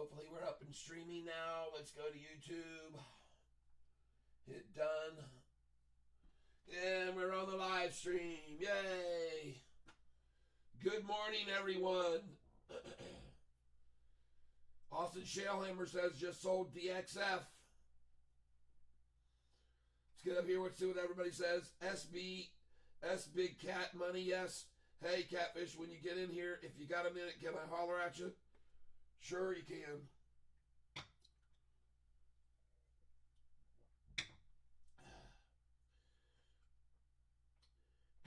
Hopefully we're up and streaming now. Let's go to YouTube. Hit done. And we're on the live stream. Yay! Good morning, everyone. Austin Shalehammer says just sold DXF. Let's get up here. Let's see what everybody says. SB, S Big Cat Money, yes. Hey, Catfish, when you get in here, if you got a minute, can I holler at you? Sure, you can.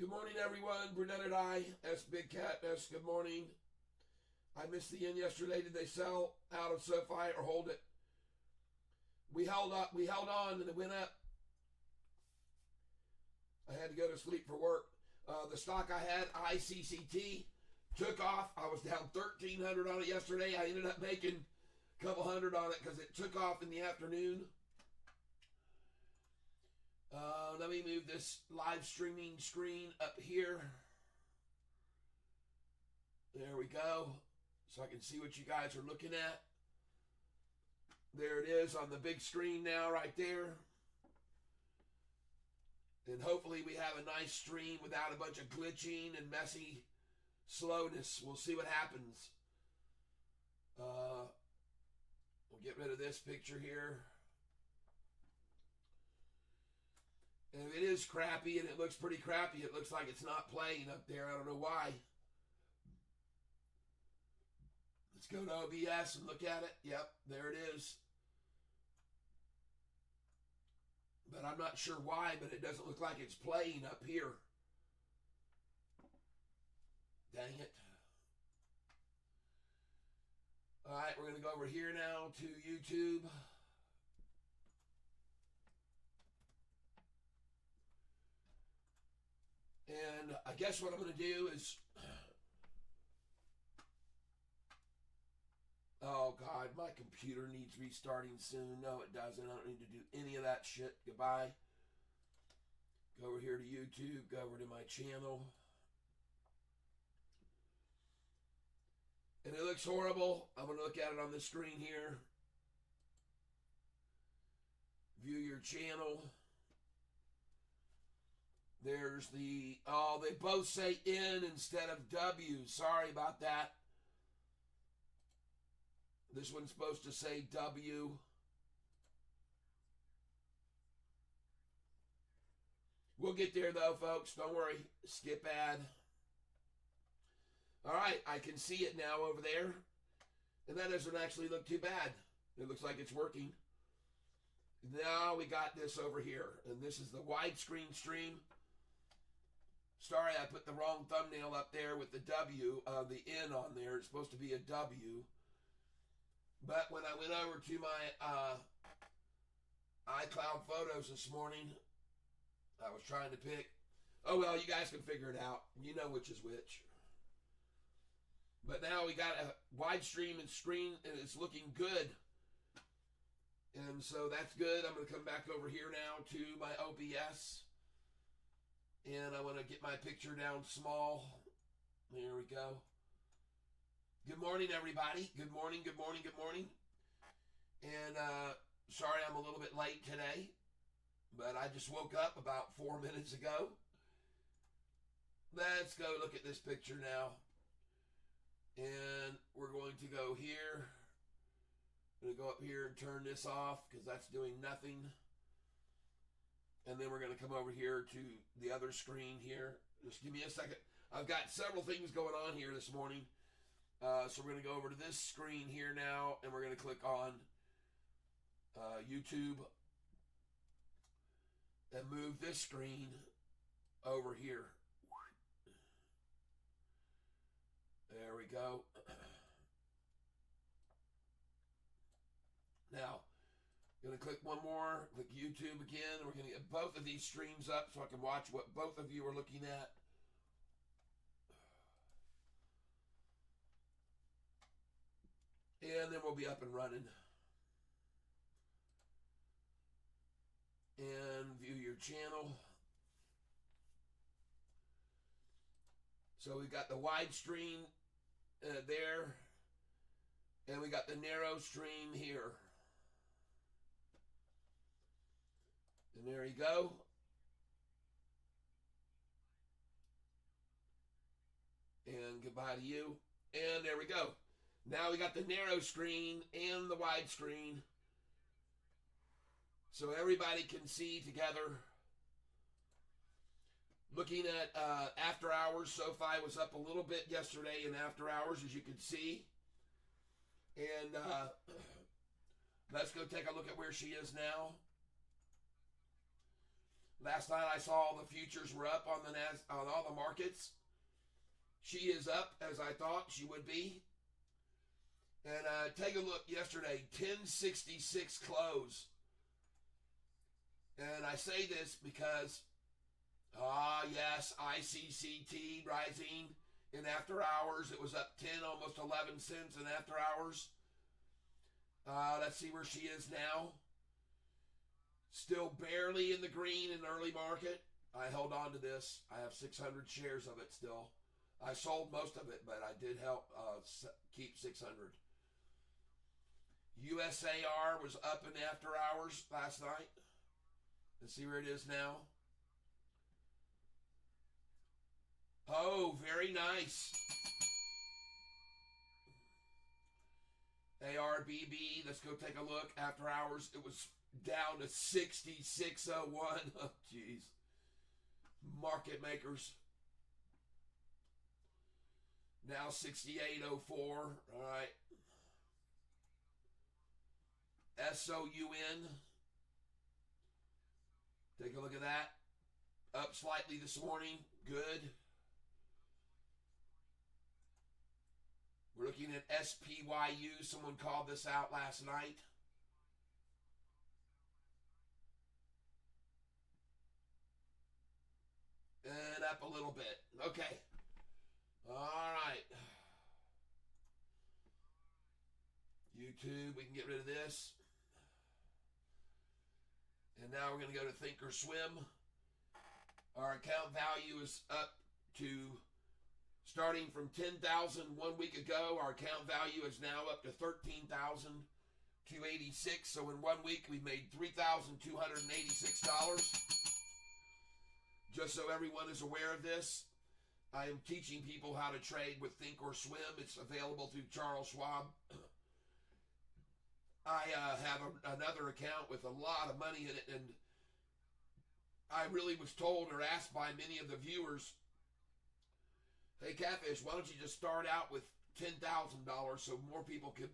Good morning, everyone. Brunette and I, S Big Cat, S, good morning. I missed the yen yesterday. Did they sell out of SoFi or hold it? We held on, and it went up. I had to go to sleep for work. The stock I had, ICCT, took off. I was down $1,300 on it yesterday. I ended up making a couple hundred on it because it took off in the afternoon. Let me move this live streaming screen up here. There we go. So I can see what you guys are looking at. There it is on the big screen now right there. And hopefully we have a nice stream without a bunch of glitching and messy slowness. We'll see what happens. We'll get rid of this picture here. And if it is crappy, and it looks pretty crappy, it looks like it's not playing up there. I don't know why. Let's go to OBS and look at it. Yep, there it is. But I'm not sure why, but it doesn't look like it's playing up here. Dang it. All right, we're going to go over here now to YouTube. And I guess what I'm going to do is... Oh, God, my computer needs restarting soon. No, it doesn't. I don't need to do any of that shit. Goodbye. Go over here to YouTube. Go over to my channel. And it looks horrible. I'm going to look at it on the screen here. View your channel. There's the... Oh, they both say N instead of W. Sorry about that. This one's supposed to say W. We'll get there, though, folks. Don't worry. Skip ad. All right, I can see it now over there. And that doesn't actually look too bad. It looks like it's working. Now we got this over here. And this is the widescreen stream. Sorry, I put the wrong thumbnail up there with the W, the N on there. It's supposed to be a W. But when I went over to my iCloud photos this morning, I was trying to pick. Oh, well, you guys can figure it out. You know which is which. But now we got a wide stream and screen, and it's looking good. And so that's good. I'm going to come back over here now to my OBS. And I want to get my picture down small. There we go. Good morning, everybody. Good morning, good morning, good morning. And sorry I'm a little bit late today, but I just woke up about 4 minutes ago. Let's go look at this picture now. And we're going to go here. I'm going to go up here and turn this off because that's doing nothing. And then we're going to come over here to the other screen here. Just give me a second. I've got several things going on here this morning. So we're going to go over to this screen here now, and we're going to click on YouTube and move this screen over here. There we go. Now, I'm going to click one more, click YouTube again. We're going to get both of these streams up so I can watch what both of you are looking at. And then we'll be up and running. And view your channel. So we've got the wide stream there. And we got the narrow stream here. And there you go. And goodbye to you. And there we go. Now we got the narrow screen and the wide screen. So everybody can see together. Looking at after hours, SoFi was up a little bit yesterday in after hours, as you can see. And let's go take a look at where she is now. Last night I saw the futures were up on on all the markets. She is up as I thought she would be. And take a look yesterday, 1066 close. And I say this because, yes, ICCT rising in after hours. It was up 10, almost 11 cents in after hours. Let's see where she is now. Still barely in the green in early market. I held on to this. I have 600 shares of it still. I sold most of it, but I did help keep 600. USAR was up in after hours last night. Let's see where it is now. Oh, very nice. ARBB, let's go take a look. After hours, it was down to 66.01. Oh, jeez. Market makers. Now 68.04. All right. SOUN. Take a look at that. Up slightly this morning. Good. We're looking at SPYU. Someone called this out last night. And up a little bit. Okay. All right. YouTube, we can get rid of this. And now we're going to go to Thinkorswim. Our account value is up to, starting from 10,000 1 week ago, our account value is now up to 13,286. So in 1 week, we made $3,286. Just so everyone is aware of this, I am teaching people how to trade with Thinkorswim. It's available through Charles Schwab. I have another account with a lot of money in it, and I really was told or asked by many of the viewers, hey, Catfish, why don't you just start out with $10,000 so more people can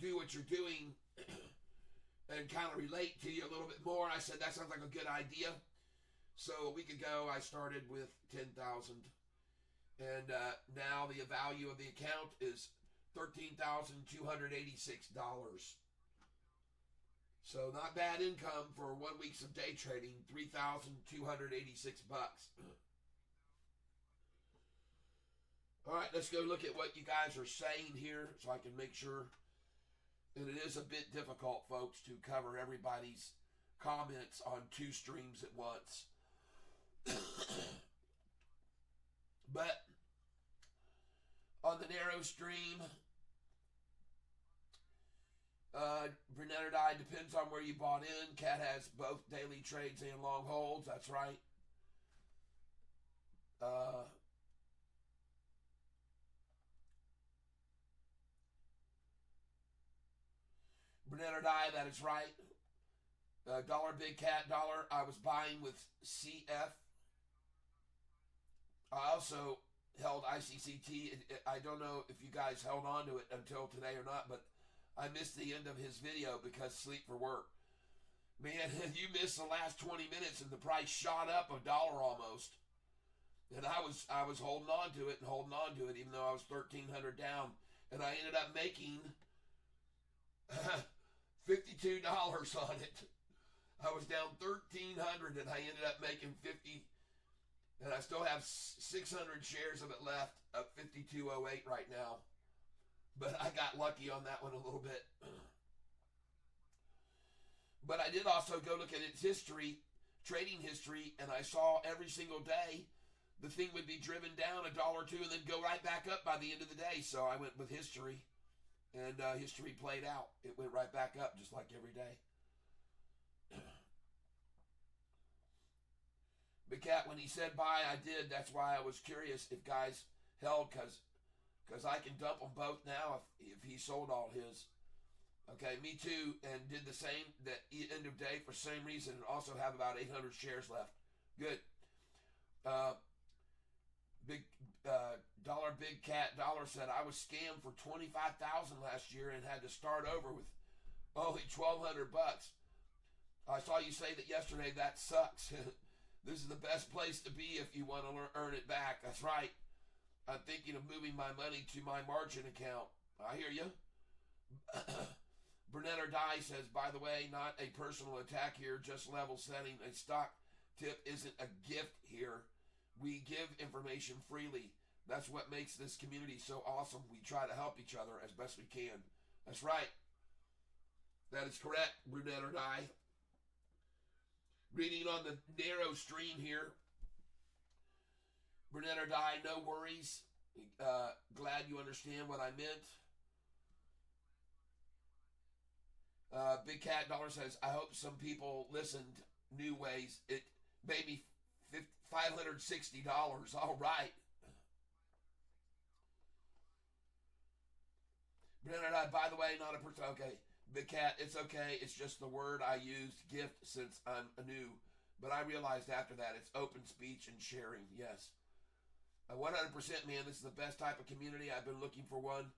do what you're doing and kind of relate to you a little bit more? I said, that sounds like a good idea. So a week ago, I started with $10,000. And now the value of the account is $13,286. So not bad income for 1 week of day trading, $3,286. All right, let's go look at what you guys are saying here so I can make sure. And it is a bit difficult, folks, to cover everybody's comments on 2 streams at once. But on the narrow stream, Brunette depends on where you bought in. Cat has both daily trades and long holds. That's right. Brunette, that is right. Dollar Big Cat Dollar, I was buying with CF. I also held ICCT. I don't know if you guys held on to it until today or not, but I missed the end of his video because sleep for work. Man, you missed the last 20 minutes and the price shot up $1 almost. And I was holding on to it and holding on to it even though I was 1,300 down. And I ended up making $52 on it. I was down 1,300 and I ended up making 50. And I still have 600 shares of it left at 52.08 right now. But I got lucky on that one a little bit. But I did also go look at its history, trading history, and I saw every single day the thing would be driven down $1 or $2 and then go right back up by the end of the day. So I went with history. And history played out. It went right back up just like every day. Big Cat, when he said buy, I did. That's why I was curious if guys held, because I can dump them both now if he sold all his. Okay, me too, and did the same that end of day for same reason, and also have about 800 shares left. Good. Big Big Cat Dollar said I was scammed for 25,000 last year and had to start over with only 1,200 bucks. I saw you say that yesterday. That sucks. This is the best place to be if you want to earn it back. That's right. I'm thinking of moving my money to my margin account. I hear you. Burnett or Die says, by the way, not a personal attack here, just level setting. A stock tip isn't a gift here. We give information freely. That's what makes this community so awesome. We try to help each other as best we can. That's right. That is correct, Brunette or Die. Reading on the narrow stream here. Brunette or Die, no worries. Glad you understand what I meant. Big Cat Dollar says, I hope some people listened new ways. It made me $560. All right. Brunette or Die, by the way, not a person. Okay. Big Cat, it's okay. It's just the word I used, gift, since I'm new. But I realized after that it's open speech and sharing. Yes. 100%, man. This is the best type of community. I've been looking for one.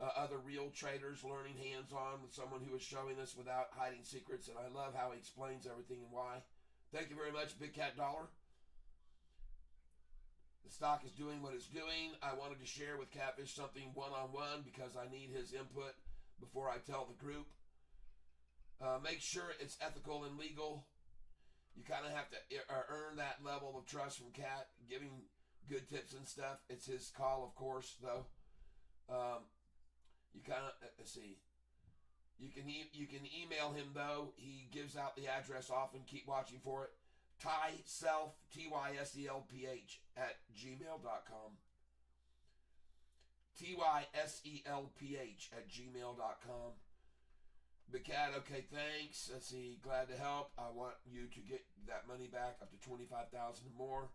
Other real traders learning hands-on with someone who is showing us without hiding secrets. And I love how he explains everything and why. Thank you very much, Big Cat Dollar. The stock is doing what it's doing. I wanted to share with Catfish something one-on-one because I need his input before I tell the group. Make sure it's ethical and legal. You kind of have to earn that level of trust from Cat, giving good tips and stuff. It's his call, of course, though. You kind of, let's see. You can email him, though. He gives out the address often. Keep watching for it. Tyself, Tyselph, @gmail.com. Tyselph, Big Cat, okay, thanks. Let's see, glad to help. I want you to get that money back up to $25,000 or more.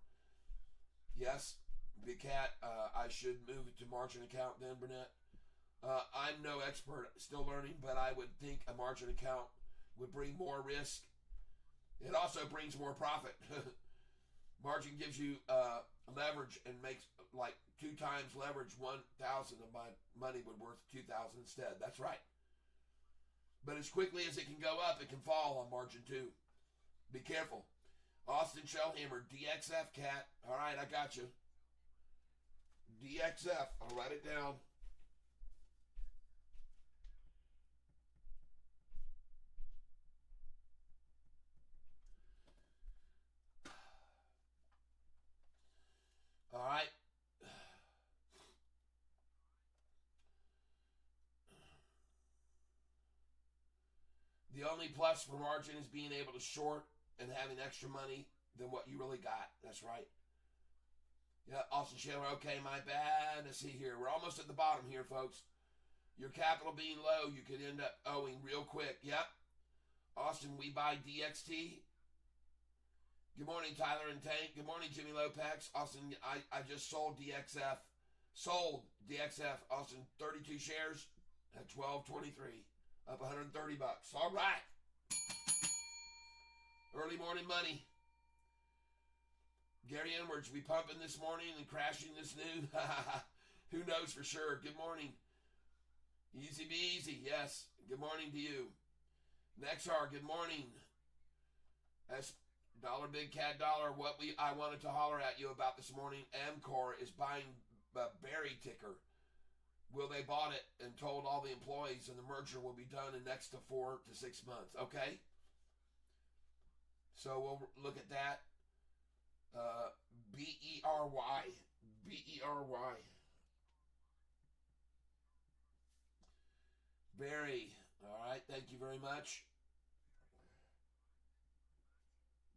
Yes, Big Cat, I should move it to margin account then, Burnett. I'm no expert, still learning, but I would think a margin account would bring more risk. It also brings more profit. Margin gives you leverage and makes like 2 times leverage. 1,000 of my money would worth 2,000 instead. That's right. But as quickly as it can go up, it can fall on margin too. Be careful. Austin Shellhammer, DXF Cat. All right, I got you. DXF. I'll write it down. All right. The only plus for margin is being able to short and having extra money than what you really got. That's right. Yeah, Austin Shaler, okay, my bad. Let's see here. We're almost at the bottom here, folks. Your capital being low, you could end up owing real quick. Yep. Austin, we buy DXT. Good morning, Tyler and Tank. Good morning, Jimmy Lopex. Austin, I just sold DXF. Sold DXF. Austin, 32 shares at $12.23. Up $130. All right. Early morning money. Gary Edwards, we pumping this morning and crashing this noon? Who knows for sure? Good morning. Easy be easy. Yes. Good morning to you. Nexar, good morning. That's Dollar Big Cat Dollar. What I wanted to holler at you about this morning, Amcor is buying a Berry ticker. Will they bought it and told all the employees, and the merger will be done in next to 4 to 6 months. Okay? So we'll look at that. B-E-R-Y. B-E-R-Y. Berry. All right. Thank you very much.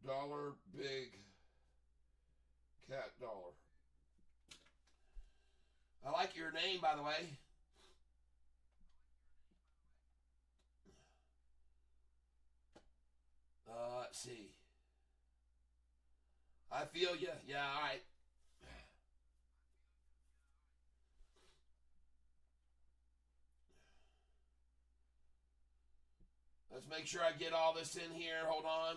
Dollar Big Cat Dollar. I like your name, by the way. Let's see. I feel you. Yeah, all right. Let's make sure I get all this in here. Hold on.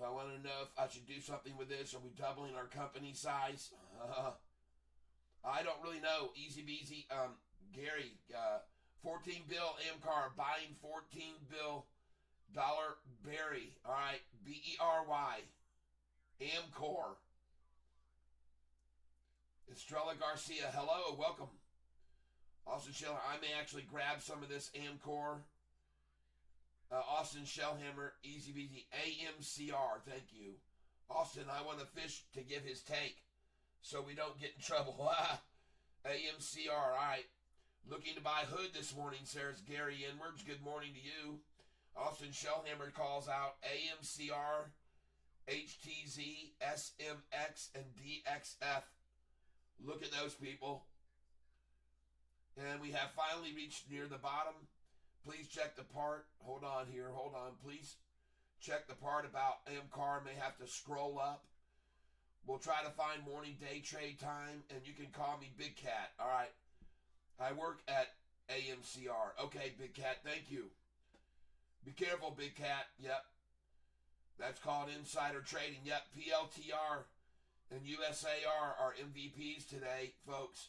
I want to know if I should do something with this. Are we doubling our company size? I don't really know. Easy beasy. Gary, 14 bill Amcar buying 14 bill dollar Berry. All right, Bery. Amcor. Estrella Garcia. Hello, welcome. Austin Schiller. I may actually grab some of this Amcor. Austin Shellhammer, easy beasy. AMCR, thank you. Austin, I want a fish to give his take so we don't get in trouble. AMCR, all right. Looking to buy hood this morning, says Gary Inwards. Good morning to you. Austin Shellhammer calls out AMCR, HTZ, SMX, and DXF. Look at those people. And we have finally reached near the bottom. Please check the part. Hold on here. Hold on, please. Check the part about Amcar. May have to scroll up. We'll try to find morning day trade time, and you can call me Big Cat. All right. I work at AMCR. Okay, Big Cat. Thank you. Be careful, Big Cat. Yep. That's called insider trading. Yep. PLTR and USAR are MVPs today, folks.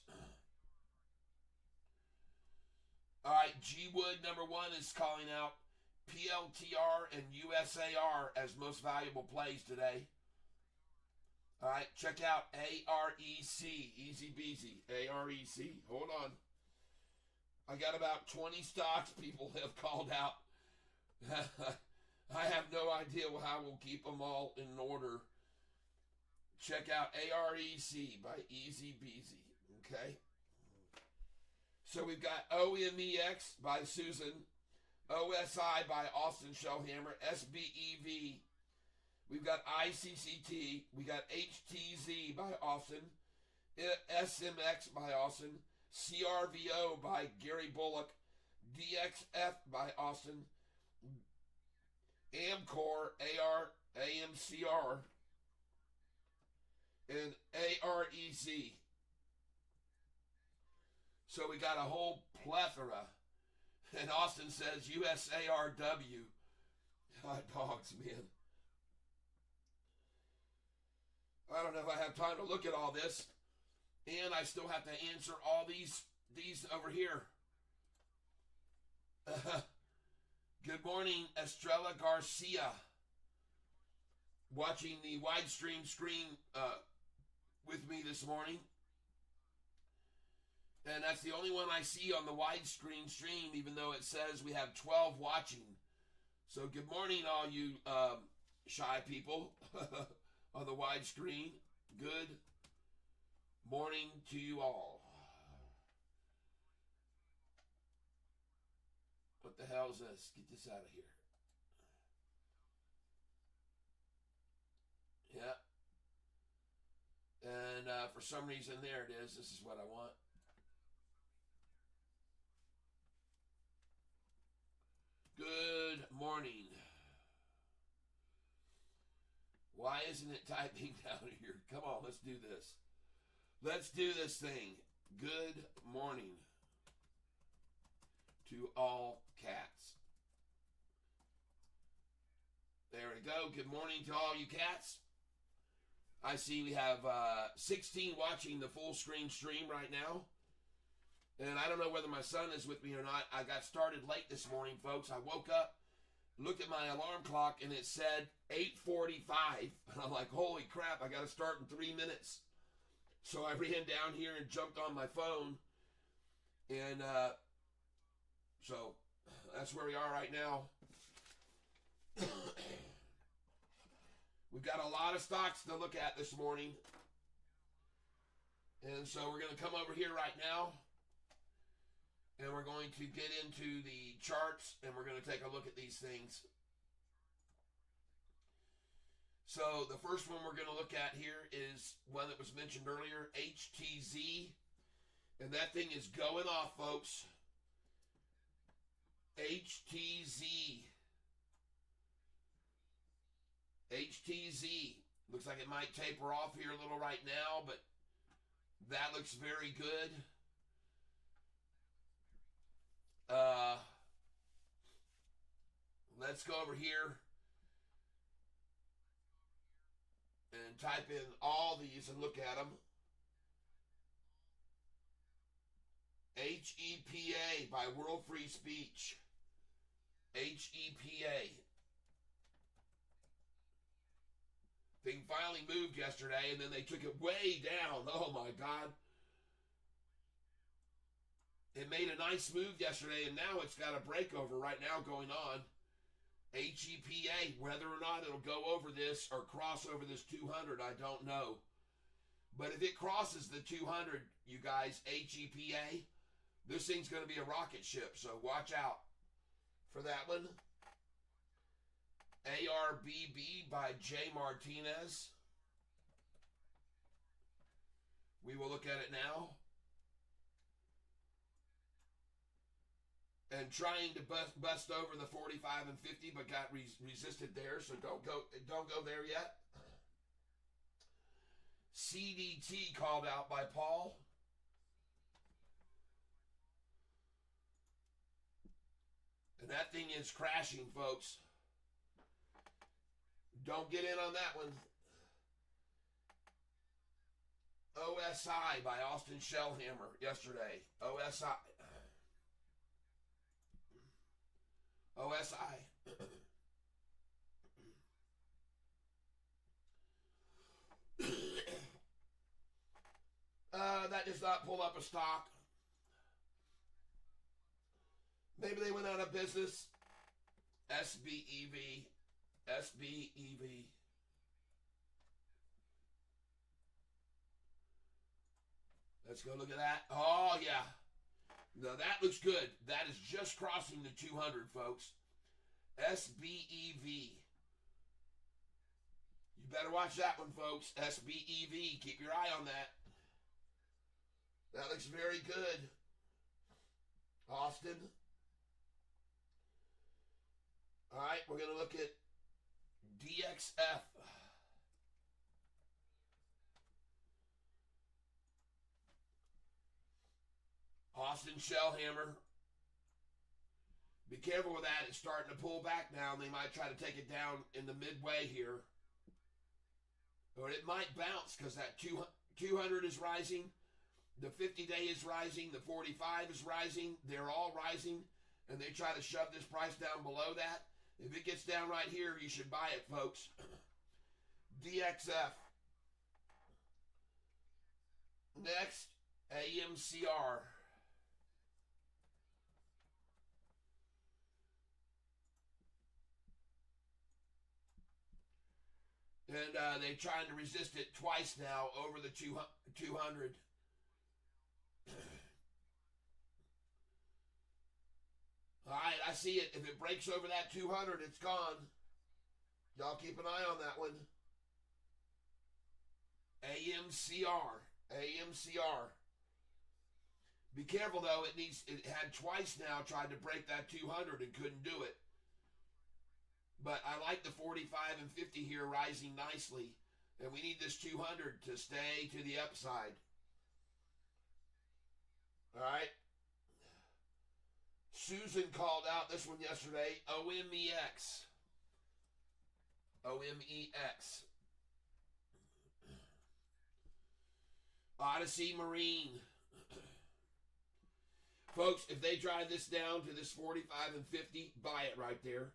All right, G Wood number 1 is calling out PLTR and USAR as most valuable plays today. All right, check out AREC, easy beasy, AREC. Hold on. I got about 20 stocks people have called out. I have no idea how we'll keep them all in order. Check out AREC by Easy Beasy, okay? So we've got OMEX by Susan, OSI by Austin Shellhammer, SBEV. We've got ICCT. We got HTZ by Austin, SMX by Austin, CRVO by Gary Bullock, DXF by Austin, Amcor, AMCR, and AREC. So we got a whole plethora. And Austin says USARW. Hot dogs, man. I don't know if I have time to look at all this. And I still have to answer all these over here. Good morning, Estrella Garcia. Watching the widestream screen with me this morning. And that's the only one I see on the widescreen stream, even though it says we have 12 watching. So good morning, all you shy people on the widescreen. Good morning to you all. What the hell is this? Get this out of here. Yeah. And for some reason, there it is. This is what I want. Good morning. Why isn't it typing down here? Come on, let's do this. Let's do this thing. Good morning to all cats. There we go. Good morning to all you cats. I see we have 16 watching the full screen stream right now. And I don't know whether my son is with me or not. I got started late this morning, folks. I woke up, looked at my alarm clock, and it said 8:45. And I'm like, holy crap, I got to start in 3 minutes. So I ran down here and jumped on my phone. And so that's where we are right now. We've got a lot of stocks to look at this morning. And so we're going to come over here right now. And we're going to get into the charts, and we're going to take a look at these things. So the first one we're going to look at here is one that was mentioned earlier, HTZ. And that thing is going off, folks. HTZ. HTZ. Looks like it might taper off here a little right now, but that looks very good. Let's go over here and type in all these and look at them. HEPA by World Free Speech. HEPA. Thing finally moved yesterday, and then they took it way down. Oh my God. It made a nice move yesterday, and now it's got a breakover right now going on. HEPA, whether or not it'll go over this or cross over this 200, I don't know. But if it crosses the 200, you guys, HEPA, this thing's going to be a rocket ship, so watch out for that one. ARBB by Jay Martinez. We will look at it now. And trying to bust over the 45 and 50, but got resisted there, so don't go there yet. CDT called out by Paul. And that thing is crashing, folks. Don't get in on that one. OSI by Austin Shellhammer yesterday. OSI. That does not pull up a stock. Maybe they went out of business. SBEV. SBEV. Let's go look at that. Oh, yeah. Now, that looks good. That is just crossing the 200, folks. SBEV. You better watch that one, folks. SBEV. Keep your eye on that. That looks very good. Austin. All right, we're going to look at DXF. Austin Shellhammer. Be careful with that. It's starting to pull back now, and they might try to take it down in the midway here. Or it might bounce because that 200 is rising. The 50-day is rising. The 45 is rising. They're all rising, and they try to shove this price down below that. If it gets down right here, you should buy it, folks. DXF. Next, AMCR. And they're trying to resist it twice now over the 200. All right, I see it. If it breaks over that 200, it's gone. Y'all keep an eye on that one. AMCR. AMCR. Be careful, though. It had twice now tried to break that 200 and couldn't do it. But I like the 45 and 50 here rising nicely. And we need this 200 to stay to the upside. All right. Susan called out this one yesterday. OMEX. OMEX. Odyssey Marine. Folks, if they drive this down to this 45 and 50, buy it right there.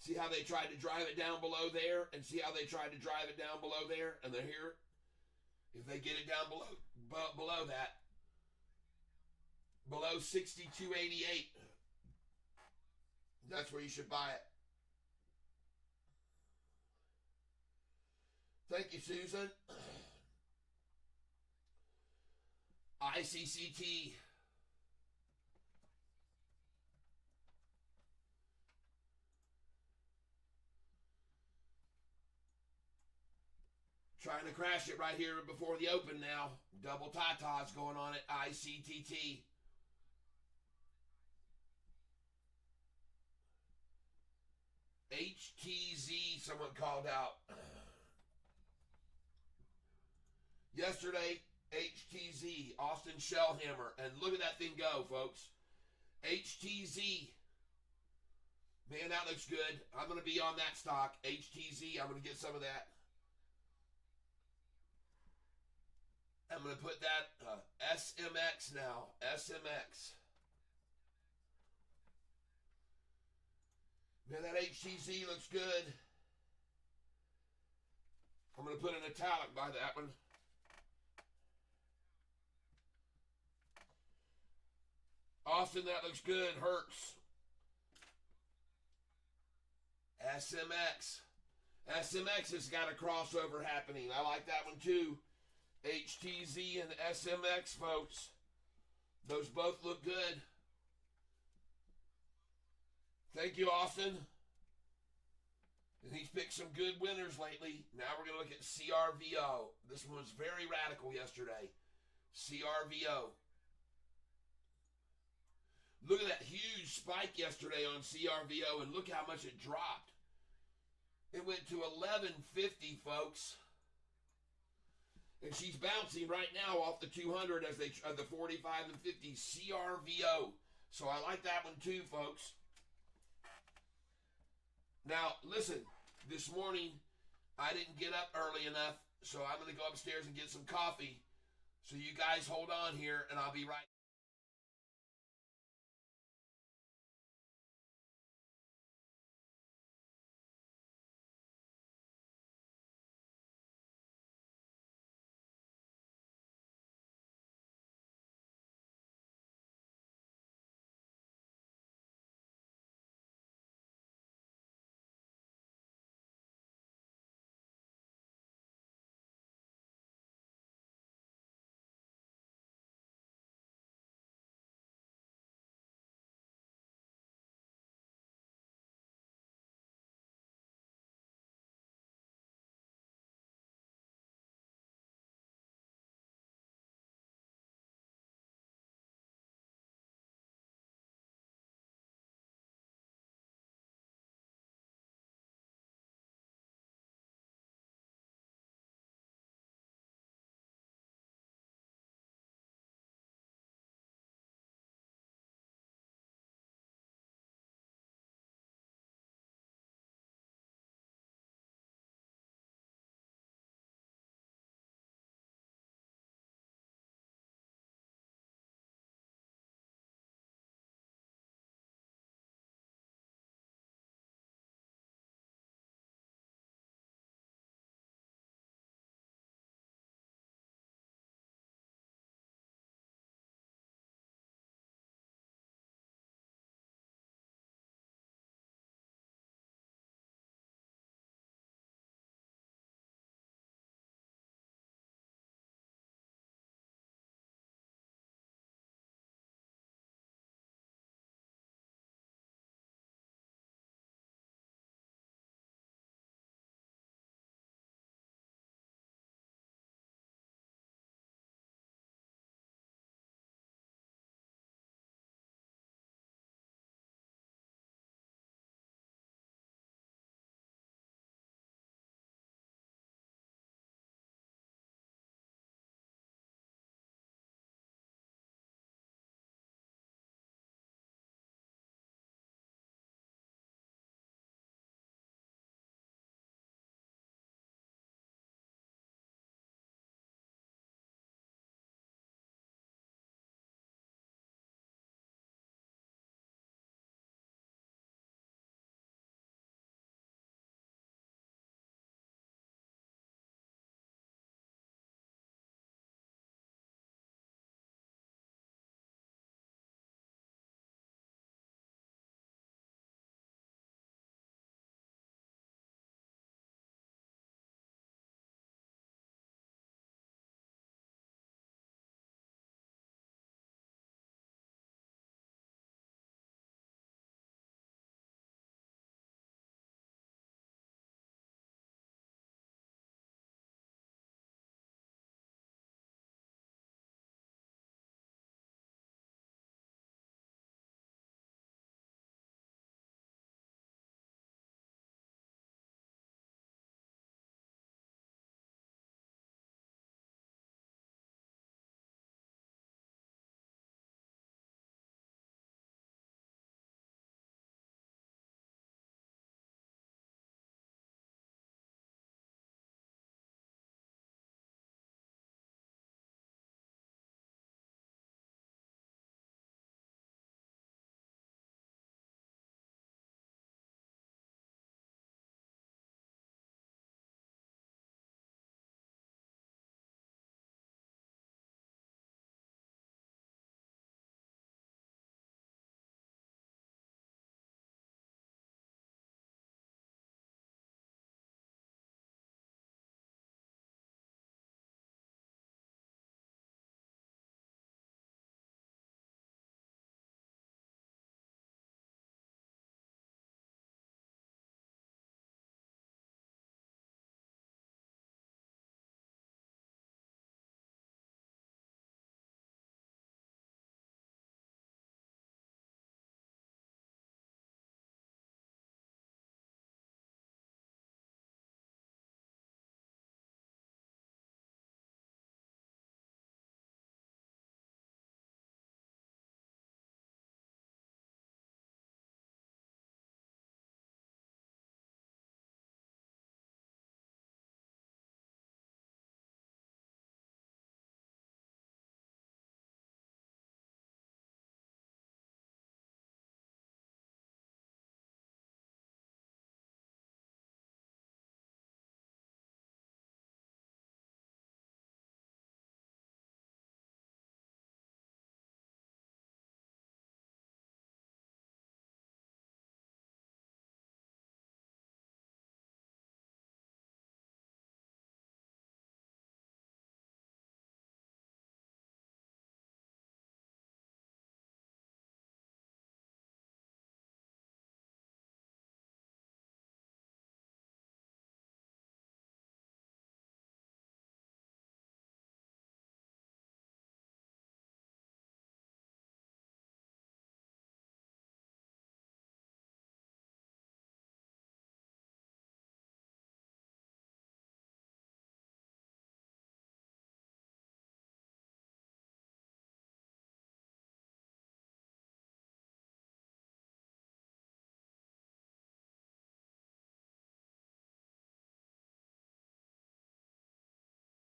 See how they tried to drive it down below there, and see how they tried to drive it down below there, and they're here. If they get it down below that, below 62.88, that's where you should buy it. Thank you, Susan. ICCT. Trying to crash it right here before the open now. Double tatas going on at ICTT. HTZ, someone called out. Yesterday, HTZ, Austin Shellhammer, and look at that thing go, folks. HTZ. Man, that looks good. I'm going to be on that stock. HTZ, I'm going to get some of that. I'm going to put that SMX now. SMX. Man, that HTZ looks good. I'm going to put an italic by that one. Austin, that looks good. Hertz. SMX. SMX has got a crossover happening. I like that one too. HTZ and SMX, folks. Those both look good. Thank you, Austin. And he's picked some good winners lately. Now we're going to look at CRVO. This one was very radical yesterday. CRVO. Look at that huge spike yesterday on CRVO, and look how much it dropped. It went to 1150, folks. And she's bouncing right now off the 200 as they the 45 and 50 CRVO. So I like that one too, folks. Now, listen, this morning I didn't get up early enough, so I'm going to go upstairs and get some coffee. So you guys hold on here, and I'll be right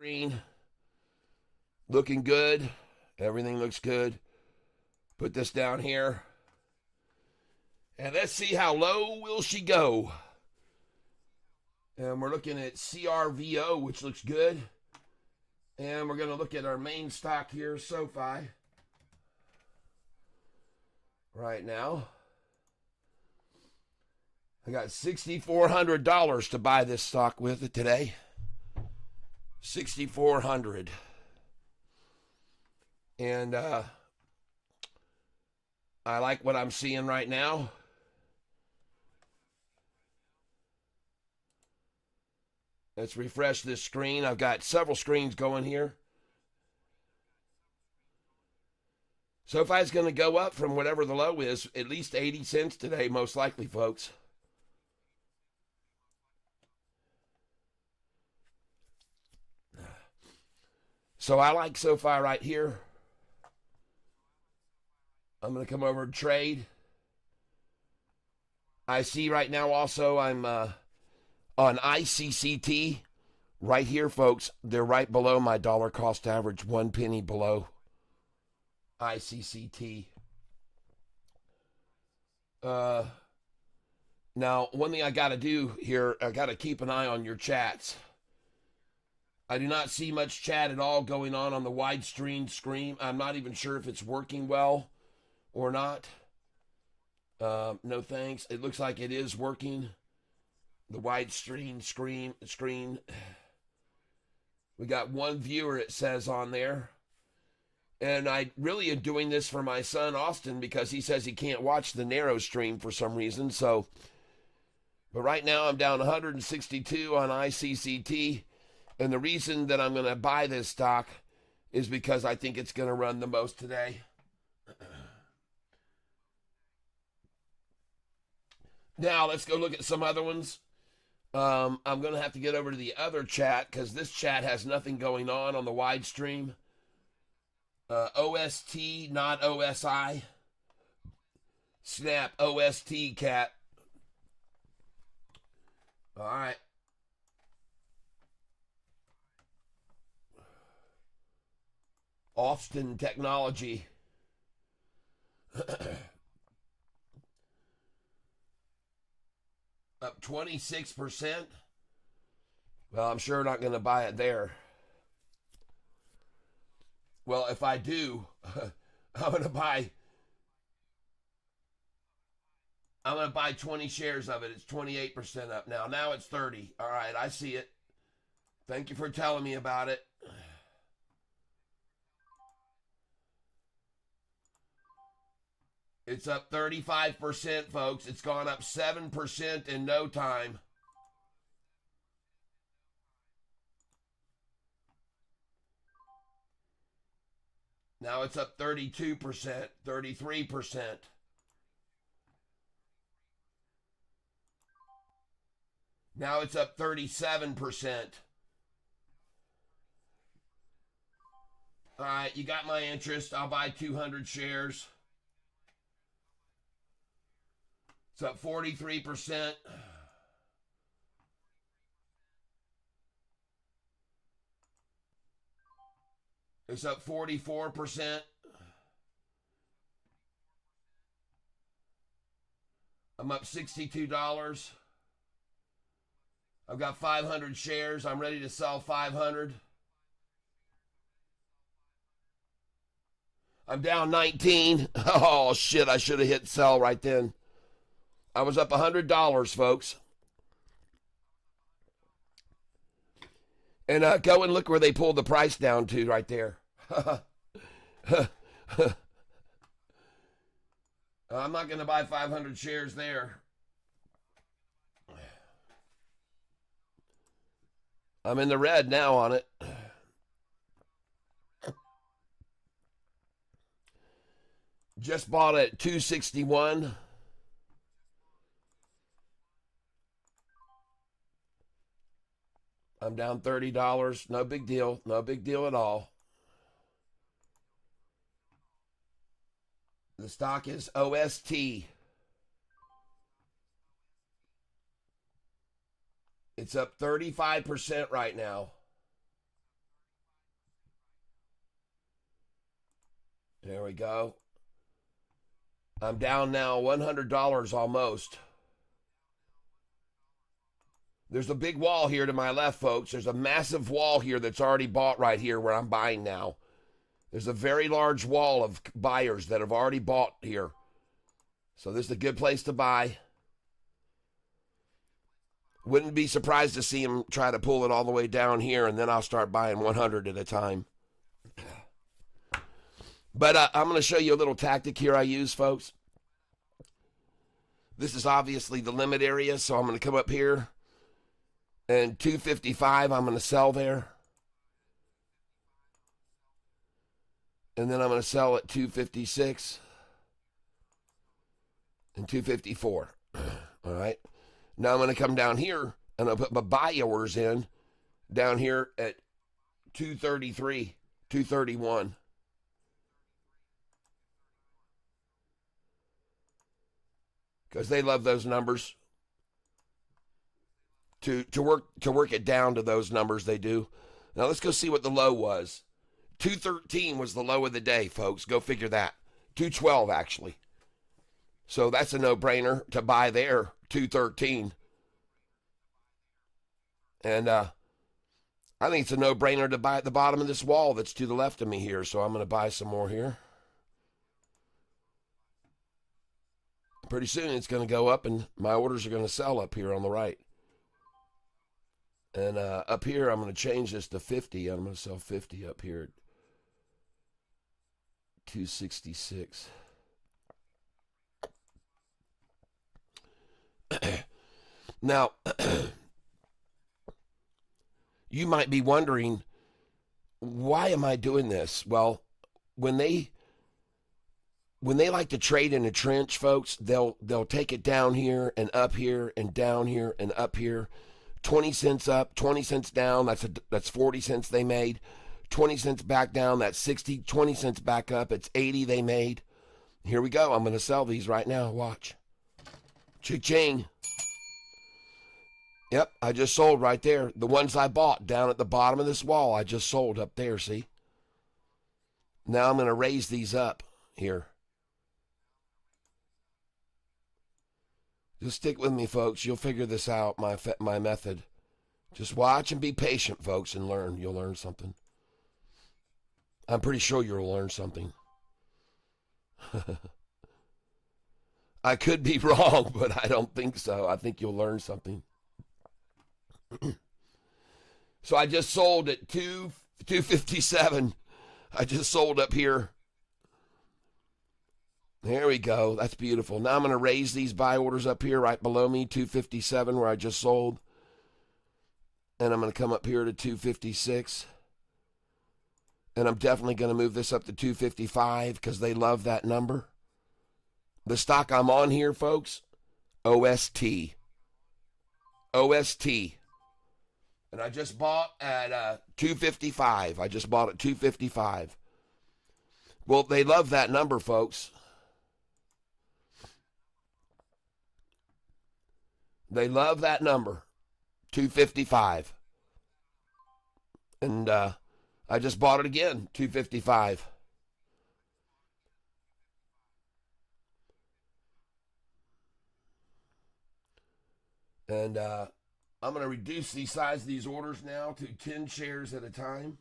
Green. Looking good. Everything looks good. Put this down here. And let's see how low will she go. And we're looking at CRVO, which looks good. And we're going to look at our main stock here, SoFi. Right now. I got $6,400 to buy this stock with it today. $6,400. And I like what I'm seeing right now. Let's refresh this screen. I've got several screens going here. SoFi's going to go up from whatever the low is, at least 80 cents today, most likely, folks. So I like SoFi right here. I'm going to come over and trade. I see right now also I'm on ICCT. Right here, folks. They're right below my dollar cost average, 1 penny below ICCT. Now, one thing I got to do here, I got to keep an eye on your chats. I do not see much chat at all going on the widescreen screen. I'm not even sure if it's working well or not. No thanks. It looks like it is working. The widescreen screen. We got one viewer, it says on there. And I really am doing this for my son, Austin, because he says he can't watch the narrow stream for some reason. So, but right now I'm down 162 on ICCT. And the reason that I'm going to buy this stock is because I think it's going to run the most today. Now, let's go look at some other ones. I'm going to have to get over to the other chat because this chat has nothing going on the wide stream. OST, not OSI. Snap, OST, cat. All right. Austin Technology. Up 26%. Well, I'm sure not going to buy it there. Well, if I do, I'm going to buy 20 shares of it. It's 28% up now. Now it's 30. All right, I see it. Thank you for telling me about it. It's up 35%, folks. It's gone up 7% in no time. Now it's up 32%, 33%. Now it's up 37%. All right, you got my interest. I'll buy 200 shares. It's up 43%. It's up 44%. I'm up $62. I've got 500 shares. I'm ready to sell 500. I'm down 19. Oh, shit. I should have hit sell right then. I was up $100, folks. And go and look where they pulled the price down to right there. I'm not going to buy 500 shares there. I'm in the red now on it. Just bought it at $261. I'm down $30. No big deal. No big deal at all. The stock is OST. It's up 35% right now. There we go. I'm down now $100 almost. There's a big wall here to my left, folks. There's a massive wall here that's already bought right here where I'm buying now. There's a very large wall of buyers that have already bought here. So this is a good place to buy. Wouldn't be surprised to see him try to pull it all the way down here, and then I'll start buying 100 at a time. But I'm going to show you a little tactic here I use, folks. This is obviously the limit area, so I'm going to come up here. And 255, I'm going to sell there. And then I'm going to sell at 256 and 254. All right. Now I'm going to come down here and I'll put my buy orders in down here at 233, 231. Because they love those numbers. To work it down to those numbers, they do. Now let's go see what the low was. 213 was the low of the day, folks. Go figure that. 212 actually. So that's a no-brainer to buy there. 213. And I think it's a no-brainer to buy at the bottom of this wall that's to the left of me here. So I'm going to buy some more here. Pretty soon it's going to go up and my orders are going to sell up here on the right. And up here I'm going to change this to 50. I'm going to sell 50 up here at 266. Now, you might be wondering, why am I doing this? Well, when they like to trade in a trench, folks, they'll take it down here and up here and down here and up here. 20 cents up, 20 cents down, that's 40 cents they made. 20 cents back down, that's 60. 20 cents back up, it's 80 they made. Here we go. I'm going to sell these right now. Watch. Cha-ching. Yep, I just sold right there. The ones I bought down at the bottom of this wall, I just sold up there, see? Now I'm going to raise these up here. Just stick with me, folks. You'll figure this out, my method. Just watch and be patient, folks, and learn. You'll learn something. I'm pretty sure you'll learn something. I could be wrong, but I don't think so. I think you'll learn something. So I just sold at 257. I just sold up here. There we go. That's beautiful. Now I'm going to raise these buy orders up here right below me, 257 where I just sold. And I'm going to come up here to 256. And I'm definitely going to move this up to 255 because they love that number. The stock I'm on here, folks, OST. OST. And I just bought at 255. I just bought at 255. Well, they love that number, folks. They love that number, 255. And I just bought it again, 255. And I'm going to reduce the size of these orders now to 10 shares at a time.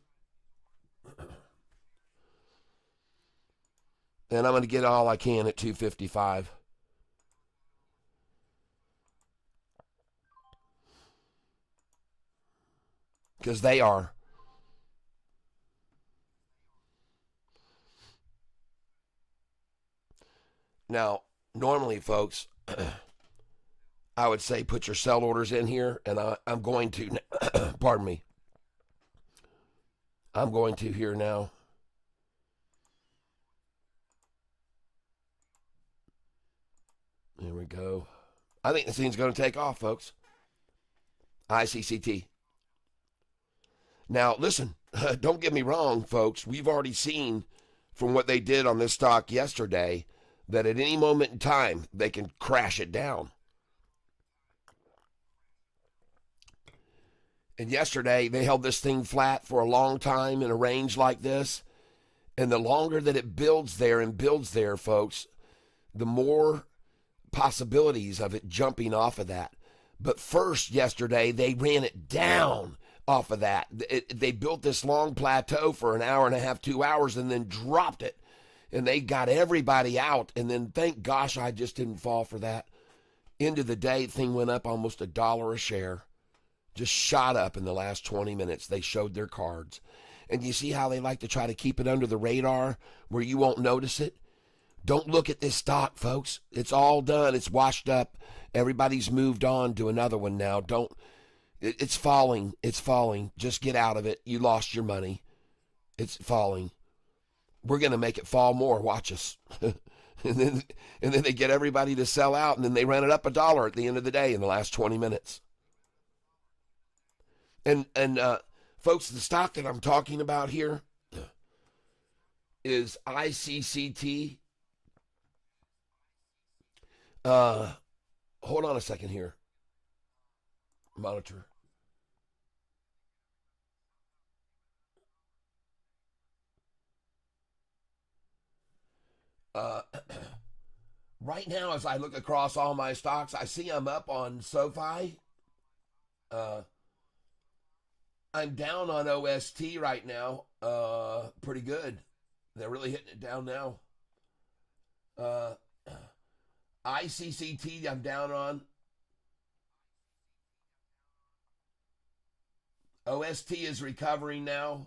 And I'm going to get all I can at 255. Because they are. Now, normally, folks, I would say put your sell orders in here, and I'm going to, pardon me, I'm going to here now. There we go. I think this thing's going to take off, folks. ICCT. Now, listen, don't get me wrong, folks. We've already seen from what they did on this stock yesterday that at any moment in time, they can crash it down. And yesterday, they held this thing flat for a long time in a range like this. And the longer that it builds there, folks, the more possibilities of it jumping off of that. But first, yesterday, they ran it down off of that. They built this long plateau for an hour and a half, 2 hours, and then dropped it. And they got everybody out. And then, thank gosh, I just didn't fall for that. End of the day, thing went up almost $1 a share. Just shot up in the last 20 minutes. They showed their cards. And you see how they like to try to keep it under the radar where you won't notice it? Don't look at this stock, folks. It's all done. It's washed up. Everybody's moved on to another one now. It's falling. It's falling. Just get out of it. You lost your money. It's falling. We're going to make it fall more. Watch us. and then they get everybody to sell out, and then they run it up $1 at the end of the day in the last 20 minutes. And folks, the stock that I'm talking about here is ICCT. Hold on a second here. Monitor. Right now, as I look across all my stocks, I see I'm up on SoFi. I'm down on OST right now. Pretty good. They're really hitting it down now. ICCT I'm down on. OST is recovering now.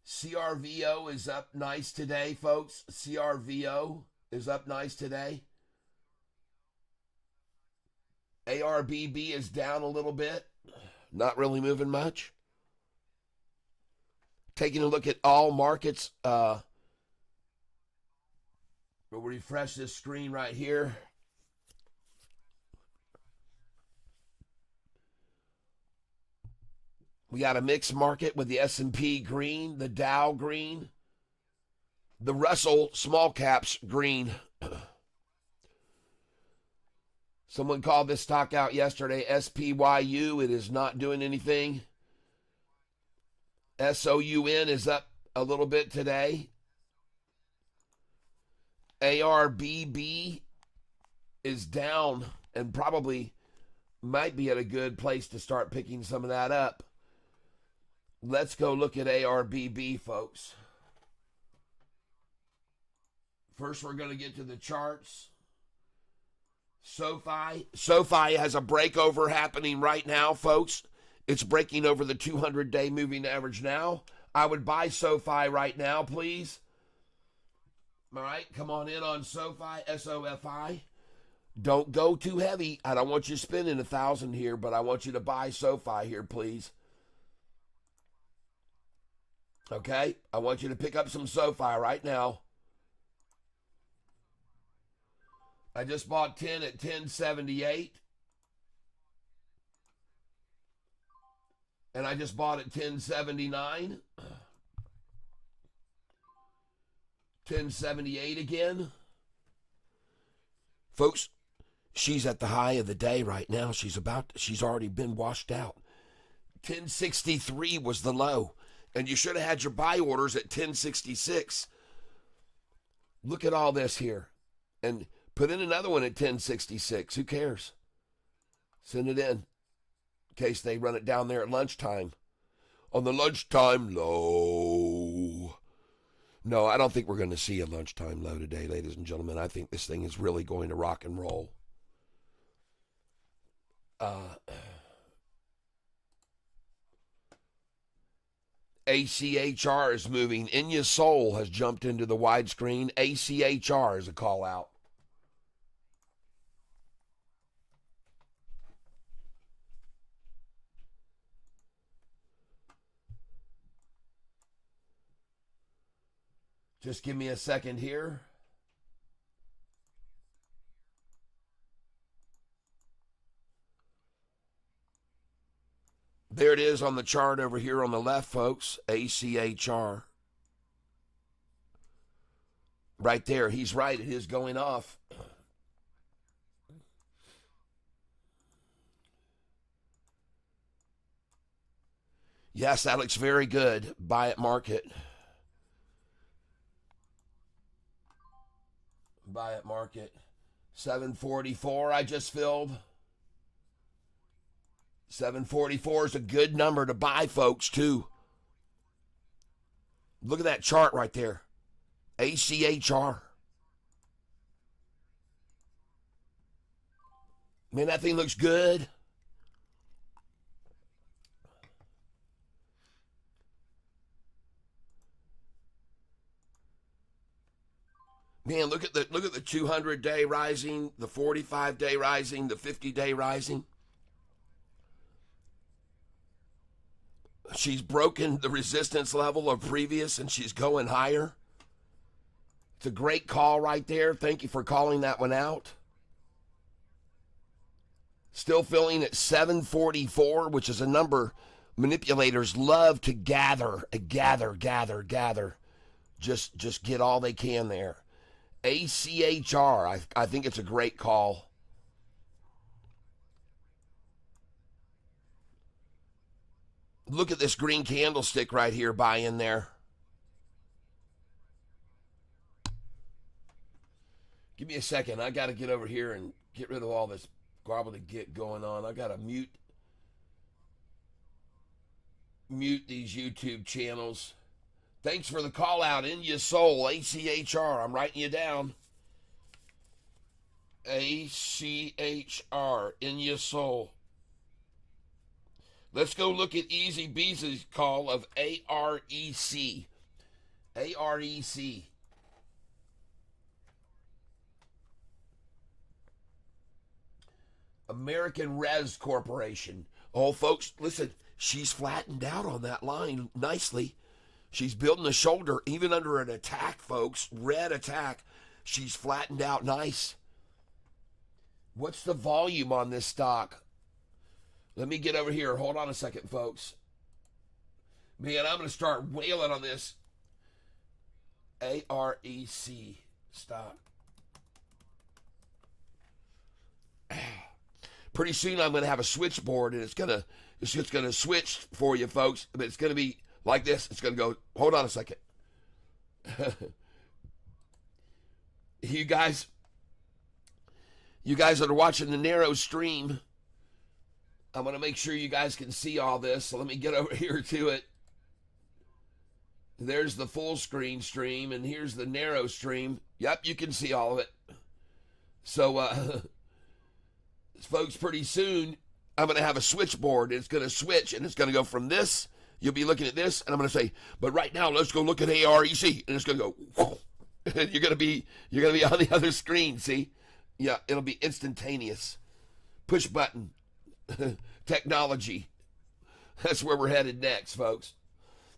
CRVO is up nice today, folks. CRVO is up nice today. ARBB is down a little bit. Not really moving much. Taking a look at all markets. We'll refresh this screen right here. We got a mixed market with the S&P green, the Dow green, the Russell small caps green. Someone called this stock out yesterday, SPYU. It is not doing anything. SOUN is up a little bit today. ARBB is down and probably might be at a good place to start picking some of that up. Let's go look at ARBB, folks. First, we're going to get to the charts. SoFi has a breakover happening right now, folks. It's breaking over the 200-day moving average now. I would buy SoFi right now, please. All right, come on in on SoFi, SOFI. Don't go too heavy. I don't want you spending $1,000 here, but I want you to buy SoFi here, please. Okay? I want you to pick up some SoFi right now. I just bought 10 at 10.78. And I just bought at 10.79. 10.78 again. Folks, she's at the high of the day right now. She's already been washed out. 10.63 was the low. And you should have had your buy orders at 10.66. Look at all this here. And put in another one at 10.66. Who cares? Send it in case they run it down there at lunchtime. On the lunchtime low. No, I don't think we're going to see a lunchtime low today, ladies and gentlemen. I think this thing is really going to rock and roll. ACHR is moving. Inya Soul has jumped into the widescreen. ACHR is a call out. Just give me a second here. There it is on the chart over here on the left, folks. ACHR. Right there. He's right. It is going off. Yes, that looks very good. Buy it, market. Buy it, market. 744 I just filled. 744 is a good number to buy, folks, too. Look at that chart right there. ACHR. Man, that thing looks good. Man, look at the 200-day rising, the 45-day rising, the 50-day rising. She's broken the resistance level of previous, and she's going higher. It's a great call right there. Thank you for calling that one out. Still filling at 744, which is a number manipulators love to gather. Just get all they can there. ACHR, I think it's a great call. Look at this green candlestick right here, buy in there. Give me a second. I got to get over here and get rid of all this gobbledygook going on. I got to mute these YouTube channels. Thanks for the call out. In your soul, ACHR. I'm writing you down. ACHR, in your soul. Let's go look at Easy Beezy's call of AREC. AREC. American Res Corporation. Oh, folks, listen, she's flattened out on that line nicely. She's building a shoulder, even under an attack, folks. Red attack. She's flattened out nice. What's the volume on this stock? Let me get over here. Hold on a second, folks. Man, I'm going to start wailing on this AREC stock. Pretty soon I'm going to have a switchboard, and it's just going to switch for you, folks. But it's going to be like this. It's going to go. Hold on a second. You guys that are watching the narrow stream, I'm going to make sure you guys can see all this. So let me get over here to it. There's the full screen stream, and here's the narrow stream. Yep, you can see all of it. So, folks, pretty soon I'm going to have a switchboard. It's going to switch, and it's going to go from this. You'll be looking at this, and I'm going to say, but right now let's go look at AREC, and it's going to go, whoa. And you're going to be on the other screen. See, yeah, it'll be instantaneous. Push button technology. That's where we're headed next, folks.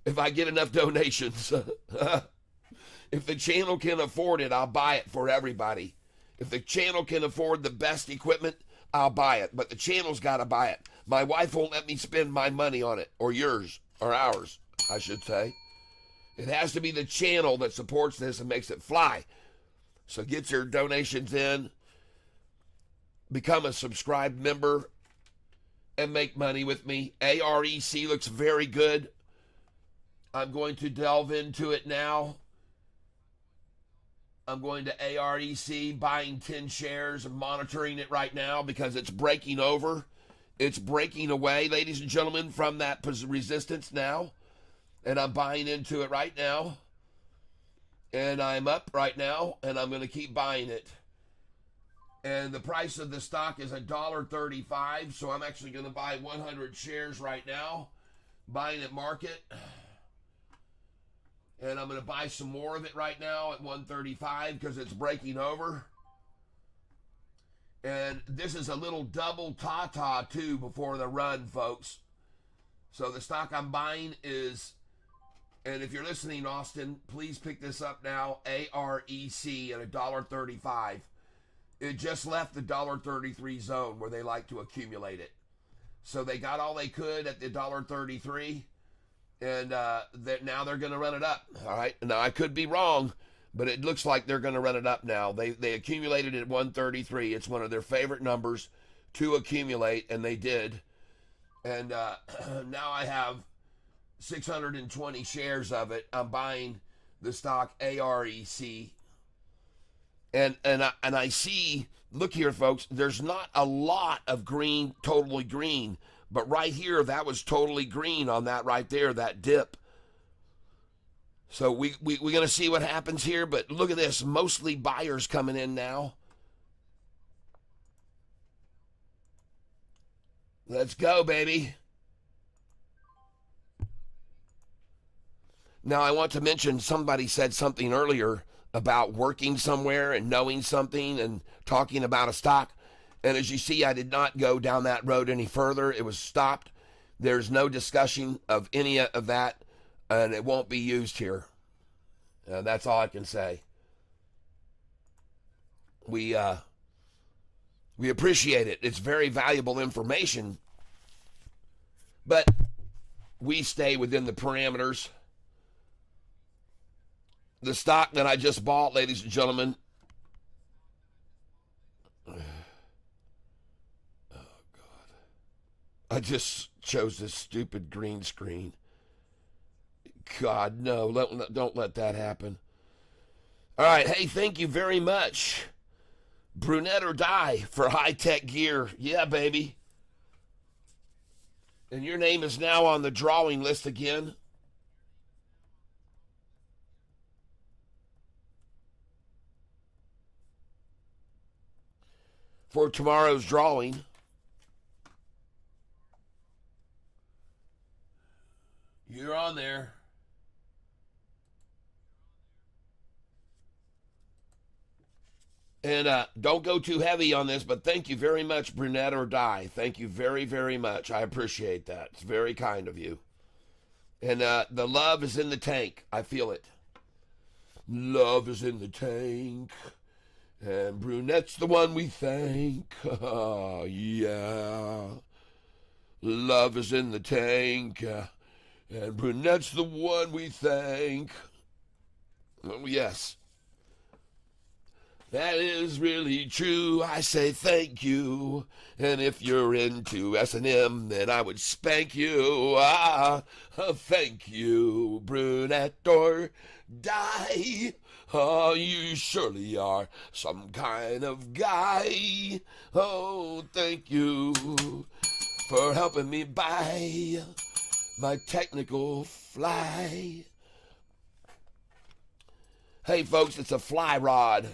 If I get enough donations, if the channel can afford it, I'll buy it for everybody. If the channel can afford the best equipment, I'll buy it. But the channel's got to buy it. My wife won't let me spend my money on it, or yours, or ours, I should say. It has to be the channel that supports this and makes it fly. So get your donations in, become a subscribed member, and make money with me. AREC looks very good. I'm going to delve into it now. I'm going to AREC, buying 10 shares and monitoring it right now because it's breaking over. It's breaking away, ladies and gentlemen, from that resistance now. And I'm buying into it right now. And I'm up right now, and I'm going to keep buying it. And the price of the stock is $1.35, so I'm actually going to buy 100 shares right now. Buying at market. And I'm going to buy some more of it right now at $1.35 because it's breaking over. And this is a little double ta-ta, too, before the run, folks. So the stock I'm buying is, and if you're listening, Austin, please pick this up now, AREC at $1.35. It just left the $1.33 zone where they like to accumulate it. So they got all they could at the $1.33. And now they're going to run it up. All right. Now, I could be wrong, but it looks like they're going to run it up now. They accumulated at 133. It's one of their favorite numbers to accumulate, and they did. And now I have 620 shares of it. I'm buying the stock AREC. And I see, look here, folks, there's not a lot of green, totally green. But right here, that was totally green on that right there, that dip. So we're going to see what happens here. But look at this, mostly buyers coming in now. Let's go, baby. Now, I want to mention, somebody said something earlier about working somewhere and knowing something and talking about a stock. And as you see, I did not go down that road any further. It was stopped. There's no discussion of any of that, and it won't be used here. That's all I can say. We appreciate it. It's very valuable information, but we stay within the parameters. The stock that I just bought, ladies and gentlemen. Oh, God. I just chose this stupid green screen. God, no. Don't let that happen. All right. Hey, thank you very much. Brunette or die for high-tech gear. Yeah, baby. And your name is now on the drawing list again. For tomorrow's drawing. You're on there. And don't go too heavy on this, but thank you very much, Brunette or Die. Thank you very, very much. I appreciate that. It's very kind of you. And the love is in the tank. I feel it. Love is in the tank. And Brunette's the one we thank. Oh, yeah. Love is in the tank. And Brunette's the one we thank. Oh, yes. That is really true. I say thank you. And if you're into S&M, then I would spank you. Thank you, Brunette or die. Oh, you surely are some kind of guy. Oh, thank you for helping me buy my technical fly. Hey, folks, it's a fly rod.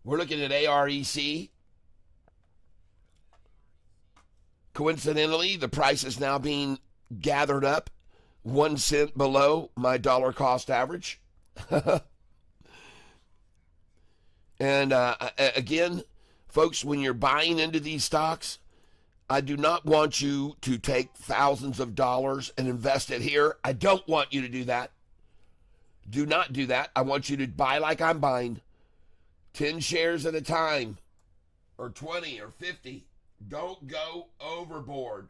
We're looking at AREC. Coincidentally, the price is now being gathered up 1 cent below my dollar cost average. And again, folks, when you're buying into these stocks, I do not want you to take thousands of dollars and invest it here. I don't want you to do that. Do not do that. I want you to buy like I'm buying. 10 shares at a time, or 20 or 50. Don't go overboard.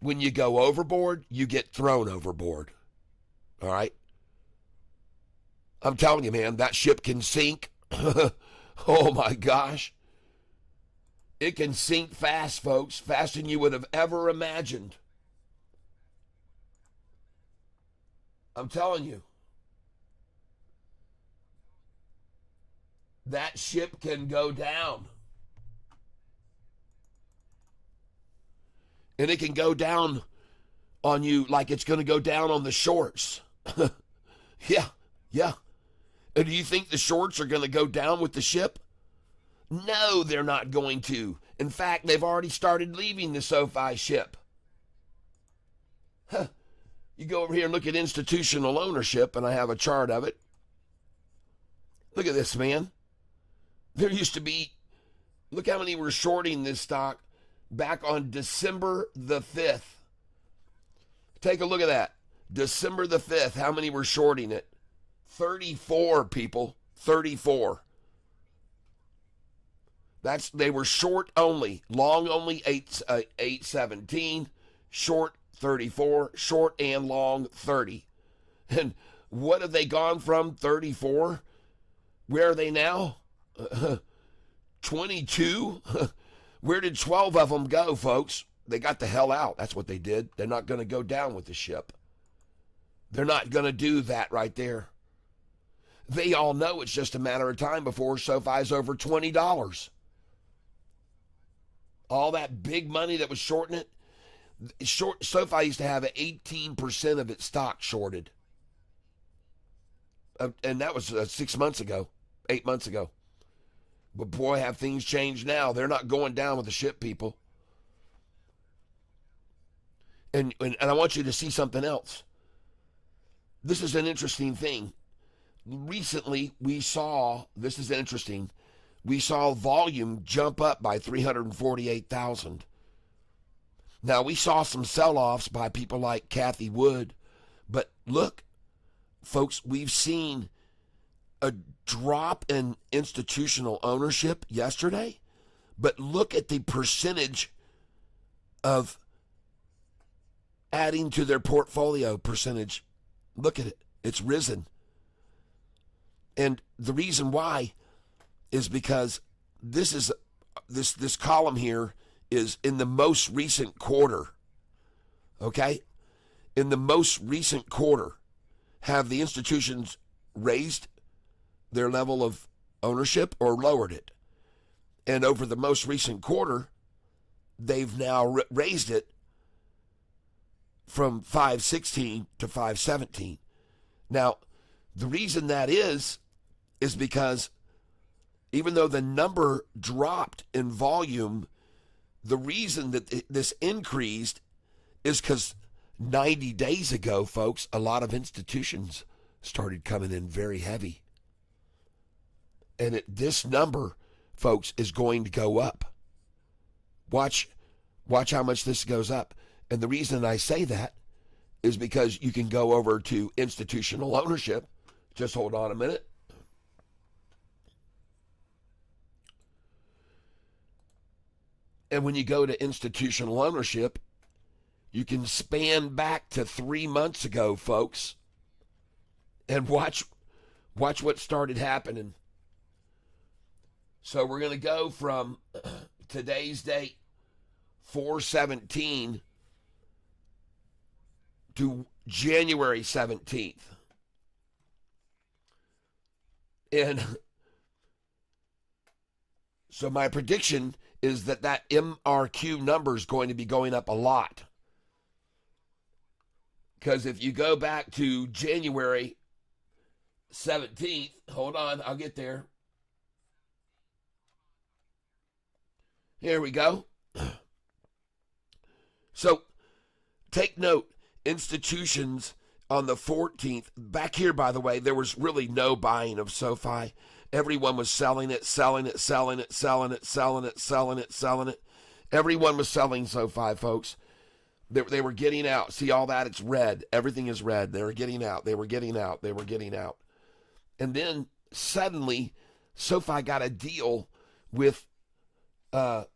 When you go overboard, you get thrown overboard. All right? I'm telling you, man, that ship can sink. Oh, my gosh. It can sink fast, folks, faster than you would have ever imagined. I'm telling you. That ship can go down. And it can go down on you like it's going to go down on the shorts. Yeah. And do you think the shorts are going to go down with the ship? No, they're not going to. In fact, they've already started leaving the SoFi ship. You go over here and look at institutional ownership, and I have a chart of it. Look at this, man. There used to be, look how many were shorting this stock back on December the 5th. Take a look at that. December the 5th, how many were shorting it? 34 people. 34. They were short only. Long only 817. Short 34. Short and long 30. And what have they gone from 34? Where are they now? 22? Where did 12 of them go, folks? They got the hell out. That's what they did. They're not going to go down with the ship. They're not going to do that right there. They all know it's just a matter of time before SoFi's over $20. All that big money that was shorting it. SoFi used to have 18% of its stock shorted. And that was 6 months ago, 8 months ago. But boy, have things changed now. They're not going down with the ship, people. And I want you to see something else. This is an interesting thing. Recently, we saw volume jump up by 348,000. Now, we saw some sell-offs by people like Cathie Wood. But look, folks, we've seen a drop in institutional ownership yesterday. But look at the percentage of adding to their portfolio percentage. Look at it. It's risen. And the reason why is because this column here is in the most recent quarter. Okay? In the most recent quarter, have the institutions raised their level of ownership or lowered it? And over the most recent quarter, they've now raised it from 516 to 517. Now, the reason that is because even though the number dropped in volume, the reason that this increased is because 90 days ago, folks, a lot of institutions started coming in very heavy. And this number, folks, is going to go up. Watch how much this goes up. And the reason I say that is because you can go over to institutional ownership. Just hold on a minute. And when you go to institutional ownership, you can span back to 3 months ago, folks, and watch what started happening. So we're going to go from today's date, 4/17, to January 17th. And so my prediction is that MRQ number is going to be going up a lot. Because if you go back to January 17th, hold on, I'll get there. Here we go. So take note, institutions on the 14th, back here, by the way, there was really no buying of SoFi. Everyone was selling it. Everyone was selling SoFi, folks. They were getting out. See all that? It's red. Everything is red. They were getting out. And then suddenly, SoFi got a deal with, they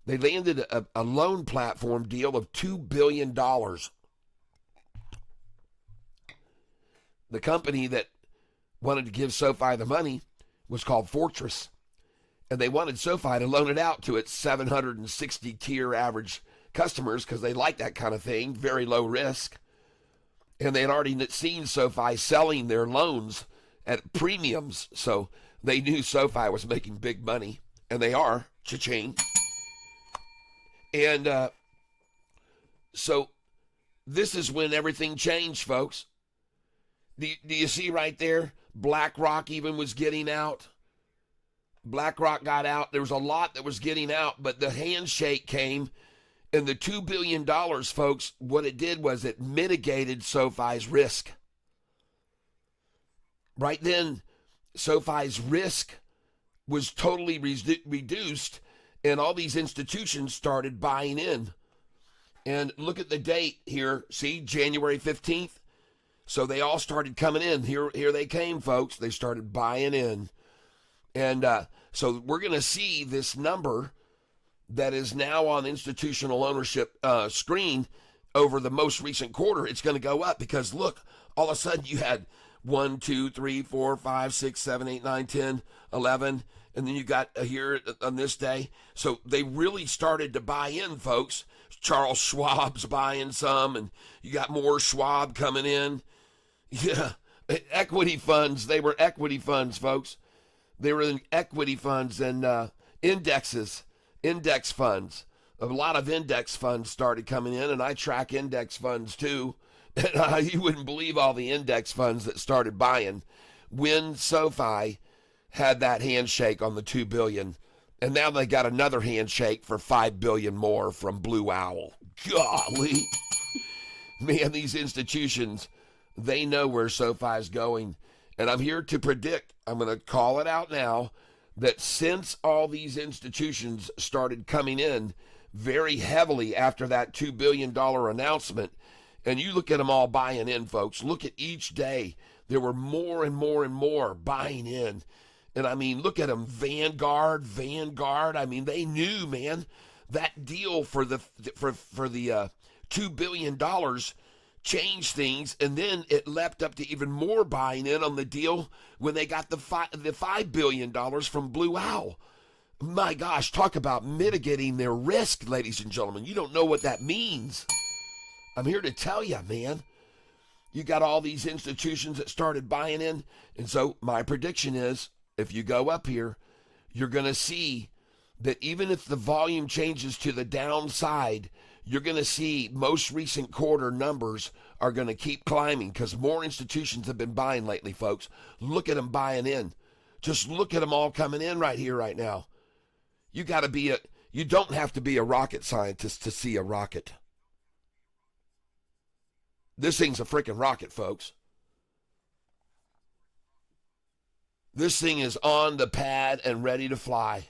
landed a loan platform deal of $2 billion. The company that wanted to give SoFi the money was called Fortress. And they wanted SoFi to loan it out to its 760 tier average customers because they like that kind of thing, very low risk. And they had already seen SoFi selling their loans at premiums. So they knew SoFi was making big money. And they are. Cha-ching. And so this is when everything changed, folks. Do you see right there? BlackRock even was getting out. BlackRock got out. There was a lot that was getting out, but the handshake came, and the $2 billion, folks, what it did was it mitigated SoFi's risk. Right then, SoFi's risk was totally reduced, and all these institutions started buying in. And look at the date here. See, January 15th. So they all started coming in. Here they came, folks. They started buying in. And so we're going to see this number that is now on institutional ownership screen over the most recent quarter. It's going to go up because, look, all of a sudden you had 1, 2, 3, 4, 5, 6, 7, 8, 9, 10, 11, And then you got here on this day. So they really started to buy in, folks. Charles Schwab's buying some, and you got more Schwab coming in. Yeah, equity funds. They were equity funds, folks. They were in equity funds and index funds. A lot of index funds started coming in, and I track index funds too. And you wouldn't believe all the index funds that started buying when SoFi had that handshake on the $2 billion, and now they got another handshake for $5 billion more from Blue Owl. Golly, man, these institutions, they know where SoFi is going, and I'm here to predict. I'm going to call it out now that since all these institutions started coming in very heavily after that $2 billion announcement, and you look at them all buying in, folks. Look at each day. There were more and more and more buying in. And I mean, look at them, Vanguard. I mean, they knew, man, that deal for the $2 billion changed things, and then it leapt up to even more buying in on the deal when they got the $5 billion from Blue Owl. My gosh, talk about mitigating their risk, ladies and gentlemen. You don't know what that means. I'm here to tell you, man. You got all these institutions that started buying in, and so my prediction is, if you go up here, you're going to see that even if the volume changes to the downside, you're going to see most recent quarter numbers are going to keep climbing because more institutions have been buying lately, folks. Look at them buying in. Just look at them all coming in right here, right now. You don't have to be a rocket scientist to see a rocket. This thing's a freaking rocket, folks. This thing is on the pad and ready to fly.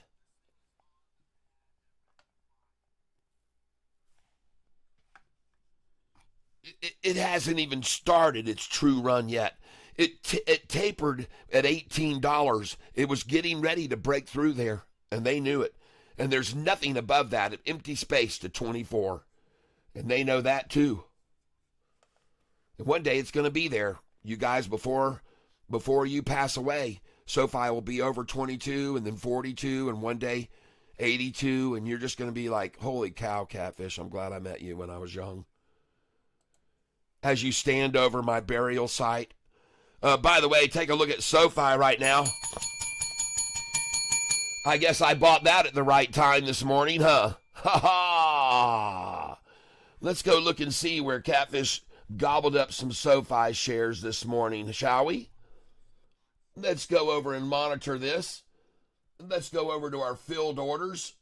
It hasn't even started its true run yet. It tapered at $18. It was getting ready to break through there, and they knew it. And there's nothing above that, an empty space to 24. And they know that too. And one day it's going to be there. You guys, before you pass away, SoFi will be over 22 and then 42 and one day 82, and you're just going to be like, holy cow, Catfish, I'm glad I met you when I was young. As you stand over my burial site. By the way, take a look at SoFi right now. I guess I bought that at the right time this morning, huh? Ha ha! Let's go look and see where Catfish gobbled up some SoFi shares this morning, shall we? Let's go over and monitor this. Let's go over to our filled orders.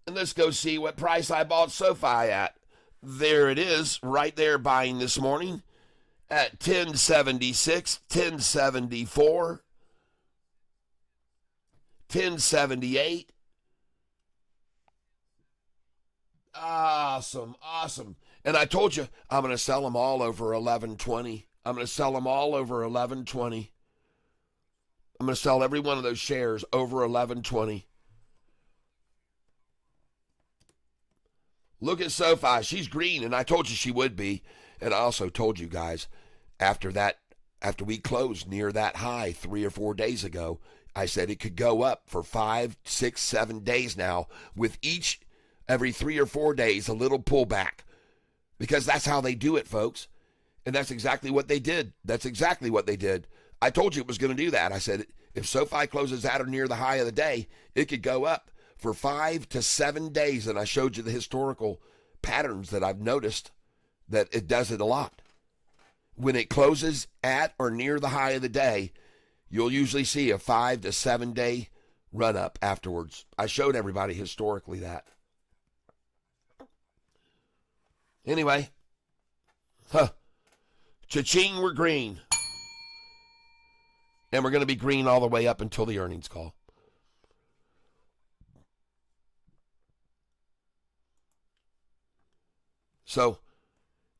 And let's go see what price I bought SoFi at. There it is, right there buying this morning at 1076, 1074, 1078. Awesome. And I told you, I'm going to sell them all over 1120. I'm going to sell them all over 1120. I'm going to sell every one of those shares over 1120. Look at SoFi. She's green, and I told you she would be. And I also told you guys, after we closed near that high 3 or 4 days ago, I said it could go up for 5, 6, 7 days now, with every 3 or 4 days a little pullback. Because that's how they do it, folks. And that's exactly what they did. I told you it was going to do that. I said, if SoFi closes at or near the high of the day, it could go up for 5 to 7 days. And I showed you the historical patterns that I've noticed that it does it a lot. When it closes at or near the high of the day, you'll usually see a 5 to 7 day run up afterwards. I showed everybody historically that. Anyway, cha-ching, we're green. And we're going to be green all the way up until the earnings call. So,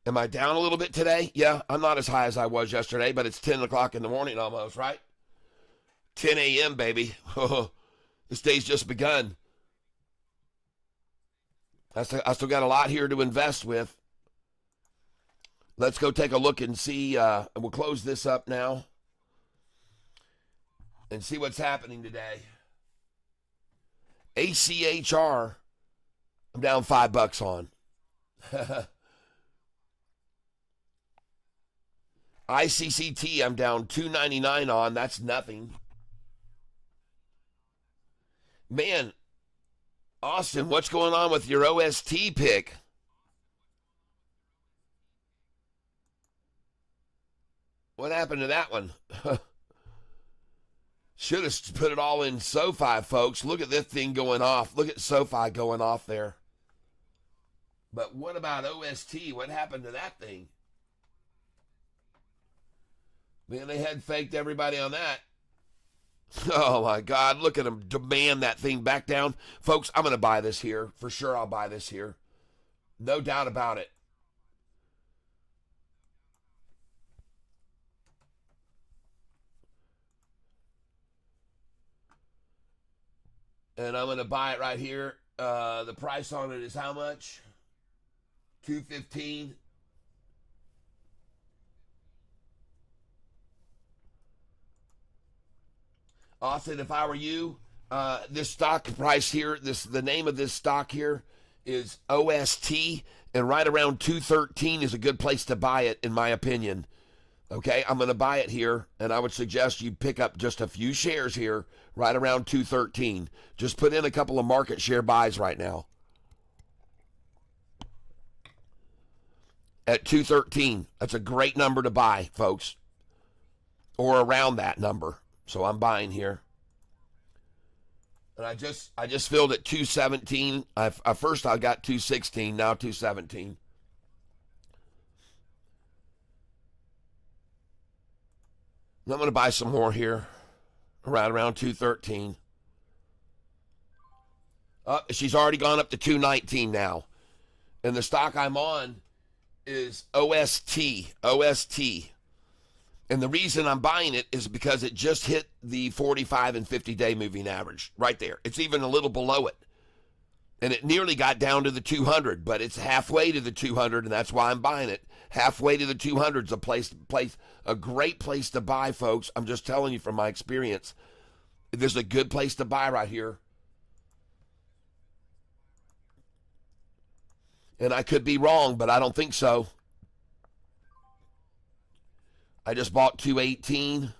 am I down a little bit today? Yeah, I'm not as high as I was yesterday, but it's 10 o'clock in the morning almost, right? 10 a.m., baby. This day's just begun. I still got a lot here to invest with. Let's go take a look and see. And we'll close this up now and see what's happening today. ACHR, I'm down $5 on. ICCT, I'm down $2.99 on. That's nothing. Man, Austin, what's going on with your OST pick? What happened to that one? Should have put it all in SoFi, folks. Look at this thing going off. Look at SoFi going off there. But what about OST? What happened to that thing? Man, they had faked everybody on that. Oh, my God. Look at them demand that thing back down. Folks, I'm going to buy this here. For sure I'll buy this here. No doubt about it. And I'm going to buy it right here. The price on it is how much? $2.15. Austin, if I were you, this stock price here, the name of this stock here is OST, and right around 213 is a good place to buy it, in my opinion. Okay, I'm going to buy it here, and I would suggest you pick up just a few shares here, right around 213. Just put in a couple of market share buys right now. At 213, that's a great number to buy, folks, or around that number. So I'm buying here. And I just filled at 217. First I got 216, now 217. I'm going to buy some more here, around 213. She's already gone up to 219 now. And the stock I'm on is OST. And the reason I'm buying it is because it just hit the 45 and 50-day moving average right there. It's even a little below it. And it nearly got down to the 200, but it's halfway to the 200, and that's why I'm buying it. Halfway to the 200 is a great place to buy, folks. I'm just telling you from my experience. There's a good place to buy right here. And I could be wrong, but I don't think so. I just bought 218.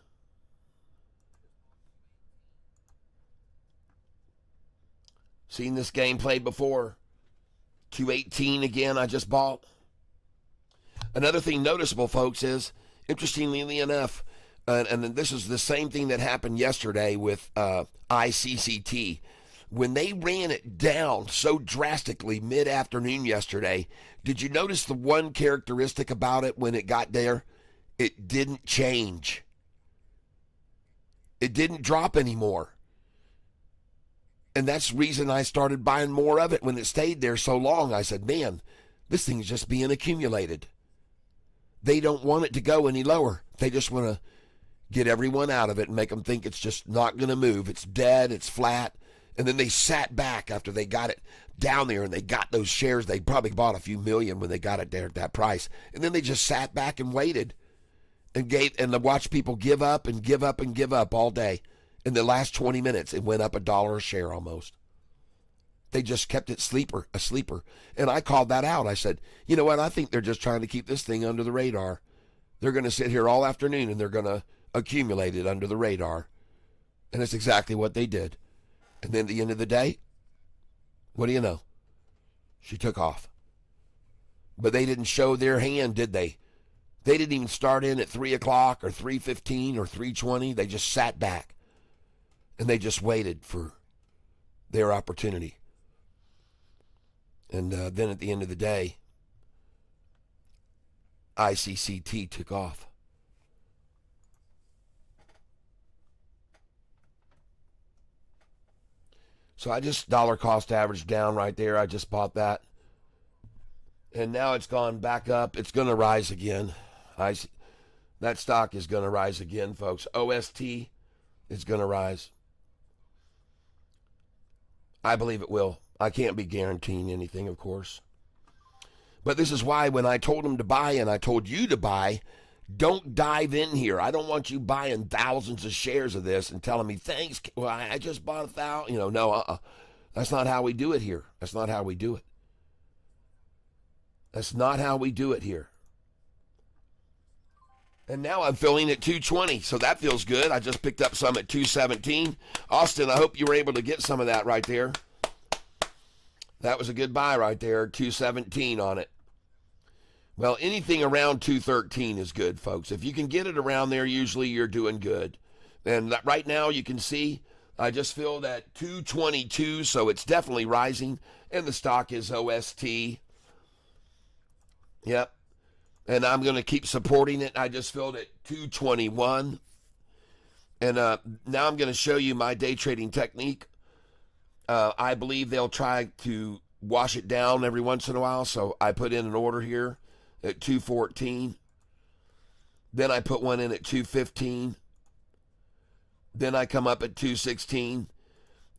Seen this game played before. 218 again, I just bought. Another thing noticeable, folks, is, interestingly enough, and this is the same thing that happened yesterday with ICCT. When they ran it down so drastically mid-afternoon yesterday, did you notice the one characteristic about it when it got there? It didn't change. It didn't drop anymore. And that's the reason I started buying more of it when it stayed there so long. I said, man, this thing's just being accumulated. They don't want it to go any lower. They just want to get everyone out of it and make them think it's just not going to move. It's dead. It's flat. And then they sat back after they got it down there and they got those shares. They probably bought a few million when they got it there at that price. And then they just sat back and waited and watched people give up and give up and give up all day. In the last 20 minutes, it went up $1 a share almost. They just kept it a sleeper. And I called that out. I said, you know what? I think they're just trying to keep this thing under the radar. They're going to sit here all afternoon and they're going to accumulate it under the radar. And that's exactly what they did. And then at the end of the day, what do you know? She took off. But they didn't show their hand, did they? They didn't even start in at 3 o'clock or 3:15 or 3:20. They just sat back. And they just waited for their opportunity. And then at the end of the day, ICCT took off. So I just dollar cost average down right there. I just bought that. And now it's gone back up. It's going to rise again. That stock is going to rise again, folks. OST is going to rise. I believe it will. I can't be guaranteeing anything, of course. But this is why when I told him to buy and I told you to buy, don't dive in here. I don't want you buying thousands of shares of this and telling me, thanks, well, I just bought 1,000. No. That's not how we do it here. That's not how we do it. That's not how we do it here. And now I'm filling at 220, so that feels good. I just picked up some at 217. Austin, I hope you were able to get some of that right there. That was a good buy right there, 217 on it. Well, anything around 213 is good, folks. If you can get it around there, usually you're doing good. And right now you can see I just filled at 222, so it's definitely rising. And the stock is OST. Yep. And I'm going to keep supporting it. I just filled at 221. And now I'm going to show you my day trading technique. I believe they'll try to wash it down every once in a while, so I put in an order here at 214. Then I put one in at 215. Then I come up at 216.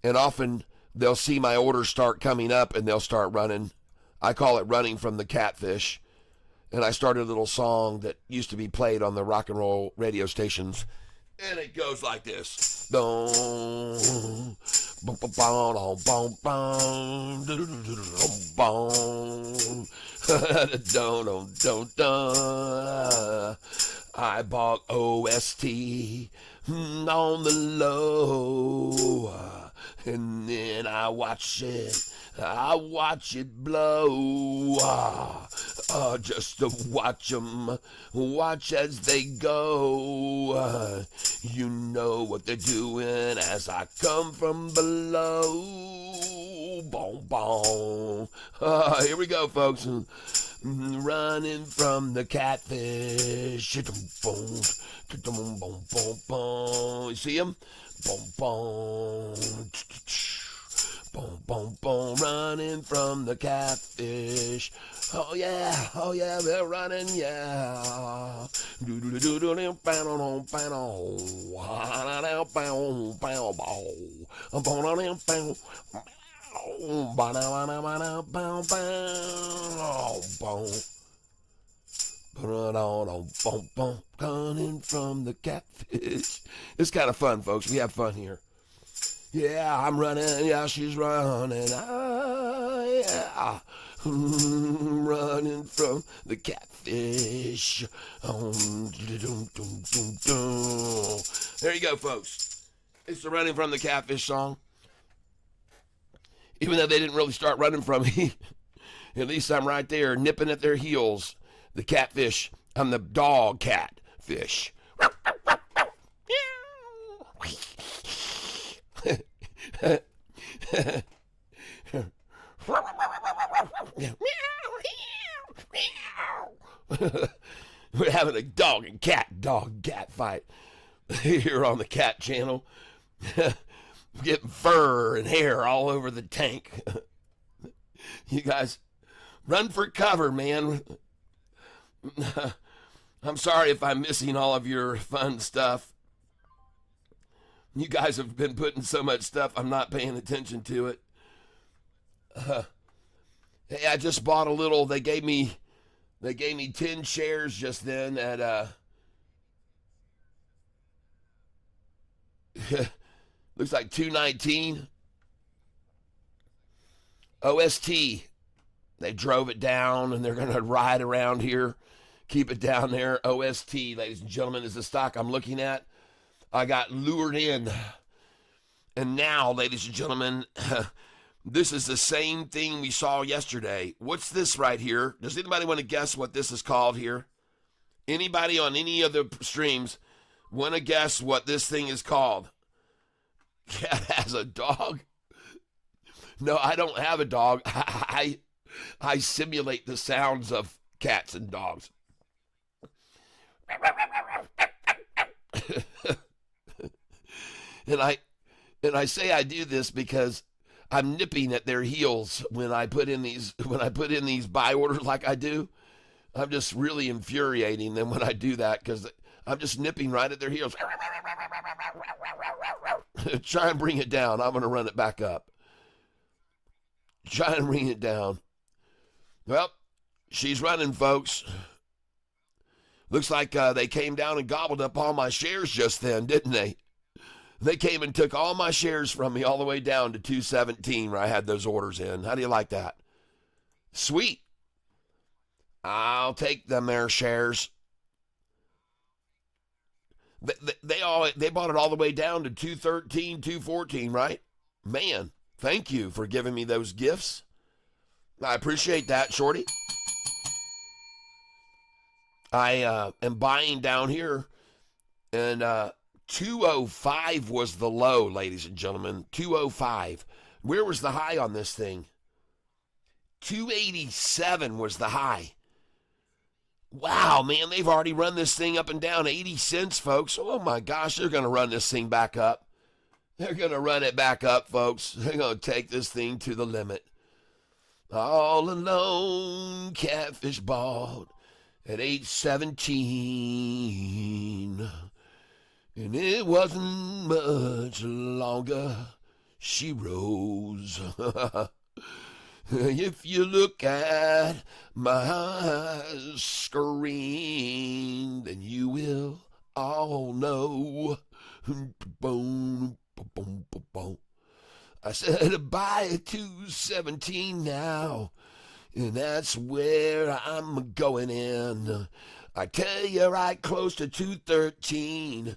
And often they'll see my orders start coming up and they'll start running. I call it running from the catfish. And I started a little song that used to be played on the rock and roll radio stations. And it goes like this. I bought OST on the low, and then I watch it blow, just to watch them, watch as they go. You know what they're doing as I come from below. Boom, boom. Here we go, folks. Running from the catfish. Boom, boom, boom, boom. You see him? Boom, boom. Boom, boom, boom, running from the catfish. Oh yeah, they're running, yeah. Running from the catfish. It's kind of fun, folks. We have fun here. Yeah, I'm running. Yeah, she's running. Yeah. Running from the catfish. There you go, folks. It's the Running from the Catfish song. Even though they didn't really start running from me, at least I'm right there nipping at their heels. The catfish. I'm the dog catfish. We're having a dog cat fight here on the Cat Channel. Getting fur and hair all over the tank. You guys, run for cover, man. I'm sorry if I'm missing all of your fun stuff. You guys have been putting so much stuff, I'm not paying attention to it. Hey, I just bought a little. They gave me 10 shares just then at looks like 219. OST. They drove it down and they're going to ride around here, keep it down there. OST, ladies and gentlemen, is the stock I'm looking at. I got lured in. And now, ladies and gentlemen, this is the same thing we saw yesterday. What's this right here? Does anybody want to guess what this is called here? Anybody on any of the streams want to guess what this thing is called? Cat has a dog? No, I don't have a dog. I simulate the sounds of cats and dogs. And I say I do this because I'm nipping at their heels when I put in these buy orders like I do. I'm just really infuriating them when I do that because I'm just nipping right at their heels. Try and bring it down. I'm going to run it back up. Try and bring it down. Well, she's running, folks. Looks like they came down and gobbled up all my shares just then, didn't they? They came and took all my shares from me all the way down to 217 where I had those orders in. How do you like that? Sweet. I'll take them there shares. They bought it all the way down to 213, 214, right? Man, thank you for giving me those gifts. I appreciate that, Shorty. I am buying down here, and 205 was the low, ladies and gentlemen. 205. Where was the high on this thing? 287 was the high. Wow, man, they've already run this thing up and down 80 cents, folks. Oh, my gosh, they're going to run this thing back up. They're going to run it back up, folks. They're going to take this thing to the limit. All alone, catfish bought at 8:17. And it wasn't much longer. She rose. If you look at my screen, then you will all know. I said buy at 217 now, and that's where I'm going in. I tell you right close to 213.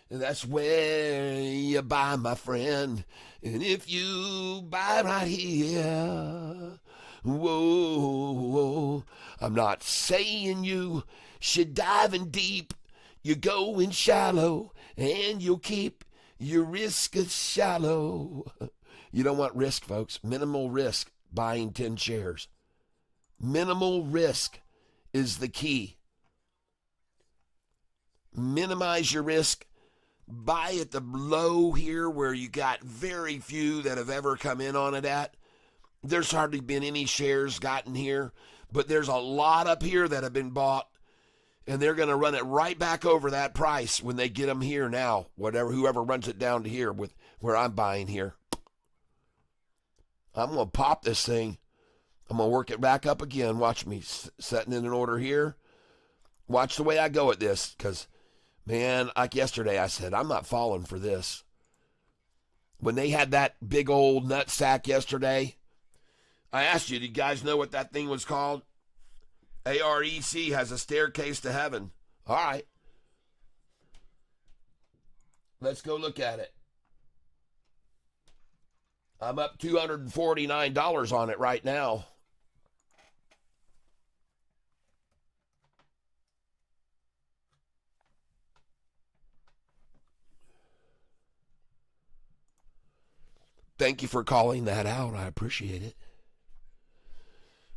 And that's where you buy, my friend. And if you buy right here, whoa, I'm not saying you should dive in deep. You go in shallow, and you'll keep your risk shallow. You don't want risk, folks. Minimal risk buying 10 shares. Minimal risk is the key. Minimize your risk. Buy at the low here where you got very few that have ever come in on it at. There's hardly been any shares gotten here, but there's a lot up here that have been bought, and they're going to run it right back over that price when they get them here now, whoever runs it down to here with where I'm buying here. I'm going to pop this thing. I'm going to work it back up again. Watch me setting in an order here. Watch the way I go at this, because man, like yesterday, I said, I'm not falling for this. When they had that big old nut sack yesterday, I asked you, do you guys know what that thing was called? AREC has a staircase to heaven. All right. Let's go look at it. I'm up $249 on it right now. Thank you for calling that out. I appreciate it.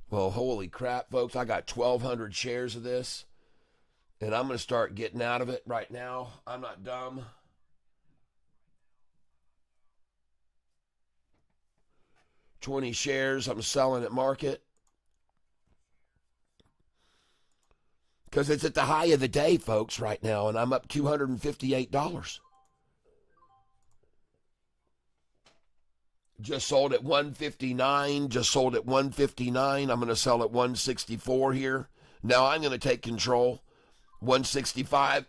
Well, holy crap, folks. I got 1,200 shares of this, and I'm going to start getting out of it right now. I'm not dumb. $20 shares I'm selling at market. Because it's at the high of the day, folks, right now, and I'm up $258. Just sold at 159. Just sold at 159. I'm going to sell at 164 here. Now I'm going to take control. 165.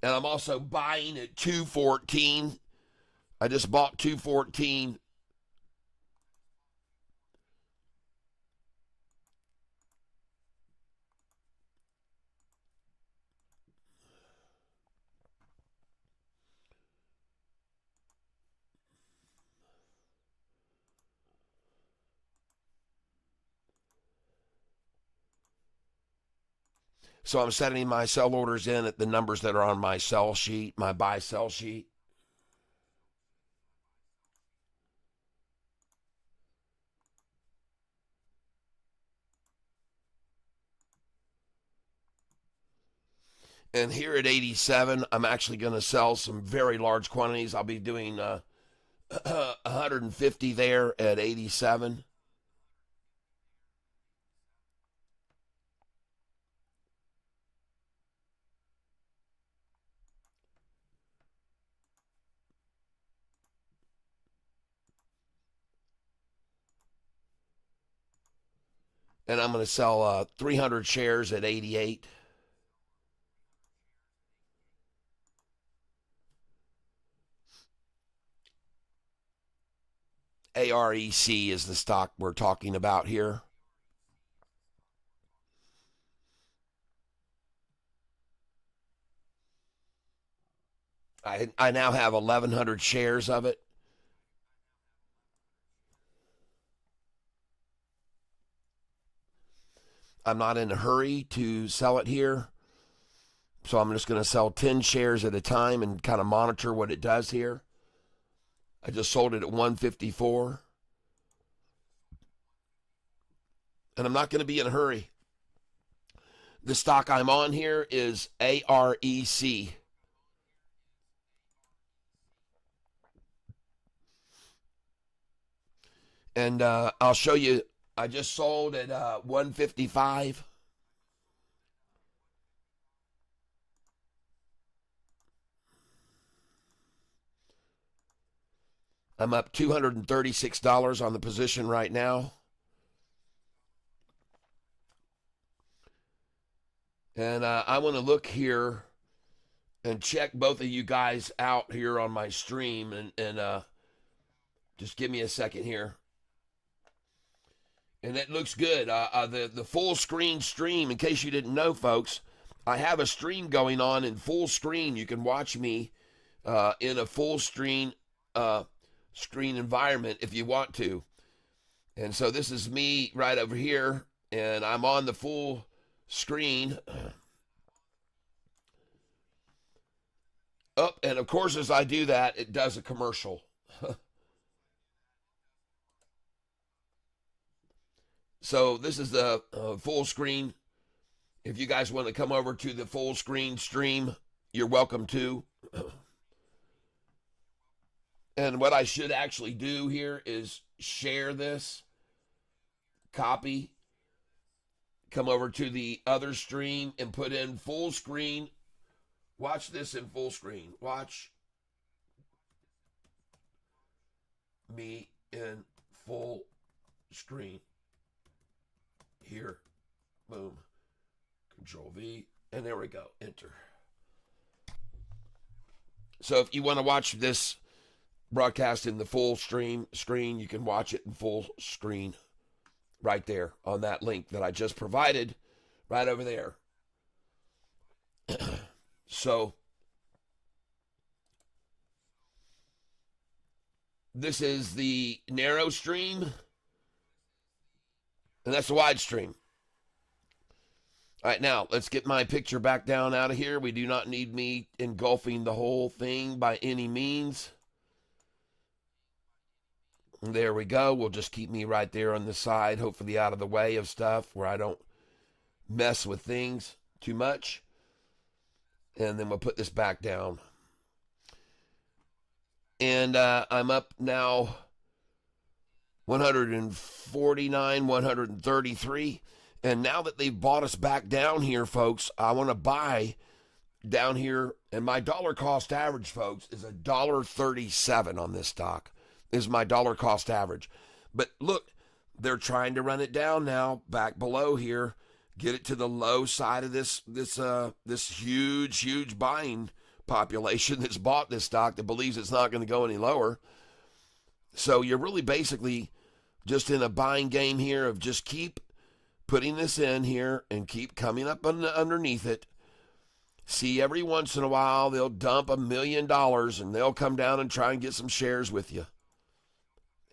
And I'm also buying at 214. I just bought 214. So I'm setting my sell orders in at the numbers that are on my sell sheet, my buy-sell sheet. And here at 87, I'm actually going to sell some very large quantities. I'll be doing 150 there at 87. And I'm going to sell 300 shares at 88. AREC is the stock we're talking about here. I now have 1,100 shares of it. I'm not in a hurry to sell it here. So I'm just going to sell 10 shares at a time and kind of monitor what it does here. I just sold it at 154. And I'm not going to be in a hurry. The stock I'm on here is AREC. And I'll show you, I just sold at 155. I'm up $236 on the position right now. And I want to look here and check both of you guys out here on my stream. And just give me a second here. And it looks good. The full screen stream, in case you didn't know, folks, I have a stream going on in full screen. You can watch me in a full screen environment if you want to. And so this is me right over here, and I'm on the full screen. Oh, and of course, as I do that, it does a commercial. So this is the full screen. If you guys want to come over to the full screen stream, you're welcome to. And what I should actually do here is share this, copy, come over to the other stream and put in full screen. Watch this in full screen. Watch me in full screen. Here, boom, Control V, and there we go, enter. So if you want to watch this broadcast in the full screen, you can watch it in full screen right there on that link that I just provided right over there. So this is the narrow stream. And that's the wide stream. All right, now let's get my picture back down out of here. We do not need me engulfing the whole thing by any means. And there we go. We'll just keep me right there on the side, hopefully out of the way of stuff where I don't mess with things too much. And then we'll put this back down. And I'm up now 149, 133. And now that they've bought us back down here, folks, I want to buy down here. And my dollar cost average, folks, is $1.37 on this stock. Is my dollar cost average. But look, they're trying to run it down now, back below here, get it to the low side of this huge buying population that's bought this stock that believes it's not going to go any lower. So you're really basically just in a buying game here of just keep putting this in here and keep coming up underneath it. See, every once in a while they'll dump $1 million and they'll come down and try and get some shares with you.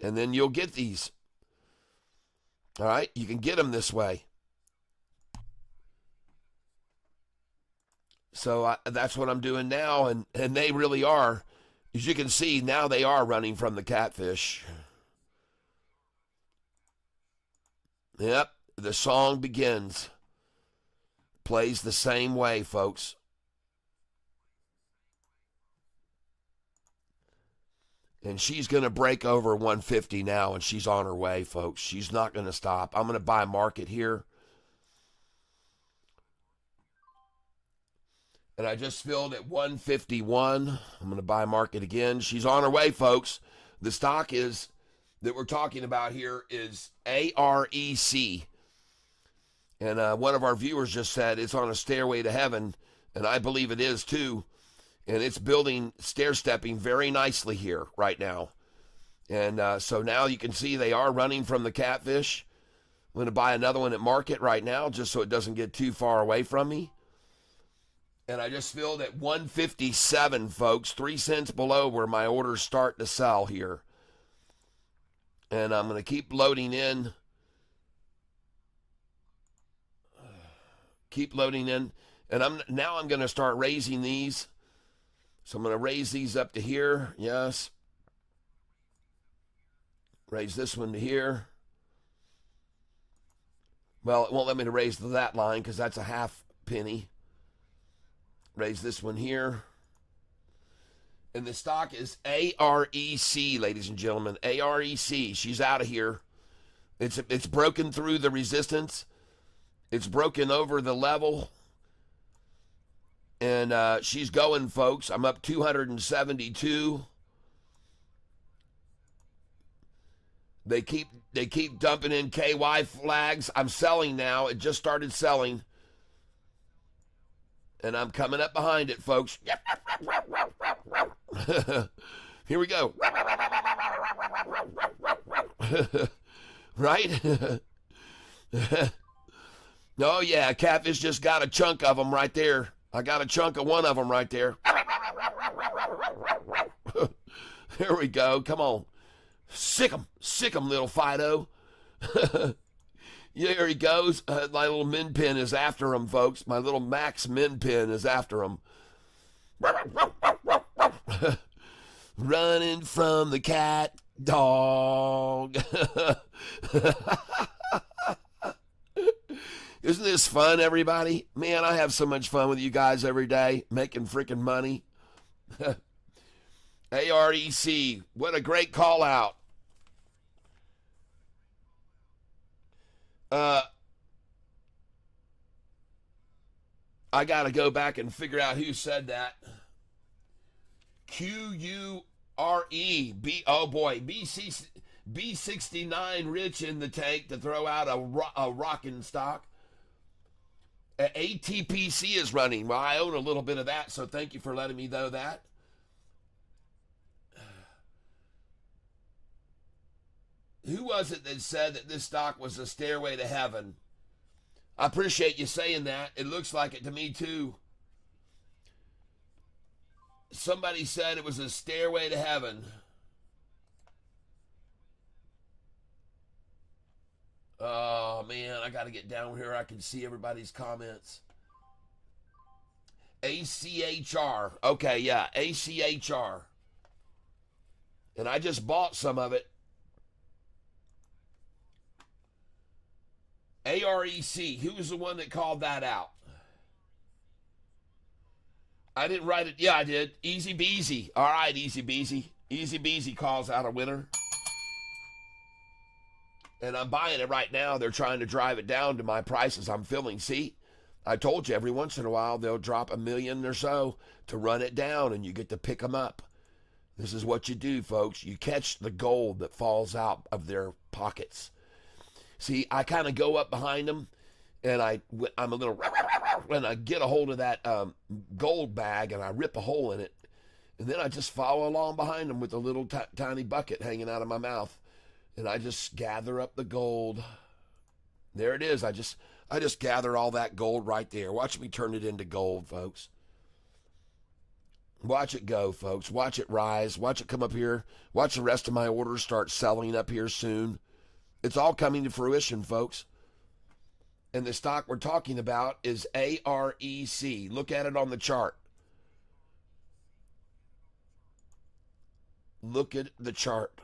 And then you'll get these. All right? You can get them this way. So that's what I'm doing now, and they really are. As you can see, now they are running from the catfish. Yep, the song begins. Plays the same way, folks. And she's going to break over 150 now, and she's on her way, folks. She's not going to stop. I'm going to buy market here. And I just filled at 151. I'm going to buy market again. She's on her way, folks. The stock is that we're talking about here is AREC. And one of our viewers just said it's on a stairway to heaven, and I believe it is too. And it's building, stair-stepping very nicely here right now. And so now you can see they are running from the catfish. I'm going to buy another one at market right now just so it doesn't get too far away from me. And I just filled at 157, folks, 3 cents below where my orders start to sell here. And I'm going to keep loading in. Keep loading in. And I'm going to start raising these. So I'm going to raise these up to here. Yes. Raise this one to here. Well, it won't let me to raise that line because that's a half penny. Raise this one here. And the stock is AREC, ladies and gentlemen. AREC. She's out of here. It's broken through the resistance. It's broken over the level. And she's going, folks. I'm up 272. They keep dumping in KY flags. I'm selling now. It just started selling. And I'm coming up behind it, folks. Here we go. Right? Oh, yeah, catfish just got a chunk of them right there. I got a chunk of one of them right there. Here we go. Come on. Sick 'em, little Fido. Yeah, here he goes. My little min pin is after him, folks. My little Max min pin is after him. Running from the cat dog. Isn't this fun, everybody? Man, I have so much fun with you guys every day, making freaking money. AREC, what a great call out. I got to go back and figure out who said that. QURE. Oh boy, B69 rich in the tank to throw out a rockin' stock. ATPC is running. Well, I own a little bit of that, so thank you for letting me know that. Who was it that said that this stock was a stairway to heaven? I appreciate you saying that. It looks like it to me, too. Somebody said it was a stairway to heaven. Oh, man, I got to get down here. I can see everybody's comments. ACHR. Okay, yeah, ACHR. And I just bought some of it. AREC. Who was the one that called that out? I didn't write it. Yeah, I did. Easy Beezy. All right, Easy Beezy. Easy Beezy calls out a winner. And I'm buying it right now. They're trying to drive it down to my prices I'm filling. See, I told you every once in a while they'll drop $1 million or so to run it down, and you get to pick them up. This is what you do, folks. You catch the gold that falls out of their pockets. See, I kind of go up behind them, and I'm a little, and I get a hold of that gold bag, and I rip a hole in it, and then I just follow along behind them with a little tiny bucket hanging out of my mouth, and I just gather up the gold. There it is. I just gather all that gold right there. Watch me turn it into gold, folks. Watch it go, folks. Watch it rise. Watch it come up here. Watch the rest of my orders start selling up here soon. It's all coming to fruition, folks. And the stock we're talking about is AREC. Look at it on the chart. Look at the chart.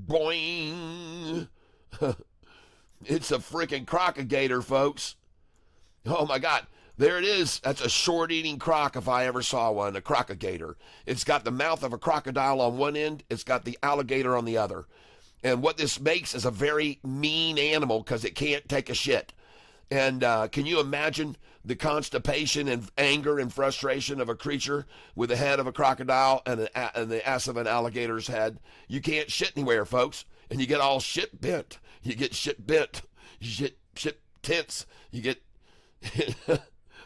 Boing. It's a freaking crocagator, folks. Oh, my God. There it is. That's a short-eating croc if I ever saw one, a crocagator. It's got the mouth of a crocodile on one end. It's got the alligator on the other. And what this makes is a very mean animal because it can't take a shit. And can you imagine the constipation and anger and frustration of a creature with the head of a crocodile and the ass of an alligator's head? You can't shit anywhere, folks. And you get all shit bent. You get shit bent. You get shit tense. You get,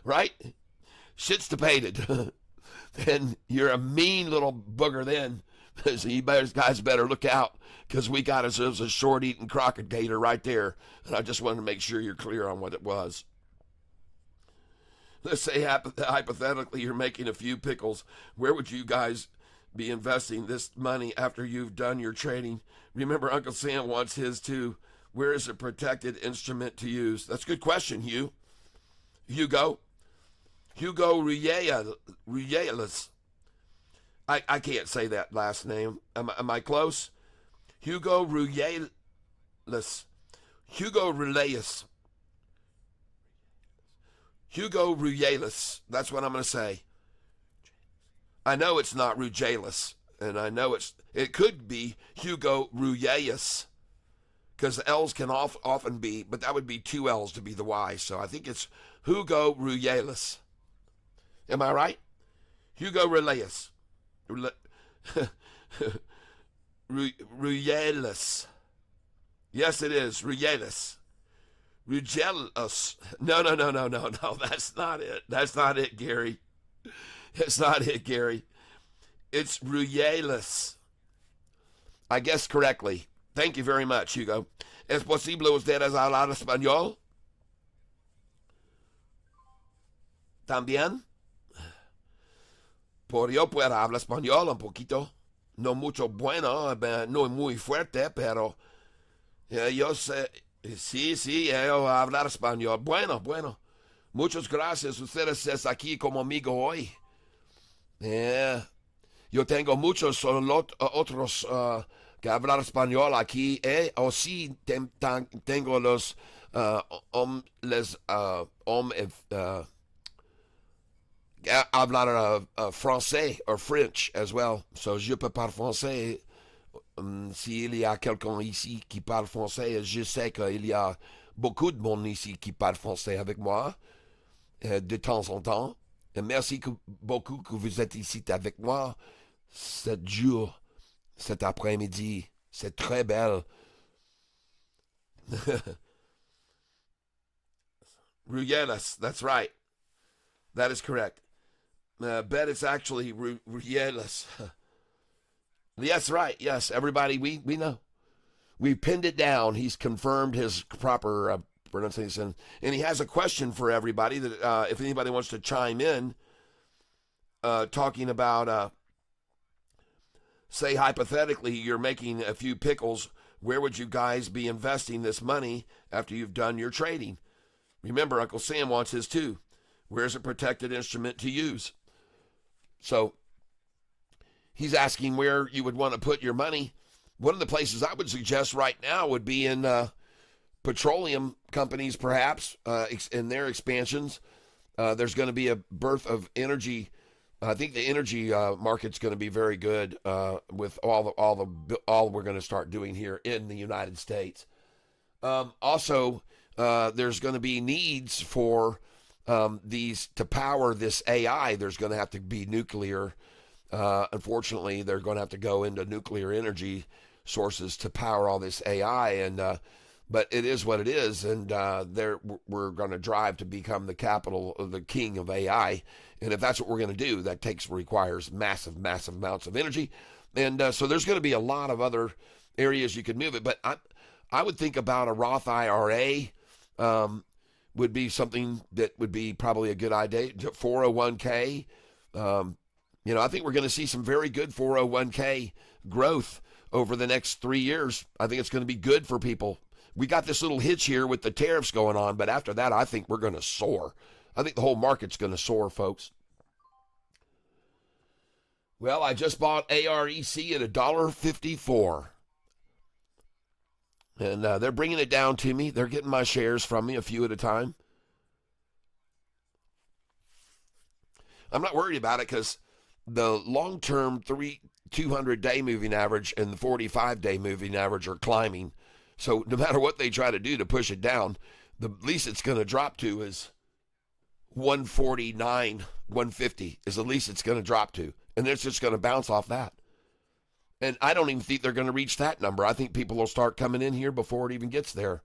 right? Shit's debated. And you're a mean little booger then. So you guys better look out, because we got ourselves a short-eating crocodile right there. And I just wanted to make sure you're clear on what it was. Let's say hypothetically you're making a few pickles. Where would you guys be investing this money after you've done your trading? Remember, Uncle Sam wants his too. Where is a protected instrument to use? That's a good question, Hugo. Hugo Ruyelas. I can't say that last name. Am I close? Hugo Ruyelas. Hugo Ruyelas. Hugo Ruyelas. That's what I'm going to say. I know it's not Rujelas, and I know it could be Hugo Ruyelas, because L's can often be, but that would be two L's to be the Y. So I think it's Hugo Ruyelas. Am I right? Hugo Ruyelas. Ruyelas. Yes, it is. Ruyelas. Rujelas. No. That's not it. That's not it, Gary. It's not it, Gary. It's Ruyelas. I guessed correctly. Thank you very much, Hugo. ¿Es posible ustedes hablar español? ¿También? Por yo puedo hablar español un poquito. No mucho bueno, no muy fuerte, pero yo sé, sí, yo hablar español. Bueno. Muchas gracias. Ustedes están aquí como amigo hoy. Yo tengo muchos otros que hablar español aquí, o sí tengo los hablar français or French as well. So je peux parler français. S'il y a quelqu'un ici qui parle français, je sais qu'il y a beaucoup de monde ici qui parle français avec moi de temps en temps. Merci beaucoup que vous êtes ici avec moi cet jour, cet après-midi. C'est très belle. Ruyelas, that's right. That is correct. Bet it's actually Ruyelas. Yes, right. Yes, everybody, we know. We pinned it down. He's confirmed his proper pronunciation. And he has a question for everybody that if anybody wants to chime in, talking about, say, hypothetically, you're making a few pickles. Where would you guys be investing this money after you've done your trading? Remember, Uncle Sam wants his too. Where's a protected instrument to use? So he's asking where you would want to put your money. One of the places I would suggest right now would be in petroleum companies, perhaps, in their expansions. There's going to be a birth of energy. I think the energy market's going to be very good with all we're going to start doing here in the United States. Also, there's going to be needs for these to power this AI. There's going to have to be nuclear. Unfortunately, they're going to have to go into nuclear energy sources to power all this AI, and but it is what it is, and we're going to drive to become the capital of the king of AI, and if that's what we're going to do, that requires massive amounts of energy, and so there's going to be a lot of other areas you could move it, but I would think about a Roth IRA would be something that would be probably a good idea. 401k, I think we're going to see some very good 401k growth over the next 3 years. I think it's going to be good for people. We got this little hitch here with the tariffs going on, but after that, I think we're going to soar. I think the whole market's going to soar, folks. Well, I just bought AREC at $1.54. And they're bringing it down to me. They're getting my shares from me a few at a time. I'm not worried about it because the long-term 200-day moving average and the 45-day moving average are climbing. So no matter what they try to do to push it down, the least it's going to drop to is 149, 150 is the least it's going to drop to. And it's just going to bounce off that. And I don't even think they're going to reach that number. I think people will start coming in here before it even gets there.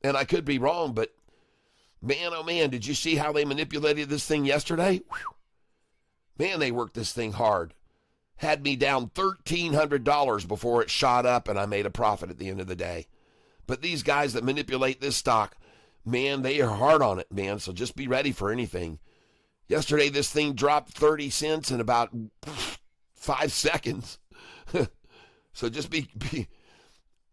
And I could be wrong, but man, oh man, did you see how they manipulated this thing yesterday? Whew. Man, they worked this thing hard. had me down $1,300 before it shot up and I made a profit at the end of the day. But these guys that manipulate this stock, man, they are hard on it, man. So just be ready for anything. Yesterday, this thing dropped 30 cents in about 5 seconds. So just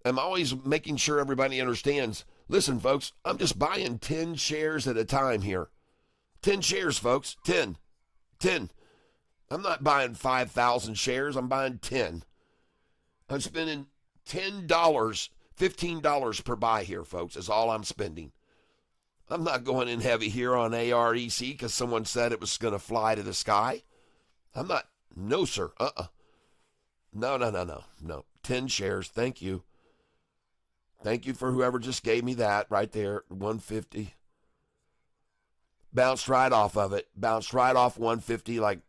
I'm always making sure everybody understands. Listen, folks, I'm just buying 10 shares at a time here. 10 shares, folks. 10. I'm not buying 5,000 shares. I'm buying 10. I'm spending $10, $15 per buy here, folks, is all I'm spending. I'm not going in heavy here on AREC because someone said it was going to fly to the sky. I'm not. No, sir. No. 10 shares. Thank you. Thank you for whoever just gave me that right there. 150. Bounced right off of it. Bounced right off 150 like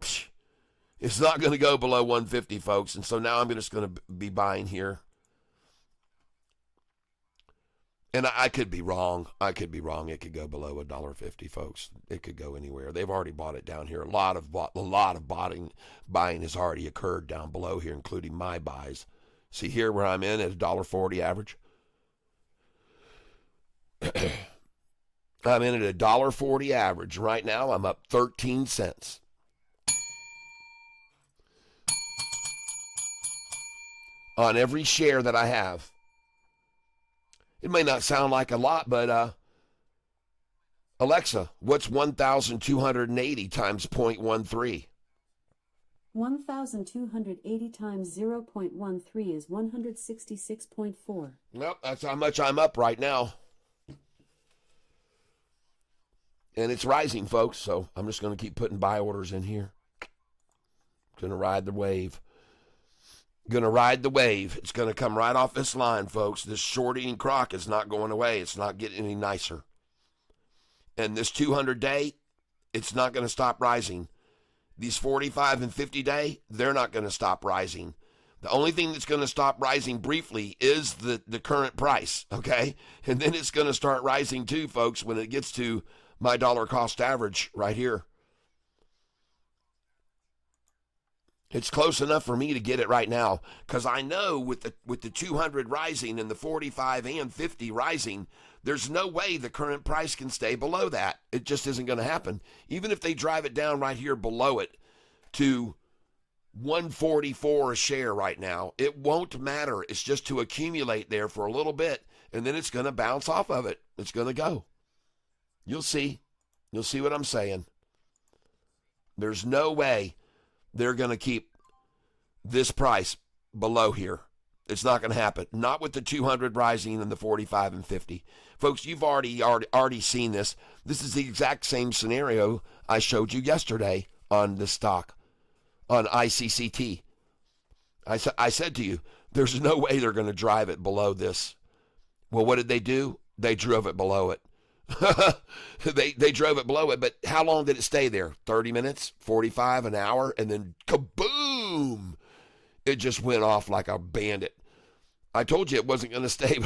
psh. It's not going to go below 150, folks. And so now I'm just going to be buying here. And I could be wrong. It could go below $1.50, folks. It could go anywhere. They've already bought it down here. A lot of buying has already occurred down below here, including my buys. See here where I'm in at $1.40 average. I'm in at $1.40 average. Right now, I'm up 13 cents. On every share that I have. It may not sound like a lot, but Alexa, what's 1,280 times 0.13? 1,280 times 0.13 is 166.4. Nope, that's how much I'm up right now. And it's rising, folks, so I'm just going to keep putting buy orders in here. Going to ride the wave. It's going to come right off this line, folks. This short-eating croc is not going away. It's not getting any nicer. And this 200-day, it's not going to stop rising. These 45 and 50-day, they're not going to stop rising. The only thing that's going to stop rising briefly is the current price, okay? And then it's going to start rising too, folks, when it gets to my dollar cost average right here. It's close enough for me to get it right now because I know with the 200 rising and the 45 and 50 rising, there's no way the current price can stay below that. It just isn't going to happen. Even if they drive it down right here below it to 144 a share right now, it won't matter. It's just to accumulate there for a little bit, and then it's going to bounce off of it. It's going to go. You'll see. You'll see what I'm saying. There's no way they're going to keep this price below here. It's not going to happen. Not with the 200 rising and the 45 and 50. Folks, you've already seen this. This is the exact same scenario I showed you yesterday on the stock, on ICCT. I said to you, there's no way they're going to drive it below this. Well, what did they do? They drove it below it. They drove it below it, but how long did it stay there? 30 minutes, 45, an hour, and then kaboom! It just went off like a bandit. I told you it wasn't going to stay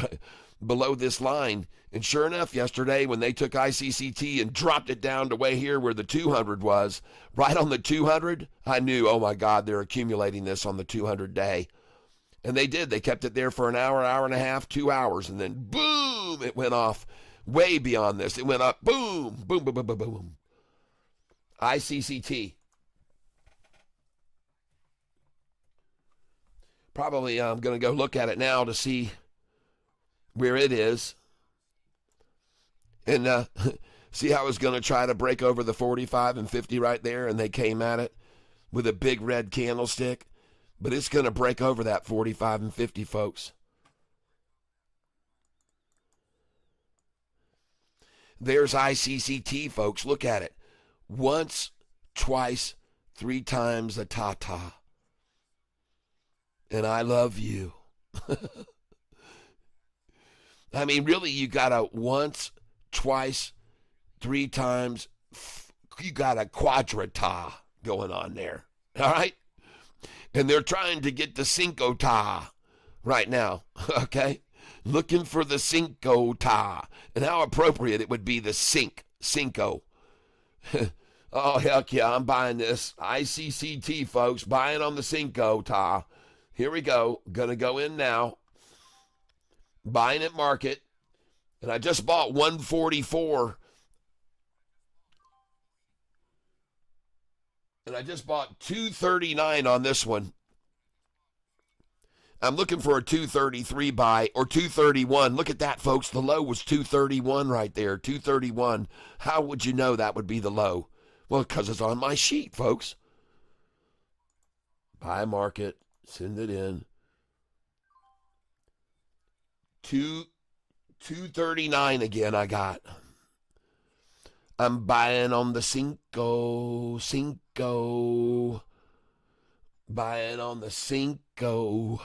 below this line, and sure enough, yesterday when they took ICCT and dropped it down to way here where the 200 was, right on the 200, I knew, oh my God, they're accumulating this on the 200 day. And they did. They kept it there for an hour, hour and a half, 2 hours, and then boom, it went off. Way beyond this. It went up. Boom. Boom, boom, boom, boom, boom. ICCT. Probably I'm going to go look at it now to see where it is. And see how I was going to try to break over the 45 and 50 right there. And they came at it with a big red candlestick. But it's going to break over that 45 and 50, folks. There's ICCT, folks. Look at it. Once, twice, 3 times a ta-ta. And I love you. I mean, really, you got a once, twice, 3 times. You got a quadrata going on there. All right? And they're trying to get the cinco ta right now. Okay? Looking for the cinco ta. And how appropriate it would be the cinco. Oh, heck yeah, I'm buying this. ICCT, folks, buying on the Cinco, Ta. Here we go. Going to go in now. Buying at market. And I just bought 144. And I just bought 239 on this one. I'm looking for a 233 buy or 231. Look at that, folks. The low was 231 right there. 231. How would you know that would be the low? Well, because it's on my sheet, folks. Buy market. Send it in. 239 again I got. I'm buying on the Cinco. Buying on the Cinco.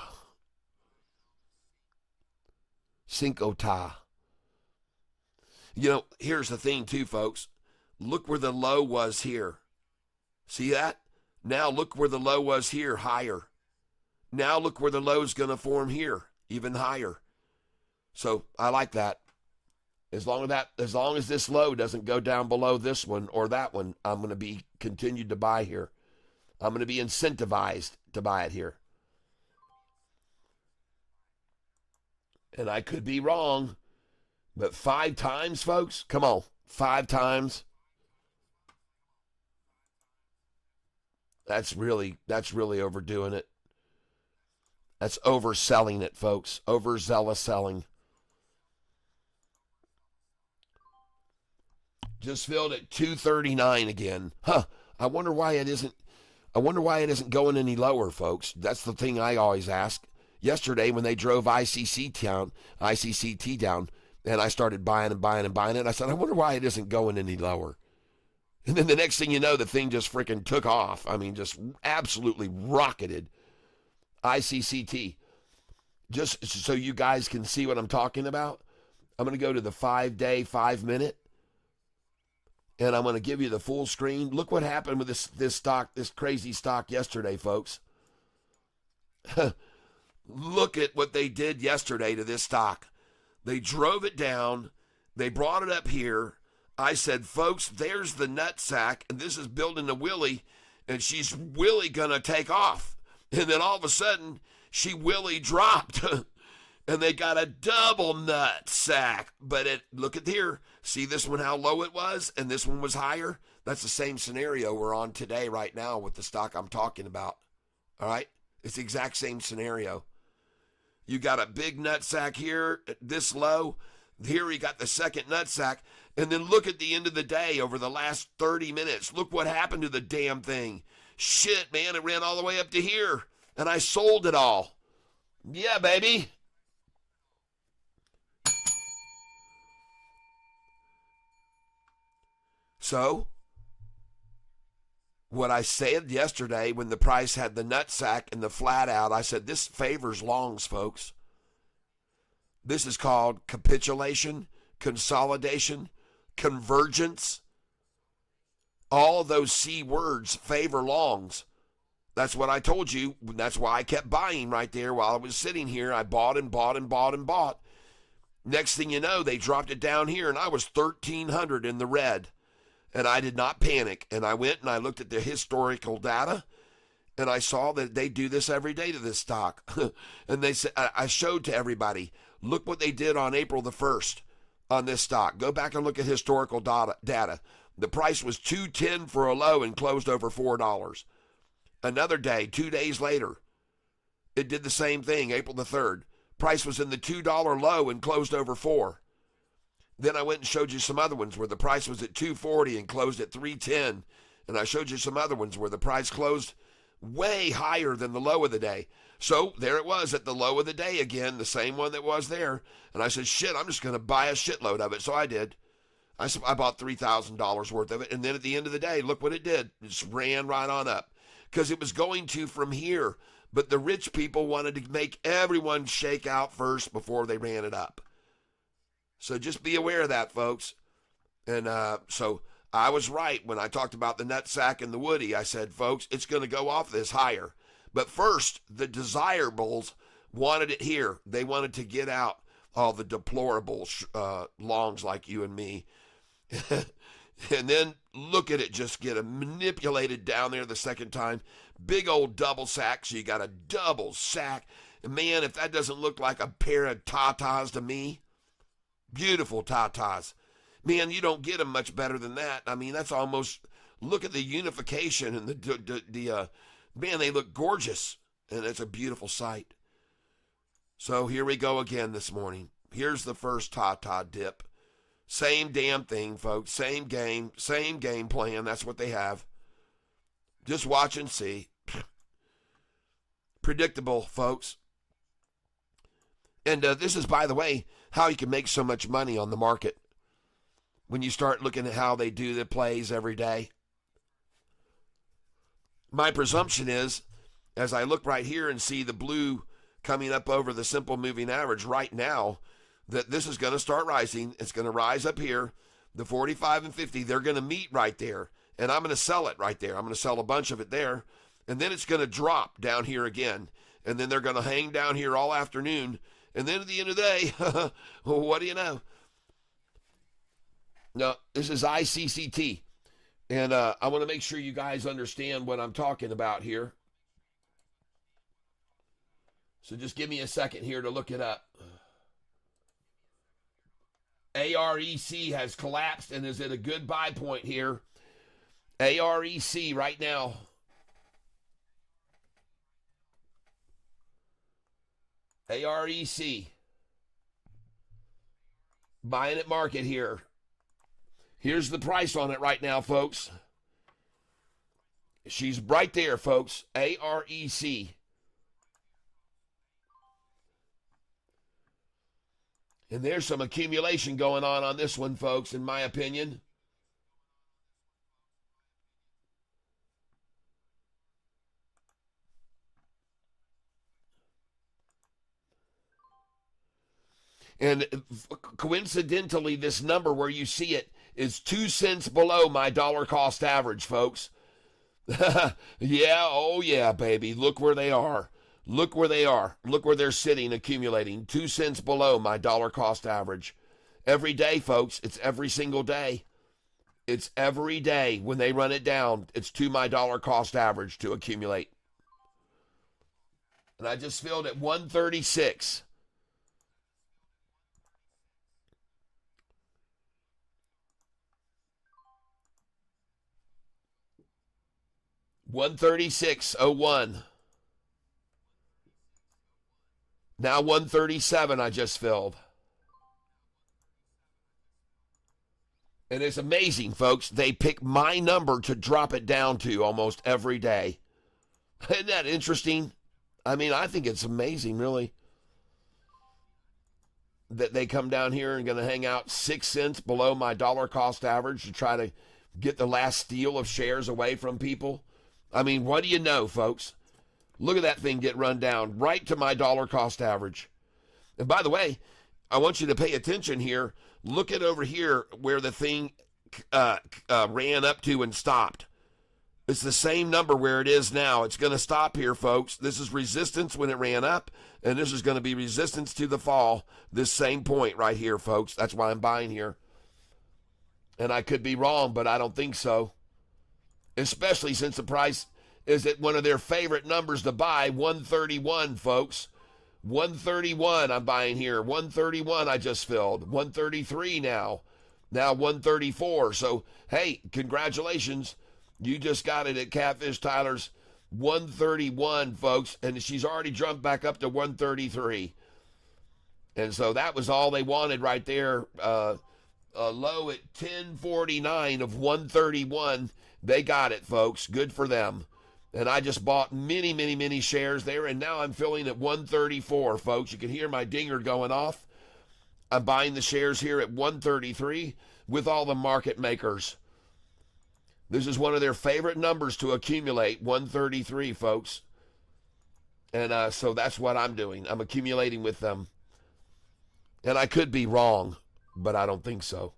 Cinco Ta. You know, here's the thing too, folks. Look where the low was here. See that? Now look where the low was here, higher. Now look where the low is going to form here, even higher. So I like that. As long as this low doesn't go down below this one or that one, I'm going to be continued to buy here. I'm going to be incentivized to buy it here. And I could be wrong, but 5 times, folks? Come on, 5 times. That's really overdoing it. That's overselling it, folks. Overzealous selling. Just filled at 239 again. Huh. I wonder why it isn't going any lower, folks. That's the thing I always ask. Yesterday when they drove ICCT down, and I started buying it, I said, I wonder why it isn't going any lower. And then the next thing you know, the thing just freaking took off. I mean, just absolutely rocketed. ICCT. Just so you guys can see what I'm talking about, I'm going to go to the 5-day, 5-minute, and I'm going to give you the full screen. Look what happened with this stock, this crazy stock yesterday, folks. Look at what they did yesterday to this stock. They drove it down. They brought it up here. I said, folks, there's the nutsack, and this is building a Willie, and she's really going to take off. And then all of a sudden, she Willie dropped, and they got a double nutsack. But look at here. See this one, how low it was, and this one was higher? That's the same scenario we're on today right now with the stock I'm talking about. All right? It's the exact same scenario. You got a big nutsack here, this low. Here you got the second nutsack. And then look at the end of the day over the last 30 minutes. Look what happened to the damn thing. Shit, man, it ran all the way up to here. And I sold it all. Yeah, baby. So, what I said yesterday when the price had the nutsack and the flat out, I said this favors longs, folks. This is called capitulation, consolidation, convergence. All those C words favor longs. That's what I told you. That's why I kept buying right there while I was sitting here. I bought and bought and bought and bought. Next thing you know, they dropped it down here, and I was 1,300 in the red. And I did not panic. And I went and I looked at the historical data, and I saw that they do this every day to this stock. And they said, I showed to everybody, look what they did on April the 1st on this stock. Go back and look at historical data. The price was $2.10 for a low and closed over $4. Another day, 2 days later, it did the same thing, April the 3rd. Price was in the $2 low and closed over $4. Then I went and showed you some other ones where the price was at $2.40 and closed at $3.10. And I showed you some other ones where the price closed way higher than the low of the day. So there it was at the low of the day again, the same one that was there. And I said, shit, I'm just going to buy a shitload of it. So I did. I bought $3,000 worth of it. And then at the end of the day, look what it did. It just ran right on up. Because it was going to from here. But the rich people wanted to make everyone shake out first before they ran it up. So just be aware of that, folks. And so I was right when I talked about the nutsack and the Woody. I said, folks, it's going to go off this higher. But first, the desirables wanted it here. They wanted to get out all the deplorable longs like you and me. And then look at it just get manipulated down there the second time. Big old double sack, so you got a double sack. And man, if that doesn't look like a pair of tatas to me, beautiful tatas. Man, you don't get them much better than that. I mean, that's almost, look at the unification and man, they look gorgeous. And it's a beautiful sight. So here we go again this morning. Here's the first tata dip. Same damn thing, folks. Same game plan. That's what they have. Just watch and see. Predictable, folks. And this is, by the way, how you can make so much money on the market when you start looking at how they do the plays every day. My presumption is, as I look right here and see the blue coming up over the simple moving average right now, that this is going to start rising. It's going to rise up here. The 45 and 50, they're going to meet right there. And I'm going to sell it right there. I'm going to sell a bunch of it there. And then it's going to drop down here again. And then they're going to hang down here all afternoon. And then at the end of the day, well, what do you know? No, this is ICCT. And I want to make sure you guys understand what I'm talking about here. So just give me a second here to look it up. AREC has collapsed and is at a good buy point here. AREC right now. AREC. Buying at market here. Here's the price on it right now, folks. She's right there, folks. AREC. And there's some accumulation going on this one, folks, in my opinion. And coincidentally, this number where you see it is 2 cents below my dollar cost average, folks. Yeah, oh yeah, baby. Look where they are. Look where they are. Look where they're sitting, accumulating. 2 cents below my dollar cost average. Every day, folks. It's every single day. It's every day when they run it down. It's to my dollar cost average to accumulate. And I just filled at 136. $136.01. Now 137 I just filled. And it's amazing, folks. They pick my number to drop it down to almost every day. Isn't that interesting? I mean, I think it's amazing, really, that they come down here and going to hang out 6 cents below my dollar cost average to try to get the last steal of shares away from people. I mean, what do you know, folks? Look at that thing get run down right to my dollar cost average. And by the way, I want you to pay attention here. Look at over here where the thing ran up to and stopped. It's the same number where it is now. It's going to stop here, folks. This is resistance when it ran up, and this is going to be resistance to the fall. This same point right here, folks. That's why I'm buying here. And I could be wrong, but I don't think so. Especially since the price is at one of their favorite numbers to buy, 131, folks. 131 I'm buying here. 131 I just filled. 133 now. Now 134. So, hey, congratulations. You just got it at Catfish Tyler's 131, folks. And she's already jumped back up to 133. And so that was all they wanted right there. A low at 1049 of 131. They got it, folks. Good for them. And I just bought many, many, many shares there, and now I'm filling at 134, folks. You can hear my dinger going off. I'm buying the shares here at 133 with all the market makers. This is one of their favorite numbers to accumulate, 133, folks. And so that's what I'm doing. I'm accumulating with them. And I could be wrong, but I don't think so.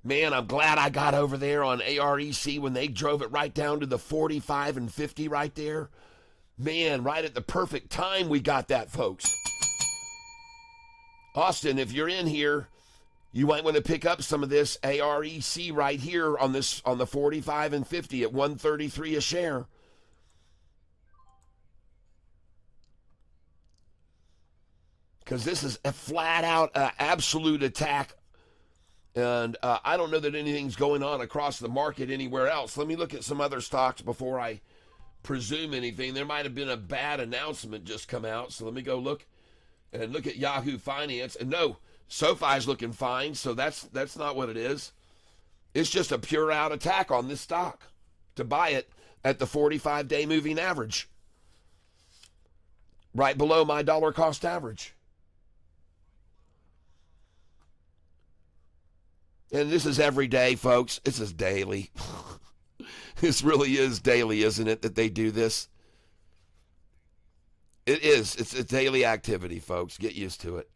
Man, I'm glad I got over there on AREC when they drove it right down to the 45 and 50 right there. Man, right at the perfect time we got that, folks. Austin, if you're in here, you might want to pick up some of this AREC right here on the 45 and 50 at 133 a share. Because this is a flat out absolute attack. And I don't know that anything's going on across the market anywhere else. Let me look at some other stocks before I presume anything. There might have been a bad announcement just come out. So let me go look at Yahoo Finance. And no, SoFi's looking fine. So that's not what it is. It's just a pure out attack on this stock to buy it at the 45-day moving average. Right below my dollar cost average. And this is every day, folks. This is daily. This really is daily, isn't it, that they do this? It is. It's a daily activity, folks. Get used to it.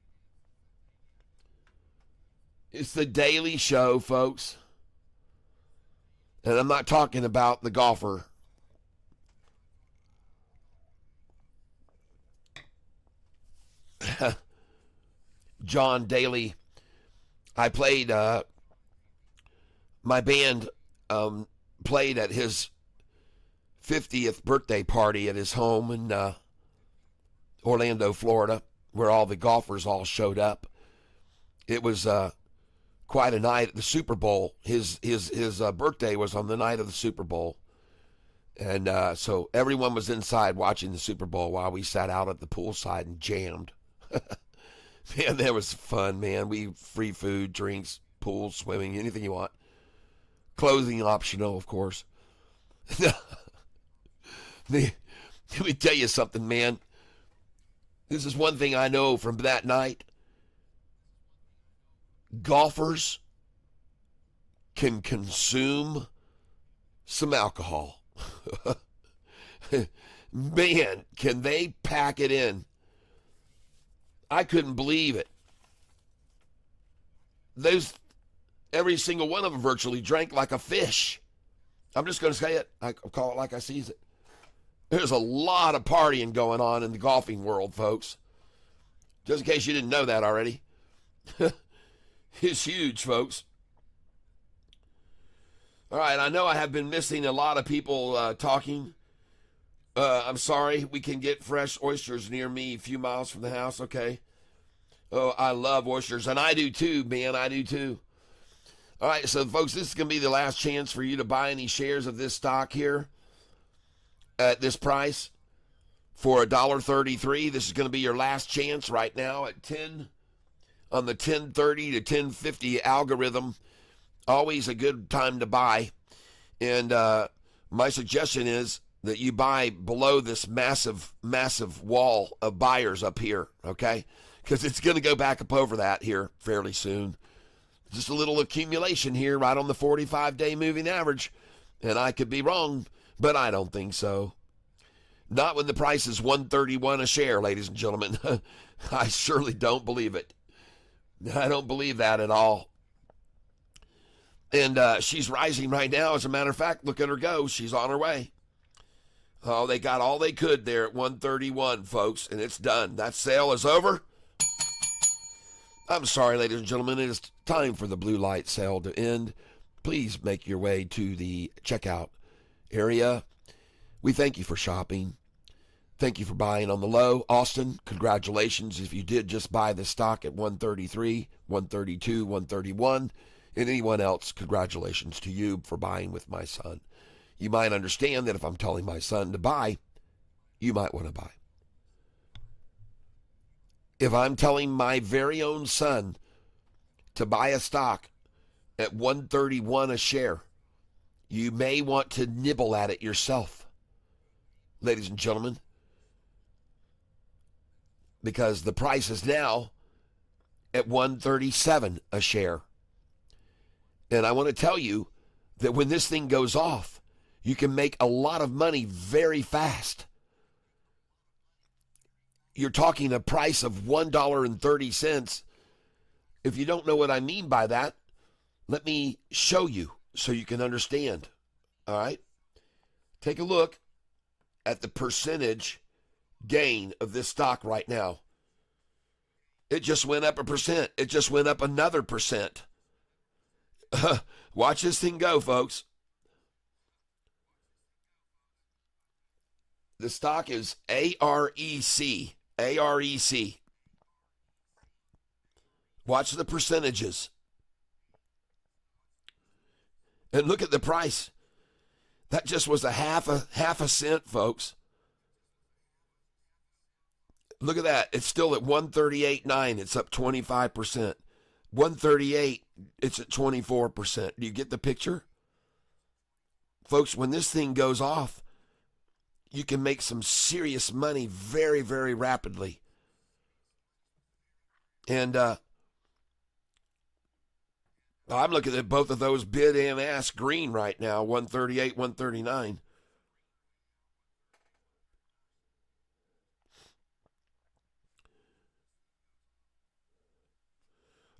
It's the daily show, folks. And I'm not talking about the golfer. John Daly. I played... my band played at his 50th birthday party at his home in Orlando, Florida, where all the golfers all showed up. It was quite a night at the Super Bowl. His birthday was on the night of the Super Bowl. And so everyone was inside watching the Super Bowl while we sat out at the poolside and jammed. Man, that was fun, man. Free food, drinks, pool, swimming, anything you want. Clothing optional, of course. Let me tell you something, man. This is one thing I know from that night. Golfers can consume some alcohol. Man, can they pack it in. I couldn't believe it. Every single one of them virtually drank like a fish. I'm just going to say it. I'll call it like I sees it. There's a lot of partying going on in the golfing world, folks. Just in case you didn't know that already. It's huge, folks. All right, I know I have been missing a lot of people talking. I'm sorry. We can get fresh oysters near me a few miles from the house, okay? Oh, I love oysters, and I do too, man. I do too. All right, so folks, this is going to be the last chance for you to buy any shares of this stock here at this price for $1.33. This is going to be your last chance right now at 10 on the 1030 to 1050 algorithm. Always a good time to buy. And my suggestion is that you buy below this massive, massive wall of buyers up here, okay? Because it's going to go back up over that here fairly soon. Just a little accumulation here right on the 45-day moving average. And I could be wrong, but I don't think so. Not when the price is $131 a share, ladies and gentlemen. I surely don't believe it. I don't believe that at all. And she's rising right now. As a matter of fact, look at her go. She's on her way. Oh, they got all they could there at 131, folks, and it's done. That sale is over. I'm sorry, ladies and gentlemen. It is time for the blue light sale to end. Please make your way to the checkout area. We thank you for shopping. Thank you for buying on the low. Austin, congratulations if you did just buy the stock at 133, 132, 131. And anyone else, congratulations to you for buying with my son. You might understand that if I'm telling my son to buy, you might want to buy. If I'm telling my very own son to buy a stock at 131 a share, you may want to nibble at it yourself, ladies and gentlemen, because the price is now at 137 a share. And I want to tell you that when this thing goes off, you can make a lot of money very fast. You're talking a price of $1.30. If you don't know what I mean by that, let me show you so you can understand. All right? Take a look at the percentage gain of this stock right now. It just went up 1%. It just went up another percent. Watch this thing go, folks. The stock is AREC. AREC. Watch the percentages. And look at the price. That just was a half a cent, folks. Look at that. It's still at 138.9. It's up 25%. 138, it's at 24%. Do you get the picture? Folks, when this thing goes off, you can make some serious money very, very rapidly. And I'm looking at both of those bid and ask green right now, 138, 139.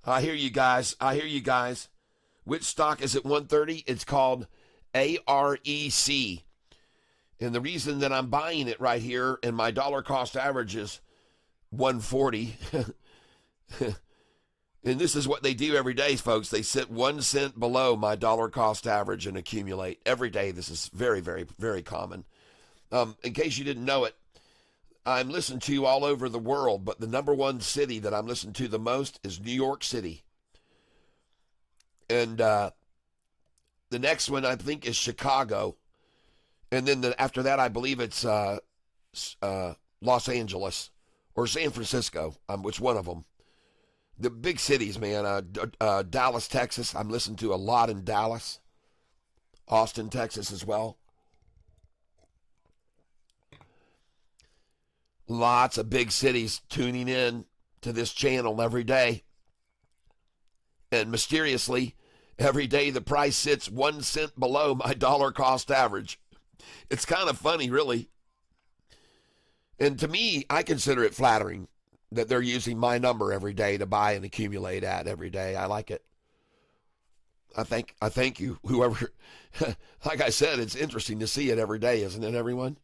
I hear you guys. Which stock is at 130? It's called AREC. And the reason that I'm buying it right here and my dollar cost average is 140. And this is what they do every day, folks. They sit 1 cent below my dollar cost average and accumulate. Every day, this is very, very, very common. In case you didn't know it, I'm listened to all over the world, but the number one city that I'm listened to the most is New York City. And the next one, I think, is Chicago. And then after that, I believe it's Los Angeles or San Francisco, which one of them. The big cities, man. Dallas, Texas. I'm listening to a lot in Dallas. Austin, Texas as well. Lots of big cities tuning in to this channel every day. And mysteriously, every day the price sits 1 cent below my dollar cost average. It's kind of funny, really. And to me, I consider it flattering that they're using my number every day to buy and accumulate at every day. I like it. I thank you, whoever. Like I said, it's interesting to see it every day, isn't it, everyone?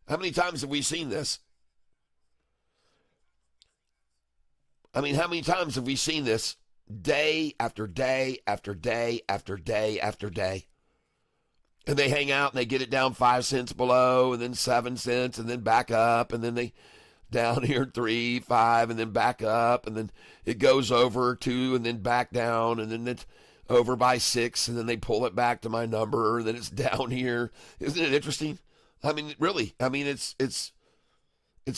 How many times have we seen this? I mean, how many times have we seen this day after day after day after day after day? And they hang out and they get it down 5 cents below and then 7 cents and then back up and then they down here 3, 5 and then back up and then it goes over 2 and then back down and then it's over by 6 and then they pull it back to my number and then it's down here. Isn't it interesting? I mean, really, it's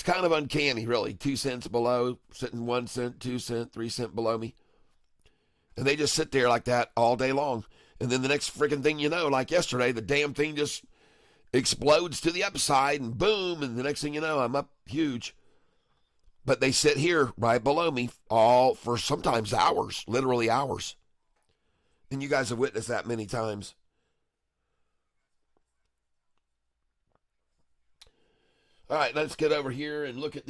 kind of uncanny, really. 2 cents below, sitting 1 cent, 2 cent, 3 cent below me. And they just sit there like that all day long. And then the next freaking thing you know, like yesterday, the damn thing just explodes to the upside and boom. And the next thing you know, I'm up huge. But they sit here right below me all for sometimes hours, literally hours. And you guys have witnessed that many times. All right, let's get over here and look at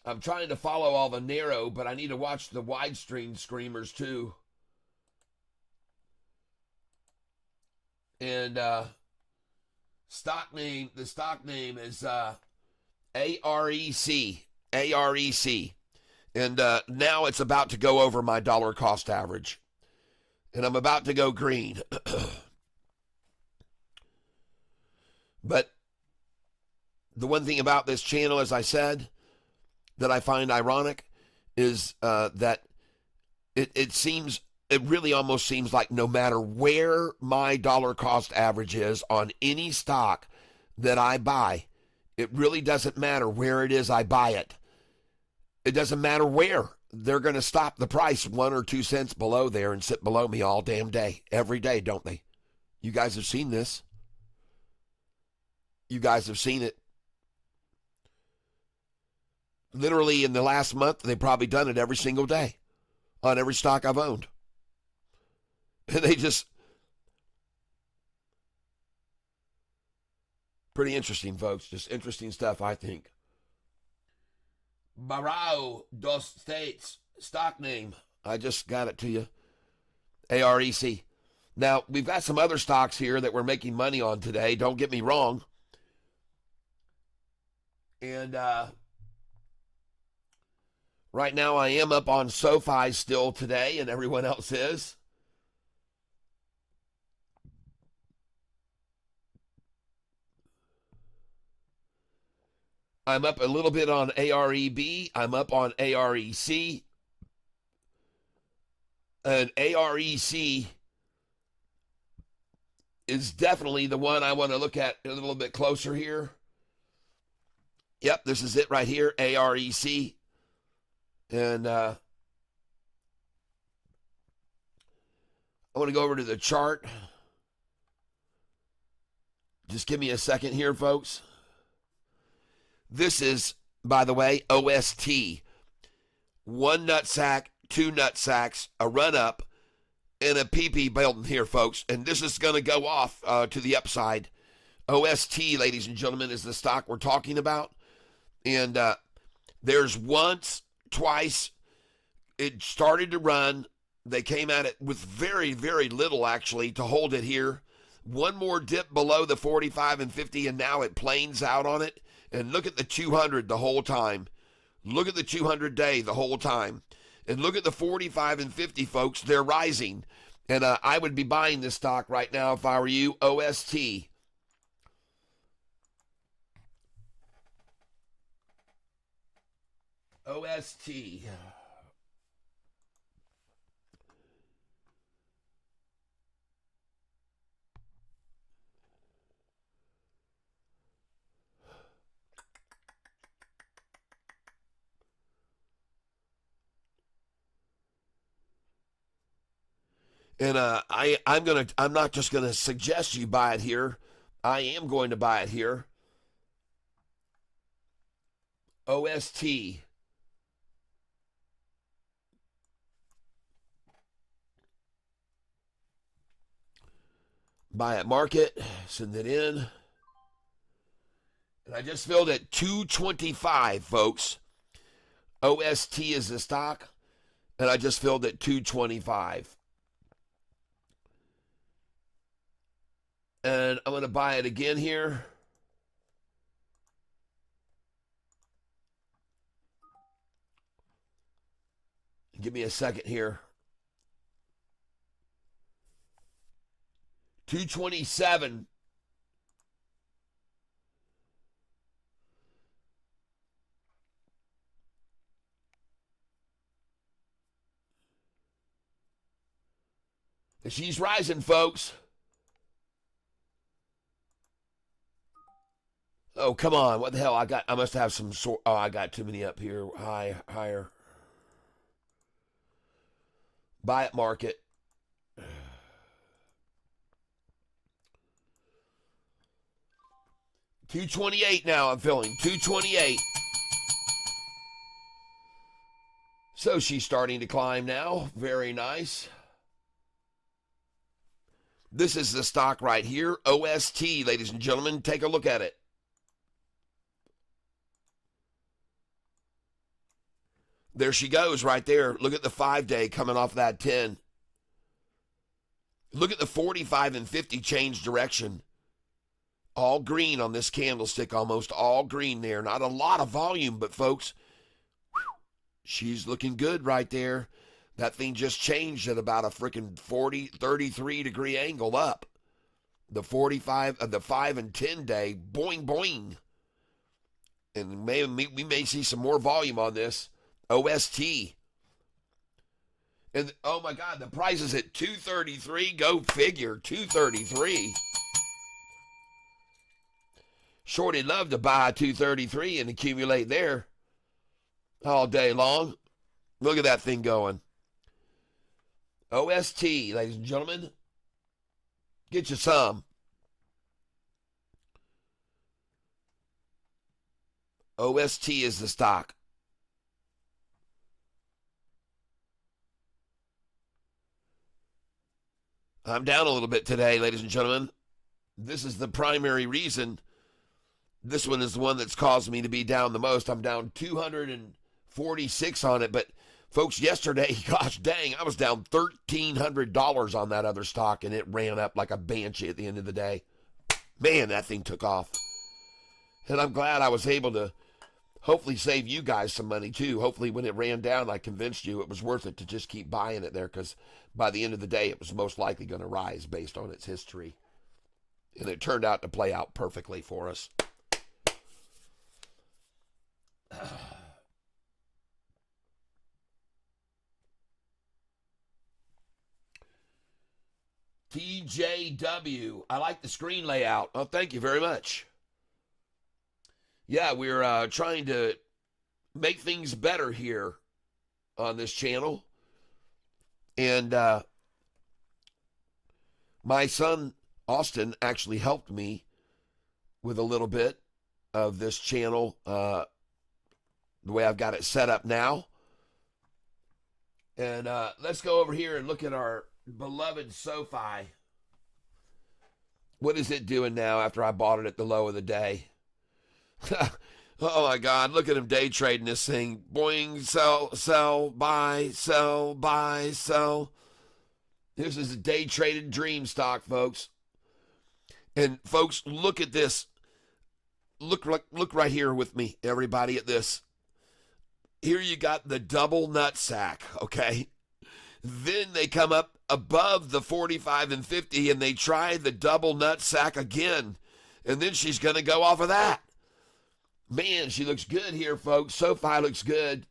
I'm trying to follow all the narrow, but I need to watch the widescreen screamers too. And the stock name is AREC. AREC. And now it's about to go over my dollar cost average. And I'm about to go green. But the one thing about this channel, as I said, that I find ironic is that it really almost seems like no matter where my dollar cost average is on any stock that I buy, it really doesn't matter where it is I buy it. It doesn't matter where. They're going to stop the price 1 or 2 cents below there and sit below me all damn day, every day, don't they? You guys have seen this. You guys have seen it. Literally in the last month, they've probably done it every single day on every stock I've owned. And they just, pretty interesting, folks. Just interesting stuff, I think. Barao dos States, stock name. I just got it to you. AREC. Now, we've got some other stocks here that we're making money on today. Don't get me wrong. And Right now, I am up on SoFi still today, and everyone else is. I'm up a little bit on AREB. I'm up on AREC. And AREC is definitely the one I want to look at a little bit closer here. Yep, this is it right here, AREC. And I want to go over to the chart. Just give me a second here, folks. This is, by the way, OST. One nut sack, two nut sacks, a run up, and a PP building here, folks. And this is going to go off to the upside. OST, ladies and gentlemen, is the stock we're talking about. And there's once, twice, it started to run. They came at it with very, very little, actually, to hold it here. One more dip below the 45 and 50, and now it planes out on it. And look at the 200 the whole time. Look at the 200-day the whole time. And look at the 45 and 50, folks. They're rising. And I would be buying this stock right now if I were you. OST. OST. And I'm not just gonna suggest you buy it here. I am going to buy it here. OST. Buy at market, send it in. And I just filled at 225, folks. OST is the stock, and I just filled at 225. And I'm going to buy it again here. Give me a second here. 227. And she's rising, folks. Oh, come on. What the hell? I must have some sort. Oh, I got too many up here. Higher. Buy at market. $228 now. I'm filling 228. So she's starting to climb now. Very nice. This is the stock right here. OST, ladies and gentlemen. Take a look at it. There she goes right there. Look at the 5-day coming off that 10. Look at the 45 and 50 change direction. All green on this candlestick, almost all green there. Not a lot of volume, but folks, she's looking good right there. That thing just changed at about a freaking 33-degree angle up. The 45 of the 5 and 10 day, boing, boing. And we may see some more volume on this. OST. And oh my God, the price is at 233. Go figure, 233. Shorty love to buy 233 and accumulate there all day long. Look at that thing going. OST, ladies and gentlemen. Get you some. OST is the stock. I'm down a little bit today, ladies and gentlemen. This is the primary reason. This one is the one that's caused me to be down the most. I'm down 246 on it. But, folks, yesterday, gosh dang, I was down $1,300 on that other stock, and it ran up like a banshee at the end of the day. Man, that thing took off. And I'm glad I was able to hopefully save you guys some money too. Hopefully when it ran down, I convinced you it was worth it to just keep buying it there, because by the end of the day, it was most likely going to rise based on its history. And it turned out to play out perfectly for us. TJW, I like the screen layout. Oh, thank you very much. Yeah, we're trying to make things better here on this channel. And my son, Austin, actually helped me with a little bit of this channel, the way I've got it set up now. And let's go over here and look at our beloved SoFi. What is it doing now after I bought it at the low of the day? Oh my God, look at him day trading this thing. Boing, sell, buy, sell, buy, sell. This is a day traded dream stock, folks. And folks, look at this. Look right here with me, everybody, at this. Here you got the double nut sack, okay? Then they come up above the 45 and 50 and they try the double nut sack again. And then she's going to go off of that. Man, she looks good here, folks. SoFi looks good.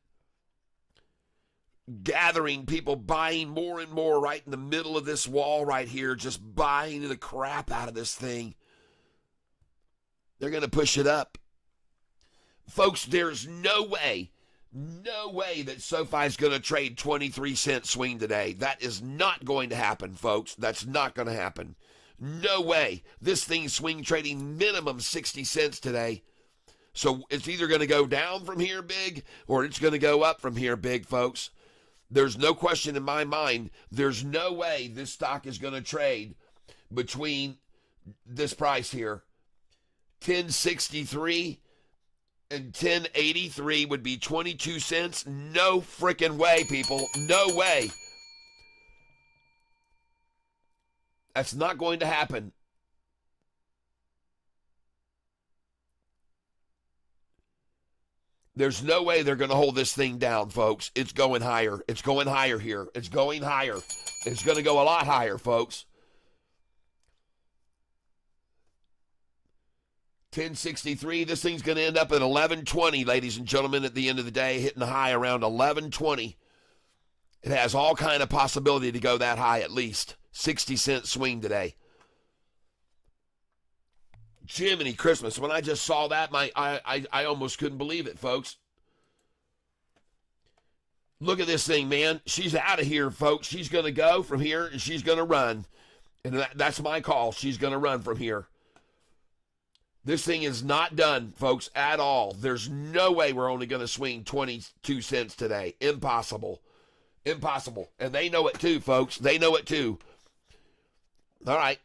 Gathering people, buying more and more right in the middle of this wall right here, just buying the crap out of this thing. They're going to push it up. Folks, there's no way that SoFi is going to trade 23-cent swing today. That is not going to happen, folks. That's not going to happen. No way. This thing's swing trading minimum 60 cents today. So it's either going to go down from here big or it's going to go up from here big, folks. There's no question in my mind. There's no way this stock is going to trade between this price here. 1063 and 1083 would be 22 cents. No freaking way, people. No way. That's not going to happen. There's no way they're going to hold this thing down, folks. It's going higher. It's going higher here. It's going higher. It's going to go a lot higher, folks. 1063. This thing's going to end up at 1120, ladies and gentlemen, at the end of the day, hitting a high around 1120. It has all kind of possibility to go that high at least. 60-cent swing today. Jiminy Christmas. When I just saw that, I almost couldn't believe it, folks. Look at this thing, man. She's out of here, folks. She's going to go from here, and she's going to run. And that's my call. She's going to run from here. This thing is not done, folks, at all. There's no way we're only going to swing 22 cents today. Impossible. Impossible. And they know it too, folks. They know it too. All right.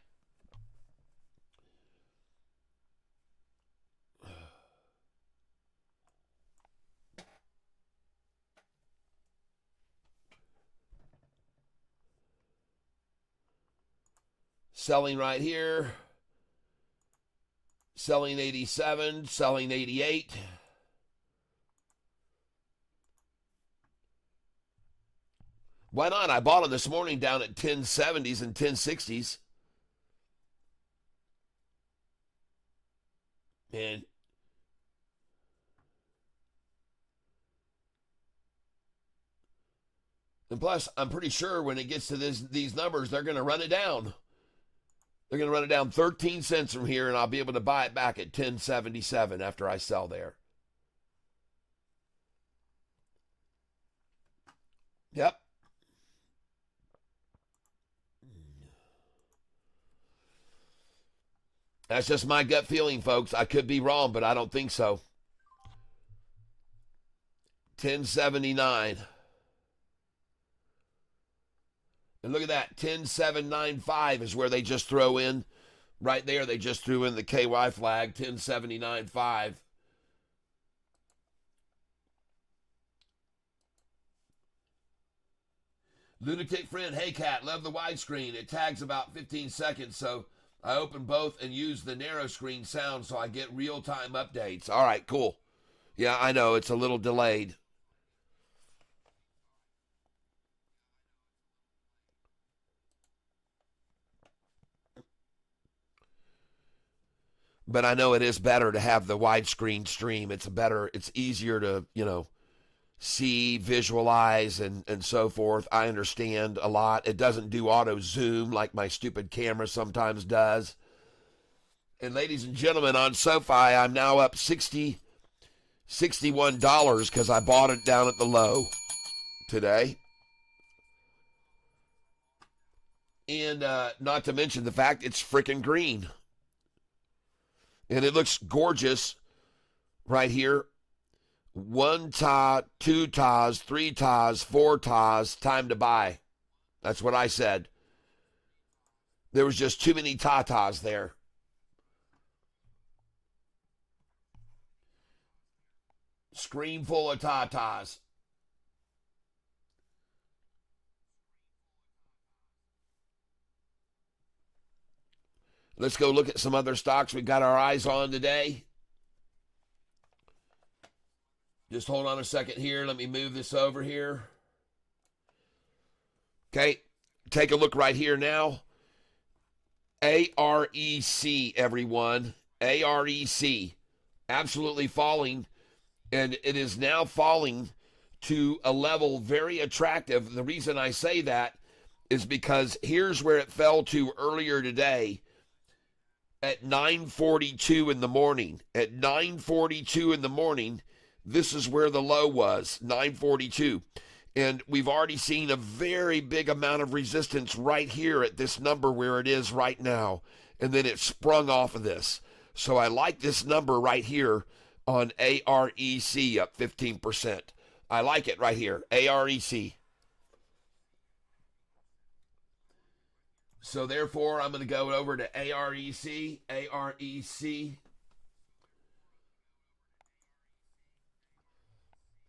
Selling right here. Selling 87. Selling 88. Why not? I bought them this morning down at 1070s and 1060s. And plus, I'm pretty sure when it gets to these numbers, they're going to run it down. They're going to run it down 13 cents from here, and I'll be able to buy it back at 1077 after I sell there. Yep. That's just my gut feeling, folks. I could be wrong, but I don't think so. 1079. And look at that, 10795 is where they just throw in. Right there, they just threw in the KY flag, 10795. Lunatic friend, hey cat, love the widescreen. It tags about 15 seconds, so I open both and use the narrow screen sound so I get real-time updates. All right, cool. Yeah, I know. It's a little delayed. But I know it is better to have the widescreen stream. It's easier to, see, visualize, and so forth. I understand a lot. It doesn't do auto zoom like my stupid camera sometimes does. And ladies and gentlemen, on SoFi, I'm now up $61 because I bought it down at the low today. And not to mention the fact it's freaking green. And it looks gorgeous right here. 1 TAS, 2 TAS, 3 TAS, 4 TAS, time to buy. That's what I said. There was just too many tatas there. Screen full of tatas. Let's go look at some other stocks we got our eyes on today. Just hold on a second here. Let me move this over here. Okay, take a look right here now. AREC, everyone. AREC. Absolutely falling. And it is now falling to a level very attractive. The reason I say that is because here's where it fell to earlier today. At 9:42 in the morning. At 9:42 in the morning, this is where the low was, 9:42. And we've already seen a very big amount of resistance right here at this number where it is right now. And then it sprung off of this. So I like this number right here on AREC up 15%. I like it right here, AREC. So therefore, I'm going to go over to AREC, AREC.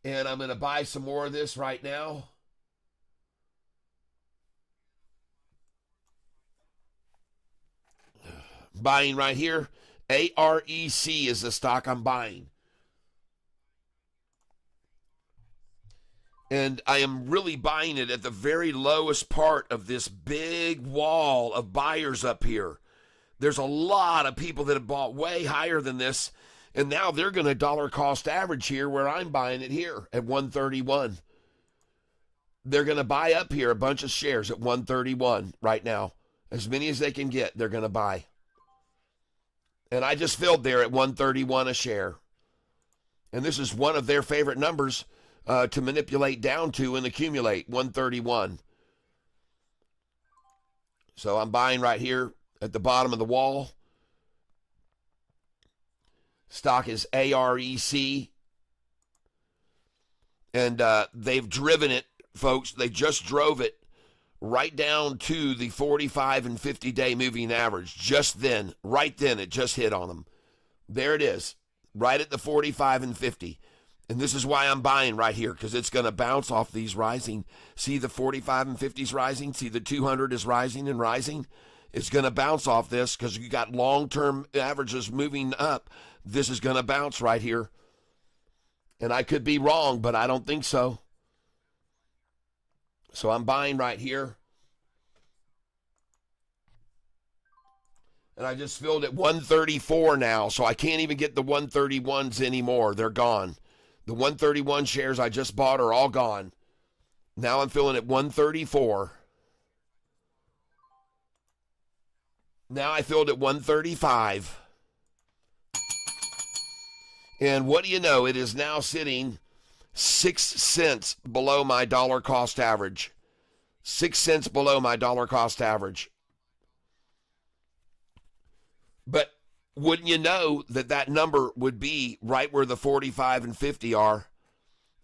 And I'm going to buy some more of this right now. Buying right here. AREC is the stock I'm buying. And I am really buying it at the very lowest part of this big wall of buyers up here. There's a lot of people that have bought way higher than this, and now they're going to dollar cost average here where I'm buying it here at 131. They're going to buy up here a bunch of shares at 131 right now. As many as they can get, they're going to buy. And I just filled there at 131 a share. And this is one of their favorite numbers to manipulate down to and accumulate, 131. So I'm buying right here at the bottom of the wall. Stock is AREC. And they've driven it, folks. They just drove it right down to the 45 and 50-day moving average. Just then, right then, it just hit on them. There it is, right at the 45 and 50. And this is why I'm buying right here, because it's going to bounce off these rising. See the 45 and 50s rising? See the 200 is rising and rising? It's going to bounce off this because you got long-term averages moving up. This is going to bounce right here. And I could be wrong, but I don't think so. So I'm buying right here. And I just filled at 134 now, so I can't even get the 131s anymore. They're gone. The 131 shares I just bought are all gone. Now I'm filling at 134. Now I filled at 135. And what do you know? It is now sitting 6 cents below my dollar cost average. 6 cents below my dollar cost average. But wouldn't you know that that number would be right where the 45 and 50 are?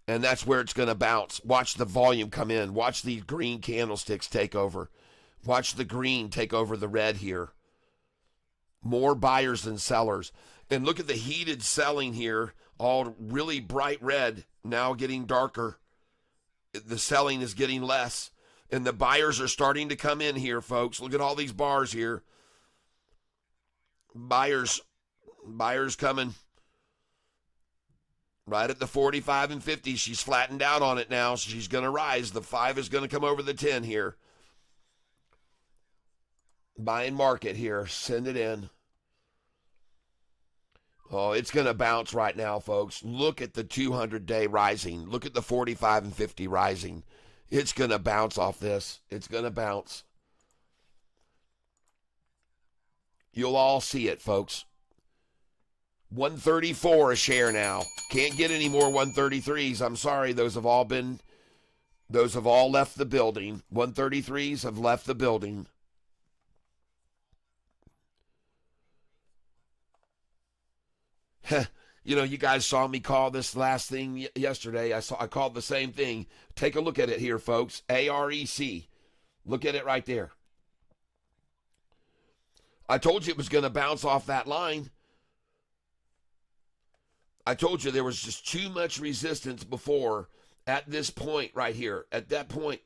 And that's where it's going to bounce. Watch the volume come in. Watch these green candlesticks take over. Watch the green take over the red here. More buyers than sellers. And look at the heated selling here. All really bright red. Now getting darker. The selling is getting less. And the buyers are starting to come in here, folks. Look at all these bars here. Buyers coming. Right at the 45 and 50. She's flattened out on it now. So she's going to rise. The 5 is going to come over the 10 here. Buy and market here. Send it in. Oh, it's going to bounce right now, folks. Look at the 200-day rising. Look at the 45 and 50 rising. It's going to bounce off this. It's going to bounce. You'll all see it, folks. 134 a share now. Can't get any more 133s. I'm sorry. Those have all left the building. 133s have left the building. You know, you guys saw me call this last thing yesterday. I called the same thing. Take a look at it here, folks. AREC. Look at it right there. I told you it was going to bounce off that line. I told you there was just too much resistance before at this point right here. At that point,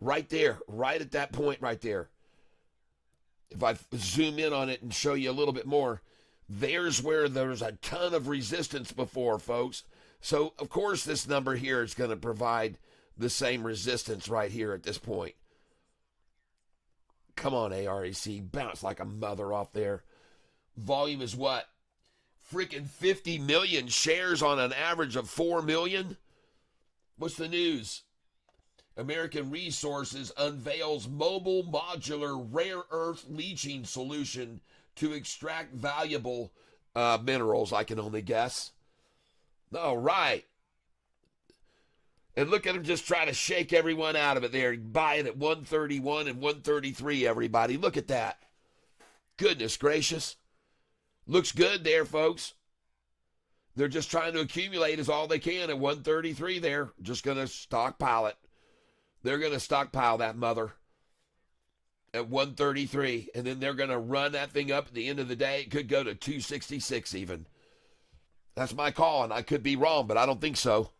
right there, right at that point right there. If I zoom in on it and show you a little bit more, there's where there's a ton of resistance before, folks. So, of course, this number here is going to provide the same resistance right here at this point. Come on, AREC. Bounce like a mother off there. Volume is what? Freaking 50 million shares on an average of 4 million? What's the news? American Resources unveils mobile modular rare earth leaching solution to extract valuable minerals, I can only guess. All right. And look at him just trying to shake everyone out of it there. Buying at 131 and 133, everybody. Look at that. Goodness gracious. Looks good there, folks. They're just trying to accumulate as all they can at 133 there. Just going to stockpile it. They're going to stockpile that mother at 133. And then they're going to run that thing up at the end of the day. It could go to 266 even. That's my call, and I could be wrong, but I don't think so.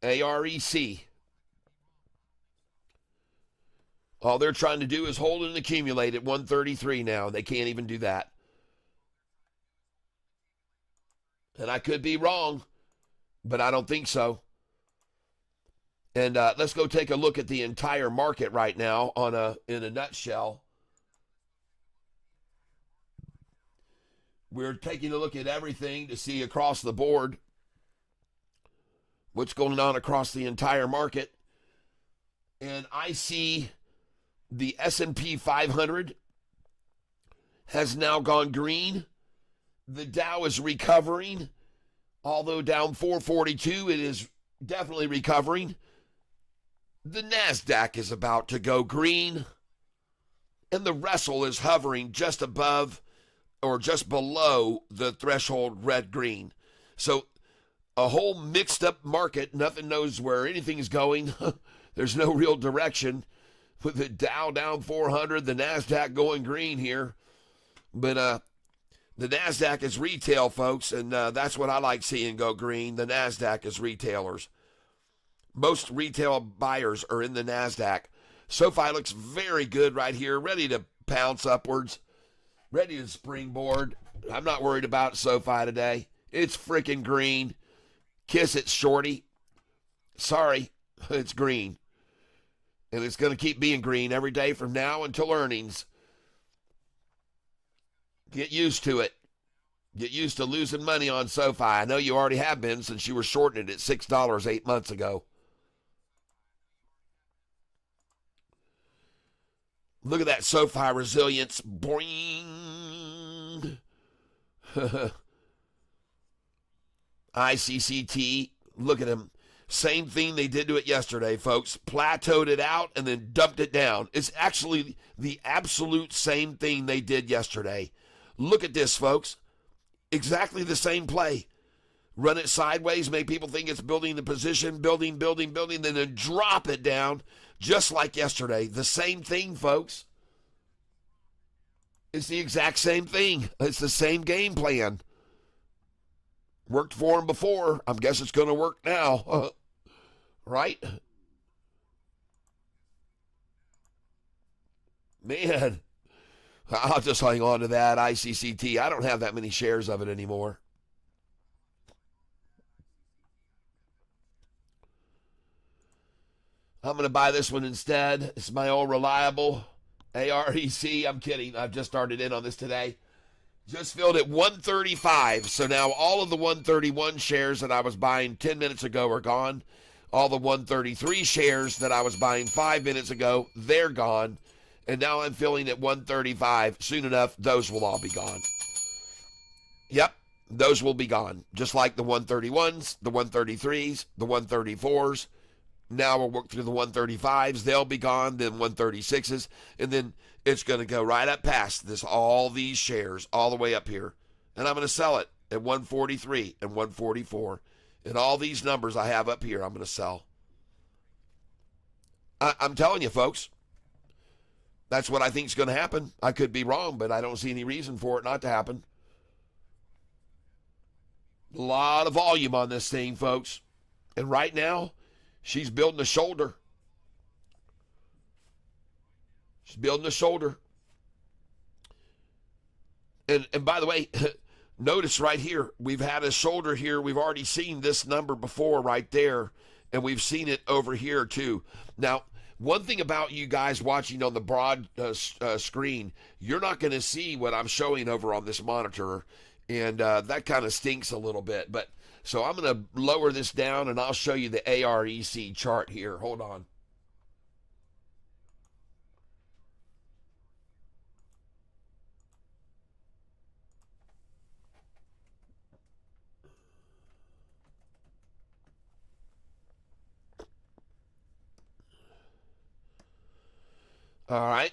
AREC. All they're trying to do is hold and accumulate at 133 now. They can't even do that. And I could be wrong, but I don't think so. And let's go take a look at the entire market right now in a nutshell. We're taking a look at everything to see across the board what's going on across the entire market. And I see the S&P 500 has now gone green. The Dow is recovering. Although down 442, it is definitely recovering. The NASDAQ is about to go green. And the Russell is hovering just above or just below the threshold red-green. So a whole mixed up market. Nothing knows where anything is going. There's no real direction. With the Dow down 400, the NASDAQ going green here. But the NASDAQ is retail, folks, and that's what I like seeing go green. The NASDAQ is retailers. Most retail buyers are in the NASDAQ. SoFi looks very good right here, ready to pounce upwards, ready to springboard. I'm not worried about SoFi today. It's freaking green. Kiss it, shorty. Sorry, it's green. And it's going to keep being green every day from now until earnings. Get used to it. Get used to losing money on SoFi. I know you already have been since you were shorting it at $6 8 months ago. Look at that SoFi resilience. Boing. ICCT. Look at them. Same thing they did to it yesterday, folks. Plateaued it out and then dumped it down. It's actually the absolute same thing they did yesterday. Look at this, folks. Exactly the same play. Run it sideways, make people think it's building the position, building, then drop it down just like yesterday. The same thing, folks. It's the exact same thing. It's the same game plan. Worked for them before. I guess it's going to work now. Right? Man. I'll just hang on to that ICCT. I don't have that many shares of it anymore. I'm going to buy this one instead. It's my old reliable AREC. I'm kidding. I've just started in on this today. Just filled at 135. So now all of the 131 shares that I was buying 10 minutes ago are gone. All the 133 shares that I was buying 5 minutes ago, they're gone. And now I'm filling at 135. Soon enough, those will all be gone. Yep, those will be gone. Just like the 131s, the 133s, the 134s. Now we'll work through the 135s. They'll be gone. Then 136s. And then it's going to go right up past this, all these shares, all the way up here. And I'm going to sell it at 143 and 144. And all these numbers I have up here, I'm going to sell. I'm telling you, folks. That's what I think is going to happen. I could be wrong, but I don't see any reason for it not to happen. A lot of volume on this thing, folks. And right now, she's building a shoulder. She's building a shoulder. And by the way, notice right here, we've had a shoulder here. We've already seen this number before right there. And we've seen it over here too. Now, one thing about you guys watching on the broad screen, you're not going to see what I'm showing over on this monitor. And that kind of stinks a little bit. But so I'm going to lower this down and I'll show you the AREC chart here. Hold on. All right.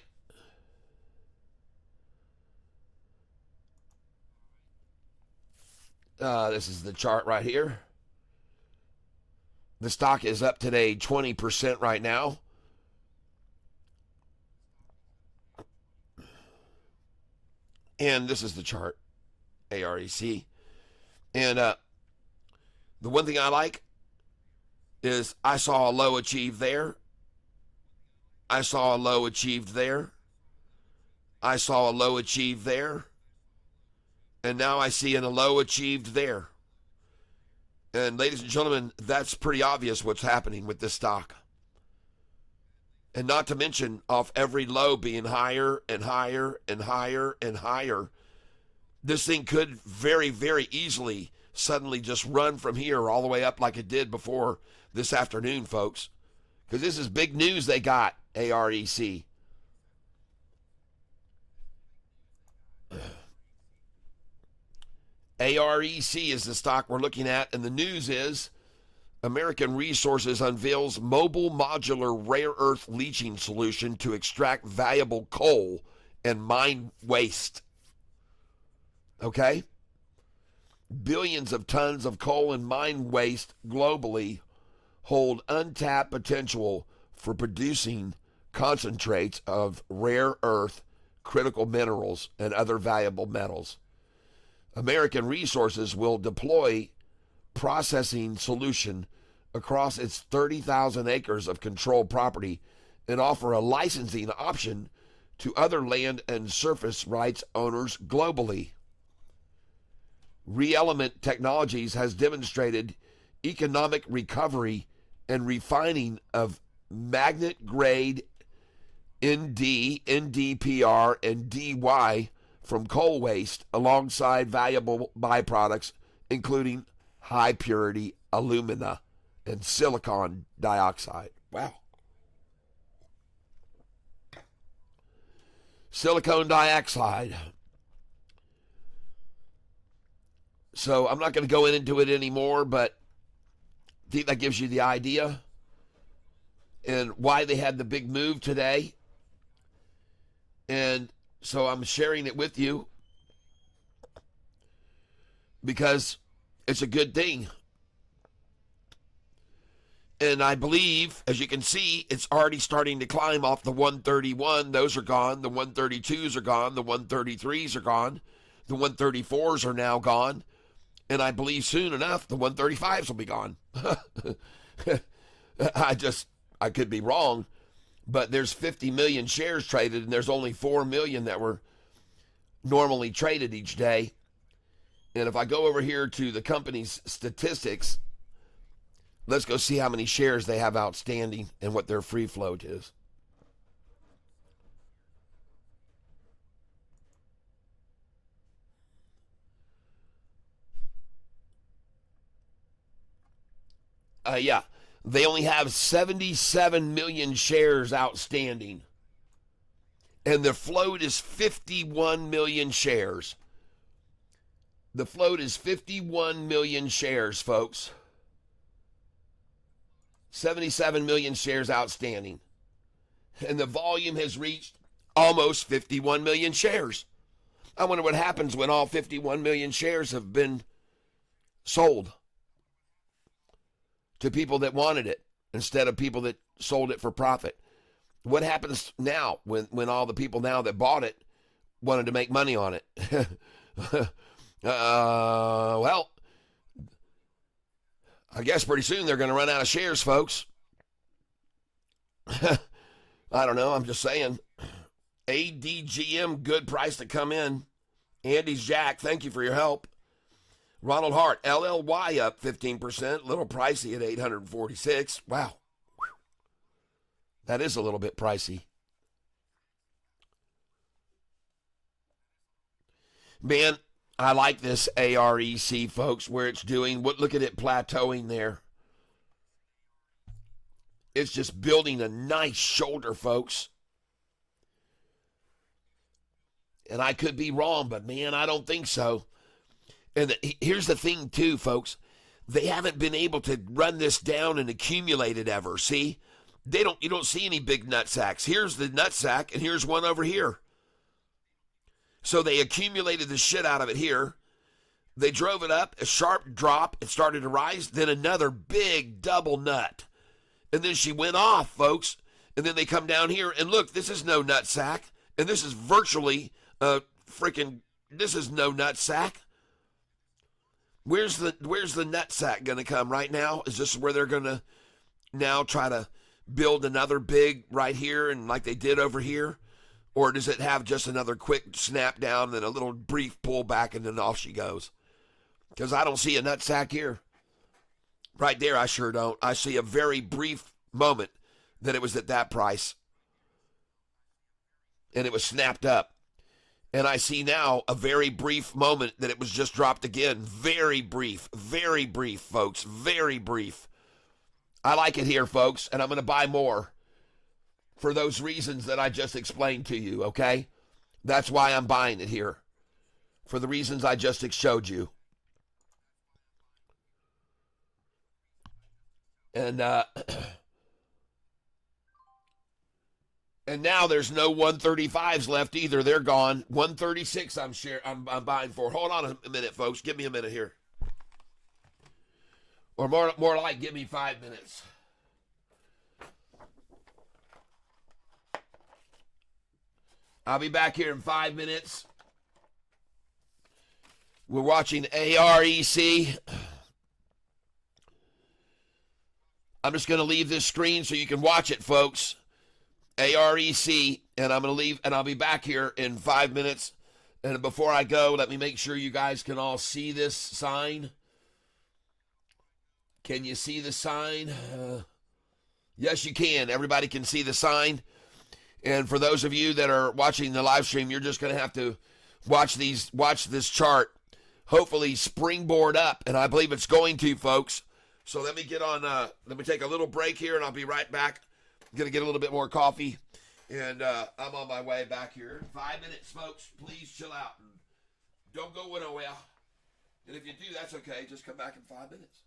This is the chart right here. The stock is up today 20% right now. And this is the chart, AREC. And the one thing I like is I saw a low achieved there. I saw a low achieved there. I saw a low achieved there. And now I see a low achieved there. And ladies and gentlemen, that's pretty obvious what's happening with this stock. And not to mention off every low being higher and higher and higher and higher. This thing could very, very easily suddenly just run from here all the way up like it did before this afternoon, folks. Because this is big news they got, AREC. AREC is the stock we're looking at, and the news is American Resources unveils mobile modular rare earth leaching solution to extract valuable coal and mine waste. Okay? Billions of tons of coal and mine waste globally hold untapped potential for producing concentrates of rare earth, critical minerals, and other valuable metals. American Resources will deploy processing solution across its 30,000 acres of controlled property and offer a licensing option to other land and surface rights owners globally. ReElement Technologies has demonstrated economic recovery and refining of magnet-grade ND, NdPr, and Dy from coal waste alongside valuable byproducts, including high-purity alumina and silicon dioxide. Wow. Silicon dioxide. So I'm not going to go into it anymore, but I think that gives you the idea and why they had the big move today. And so I'm sharing it with you because it's a good thing. And I believe, as you can see, it's already starting to climb off the 131. Those are gone. The 132s are gone. The 133s are gone. The 134s are now gone. And I believe soon enough, the 135s will be gone. I could be wrong, but there's 50 million shares traded, and there's only 4 million that were normally traded each day. And if I go over here to the company's statistics, Let's go see how many shares they have outstanding and what their free float is. Yeah, they only have 77 million shares outstanding. And the float is 51 million shares. The float is 51 million shares, folks. 77 million shares outstanding. And the volume has reached almost 51 million shares. I wonder what happens when all 51 million shares have been sold to people that wanted it instead of people that sold it for profit. What happens now when all the people now that bought it wanted to make money on it? Well, I guess pretty soon they're going to run out of shares, folks. I don't know. I'm just saying. ADGM, good price to come in. Andy's Jack, thank you for your help. Ronald Hart, LLY up 15%, little pricey at 846. Wow. That is a little bit pricey. Man, I like this AREC, folks, where it's doing, look at it plateauing there. It's just building a nice shoulder, folks. And I could be wrong, but man, I don't think so. And here's the thing, too, folks. They haven't been able to run this down and accumulate it ever. See? You don't see any big nut sacks. Here's the nut sack, and here's one over here. So they accumulated the shit out of it here. They drove it up, a sharp drop. It started to rise. Then another big double nut. And then she went off, folks. And then they come down here, and look, this is no nut sack. And this is virtually this is no nut sack. Where's the nut sack going to come right now? Is this where they're going to now try to build another big right here and like they did over here? Or does it have just another quick snap down and a little brief pull back and then off she goes? Because I don't see a nut sack here. Right there, I sure don't. I see a very brief moment that it was at that price. And it was snapped up. And I see now a very brief moment that it was just dropped again. Very brief, folks. Very brief. I like it here, folks, and I'm going to buy more for those reasons that I just explained to you, okay? That's why I'm buying it here, for the reasons I just showed you. And and now there's no 135s left either. They're gone. 136 I'm buying for. Hold on a minute, folks. Give me a minute here. Or more like give me 5 minutes. I'll be back here in 5 minutes. We're watching AREC. I'm just going to leave this screen so you can watch it, folks. AREC, and I'm going to leave, and I'll be back here in 5 minutes. And before I go, let me make sure you guys can all see this sign. Can you see the sign? Yes, you can. Everybody can see the sign. And for those of you that are watching the live stream, you're just going to have to watch this chart. Hopefully springboard up, and I believe it's going to, folks. So let me let me take a little break here, and I'll be right back. I'm going to get a little bit more coffee, and I'm on my way back here. 5 minutes, folks. Please chill out. And don't go nowhere. And if you do, that's okay. Just come back in 5 minutes.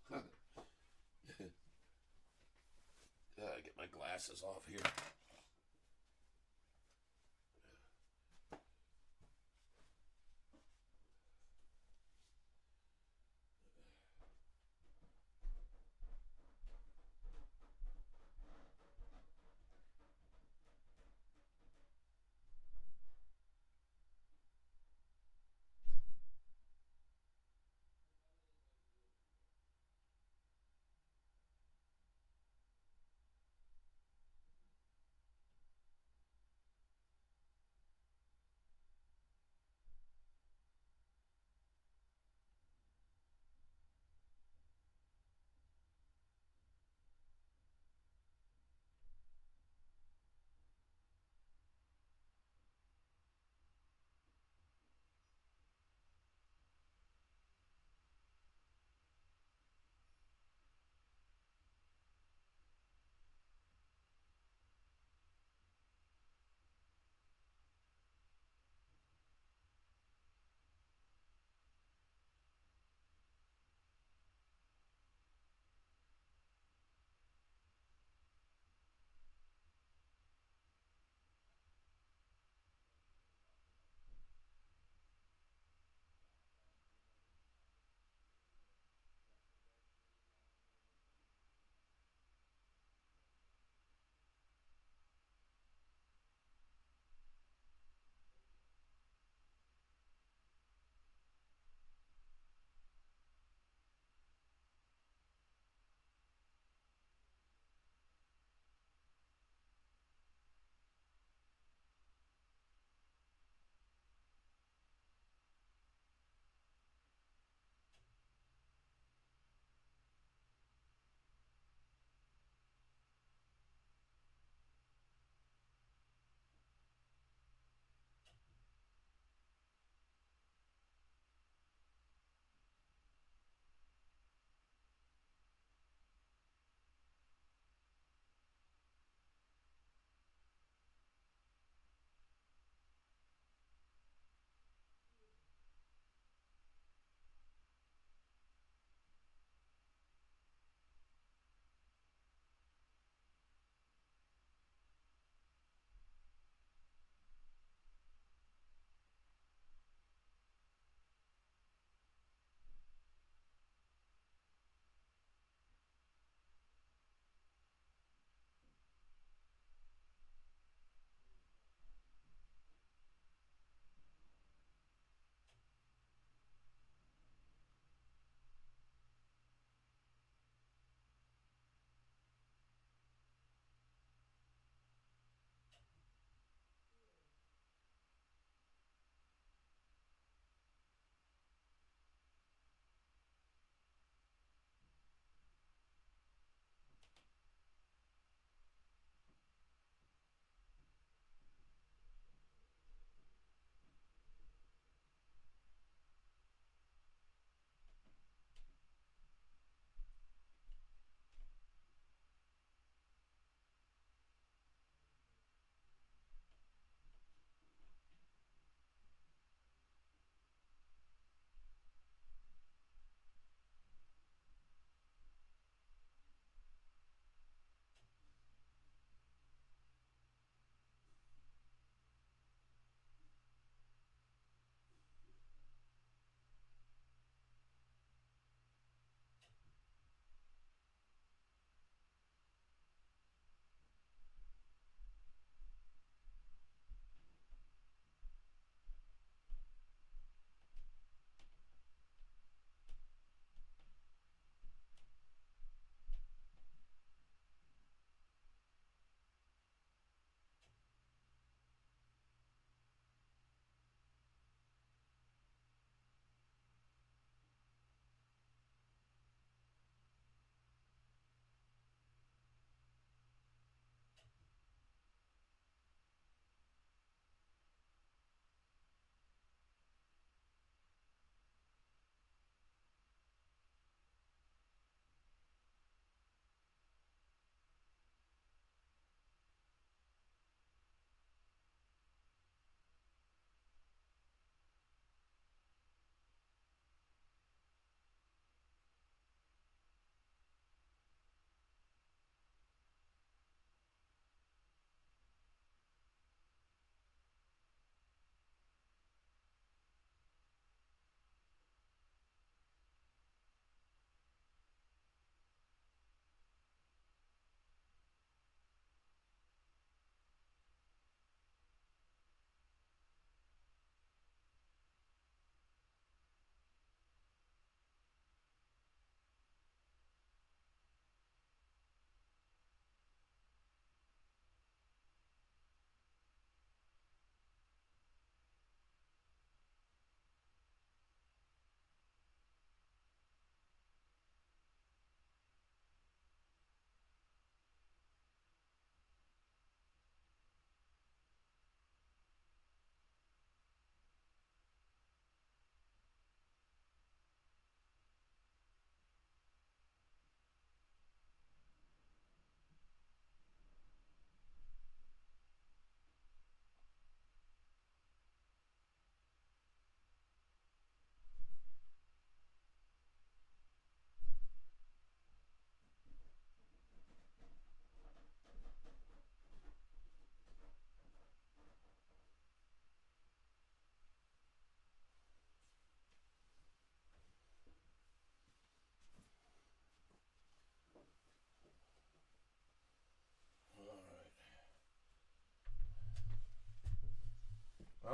Get my glasses off here.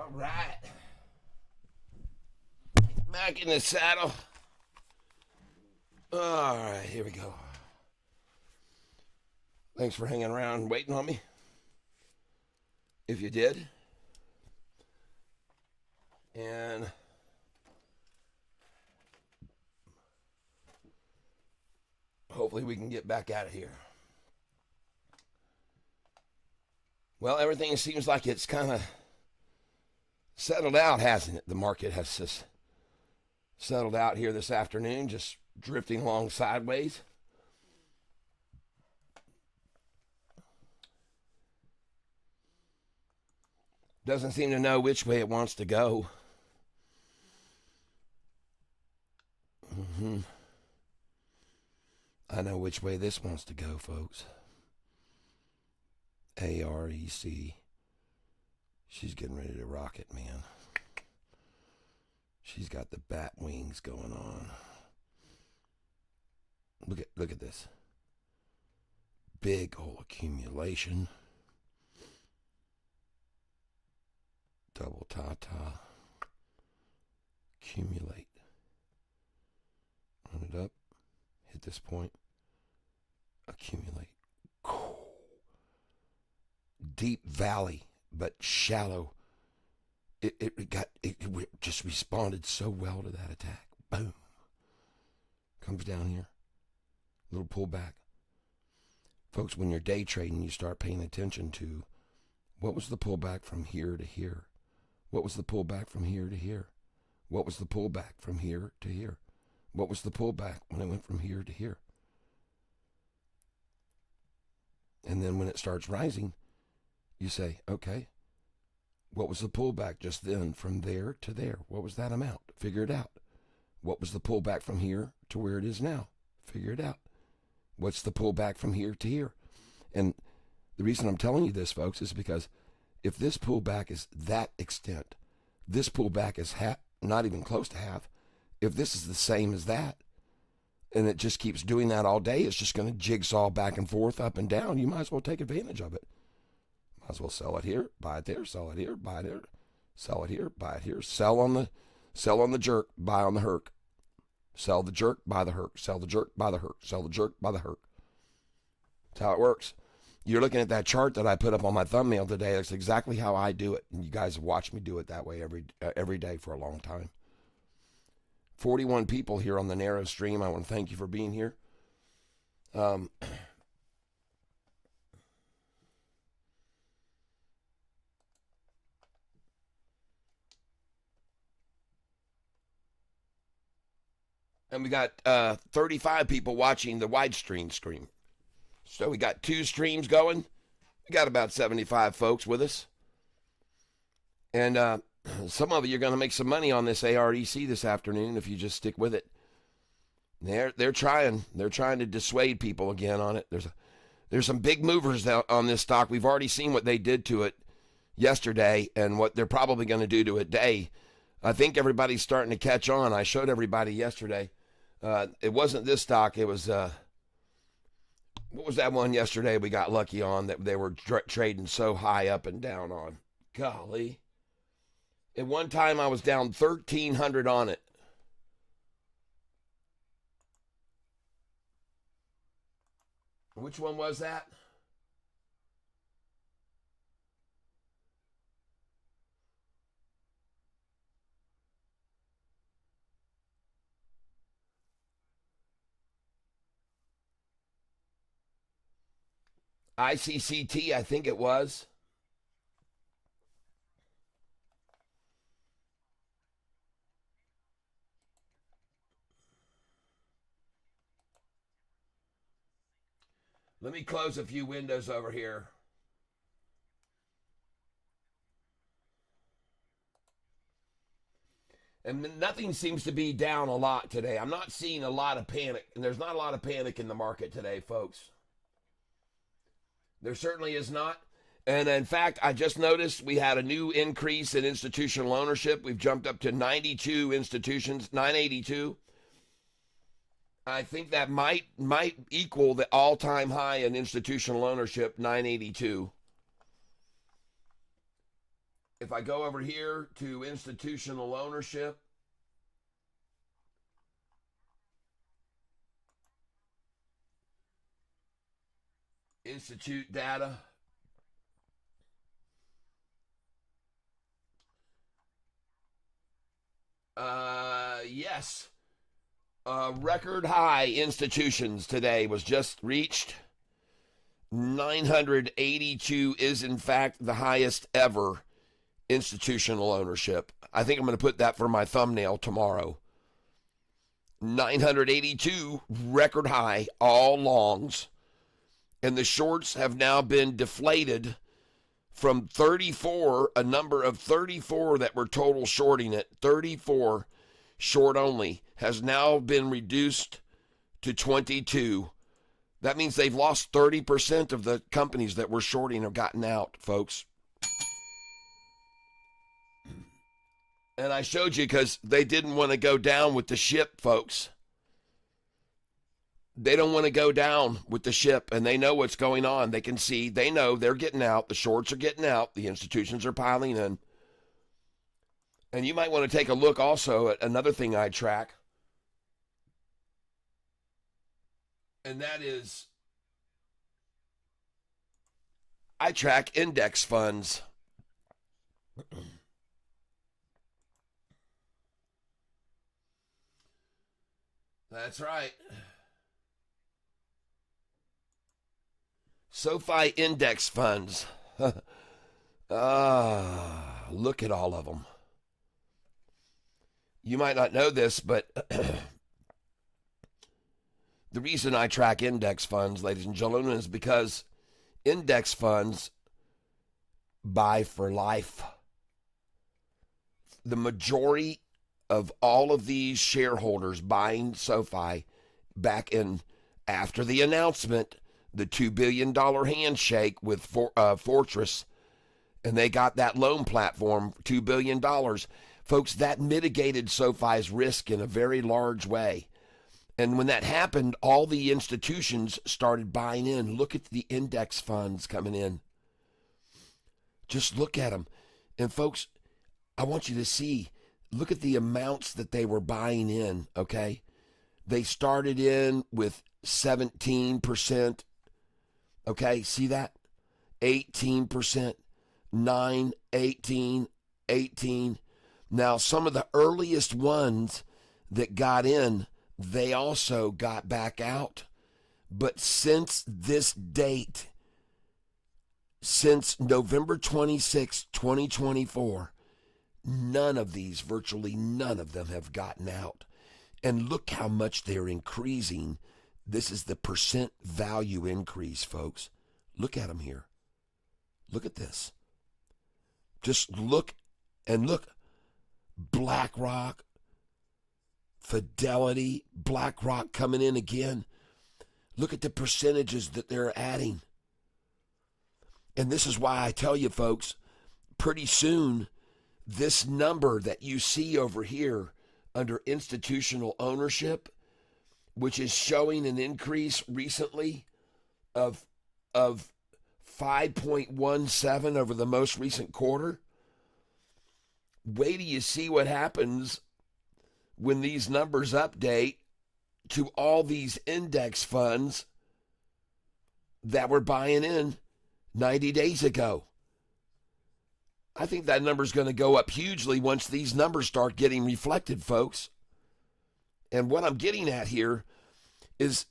All right. Back in the saddle. All right, here we go. Thanks for hanging around and waiting on me. If you did. And hopefully we can get back out of here. Well, everything seems like it's kind of settled out, hasn't it? The market has just settled out here this afternoon, just drifting along sideways. Doesn't seem to know which way it wants to go. I know which way this wants to go, folks. AREC. She's getting ready to rock it, man. She's got the bat wings going on. Look at this. Big old accumulation. Double ta-ta. Accumulate. Run it up. Hit this point. Accumulate. Deep valley, but shallow. It just responded so well to that attack. Boom. Comes down here. Little pullback. Folks, when you're day trading, you start paying attention to what was the pullback from here to here? What was the pullback from here to here? What was the pullback from here to here? What was the pullback when it went from here to here? And then when it starts rising, you say, okay, what was the pullback just then from there to there? What was that amount? Figure it out. What was the pullback from here to where it is now? Figure it out. What's the pullback from here to here? And the reason I'm telling you this, folks, is because if this pullback is that extent, this pullback is not even close to half. If this is the same as that, and it just keeps doing that all day, it's just going to jigsaw back and forth, up and down. You might as well take advantage of it. Might as well sell it here, buy it there, sell it here, buy it there, sell it here, buy it here. Sell on the jerk, buy on the herc. Sell the jerk, buy the herc. Sell the jerk, buy the herc. Sell the jerk, buy the herc. That's how it works. You're looking at that chart that I put up on my thumbnail today. That's exactly how I do it. And you guys have watched me do it that way every day for a long time. 41 people here on the narrow stream. I want to thank you for being here. And we got 35 people watching the widestream stream. So we got 2 streams going. We got about 75 folks with us. And some of you are going to make some money on this AREC this afternoon if you just stick with it. They're trying to dissuade people again on it. There's some big movers on this stock. We've already seen what they did to it yesterday and what they're probably going to do to it today. I think everybody's starting to catch on. I showed everybody yesterday. It wasn't this stock. It was, what was that one yesterday we got lucky on that they were trading so high up and down on? Golly. At one time I was down 1,300 on it. Which one was that? ICCT, I think it was. Let me close a few windows over here. And nothing seems to be down a lot today. I'm not seeing a lot of panic. And there's not a lot of panic in the market today, folks. There certainly is not. And in fact, I just noticed we had a new increase in institutional ownership. We've jumped up to 92 institutions, 982. I think that might equal the all-time high in institutional ownership, 982. if I go over here to institutional ownership, institute data, yes, record high institutions today was just reached. 982 is in fact the highest ever institutional ownership. I think I'm going to put that for my thumbnail tomorrow. 982 record high, all longs. And the shorts have now been deflated from 34, a number of 34 that were total shorting it, 34 short only, has now been reduced to 22. That means they've lost 30% of the companies that were shorting have gotten out, folks. And I showed you because they didn't want to go down with the ship, folks. They don't want to go down with the ship, and they know what's going on. They can see, they know they're getting out. The shorts are getting out. The institutions are piling in. And you might want to take a look also at another thing I track. And that is, I track index funds. That's right. SoFi index funds. Look at all of them. You might not know this, but the reason I track index funds, ladies and gentlemen, is because index funds buy for life. The majority of all of these shareholders buying SoFi back in after the announcement, the $2 billion handshake with Fortress, and they got that loan platform, $2 billion. Folks, that mitigated SoFi's risk in a very large way. And when that happened, all the institutions started buying in. Look at the index funds coming in. Just look at them. And folks, I want you to see, look at the amounts that they were buying in, okay? They started in with 17%. Okay, see that? 18%, 9, 18, 18. Now, some of the earliest ones that got in, they also got back out. But since this date, since November 26, 2024, none of these, virtually none of them have gotten out. And look how much they're increasing. This is the percent value increase, folks. Look at them here. Look at this. Just look and look. BlackRock, Fidelity, BlackRock coming in again. Look at the percentages that they're adding. And this is why I tell you, folks, pretty soon, this number that you see over here under institutional ownership, which is showing an increase recently of 5.17 over the most recent quarter. Wait till you see what happens when these numbers update to all these index funds that were buying in 90 days ago. I think that number's going to go up hugely once these numbers start getting reflected, folks. And what I'm getting at here is,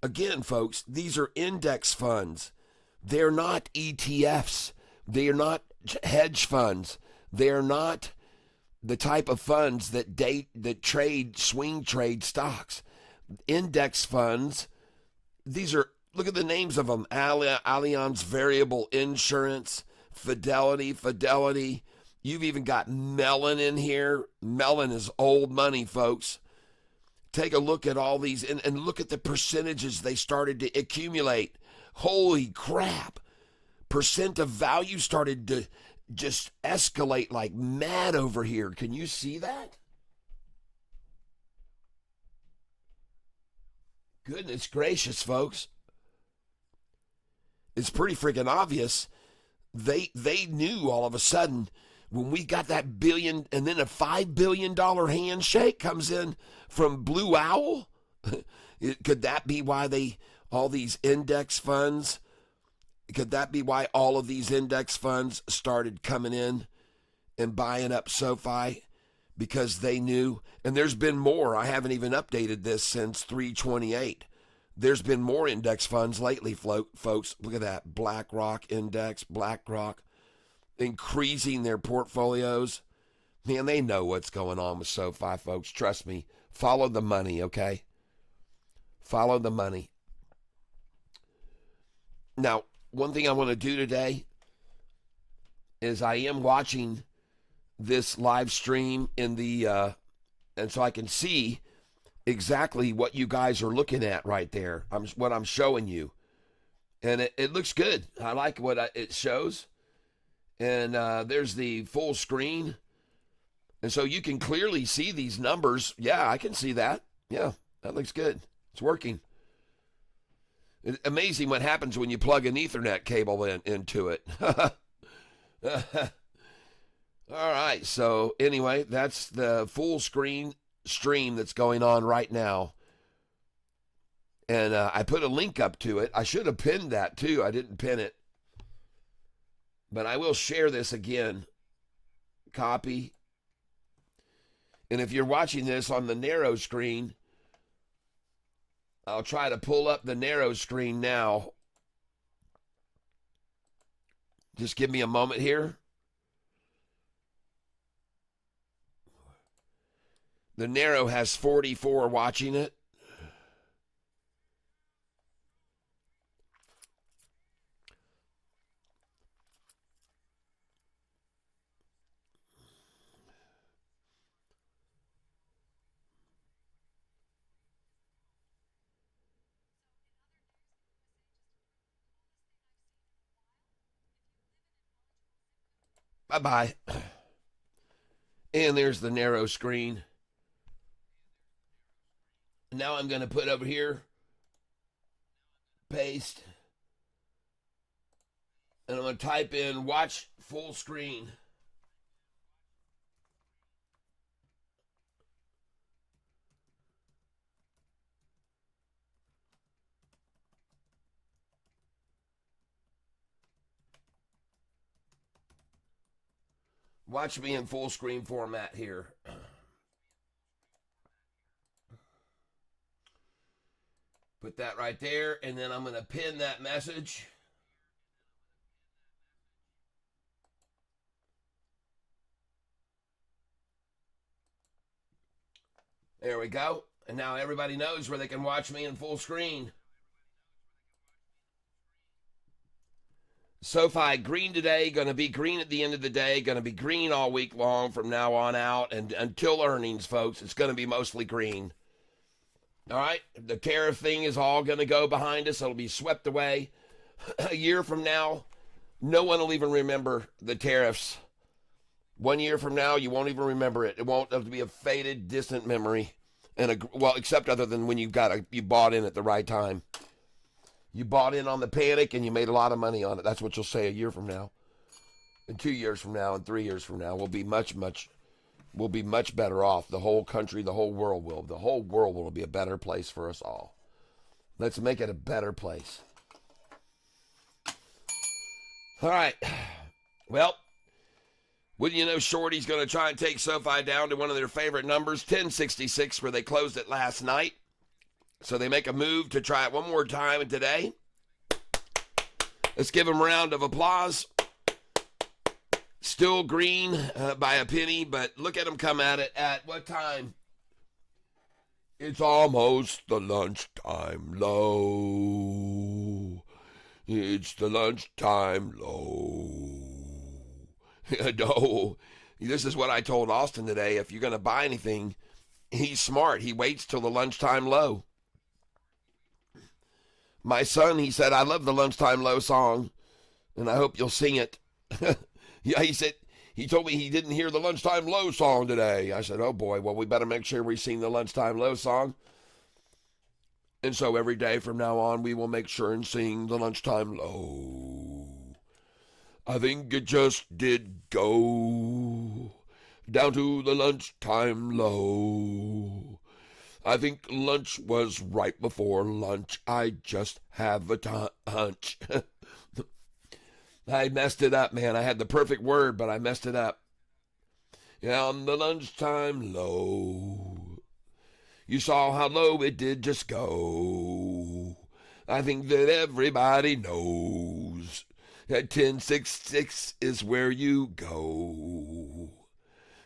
again, folks, these are index funds. They're not ETFs. They are not hedge funds. They are not the type of funds that trade, swing trade stocks. Index funds, these are, look at the names of them. Allianz Variable Insurance, Fidelity. You've even got Mellon in here. Mellon is old money, folks. Take a look at all these and look at the percentages they started to accumulate. Holy crap. Percent of value started to just escalate like mad over here. Can you see that? Goodness gracious, folks. It's pretty freaking obvious. They knew all of a sudden when we got that billion and then a $5 billion handshake comes in from Blue Owl, could that be why all these index funds, could that be why all of these index funds started coming in and buying up SoFi? Because they knew, and there's been more. I haven't even updated this since 328. There's been more index funds lately, folks. Look at that. BlackRock Index, BlackRock, increasing their portfolios. Man, they know what's going on with SoFi, folks. Trust me. Follow the money, okay? Follow the money. Now, one thing I want to do today is I am watching this live stream in the, and so I can see exactly what you guys are looking at right there. What I'm showing you. And it looks good. I like what it shows. And there's the full screen. And so you can clearly see these numbers. Yeah, I can see that. Yeah, that looks good. It's working. It's amazing what happens when you plug an Ethernet cable into it. All right, so anyway, that's the full screen stream that's going on right now. And I put a link up to it. I should have pinned that too. I didn't pin it. But I will share this again. Copy. And if you're watching this on the narrow screen, I'll try to pull up the narrow screen now. Just give me a moment here. The narrow has 44 watching it. Bye-bye. And there's the narrow screen. Now I'm going to put over here, paste, and I'm going to type in watch full screen. Watch me in full screen format here. Put that right there, and then I'm going to pin that message. There we go. And now everybody knows where they can watch me in full screen. SoFi green today, going to be green at the end of the day, going to be green all week long from now on out, and until earnings, folks, it's going to be mostly green. All right, the tariff thing is all going to go behind us. It'll be swept away. A year from now, no one will even remember the tariffs. 1 year from now, you won't even remember it. It won't have to be a faded, distant memory. Well, except other than when you bought in at the right time. You bought in on the panic and you made a lot of money on it. That's what you'll say a year from now. And 2 years from now and 3 years from now, we'll be much better off. The whole country, the whole world will. The whole world will be a better place for us all. Let's make it a better place. All right. Well, wouldn't you know Shorty's going to try and take SoFi down to one of their favorite numbers, 1066, where they closed it last night. So they make a move to try it one more time today. Let's give them a round of applause. Still green by a penny, but look at them come at it at what time? It's almost the lunchtime low. It's the lunchtime low. No, this is what I told Austin today. If you're going to buy anything, he's smart. He waits till the lunchtime low. My son, he said, I love the lunchtime low song, and I hope you'll sing it. Yeah, he told me he didn't hear the lunchtime low song today. I said, oh boy, well, we better make sure we sing the lunchtime low song. And so every day from now on, we will make sure and sing the lunchtime low. I think it just did go down to the lunchtime low. I think lunch was right before lunch. I just have a hunch. I messed it up, man. I had the perfect word, but I messed it up. Yeah, on the lunchtime low. You saw how low it did just go. I think that everybody knows that 1066 is where you go.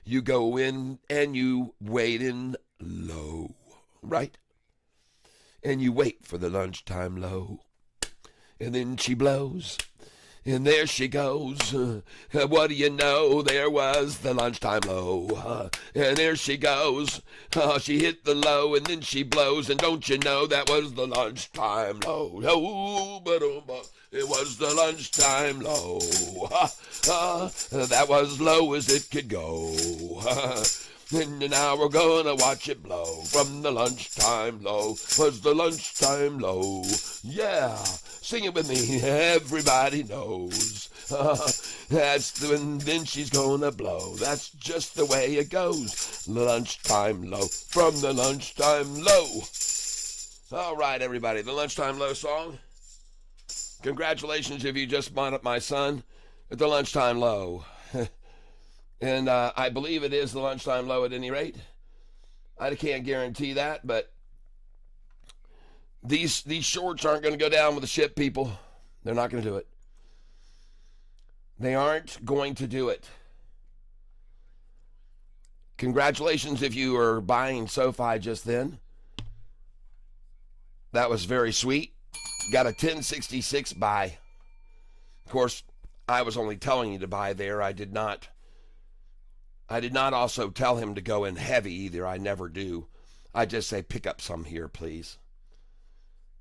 You go in and you wait in low, right? And you wait for the lunchtime low. And then she blows. And there she goes. What do you know? There was the lunchtime low. And there she goes. She hit the low and then she blows. And don't you know that was the lunchtime low? Oh, but it was the lunchtime low. That was low as it could go. And now we're gonna watch it blow. From the lunchtime low was the lunchtime low. Yeah. Sing it with me, everybody knows. Then she's gonna blow. That's just the way it goes. Lunchtime low, from the lunchtime low. All right, everybody, the lunchtime low song. Congratulations if you just wound up my son at the lunchtime low. And I believe it is the lunchtime low at any rate. I can't guarantee that, but These shorts aren't going to go down with the ship, people. They're not going to do it. They aren't going to do it. Congratulations if you are buying SoFi just then. That was very sweet. Got a 1066 buy. Of course, I was only telling you to buy there. I did not also tell him to go in heavy either. I never do. I just say pick up some here, please.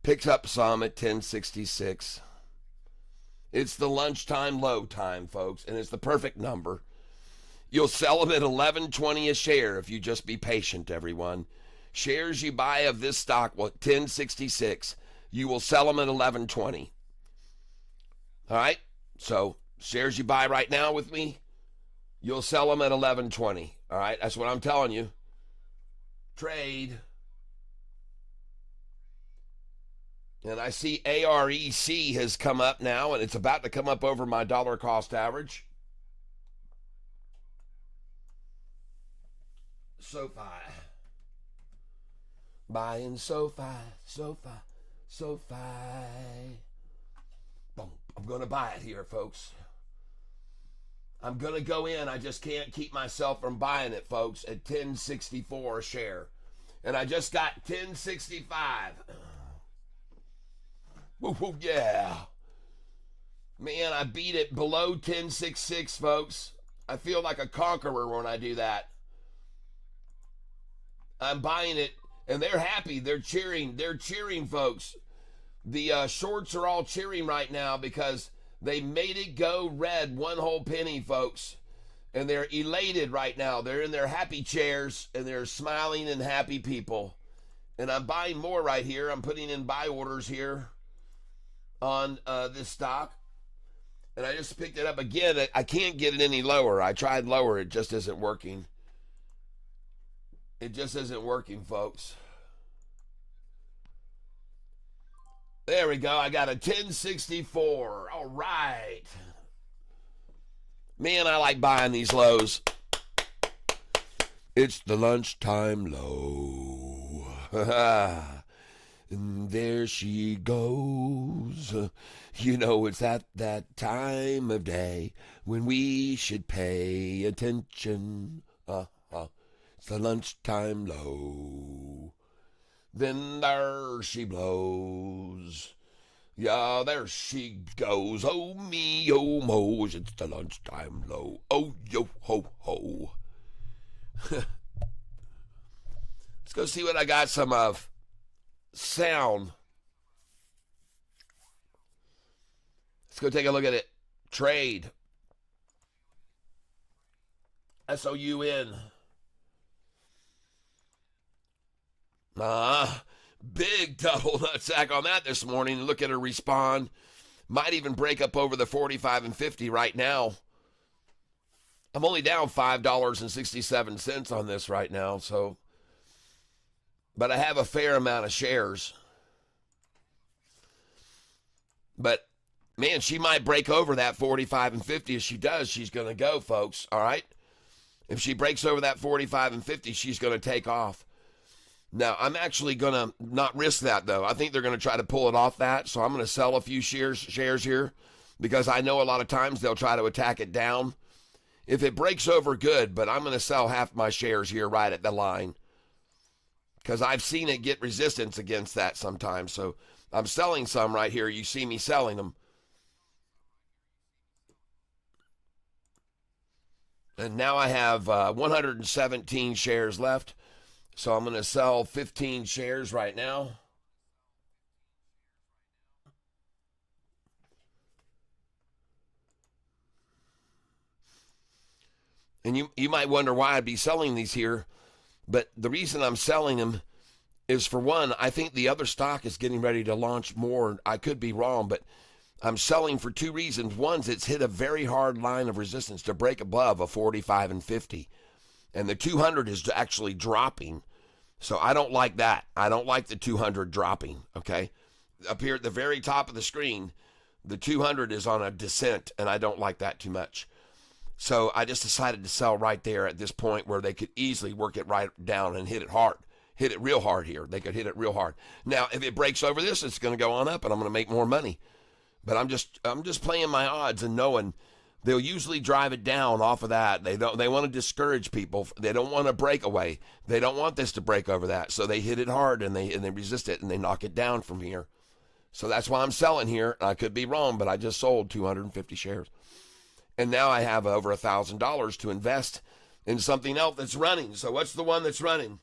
Picks up some at 1066. It's the lunchtime low time, folks, and it's the perfect number. You'll sell them at $11.20 a share if you just be patient, everyone. Shares you buy of this stock, well, 1066, you will sell them at $11.20. All right? So, shares you buy right now with me, you'll sell them at $11.20. All right? That's what I'm telling you. Trade. And I see AREC has come up now, and it's about to come up over my dollar cost average. SoFi. Buying SoFi. Boom. I'm going to buy it here, folks. I'm going to go in. I just can't keep myself from buying it, folks, at $10.64 a share. And I just got $10.65. Woo, yeah. Man, I beat it below 10.66, folks. I feel like a conqueror when I do that. I'm buying it, and they're happy. They're cheering. They're cheering, folks. The shorts are all cheering right now because they made it go red one whole penny, folks. And they're elated right now. They're in their happy chairs, and they're smiling and happy people. And I'm buying more right here. I'm putting in buy orders here on this stock, and I just picked it up again. I can't get it any lower. I tried lower. It just isn't working. It just isn't working, folks. There we go. I got a 1064. All right. Man, I like buying these lows. It's the lunchtime low. And there she goes. You know, it's at that time of day when we should pay attention. It's the lunchtime low. Then there she blows. Yeah, there she goes. Oh me, oh mo, it's the lunchtime low. Oh yo ho ho. Let's go see what I got some of. Sound. Let's go take a look at it. Trade. SOUN. Big double nut sack on that this morning. Look at her respond. Might even break up over the 45 and 50 right now. I'm only down $5.67 on this right now, so, but I have a fair amount of shares. But man, she might break over that 45 and 50. If she does, she's going to go, folks. All right. If she breaks over that 45 and 50, she's going to take off. Now, I'm actually going to not risk that, though. I think they're going to try to pull it off that. So I'm going to sell a few shares here because I know a lot of times they'll try to attack it down. If it breaks over, good, but I'm going to sell half my shares here right at the line because I've seen it get resistance against that sometimes. So I'm selling some right here. You see me selling them. And now I have 117 shares left. So I'm going to sell 15 shares right now. And you might wonder why I'd be selling these here. But the reason I'm selling them is, for one, I think the other stock is getting ready to launch more. I could be wrong, but I'm selling for two reasons. One, it's hit a very hard line of resistance to break above a 45 and 50. And the 200 is actually dropping. So I don't like that. I don't like the 200 dropping, okay? Up here at the very top of the screen, the 200 is on a descent, and I don't like that too much. So I just decided to sell right there at this point where they could easily work it right down and hit it hard. Hit it real hard here. They could hit it real hard. Now, if it breaks over this, it's going to go on up, and I'm going to make more money. But I'm just playing my odds and knowing they'll usually drive it down off of that. They want to discourage people. They don't want a breakaway. They don't want this to break over that. So they hit it hard and they resist it and they knock it down from here. So that's why I'm selling here. I could be wrong, but I just sold 250 shares. And now I have over $1,000 to invest in something else that's running. So what's the one that's running?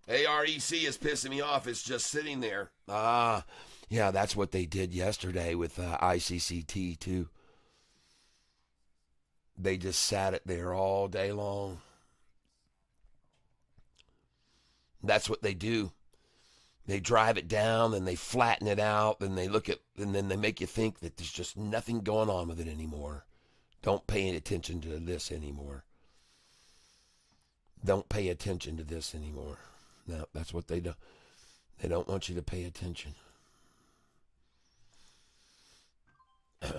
AREC is pissing me off. It's just sitting there. Yeah, that's what they did yesterday with ICCT too. They just sat it there all day long. That's what they do. They drive it down and they flatten it out and they then they make you think that there's just nothing going on with it anymore. Don't pay any attention to this anymore. Don't pay attention to this anymore. No, that's what they do. They don't want you to pay attention. All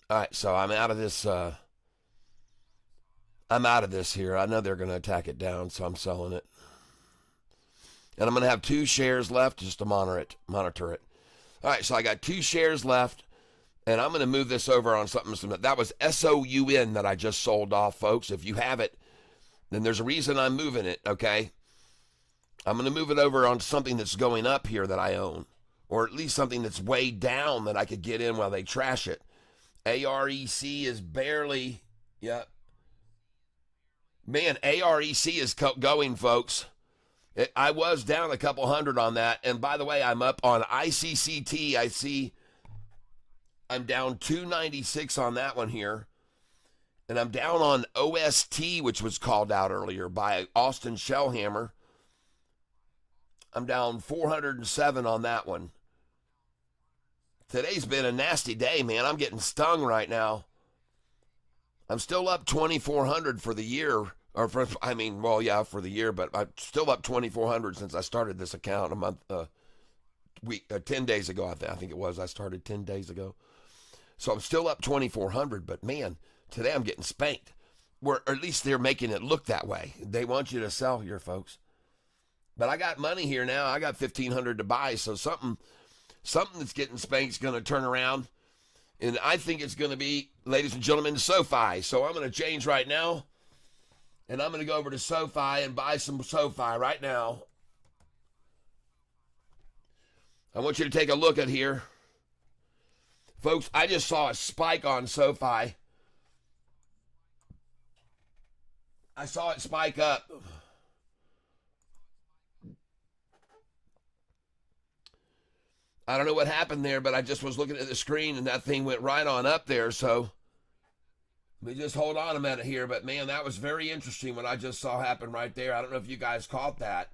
right, so I'm out of this. I'm out of this here. I know they're going to attack it down, so I'm selling it. And I'm going to have 2 shares left just to monitor it. All right, so I got 2 shares left, and I'm going to move this over on something. That was SOUN that I just sold off, folks. If you have it, then there's a reason I'm moving it, okay? I'm going to move it over on something that's going up here that I own, or at least something that's way down that I could get in while they trash it. AREC is barely, yep. Man, AREC is going, folks. I was down a couple hundred on that. And by the way, I'm up on ICCT. I see I'm down 296 on that one here. And I'm down on OST, which was called out earlier by Austin Shellhammer. I'm down 407 on that one. Today's been a nasty day, man. I'm getting stung right now. I'm still up 2,400 for the year. For the year, but I'm still up 2,400 since I started this account 10 days ago. I think it was. I started 10 days ago. So I'm still up 2,400, but man, today I'm getting spanked. Or at least they're making it look that way. They want you to sell here, folks. But I got money here now. I got 1,500 to buy, so something that's getting spanked is going to turn around. And I think it's going to be, ladies and gentlemen, SoFi. So I'm going to change right now. And I'm going to go over to SoFi and buy some SoFi right now. I want you to take a look at here. Folks, I just saw a spike on SoFi. I saw it spike up. I don't know what happened there, but I just was looking at the screen and that thing went right on up there. So let me just hold on a minute here. But man, that was very interesting what I just saw happen right there. I don't know if you guys caught that.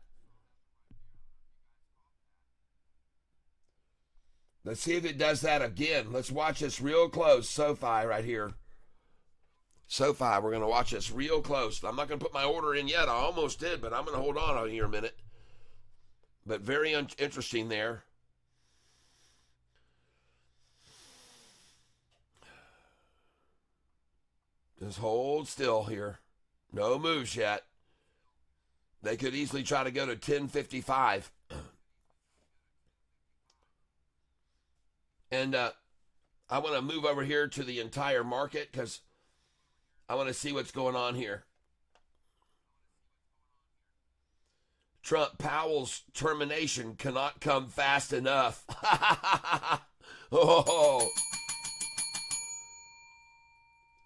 Let's see if it does that again. Let's watch this real close. SoFi right here. SoFi, we're going to watch this real close. I'm not going to put my order in yet. I almost did, but I'm going to hold on here a minute. But very interesting there. Just hold still here. No moves yet. They could easily try to go to 1055. And I want to move over here to the entire market because I want to see what's going on here. Powell's termination cannot come fast enough. Oh.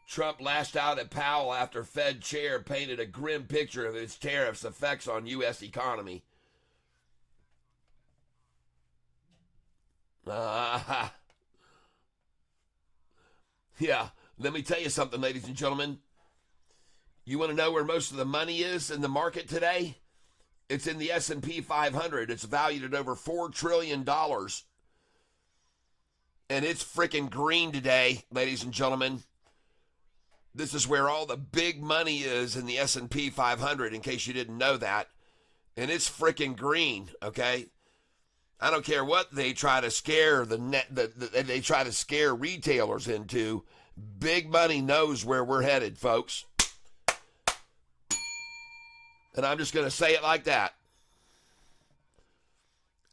Trump lashed out at Powell after Fed chair painted a grim picture of its tariffs' effects on U.S. economy. Yeah, let me tell you something, ladies and gentlemen. You want to know where most of the money is in the market today? It's in the S&P 500. It's valued at over $4 trillion. And it's freaking green today, ladies and gentlemen. This is where all the big money is in the S&P 500, in case you didn't know that. And it's freaking green, okay? I don't care what they try to scare they try to scare retailers into. Big money knows where we're headed, folks. And I'm just going to say it like that.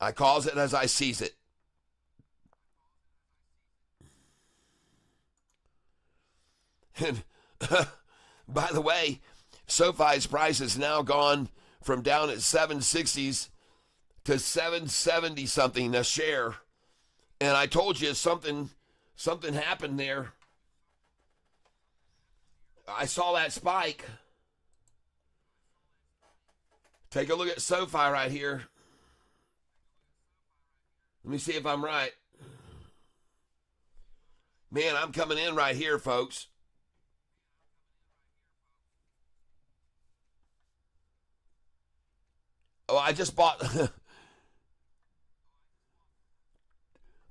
I calls it as I sees it. And by the way, SoFi's price has now gone from down at 760s to 770 something a share. And I told you something happened there. I saw that spike. Take a look at SoFi right here. Let me see if I'm right. Man, I'm coming in right here, folks. Oh, I just bought...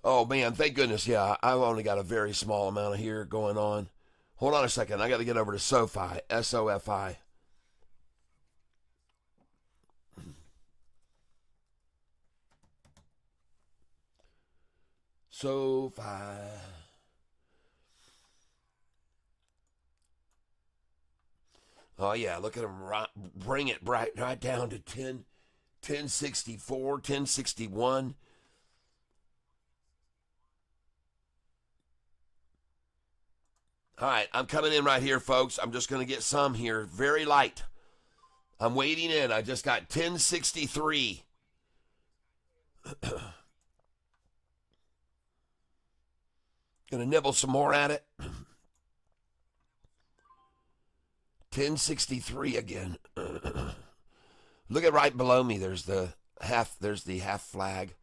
Oh, man, thank goodness. Yeah, I've only got a very small amount of here going on. Hold on a second. I got to get over to SoFi, SOFI. SoFi. Oh, yeah, look at them bring it right down to 1064, 1061. All right, I'm coming in right here, folks. I'm just going to get some here. Very light. I'm waiting in. I just got 1063. Going to nibble some more at it. 1063 again. Look at right below me. There's the half flag.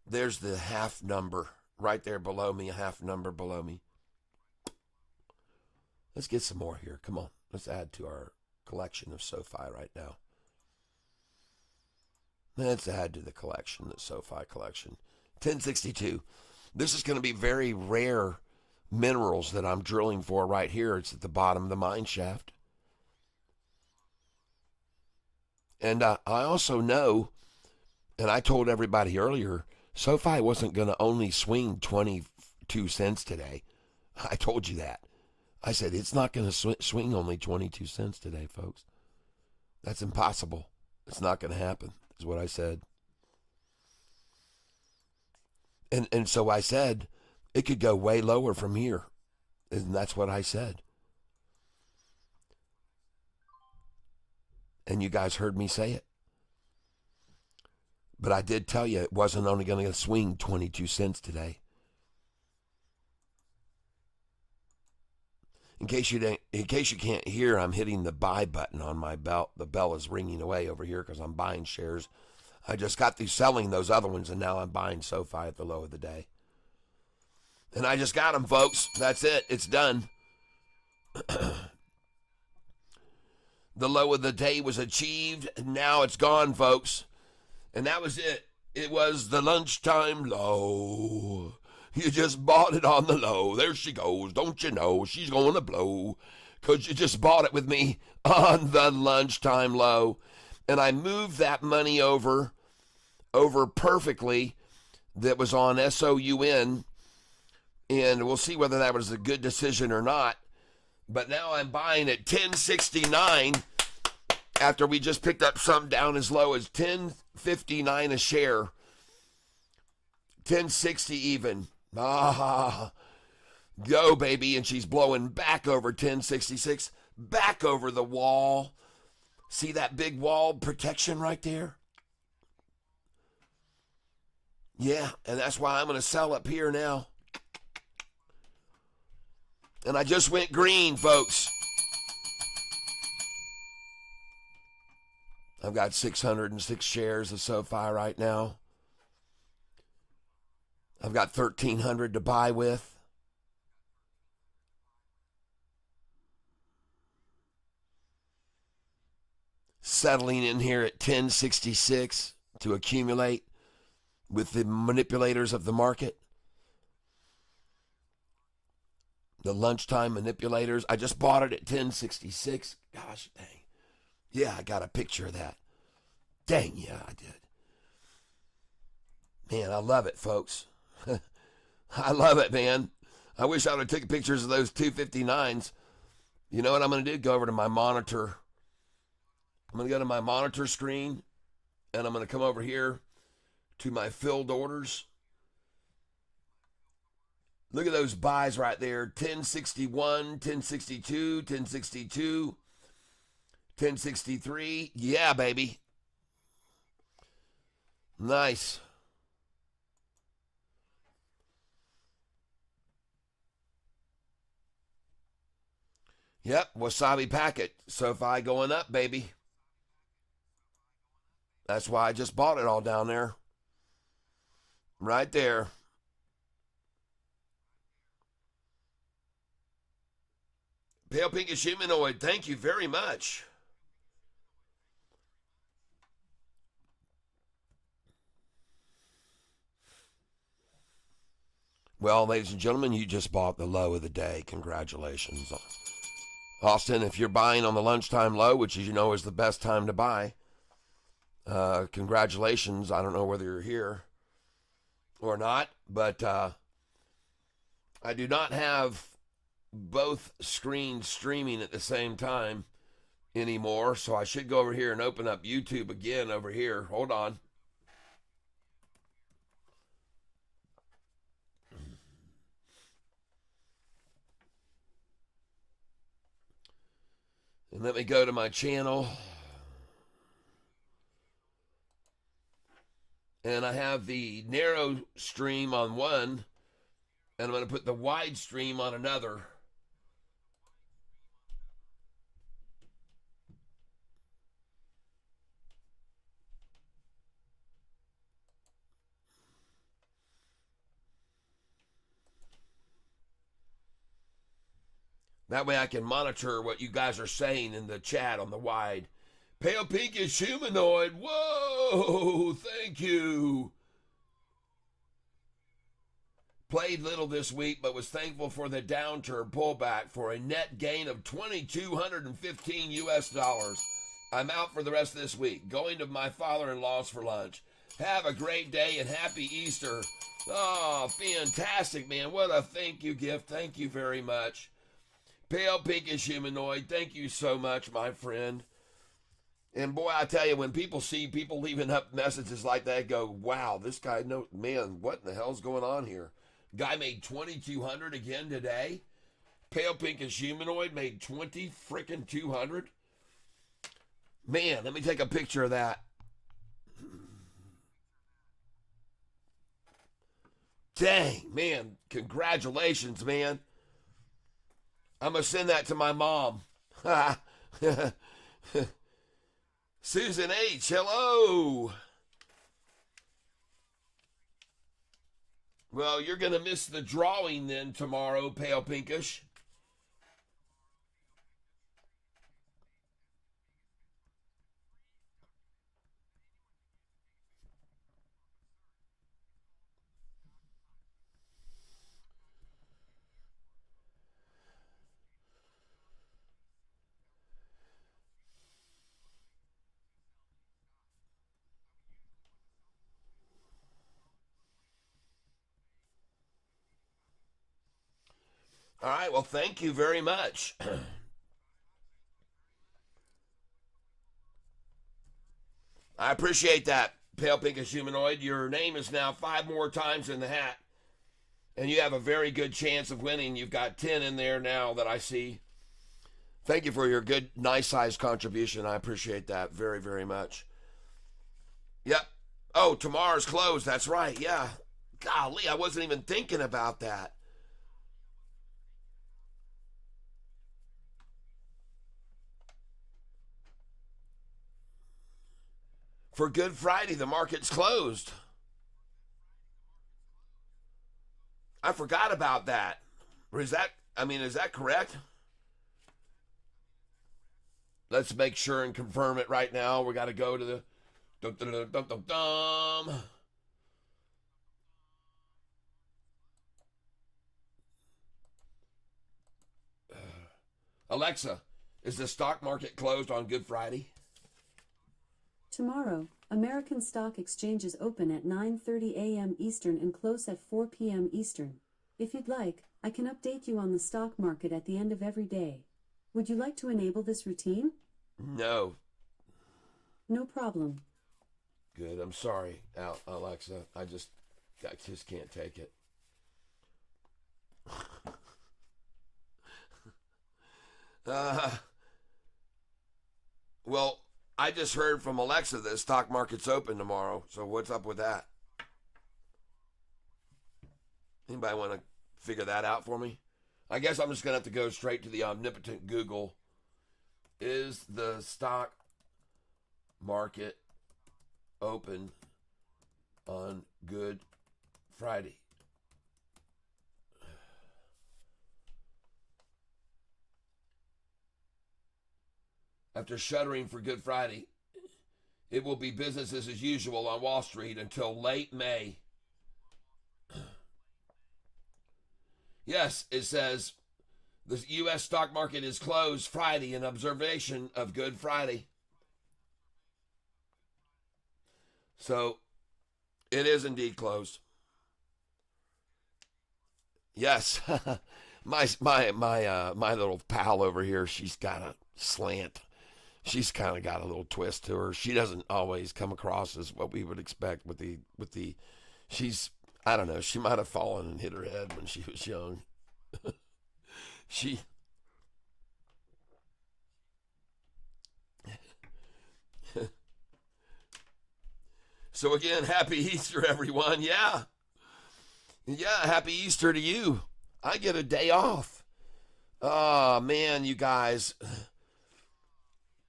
There's the half number right there below me, a half number below me. Let's get some more here. Come on. Let's add to our collection of SoFi right now. Let's add to the collection, the SoFi collection. 1062. This is going to be very rare minerals that I'm drilling for right here. It's at the bottom of the mine shaft. And I also know, and I told everybody earlier, SoFi wasn't going to only swing 22 cents today. I told you that. I said, it's not going to swing only 22 cents today, folks. That's impossible. It's not going to happen, is what I said. And so I said, it could go way lower from here. And that's what I said. And you guys heard me say it. But I did tell you it wasn't only going to swing 22 cents today. In case you can't hear, I'm hitting the buy button on my belt. The bell is ringing away over here because I'm buying shares. I just got through selling those other ones, and now I'm buying SoFi at the low of the day. And I just got them, folks. That's it. It's done. The low of the day was achieved, and now it's gone, folks. And that was it. It was the lunchtime low. You just bought it on the low. There she goes. Don't you know she's going to blow? Because you just bought it with me on the lunchtime low. And I moved that money over perfectly. That was on SOUN. And we'll see whether that was a good decision or not. But now I'm buying at 1069 after we just picked up some down as low as 1059 a share. 1060 even. Ah, go, baby. And she's blowing back over 1066, back over the wall. See that big wall protection right there? Yeah, and that's why I'm going to sell up here now. And I just went green, folks. I've got 606 shares of SoFi right now. I've got 1,300 to buy with. Settling in here at 1066 to accumulate with the manipulators of the market. The lunchtime manipulators. I just bought it at 1066. Gosh, dang. Yeah, I got a picture of that. Dang, yeah, I did. Man, I love it, folks. I love it, man. I wish I would have taken pictures of those 259s. You know what I'm going to do? Go over to my monitor. I'm going to go to my monitor screen, and I'm going to come over here to my filled orders. Look at those buys right there. 1061, 1062, 1062, 1063. Yeah, baby. Nice. Yep, wasabi packet. SoFi going up, baby. That's why I just bought it all down there. Right there. Pale pinkish humanoid, thank you very much. Well, ladies and gentlemen, you just bought the low of the day. Congratulations. Austin, if you're buying on the lunchtime low, which as you know is the best time to buy, congratulations. I don't know whether you're here or not, but I do not have both screens streaming at the same time anymore, so I should go over here and open up YouTube again over here. Hold on. And let me go to my channel. And I have the narrow stream on one, and I'm going to put the wide stream on another. That way I can monitor what you guys are saying in the chat on the wide. Pale pinkish humanoid. Whoa, thank you. Played little this week, but was thankful for the downturn pullback for a net gain of 2,215 US dollars. I'm out for the rest of this week. Going to my father-in-law's for lunch. Have a great day and happy Easter. Oh, fantastic, man. What a thank you gift. Thank you very much. Pale pinkish humanoid, thank you so much, my friend. And boy, I tell you, when people see people leaving up messages like that, go, wow, this guy, no, man, what in the hell's going on here? Guy made 2,200 again today. Pale pinkish humanoid made 20 freaking 200. Man, let me take a picture of that. Dang, man, congratulations, man. I'm going to send that to my mom. Susan H., hello. Well, you're going to miss the drawing then tomorrow, Pale Pinkish. All right, well, thank you very much. I appreciate that, Pale Pinkish Humanoid. Your name is now 5 more times in the hat, and you have a very good chance of winning. You've got 10 in there now that I see. Thank you for your good, nice-sized contribution. I appreciate that very, very much. Yep. Oh, tomorrow's closed. That's right. Yeah. Golly, I wasn't even thinking about that. For Good Friday, the market's closed. I forgot about that. Or is that correct? Let's make sure and confirm it right now. We got to go to the Alexa, is the stock market closed on Good Friday? Tomorrow, American stock exchanges open at 9:30 a.m. Eastern and close at 4 p.m. Eastern. If you'd like, I can update you on the stock market at the end of every day. Would you like to enable this routine? No. No problem. Good. I'm sorry, Alexa. I just can't take it. Well, I just heard from Alexa that the stock market's open tomorrow. So what's up with that? Anybody want to figure that out for me? I guess I'm just going to have to go straight to the omnipotent Google. Is the stock market open on Good Friday? After shuttering for Good Friday, it will be business as usual on Wall Street until late May. Yes, it says the U.S. stock market is closed Friday in observation of Good Friday. So it is indeed closed. Yes, my little pal over here, she's got a slant. She's kind of got a little twist to her. She doesn't always come across as what we would expect with the she's, I don't know, she might have fallen and hit her head when she was young. So again, happy Easter, everyone. Yeah, happy Easter to you. I get a day off. Oh, man, you guys.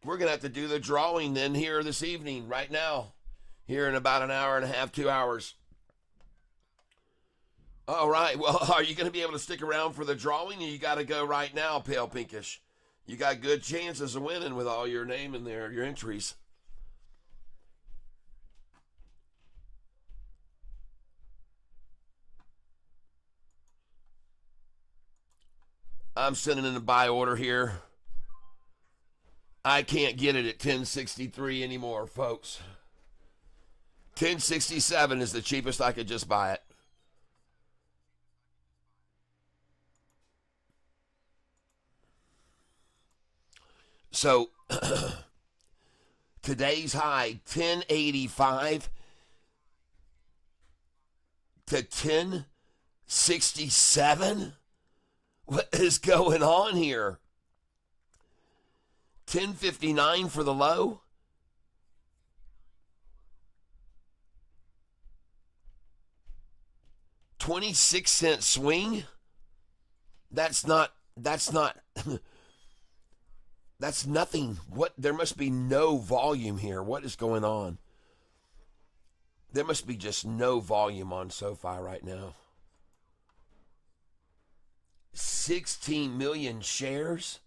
We're going to have to do the drawing then here this evening, right now. Here in about an hour and a half, 2 hours. All right. Well, are you going to be able to stick around for the drawing, or you got to go right now, Pale Pinkish? You got good chances of winning with all your name in there, your entries. I'm sending in a buy order here. I can't get it at 1063 anymore, folks. 1067 is the cheapest I could just buy it. So today's high 1085 to 1067. What is going on here? 1059 for the low. $0.26 swing. That's nothing. What, there must be no volume here. What is going on? There must be just no volume on SoFi right now. 16 million shares.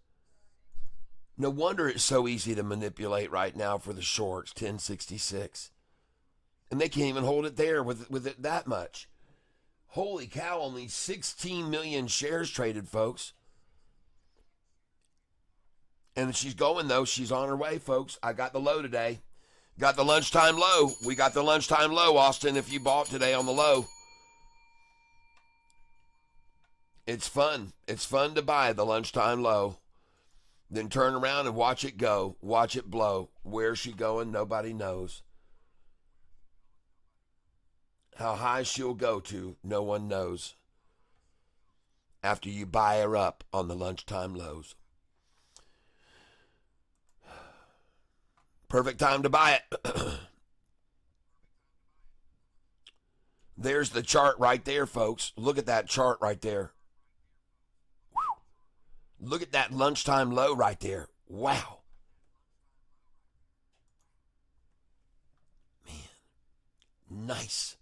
No wonder it's so easy to manipulate right now for the shorts, 1066. And they can't even hold it there with it that much. Holy cow, only 16 million shares traded, folks. And she's going, though. She's on her way, folks. I got the low today. Got the lunchtime low. We got the lunchtime low, Austin, if you bought today on the low. It's fun. It's fun to buy the lunchtime low. Then turn around and watch it go. Watch it blow. Where's she going? Nobody knows. How high she'll go to, no one knows. After you buy her up on the lunchtime lows. Perfect time to buy it. There's the chart right there, folks. Look at that chart right there. Look at that lunchtime low right there. Wow. Man, nice.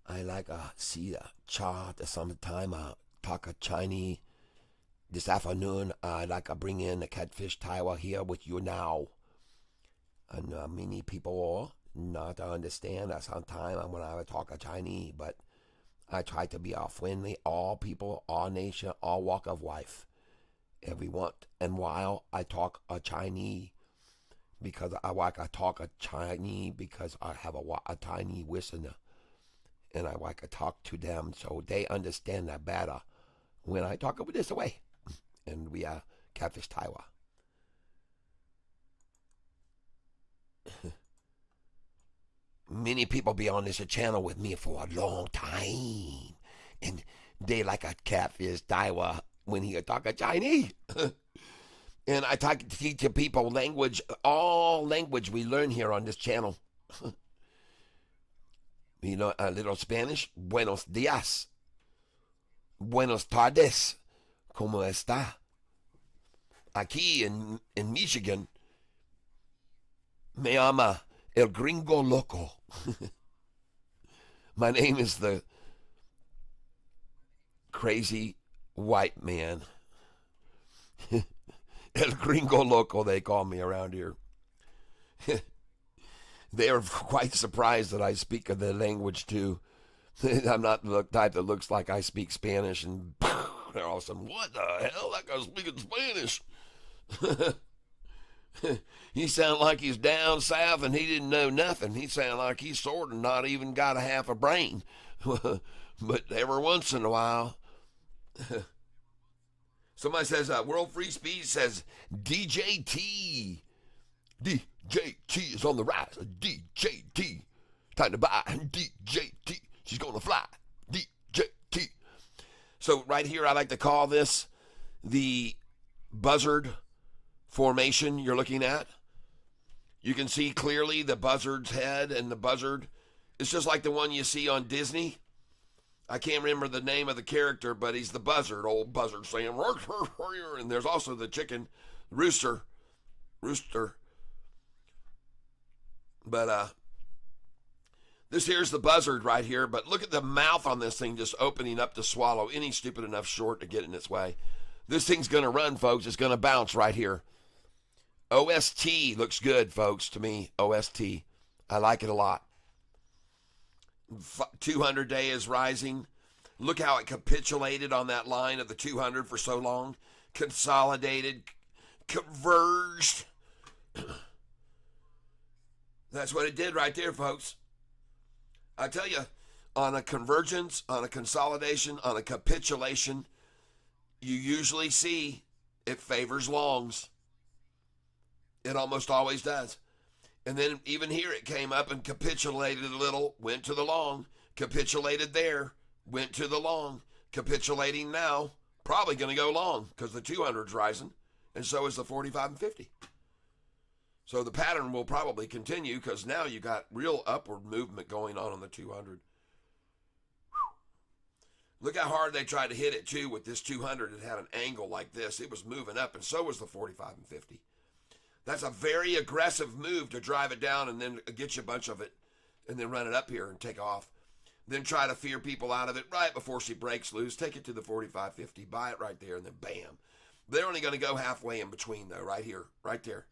I like see the chart sometime. Talk a Chinese this afternoon. I like to bring in the Catfish Taiwan here with you now. And many people not understand that sometimes when I talk a Chinese, but I try to be friendly, all people, all nation, all walk of life. Every once and while I talk a Chinese because I like to talk a Chinese because I have a tiny listener. And I like to talk to them so they understand that better when I talk about this way. And we are Catfish Taiwan. Many people be on this channel with me for a long time. And they like a Catfish Taiwan when he talk a Chinese. And I talk to teach people language, all language we learn here on this channel. You know, a little Spanish. Buenos días. Buenos tardes. ¿Cómo está? Aquí en Michigan, me llama El Gringo Loco. My name is the crazy white man. El Gringo Loco, they call me around here. They are quite surprised that I speak of the language too. I'm not the type that looks like I speak Spanish and they're all some, what the hell, that guy's speaking Spanish. He sounded like he's down south and he didn't know nothing. He sounded like he's sort of not even got a half a brain. But every once in a while, somebody says, World Free Speech says, DJT. DJT is on the rise. DJT. Time to buy. DJT. She's going to fly. DJT. So right here, I like to call this the buzzard formation you're looking at. You can see clearly the buzzard's head and the buzzard. It's just like the one you see on Disney. I can't remember the name of the character, but he's the buzzard, old buzzard saying, and there's also the chicken, rooster. But this here's the buzzard right here, but look at the mouth on this thing just opening up to swallow any stupid enough short to get in its way. This thing's going to run, folks. It's going to bounce right here. OST looks good, folks, to me. OST. I like it a lot. 200 day is rising. Look how it capitulated on that line of the 200 for so long. Consolidated, converged. That's what it did right there, folks. I tell you, on a convergence, on a consolidation, on a capitulation, you usually see it favors longs. It almost always does. And then even here it came up and capitulated a little, went to the long, capitulated there, went to the long, capitulating now, probably going to go long because the 200's rising, and so is the 45 and 50. So the pattern will probably continue because now you got real upward movement going on the 200. Look how hard they tried to hit it too with this 200. It had an angle like this. It was moving up, and so was the 45 and 50. That's a very aggressive move to drive it down and then get you a bunch of it and then run it up here and take off. Then try to fear people out of it right before she breaks loose. Take it to the 45, 50, buy it right there, and then bam. They're only going to go halfway in between, though, right here, right there.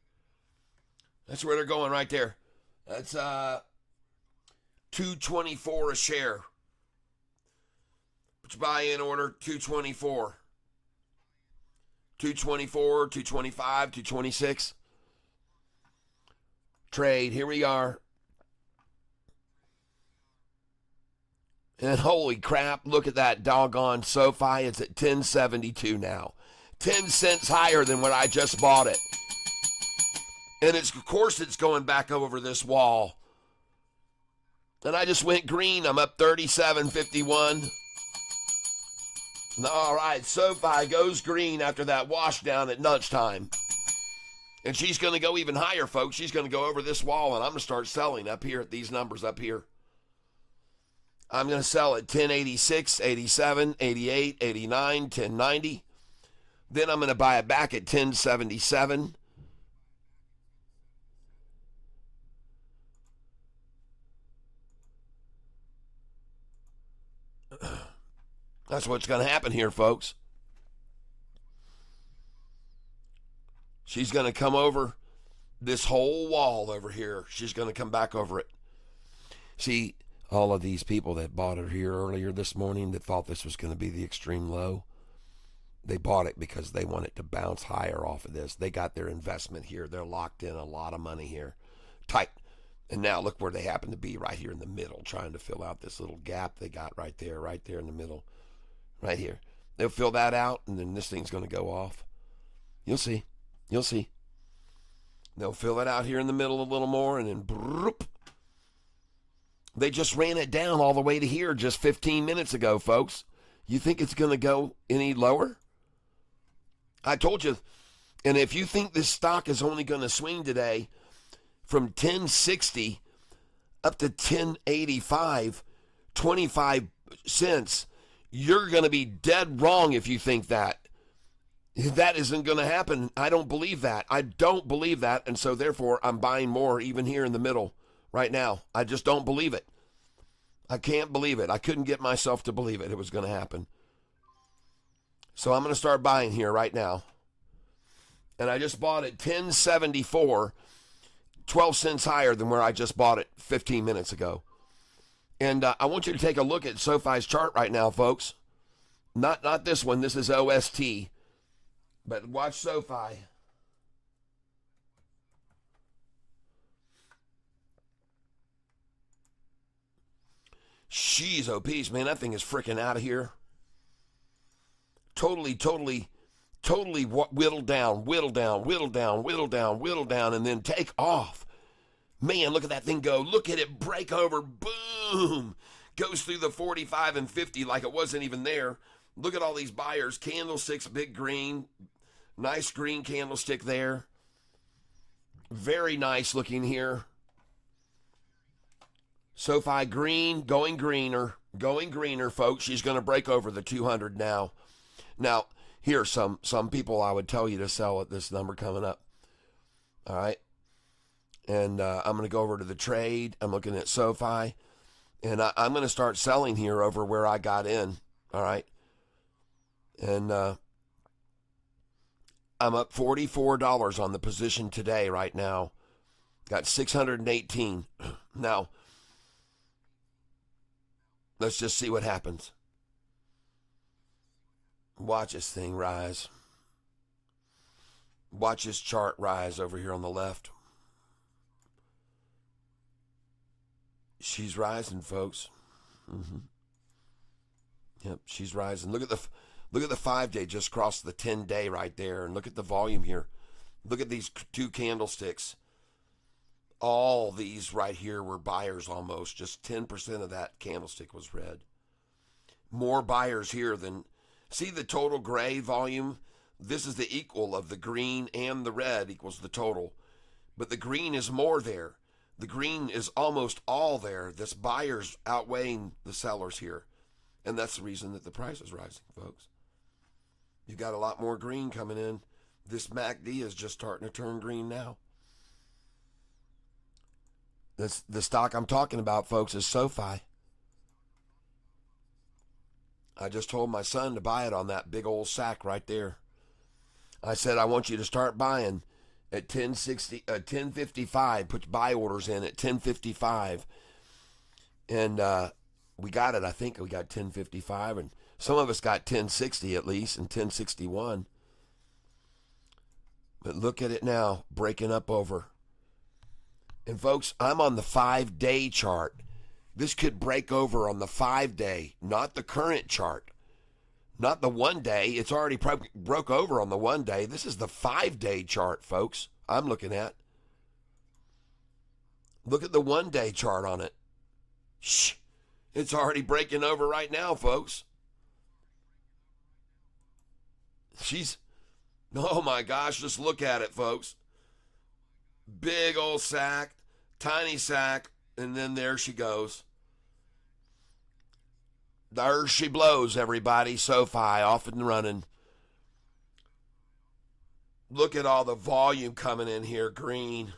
That's where they're going right there. That's $2.24 a share. Put your buy-in order, $2.24. $2.24, $2.25, $2.26. Trade, here we are. And holy crap, look at that doggone SoFi. It's at 1072 now. 10 cents higher than when I just bought it. And of course it's going back over this wall. And I just went green. I'm up 37.51. All right, SoFi goes green after that wash down at lunchtime. And she's going to go even higher, folks. She's going to go over this wall, and I'm going to start selling up here at these numbers up here. I'm going to sell at 1086, 87, 88, 89, 1090. Then I'm going to buy it back at 1077. That's what's going to happen here, folks. She's going to come over this whole wall over here. She's going to come back over it. See, all of these people that bought it here earlier this morning that thought this was going to be the extreme low, they bought it because they want it to bounce higher off of this. They got their investment here. They're locked in a lot of money here. Tight. And now look where they happen to be, right here in the middle, trying to fill out this little gap they got right there in the middle. Right here. They'll fill that out, and then this thing's going to go off. You'll see. You'll see. They'll fill it out here in the middle a little more, and then broop. They just ran it down all the way to here just 15 minutes ago, folks. You think it's going to go any lower? I told you. And if you think this stock is only going to swing today from 1060 up to 1085, 25 cents, you're going to be dead wrong if you think that. That isn't going to happen. I don't believe that. I don't believe that. And so therefore, I'm buying more even here in the middle right now. I just don't believe it. I can't believe it. I couldn't get myself to believe it. It was going to happen. So I'm going to start buying here right now. And I just bought it 1074, 12 cents higher than where I just bought it 15 minutes ago. And I want you to take a look at SoFi's chart right now, folks. Not this one. This is OST. But watch SoFi. Jeez, oh, peace, man. That thing is freaking out of here. Totally whittled down, and then take off. Man, look at that thing go. Look at it break over. Boom. Goes through the 45 and 50 like it wasn't even there. Look at all these buyers. Candlesticks, big green. Nice green candlestick there. Very nice looking here. SoFi green, going greener, folks. She's going to break over the 200 now. Now, here's some people I would tell you to sell at this number coming up. All right. And I'm going to go over to the trade. I'm looking at SoFi. And I'm going to start selling here over where I got in. All right. And I'm up $44 on the position today right now. Got 618. Now, let's just see what happens. Watch this thing rise. Watch this chart rise over here on the left. She's rising, folks. Yep, she's rising. Look at the 5-day just crossed the 10-day right there, and look at the volume here. Look at these two candlesticks. All these right here were buyers almost. Just 10% of that candlestick was red. More buyers here than... See the total gray volume? This is the equal of the green and the red equals the total. But the green is more there. The green is almost all there. This buyer's outweighing the sellers here. And that's the reason that the price is rising, folks. You got a lot more green coming in. This MACD is just starting to turn green now. The stock I'm talking about, folks, is SoFi. I just told my son to buy it on that big old sack right there. I said, I want you to start buying at 1055. Put buy orders in at 1055. And we got it. I think we got 1055. And some of us got 1060 at least and 1061. But look at it now, breaking up over. And folks, I'm on the 5-day chart. This could break over on the 5-day, not the current chart. Not the 1 day. It's already broke over on the 1 day. This is the 5-day chart, folks, I'm looking at. Look at the 1 day chart on it. Shh. It's already breaking over right now, folks. Oh my gosh, just look at it, folks. Big old sack, tiny sack, and then there she goes. There she blows, everybody. SoFi off and running. Look at all the volume coming in here, green.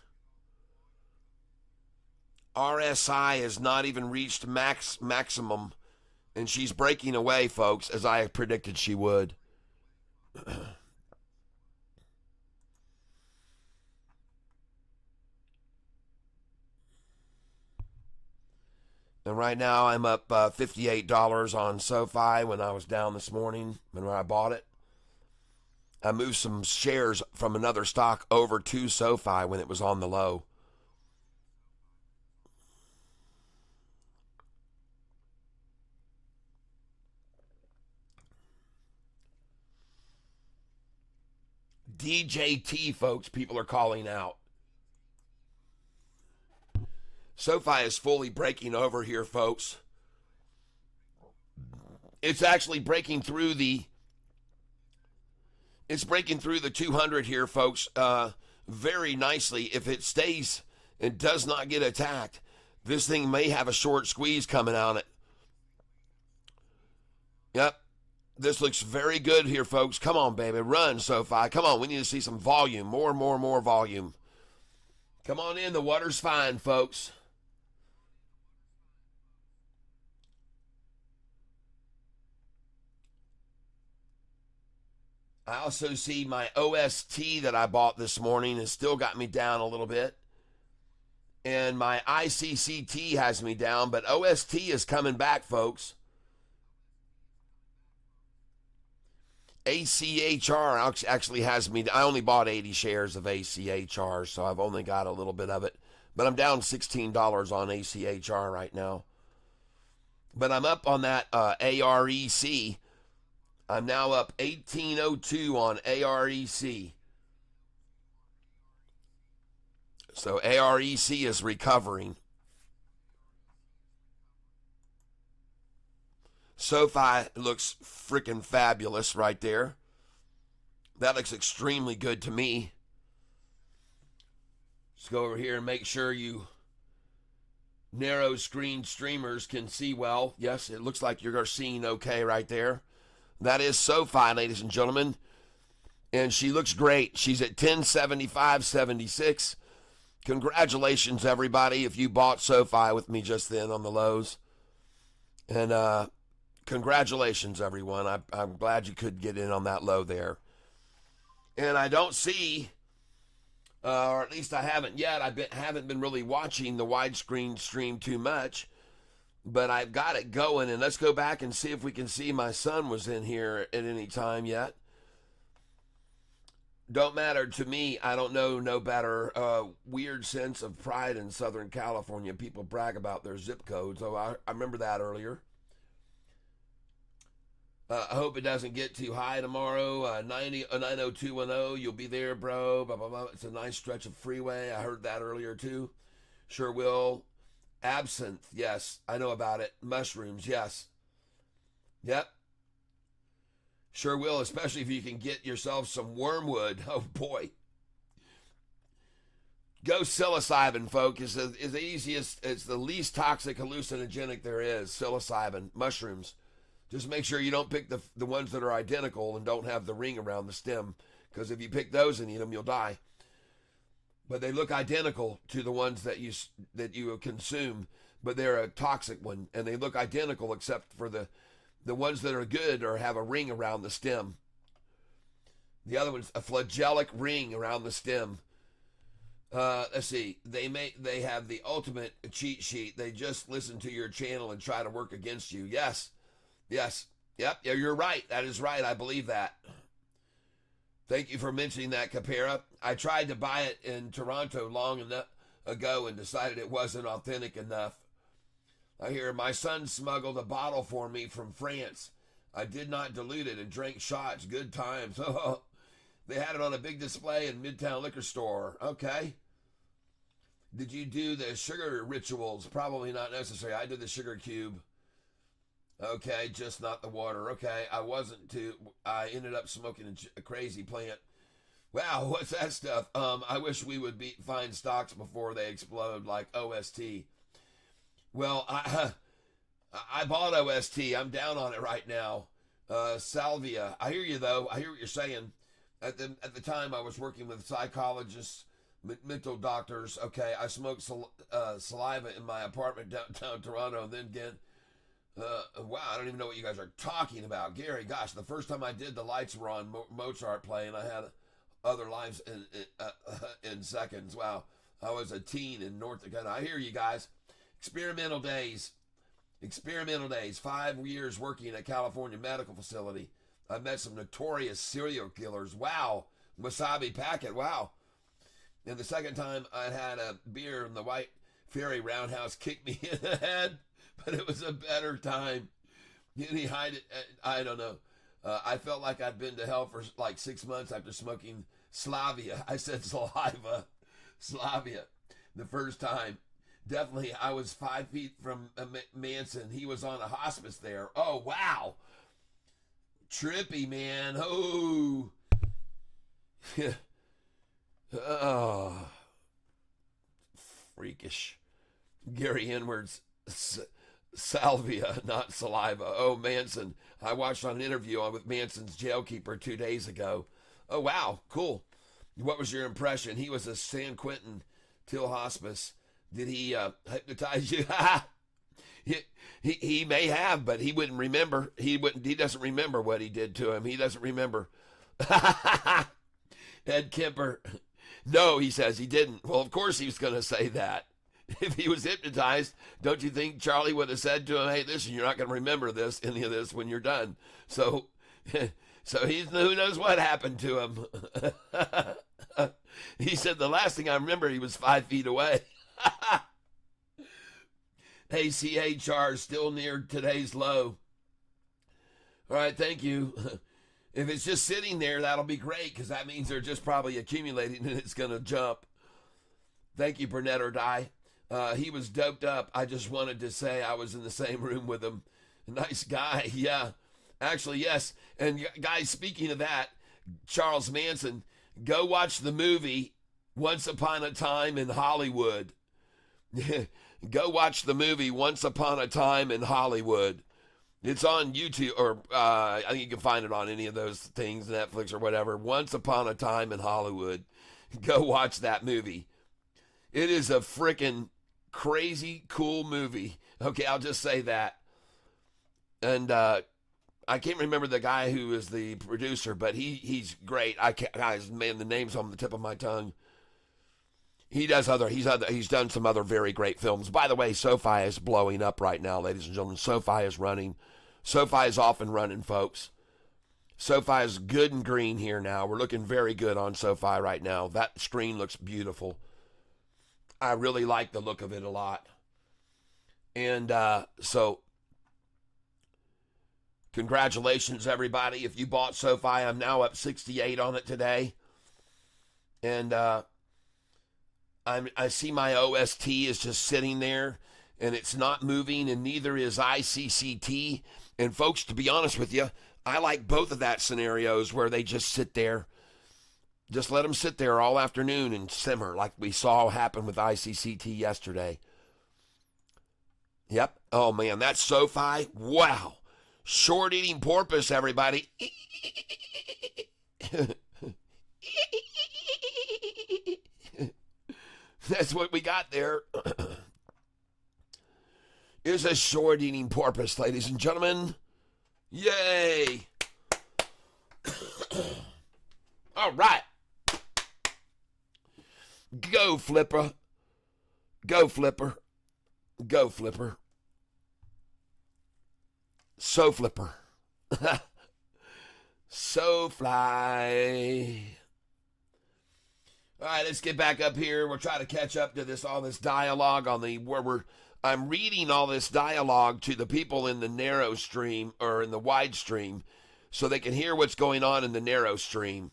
RSI has not even reached maximum, and she's breaking away, folks, as I predicted she would. And right now I'm up $58 on SoFi when I was down this morning when I bought it. I moved some shares from another stock over to SoFi when it was on the low. DJT, folks, people are calling out. SoFi is fully breaking over here, folks. It's actually breaking through the 200 here, folks, very nicely. If it stays and does not get attacked, this thing may have a short squeeze coming on it. Yep. This looks very good here, folks. Come on, baby. Run, SoFi. Come on. We need to see some volume. More volume. Come on in. The water's fine, folks. I also see my OST that I bought this morning has still got me down a little bit. And my ICCT has me down, but OST is coming back, folks. ACHR actually has me. I only bought 80 shares of ACHR, so I've only got a little bit of it. But I'm down $16 on ACHR right now. But I'm up on that AREC. I'm now up 1802 on AREC. So AREC is recovering. SoFi looks freaking fabulous right there. That looks extremely good to me. Let's go over here and make sure you narrow screen streamers can see well. Yes, it looks like you're seeing okay right there. That is SoFi, ladies and gentlemen. And she looks great. She's at 1075.76. Congratulations, everybody, if you bought SoFi with me just then on the lows. And congratulations, everyone. I'm glad you could get in on that low there. And I don't see, or at least I haven't yet, haven't been really watching the widescreen stream too much. But I've got it going, and let's go back and see if we can see my son was in here at any time yet. Don't matter to me. I don't know no better. Weird sense of pride in Southern California. People brag about their zip codes. Oh, I remember that earlier. I hope it doesn't get too high tomorrow. 90210, you'll be there, bro. Blah, blah, blah. It's a nice stretch of freeway. I heard that earlier, too. Sure will. Absinthe, yes, I know about it. Mushrooms, yes. Yep. Sure will, especially if you can get yourself some wormwood. Oh, boy. Go psilocybin, folks. It's the easiest, it's the least toxic hallucinogenic there is. Psilocybin, mushrooms. Just make sure you don't pick the ones that are identical and don't have the ring around the stem, because if you pick those and eat them, you'll die. But they look identical to the ones that you consume, but they're a toxic one, and they look identical except for the ones that are good or have a ring around the stem. The other one's a flagellate ring around the stem. Let's see. They have the ultimate cheat sheet. They just listen to your channel and try to work against you. Yes. Yep. Yeah, you're right. That is right. I believe that. Thank you for mentioning that, Capera. I tried to buy it in Toronto long enough ago and decided it wasn't authentic enough. I hear my son smuggled a bottle for me from France. I did not dilute it and drank shots. Good times. They had it on a big display in Midtown Liquor Store. Okay. Did you do the sugar rituals? Probably not necessary. I did the sugar cube. Okay, just not the water. Okay, I ended up smoking a crazy plant. Wow, what's that stuff? I wish we would find stocks before they explode like OST. Well, I bought OST. I'm down on it right now. Salvia. I hear you though. I hear what you're saying. At the time, I was working with psychologists, mental doctors. Okay, I smoked saliva in my apartment downtown Toronto, and then again. Wow, I don't even know what you guys are talking about, Gary. Gosh, the first time I did, the lights were on Mozart playing. I had other lives in seconds. Wow, I was a teen in North Dakota. I hear you guys. Experimental days. 5 years working at a California medical facility. I met some notorious serial killers. Wow. Wasabi Packet. Wow. And the second time I had a beer and the White Fairy Roundhouse kicked me in the head, but it was a better time. I don't know. I felt like I'd been to hell for like 6 months after smoking Slavia. I said saliva. Slavia. The first time. Definitely, I was 5 feet from Manson. He was on a hospice there. Oh, wow. Trippy, man. Oh. Oh. Freakish. Gary Edwards. Salvia, not saliva. Oh, Manson. I watched on an interview with Manson's jailkeeper 2 days ago. Oh, wow. Cool. What was your impression? He was a San Quentin Till Hospice. Did he hypnotize you? he may have, but he wouldn't remember. He doesn't remember what he did to him. He doesn't remember. Ed Kemper. No, he says he didn't. Well, of course he was going to say that. If he was hypnotized, don't you think Charlie would have said to him, hey, listen, you're not going to remember any of this when you're done. So who knows what happened to him. He said the last thing I remember, he was 5 feet away. ACHR still near today's low. All right, thank you. If it's just sitting there, that'll be great because that means they're just probably accumulating and it's going to jump. Thank you, Burnett or Die. He was doped up. I just wanted to say I was in the same room with him. Nice guy. Yeah, actually, yes. And guys, speaking of that, Charles Manson, go watch the movie Once Upon a Time in Hollywood. Go watch the movie Once Upon a Time in Hollywood. It's on YouTube, or I think you can find it on any of those things, Netflix or whatever. Once Upon a Time in Hollywood. Go watch that movie. It is a freaking crazy cool movie. Okay, I'll just say that. And I can't remember the guy who is the producer, but he's great. Guys, man, the name's on the tip of my tongue. He's done some other very great films. By the way, SoFi is blowing up right now, ladies and gentlemen. SoFi is running. SoFi is off and running, folks. SoFi is good and green here now. We're looking very good on SoFi right now. That screen looks beautiful. I really like the look of it a lot. And so, congratulations, everybody. If you bought SoFi, I'm now up 68 on it today. And I see my OST is just sitting there, and it's not moving, and neither is ICCT. And folks, to be honest with you, I like both of that scenarios where they just sit there. Just let them sit there all afternoon and simmer like we saw happen with ICCT yesterday. Yep. Oh, man, that's SoFi. Wow. Short-eating porpoise, everybody. That's what we got there. Is a short-eating porpoise, ladies and gentlemen. Yay! All right. Go, Flipper. Go, Flipper. Go, Flipper. So, Flipper. So fly. All right, let's get back up here. We'll try to catch up to all this dialogue on where we're I'm reading all this dialogue to the people in the narrow stream or in the wide stream so they can hear what's going on in the narrow stream.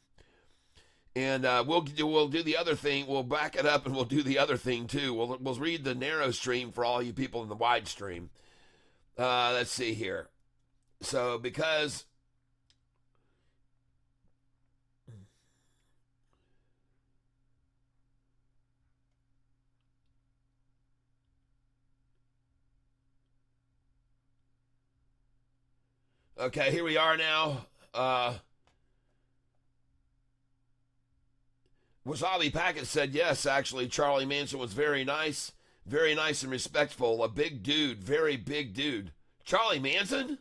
And we'll do the other thing. We'll back it up and we'll do the other thing too. We'll read the narrow stream for all you people in the wide stream. Let's see here. So because okay, here we are now. Wasabi Packet said yes, actually, Charlie Manson was very nice and respectful. A big dude, very big dude. Charlie Manson?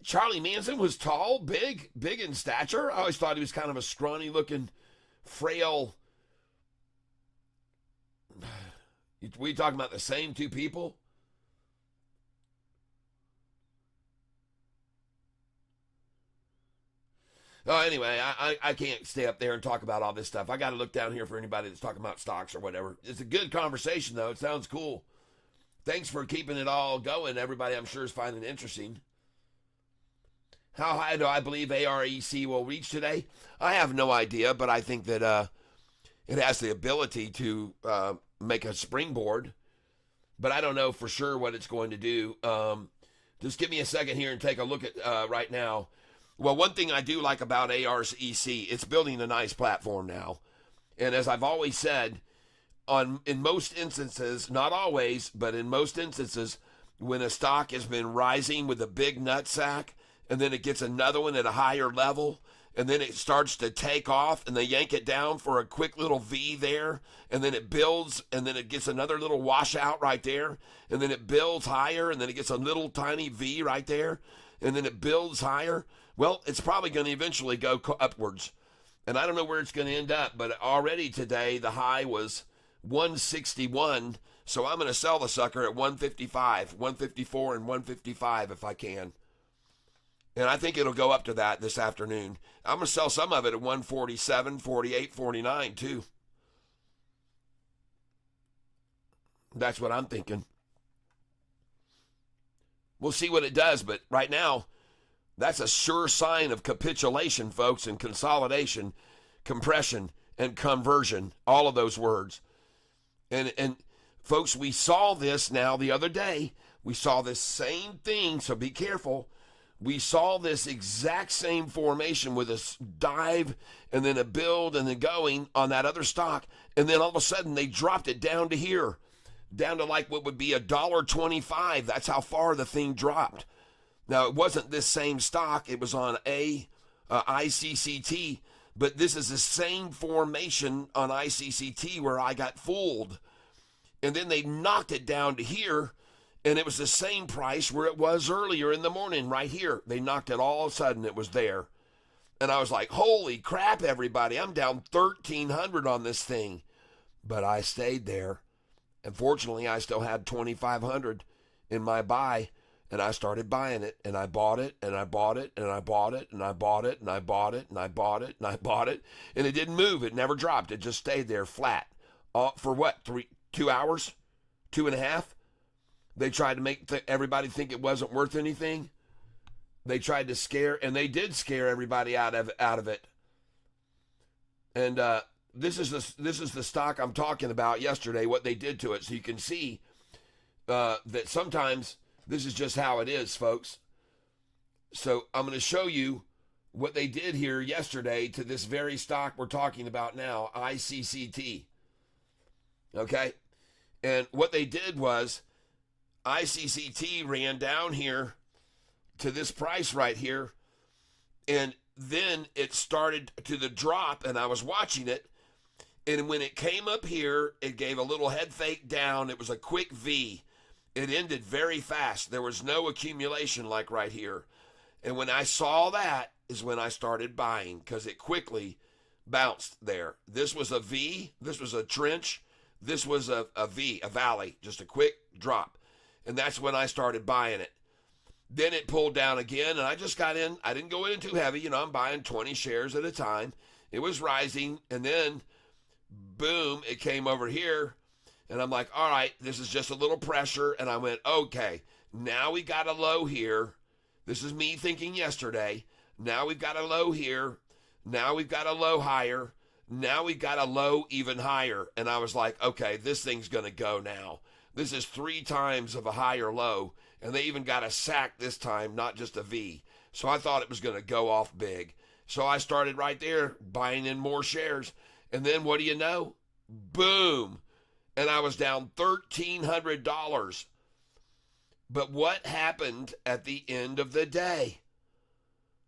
Charlie Manson was tall, big in stature. I always thought he was kind of a scrawny looking, frail. We talking about the same two people? Oh, anyway, I can't stay up there and talk about all this stuff. I got to look down here for anybody that's talking about stocks or whatever. It's a good conversation, though. It sounds cool. Thanks for keeping it all going. Everybody, I'm sure, is finding it interesting. How high do I believe AREC will reach today? I have no idea, but I think that it has the ability to make a springboard. But I don't know for sure what it's going to do. Just give me a second here and take a look at right now. Well, one thing I do like about AREC, it's building a nice platform now. And as I've always said, in most instances, not always, but in most instances, when a stock has been rising with a big nutsack, and then it gets another one at a higher level, and then it starts to take off, and they yank it down for a quick little V there, and then it builds, and then it gets another little washout right there, and then it builds higher, and then it gets a little tiny V right there, and then it builds higher. Well, it's probably going to eventually go upwards. And I don't know where it's going to end up, but already today the high was 161, so I'm going to sell the sucker at 155, 154, and 155 if I can. And I think it'll go up to that this afternoon. I'm going to sell some of it at 147, 48, 49 too. That's what I'm thinking. We'll see what it does, but right now, that's a sure sign of capitulation, folks, and consolidation, compression, and conversion, all of those words. And folks, we saw this now the other day. We saw this same thing, so be careful. We saw this exact same formation with a dive and then a build and then going on that other stock, and then all of a sudden they dropped it down to here, down to like what would be $1.25. That's how far the thing dropped. Now, it wasn't this same stock. It was on ICCT, but this is the same formation on ICCT where I got fooled. And then they knocked it down to here, and it was the same price where it was earlier in the morning, right here. They knocked it all of a sudden. It was there. And I was like, holy crap, everybody. I'm down 1,300 on this thing. But I stayed there. And fortunately, I still had 2,500 in my buy. And I started buying it, and I bought it, and I bought it, and I bought it, and I bought it, and I bought it, and I bought it, and I bought it, and it didn't move. It never dropped. It just stayed there flat. For what, 2 hours? 2.5? They tried to make everybody think it wasn't worth anything. They tried to scare, and they did scare everybody out of it. And this is the stock I'm talking about yesterday, what they did to it. So you can see that sometimes this is just how it is, folks. So I'm going to show you what they did here yesterday to this very stock we're talking about now, ICCT. Okay? And what they did was ICCT ran down here to this price right here, and then it started to the drop, and I was watching it, and when it came up here, it gave a little head fake down. It was a quick V. It ended very fast. There was no accumulation like right here. And when I saw that is when I started buying, because it quickly bounced there. This was a V. This was a trench. This was a V, a valley, just a quick drop. And that's when I started buying it. Then it pulled down again, and I just got in. I didn't go in too heavy. I'm buying 20 shares at a time. It was rising, and then boom, it came over here. And I'm like, all right, this is just a little pressure. And I went, okay, now we got a low here. This is me thinking yesterday. Now we've got a low here. Now we've got a low higher. Now we've got a low even higher. And I was like, okay, this thing's going to go now. This is 3 times of a higher low. And they even got a sack this time, not just a V. So I thought it was going to go off big. So I started right there buying in more shares. And then what do you know? Boom. And I was down $1,300. But what happened at the end of the day?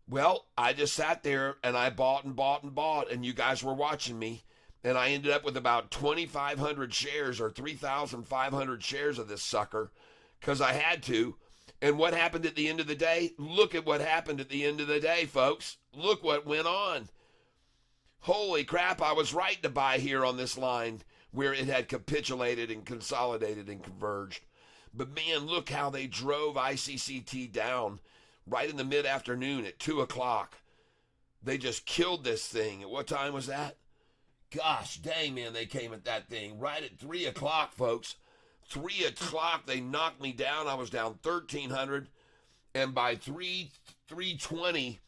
Well, I just sat there and I bought and bought and bought, and you guys were watching me. And I ended up with about 2,500 shares or 3,500 shares of this sucker because I had to. And what happened at the end of the day? Look at what happened at the end of the day, folks. Look what went on. Holy crap, I was right to buy here on this line where it had capitulated and consolidated and converged. But man, look how they drove ICCT down right in the mid-afternoon at 2 o'clock. They just killed this thing. At what time was that? Gosh dang, man, they came at that thing right at 3 o'clock, folks. 3 o'clock, they knocked me down. I was down 1,300. And by 3:20,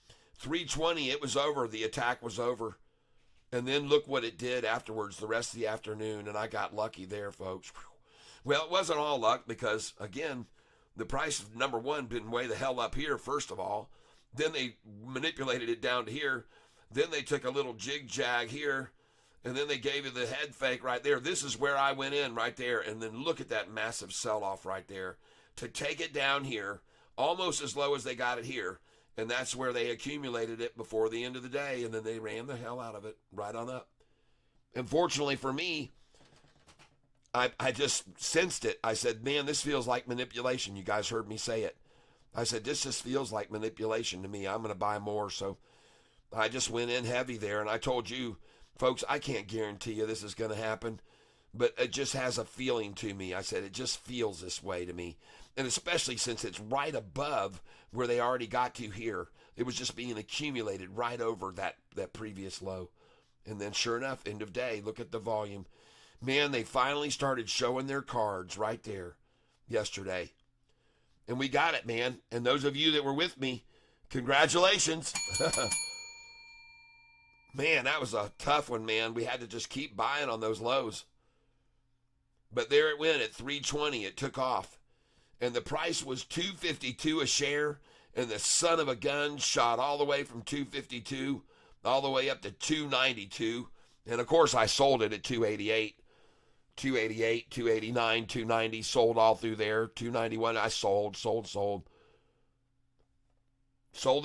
it was over. The attack was over. And then look what it did afterwards the rest of the afternoon. And I got lucky there, folks. Well, it wasn't all luck because, again, the price of number one been way the hell up here, first of all. Then they manipulated it down to here. Then they took a little jig-jag here. And then they gave you the head fake right there. This is where I went in right there. And then look at that massive sell-off right there. To take it down here, almost as low as they got it here. And that's where they accumulated it before the end of the day. And then they ran the hell out of it right on up. And fortunately for me, I just sensed it. I said, man, this feels like manipulation. You guys heard me say it. I said, this just feels like manipulation to me. I'm going to buy more. So I just went in heavy there. And I told you, folks, I can't guarantee you this is going to happen. But it just has a feeling to me. I said, it just feels this way to me. And especially since it's right above where they already got to here. It was just being accumulated right over that previous low. And then sure enough, end of day, look at the volume. Man, they finally started showing their cards right there yesterday. And we got it, man. And those of you that were with me, congratulations. Man, that was a tough one, man. We had to just keep buying on those lows. But there it went at 320. It took off. And the price was $2.52 a share. And the son of a gun shot all the way from $2.52 all the way up to $2.92. And, of course, I sold it at $2.88. $2.88, $2.89, $2.90, sold all through there. $2.91, I sold. Sold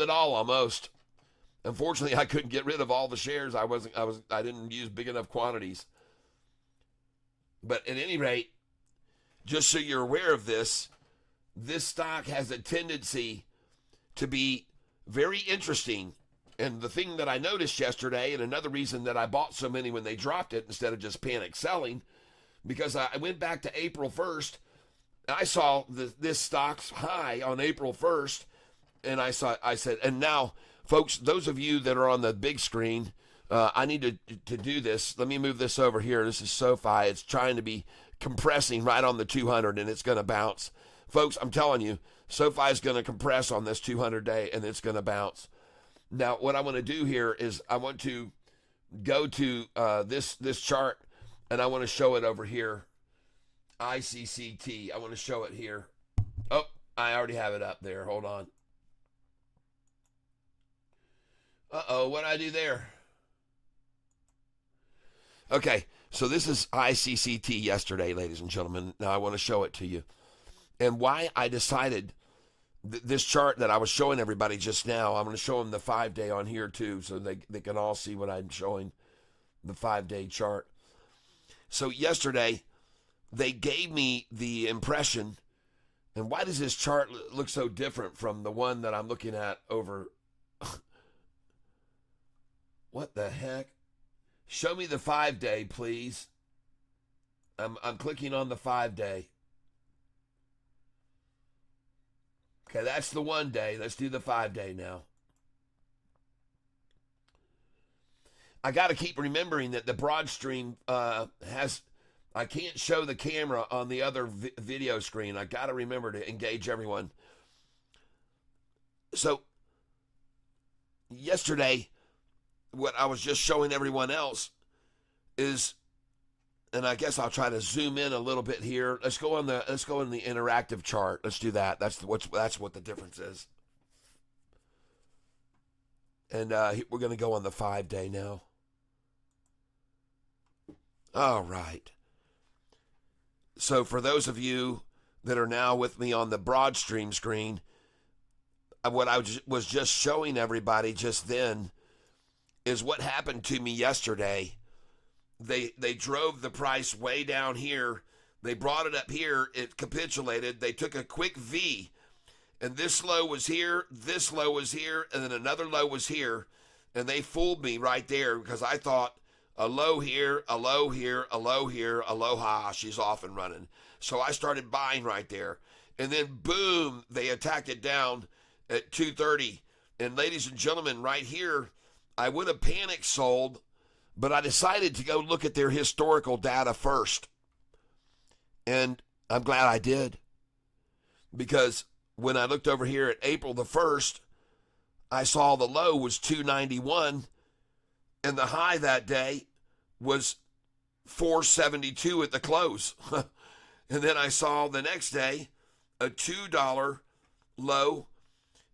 it all almost. Unfortunately, I couldn't get rid of all the shares. I didn't use big enough quantities. But at any rate, just so you're aware of this stock has a tendency to be very interesting. And the thing that I noticed yesterday, and another reason that I bought so many when they dropped it instead of just panic selling, because I went back to April 1st, I saw this stock's high on April 1st, and I said, and now, folks, those of you that are on the big screen, I need to do this. Let me move this over here. This is SoFi. It's trying to be compressing right on the 200, and it's going to bounce. Folks, I'm telling you, SoFi is going to compress on this 200-day, and it's going to bounce. Now, what I want to do here is I want to go to this chart, and I want to show it over here. ICCT. I want to show it here. Oh, I already have it up there. Hold on. Uh-oh, what did I do there? Okay, so this is ICCT yesterday, ladies and gentlemen. Now I want to show it to you. And why I decided this chart that I was showing everybody just now, I'm going to show them the 5-day on here too, so they can all see what I'm showing, the 5-day chart. So yesterday, they gave me the impression, and why does this chart look so different from the one that I'm looking at over? What the heck? Show me the 5-day, please. I'm clicking on the 5-day. Okay, that's the 1 day. Let's do the 5-day now. I got to keep remembering that the broad stream has. I can't show the camera on the other video screen. I got to remember to engage everyone. So yesterday, what I was just showing everyone else is, and I guess I'll try to zoom in a little bit here. Let's go in the interactive chart. Let's do that. That's what the difference is. And we're going to go on the 5-day now. All right. So for those of you that are now with me on the broad stream screen, what I was just showing everybody just then is what happened to me yesterday. They drove the price way down here. They brought it up here. It capitulated. They took a quick V. And this low was here, this low was here, and then another low was here. And they fooled me right there because I thought a low here, a low here, a low here, aloha, she's off and running. So I started buying right there. And then boom, they attacked it down at 230. And ladies and gentlemen, right here, I would have panic sold, but I decided to go look at their historical data first. And I'm glad I did. Because when I looked over here at April the 1st, I saw the low was 291, and the high that day was 472 at the close. And then I saw the next day a $2 low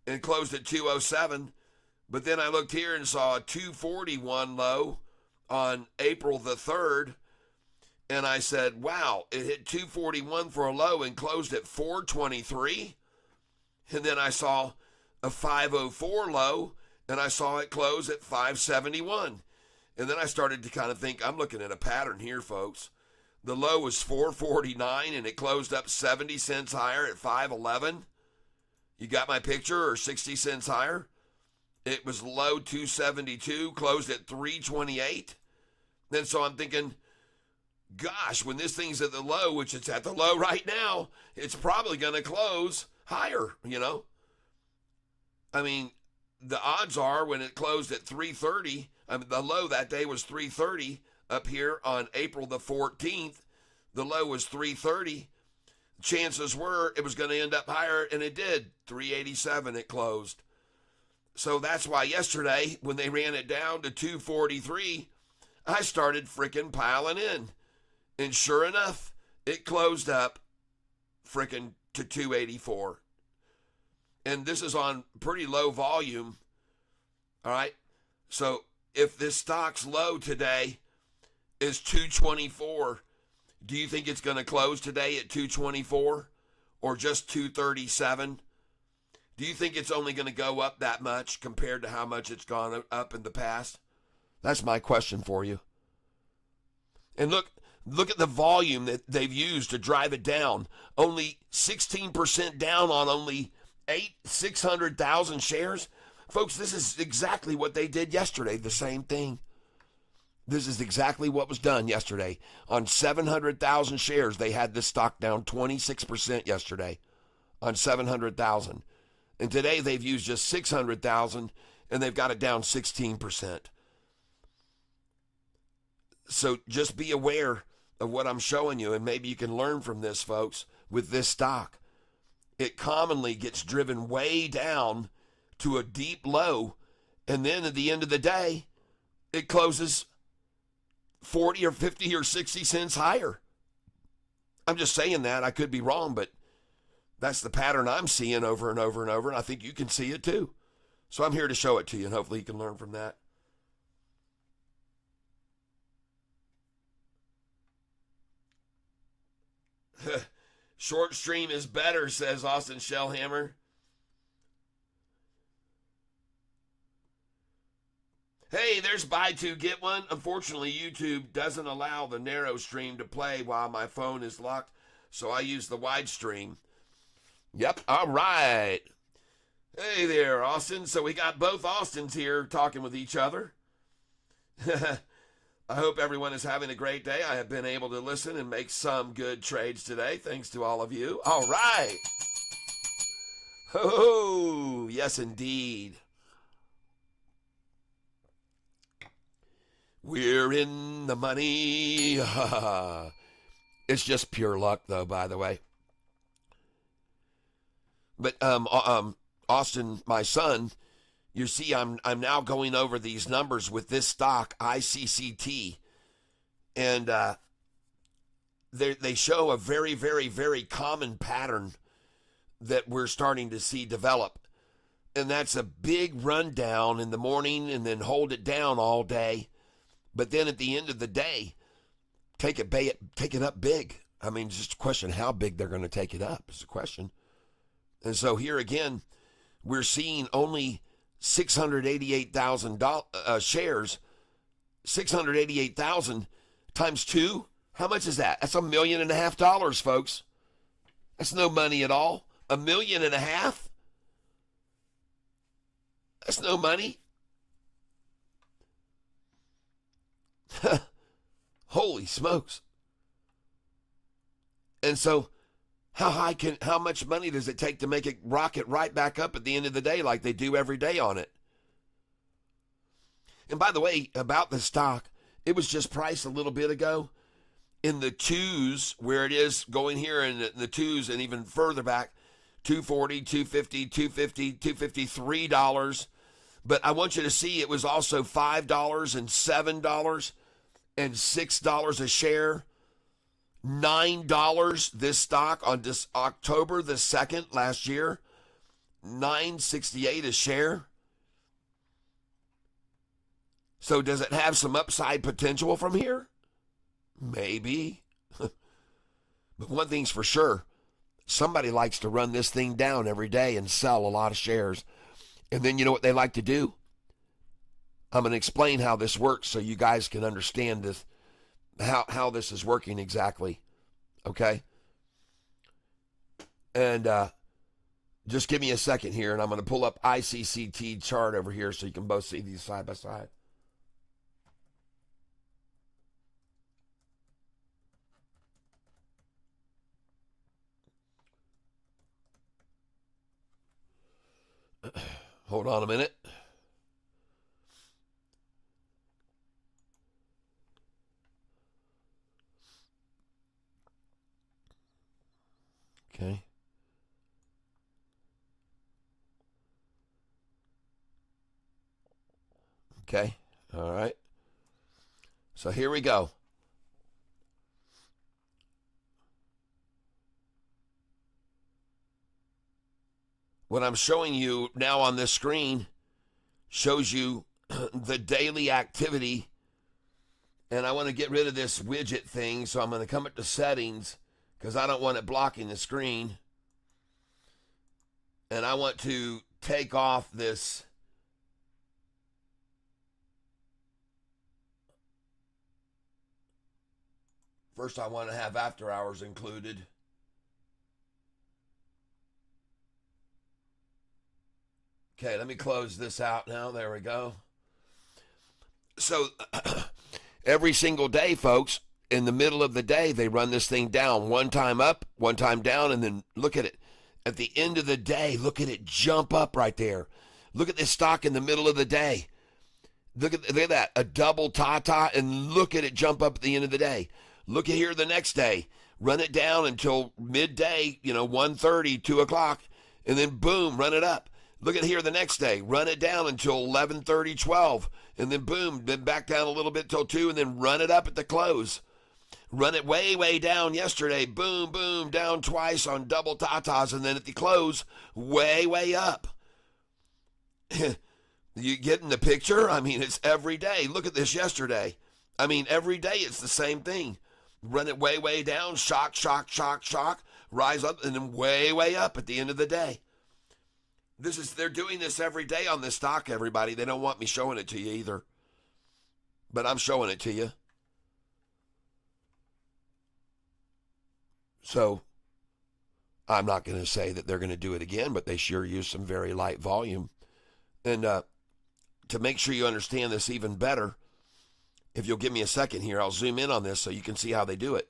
and closed at 207. But then I looked here and saw a 241 low on April the 3rd. And I said, wow, it hit 241 for a low and closed at 423. And then I saw a 504 low, and I saw it close at 571. And then I started to kind of think, I'm looking at a pattern here, folks. The low was 449, and it closed up 70 cents higher at 511. You got my picture, or 60 cents higher? It was low 272, closed at 328. Then so I'm thinking, gosh, when this thing's at the low, which it's at the low right now, it's probably going to close higher, you know. I mean, the odds are when it closed at 330, I mean, the low that day was 330 up here on April the 14th. The low was 330. Chances were it was going to end up higher, and it did. 387 it closed. So that's why yesterday, when they ran it down to 243, I started freaking piling in. And sure enough, it closed up freaking to 284. And this is on pretty low volume. All right. So if this stock's low today is 224, do you think it's going to close today at 224 or just 237? Do you think it's only going to go up that much compared to how much it's gone up in the past? That's my question for you. And look at the volume that they've used to drive it down. Only 16% down on only 600,000 shares. Folks, this is exactly what they did yesterday, the same thing. This is exactly what was done yesterday. On 700,000 shares, they had this stock down 26% yesterday on 700,000. And today they've used just 600,000 and they've got it down 16%. So just be aware of what I'm showing you, and maybe you can learn from this, folks, with this stock. It commonly gets driven way down to a deep low, and then at the end of the day, it closes 40 or 50 or 60 cents higher. I'm just saying that. I could be wrong, but that's the pattern I'm seeing over and over and over, and I think you can see it too. So I'm here to show it to you, and hopefully you can learn from that. Short stream is better, says Austin Shellhammer. Hey, there's buy two, get one. Unfortunately, YouTube doesn't allow the narrow stream to play while my phone is locked, so I use the wide stream. Yep, all right. Hey there, Austin. So we got both Austins here talking with each other. I hope everyone is having a great day. I have been able to listen and make some good trades today, thanks to all of you. All right. Oh, yes, indeed. We're in the money. It's just pure luck, though, by the way. But Austin, my son, you see, I'm now going over these numbers with this stock, ICCT, and they show a very, very, very common pattern that we're starting to see develop. And that's a big rundown in the morning and then hold it down all day. But then at the end of the day, take it up big. I mean, it's just a question how big they're going to take it up is the question. And so here again, we're seeing only 688,000 shares. 688,000 times 2. How much is that? That's $1.5 million, folks. That's no money at all. $1.5 million? That's no money. Holy smokes. And so how much money does it take to make it rocket right back up at the end of the day like they do every day on it? And by the way, about the stock, it was just priced a little bit ago in the twos, where it is going here in the twos and even further back, $2.40, $2.50, $2.50, $2.50, $3. But I want you to see it was also $5 and $7 and $6 a share. $9 this stock on this October the 2nd last year. $9.68 a share. So does it have some upside potential from here? Maybe. But one thing's for sure. Somebody likes to run this thing down every day and sell a lot of shares. And then you know what they like to do? I'm going to explain how this works so you guys can understand this, how this is working exactly. Okay? And just give me a second here, and I'm going to pull up ICCT chart over here so you can both see these side by side. Hold on a minute. Okay. Okay. All right. So here we go. What I'm showing you now on this screen shows you the daily activity. And I want to get rid of this widget thing, so I'm going to come up to settings because I don't want it blocking the screen. And I want to take off this first. I want to have after hours included. Okay, let me close this out now. There we go. So every single day, folks, in the middle of the day, they run this thing down. One time up, one time down, and then look at it. At the end of the day, look at it jump up right there. Look at this stock in the middle of the day. Look at that, a double ta-ta, and look at it jump up at the end of the day. Look at here the next day. Run it down until midday, 1:30, 2 o'clock, and then boom, run it up. Look at here the next day. Run it down until 11:30, 12, and then boom, then back down a little bit till 2, and then run it up at the close. Run it way, way down yesterday. Boom, boom, down twice on double tatas, and then at the close, way, way up. You getting the picture? I mean, it's every day. Look at this yesterday. I mean, every day it's the same thing. Run it way, way down, shock, shock, shock, shock, rise up, and then way, way up at the end of the day. They're doing this every day on this stock, everybody. They don't want me showing it to you either. But I'm showing it to you. So I'm not going to say that they're going to do it again, but they sure use some very light volume. And to make sure you understand this even better, if you'll give me a second here, I'll zoom in on this so you can see how they do it.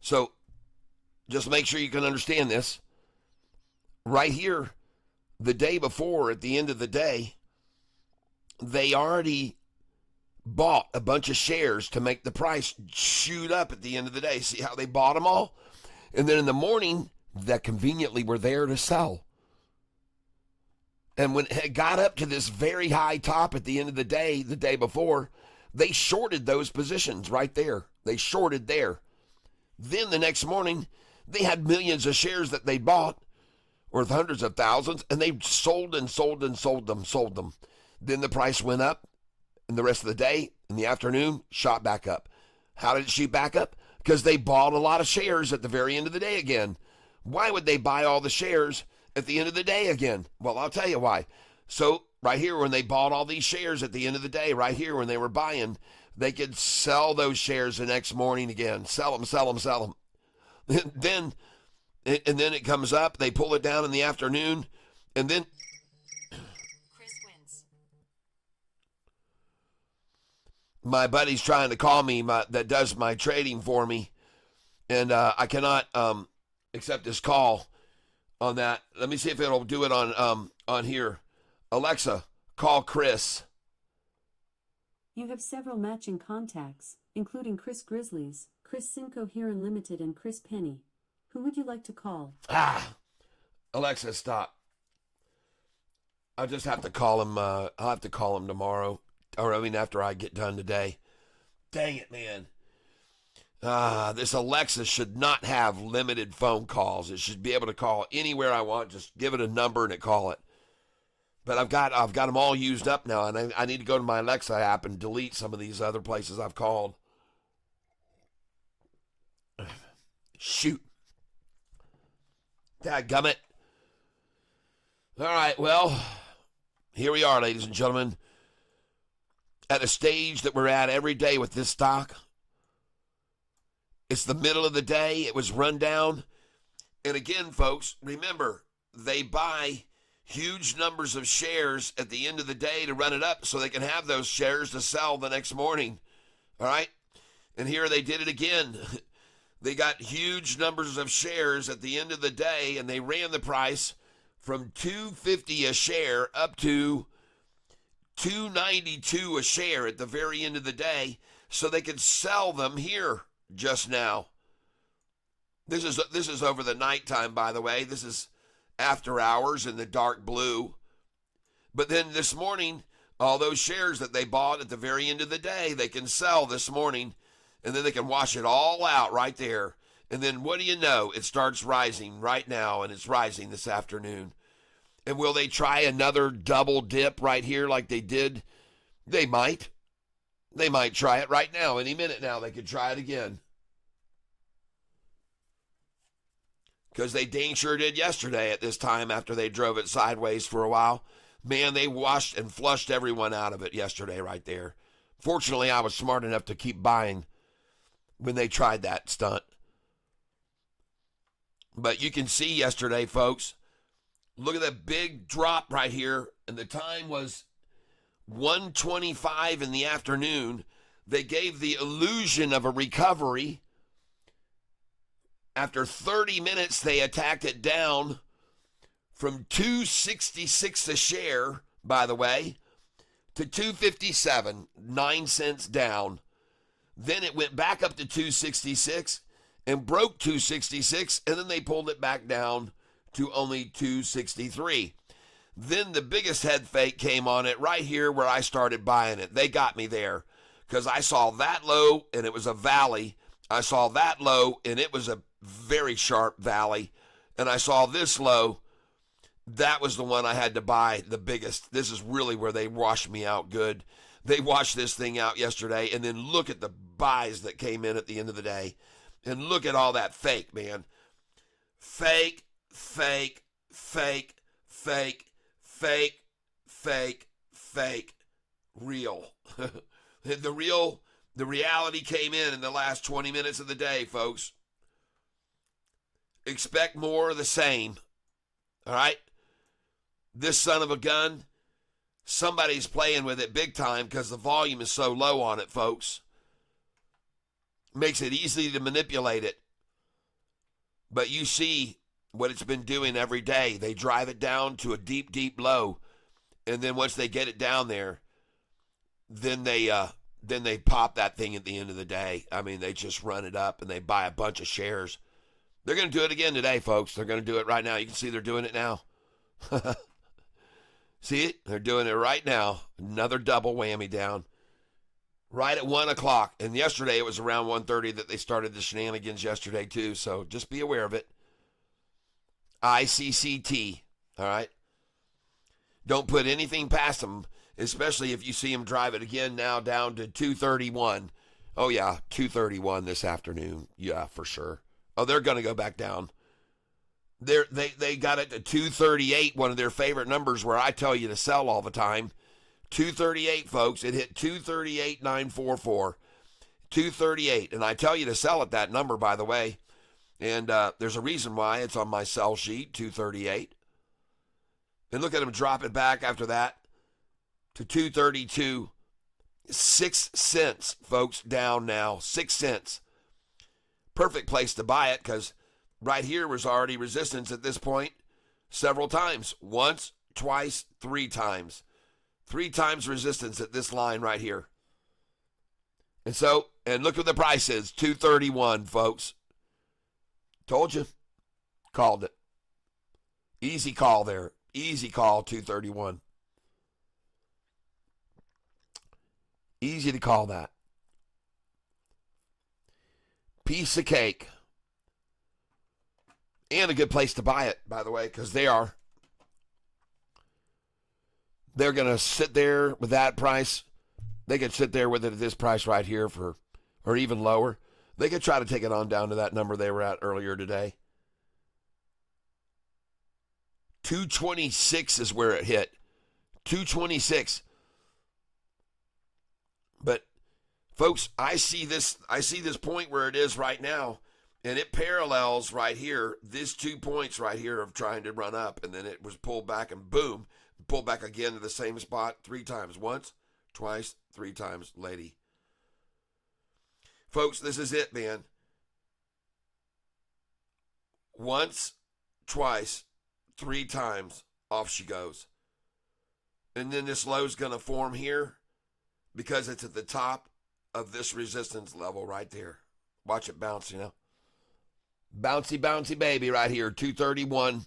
So just make sure you can understand this. Right here, the day before, at the end of the day, they already bought a bunch of shares to make the price shoot up at the end of the day. See how they bought them all? And then in the morning, that conveniently were there to sell. And when it got up to this very high top at the end of the day before, they shorted those positions right there. They shorted there. Then the next morning, they had millions of shares that they bought, worth hundreds of thousands, and they sold them. Then the price went up, and the rest of the day, in the afternoon, shot back up. How did it shoot back up? Because they bought a lot of shares at the very end of the day again. Why would they buy all the shares at the end of the day again? Well, I'll tell you why. So right here, when they bought all these shares at the end of the day, right here when they were buying, they could sell those shares the next morning again. Sell them. Then it comes up, they pull it down in the afternoon, and then Chris wins. My buddy's trying to call me that does my trading for me, and I cannot accept this call on that. Let me see if it'll do it on here. Alexa, call Chris. You have several matching contacts, including Chris Grizzlies, Chris Cinco here Unlimited, and Chris Penny. Who would you like to call? Alexa, stop. I'll just have to call him. I'll have to call him tomorrow. Or after I get done today. Dang it, man. This Alexa should not have limited phone calls. It should be able to call anywhere I want. Just give it a number and it call it. But I've got them all used up now, and I need to go to my Alexa app and delete some of these other places I've called. Shoot. Dadgummit. All right, well, here we are, ladies and gentlemen, at a stage that we're at every day with this stock. It's the middle of the day. It was run down. And again, folks, remember, they buy huge numbers of shares at the end of the day to run it up so they can have those shares to sell the next morning. All right? And here they did it again. They got huge numbers of shares at the end of the day, and they ran the price from $2.50 a share up to $2.92 a share at the very end of the day so they could sell them here just now. This is over the nighttime, by the way. This is after hours in the dark blue. But then this morning, all those shares that they bought at the very end of the day, they can sell this morning, and then they can wash it all out right there. And then what do you know? It starts rising right now, and it's rising this afternoon. And will they try another double dip right here like they did? They might. They might try it right now. Any minute now, they could try it again. Because they dang sure did yesterday at this time after they drove it sideways for a while. Man, they washed and flushed everyone out of it yesterday right there. Fortunately, I was smart enough to keep buying when they tried that stunt. But you can see yesterday, folks, look at that big drop right here. And the time was 1:25 in the afternoon. They gave the illusion of a recovery. After 30 minutes, they attacked it down from $2.66 a share, by the way, to $2.57, 9 cents down. Then it went back up to $2.66 and broke $2.66, and then they pulled it back down to only $2.63. Then the biggest head fake came on it right here where I started buying it. They got me there because I saw that low, and it was a valley. I saw that low, and it was a very sharp valley. And I saw this low. That was the one I had to buy the biggest. This is really where they washed me out good. They washed this thing out yesterday, and then look at the buys that came in at the end of the day. And look at all that fake, man. Fake, fake, fake, fake, fake, fake, fake, real. The reality came in the last 20 minutes of the day, folks. Expect more of the same. All right? This son of a gun, somebody's playing with it big time because the volume is so low on it, folks. Makes it easy to manipulate it. But you see what it's been doing every day. They drive it down to a deep, deep low. And then once they get it down there, then they pop that thing at the end of the day. I mean, they just run it up and they buy a bunch of shares. They're going to do it again today, folks. They're going to do it right now. You can see they're doing it now. See it? They're doing it right now. Another double whammy down. Right at 1 o'clock. And yesterday it was around 1:30 that they started the shenanigans yesterday too. So just be aware of it. ICCT. All right? Don't put anything past them, especially if you see them drive it again now down to 231. Oh, yeah, 231 this afternoon. Yeah, for sure. Oh, they're going to go back down. They got it to 238, one of their favorite numbers where I tell you to sell all the time. 238, folks. It hit 238.944. 238. And I tell you to sell at that number, by the way. And there's a reason why it's on my sell sheet, 238. And look at them drop it back after that to 232. 6 cents, folks, down now. 6 cents. Perfect place to buy it because right here was already resistance at this point several times. Once, twice, 3 times. 3 times resistance at this line right here. And look what the price is, 231, folks. Told you. Called it. Easy call there. Easy call, 231. Easy to call that. Piece of cake. And a good place to buy it, by the way, because they're going to sit there with that price. They could sit there with it at this price right here or even lower. They could try to take it on down to that number they were at earlier today. 226 is where it hit. 226. But folks, I see this point where it is right now, and it parallels right here, these 2 points right here of trying to run up, and then it was pulled back and boom, pulled back again to the same spot 3 times. Once, twice, 3 times, lady. Folks, this is it, man. Once, twice, 3 times, off she goes. And then this low's going to form here because it's at the top of this resistance level right there. Watch it bounce, you know. Bouncy, bouncy baby right here, 231.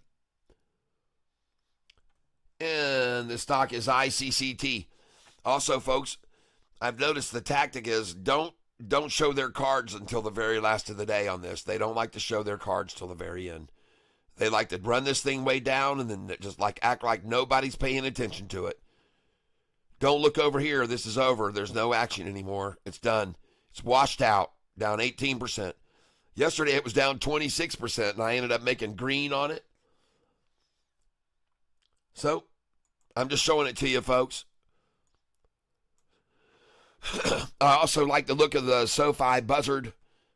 And the stock is ICCT. Also, folks, I've noticed the tactic is don't show their cards until the very last of the day on this. They don't like to show their cards till the very end. They like to run this thing way down and then just act like nobody's paying attention to it. Don't look over here. This is over. There's no action anymore. It's done. It's washed out. Down 18%. Yesterday it was down 26%, and I ended up making green on it. So, I'm just showing it to you, folks. I also like the look of the SoFi buzzard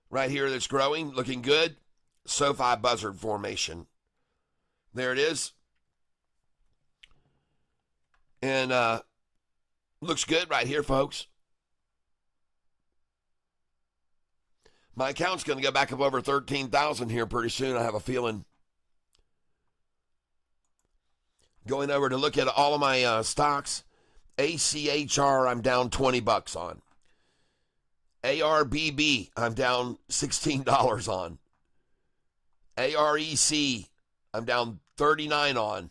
right here that's growing, looking good. SoFi buzzard formation. There it is. And looks good right here, folks. My account's going to go back up over 13,000 here pretty soon, I have a feeling. Going over to look at all of my stocks. ACHR, I'm down $20 on. ARBB, I'm down $16 on. AREC, I'm down $39 on.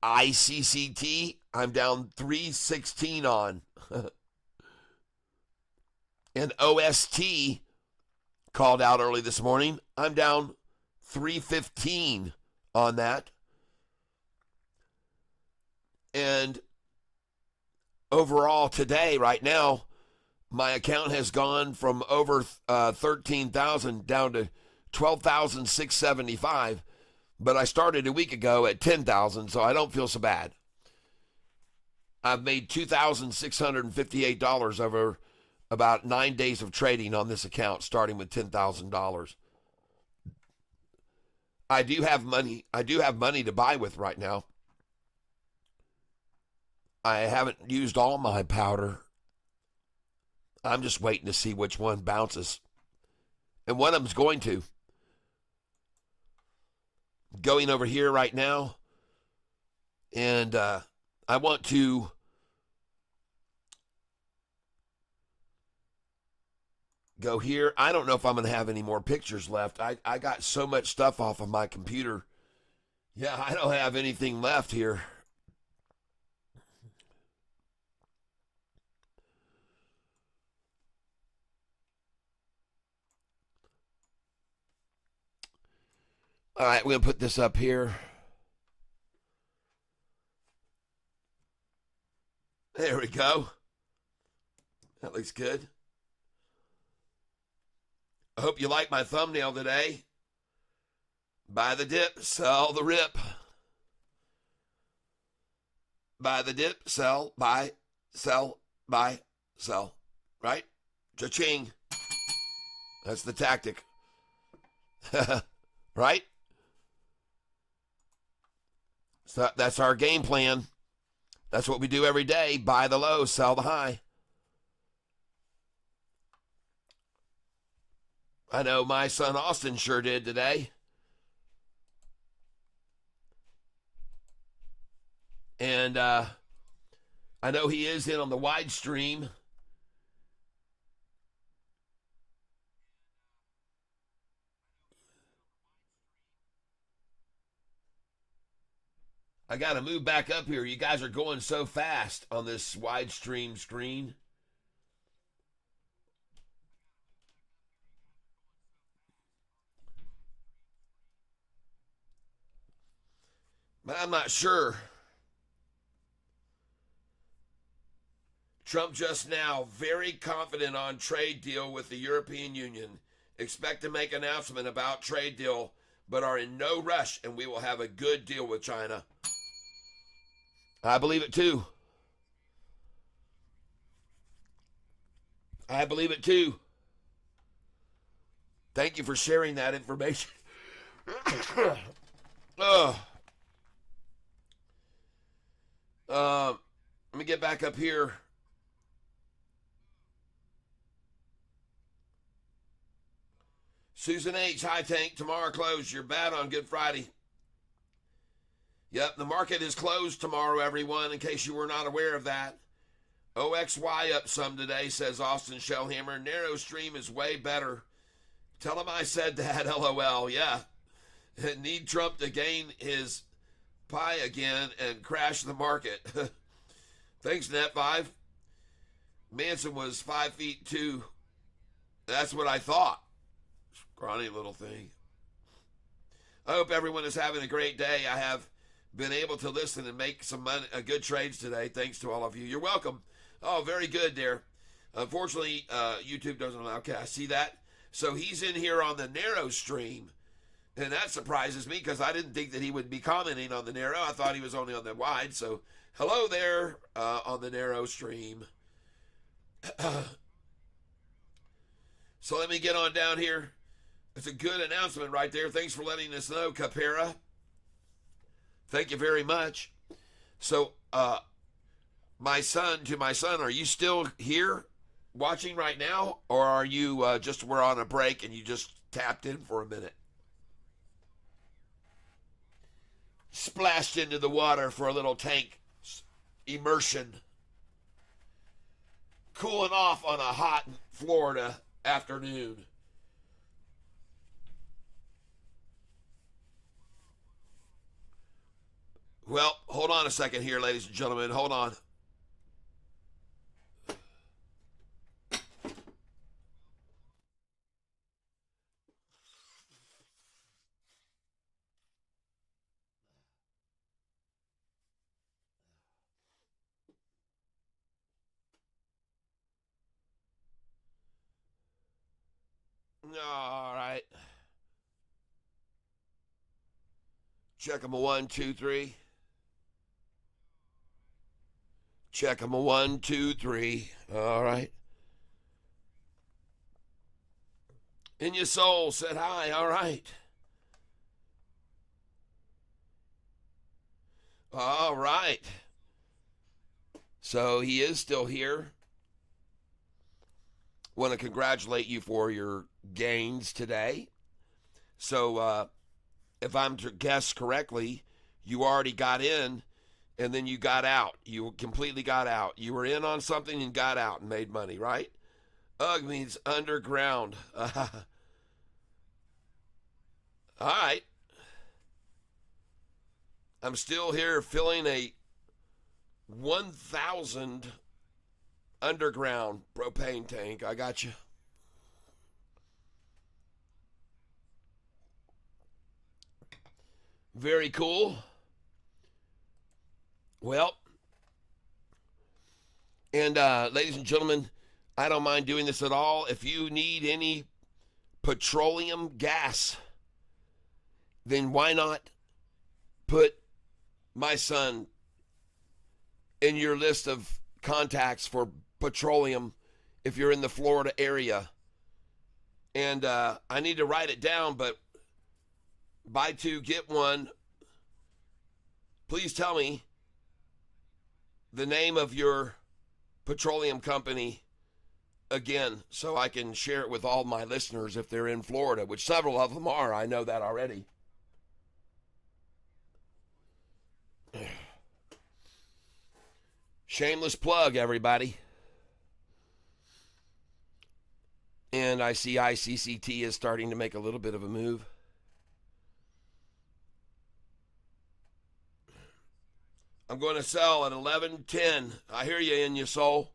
ICCT, I'm down $316 on. And OST, called out early this morning, I'm down $315 on that. And overall today, right now, my account has gone from over 13,000 down to 12,675. But I started a week ago at 10,000, so I don't feel so bad. I've made $2,658 over about 9 days of trading on this account, starting with $10,000. I do have money. I do have money to buy with right now. I haven't used all my powder. I'm just waiting to see which one bounces. And one of them's going to. Going over here right now. And I want to Go here. I don't know if I'm going to have any more pictures left. I got so much stuff off of my computer. Yeah, I don't have anything left here. All right, we're going to put this up here. There we go. That looks good. I hope you like my thumbnail today. Buy the dip, sell the rip. Buy the dip, sell, buy, sell, buy, sell. Right? Cha-ching. That's the tactic. Right? So that's our game plan. That's what we do every day. Buy the low, sell the high. I know my son Austin sure did today. And I know he is in on the wide stream. I got to move back up here. You guys are going so fast on this wide stream screen. But I'm not sure. Trump just now very confident on trade deal with the European Union. Expect to make announcement about trade deal, but are in no rush, and we will have a good deal with China. I believe it too. I believe it too. Thank you for sharing that information. Let me get back up here. Susan H. Hi, Tank. Tomorrow closed. You're bad on Good Friday. Yep, the market is closed tomorrow, everyone, in case you were not aware of that. OXY up some today, says Austin Shellhammer. Narrow stream is way better. Tell him I said that, LOL. Yeah. Need Trump to gain his pie again and crash the market. Thanks, Net5. Manson was 5'2". That's what I thought. Scrawny little thing. I hope everyone is having a great day. I have been able to listen and make some money, good trades today. Thanks to all of you. You're welcome. Oh, very good there. Unfortunately, YouTube doesn't allow. Okay, I see that. So he's in here on the narrow stream. And that surprises me because I didn't think that he would be commenting on the narrow. I thought he was only on the wide. So hello there on the narrow stream. So let me get on down here. It's a good announcement right there. Thanks for letting us know, Capera. Thank you very much. So, my son, are you still here watching right now? Or are you we're on a break and you just tapped in for a minute? Splashed into the water for a little tank immersion. Cooling off on a hot Florida afternoon. Well, hold on a second here, ladies and gentlemen. Hold on. All right. Check them a 1, 2, 3. Check them a 1, 2, 3. All right. In your soul said hi. All right. All right. So he is still here. Want to congratulate you for your gains today. So if I'm to guess correctly, you already got in and then you got out. You completely got out. You were in on something and got out and made money, right? Ugh means underground. All right. I'm still here filling a 1,000 underground propane tank. I got you. Very cool. Well, and ladies and gentlemen, I don't mind doing this at all. If you need any petroleum gas, then why not put my son in your list of contacts for petroleum if you're in the Florida area. And I need to write it down, but buy two, get one. Please tell me the name of your petroleum company again so I can share it with all my listeners if they're in Florida, which several of them are. I know that already. Shameless plug, everybody. And I see ICCT is starting to make a little bit of a move. I'm going to sell at 11.10. I hear you in your soul.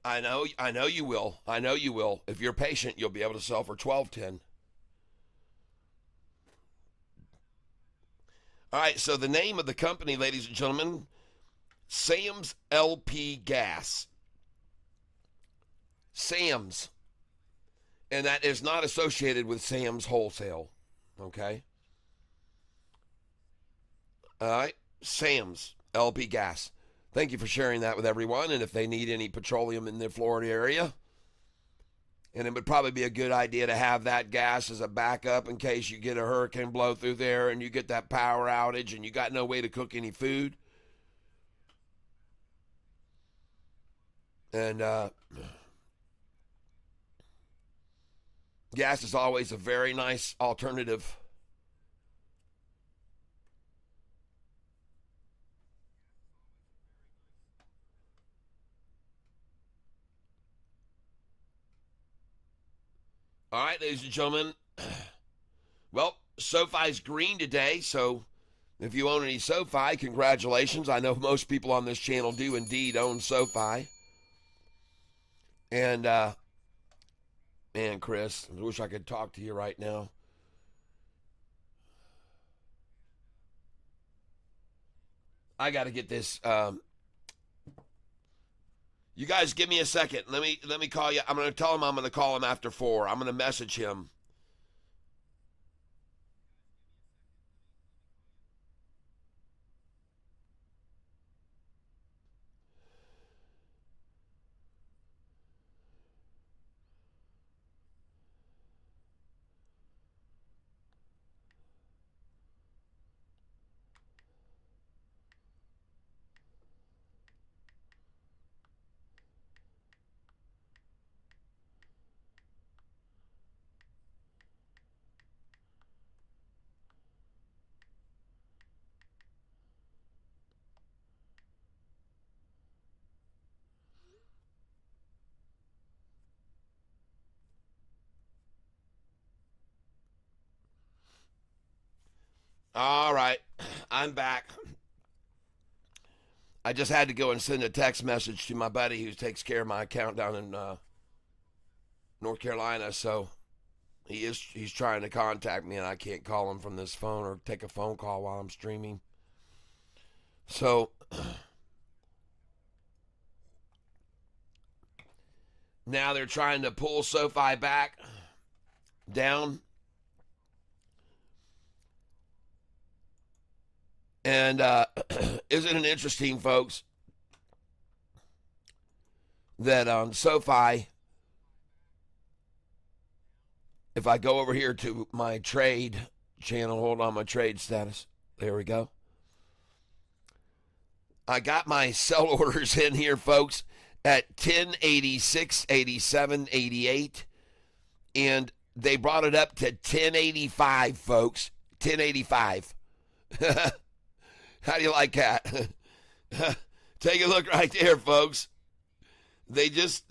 I know you will. I know you will. If you're patient, you'll be able to sell for 12.10. All right, so the name of the company, ladies and gentlemen, Sam's LP Gas. Sam's. And that is not associated with Sam's Wholesale. Okay? All right, Sam's LP Gas. Thank you for sharing that with everyone. And if they need any petroleum in the Florida area, and it would probably be a good idea to have that gas as a backup in case you get a hurricane blow through there and you get that power outage and you got no way to cook any food. And gas is always a very nice alternative. All right, ladies and gentlemen. Well, SoFi's green today, so if you own any SoFi, congratulations. I know most people on this channel do indeed own SoFi. And, man, Chris, I wish I could talk to you right now. I got to get this. You guys give me a second. Let me call you. I'm going to tell him I'm going to call him after 4. I'm going to message him. All right, I'm back. I just had to go and send a text message to my buddy who takes care of my account down in North Carolina. So he's trying to contact me, and I can't call him from this phone or take a phone call while I'm streaming. So now they're trying to pull SoFi back down. And isn't it interesting, folks, that on SoFi, if I go over here to my trade channel, hold on, my trade status, there we go. I got my sell orders in here, folks, at 1086, 87, 88. And they brought it up to 1085, folks. 1085. How do you like that? Take a look right there, folks. They just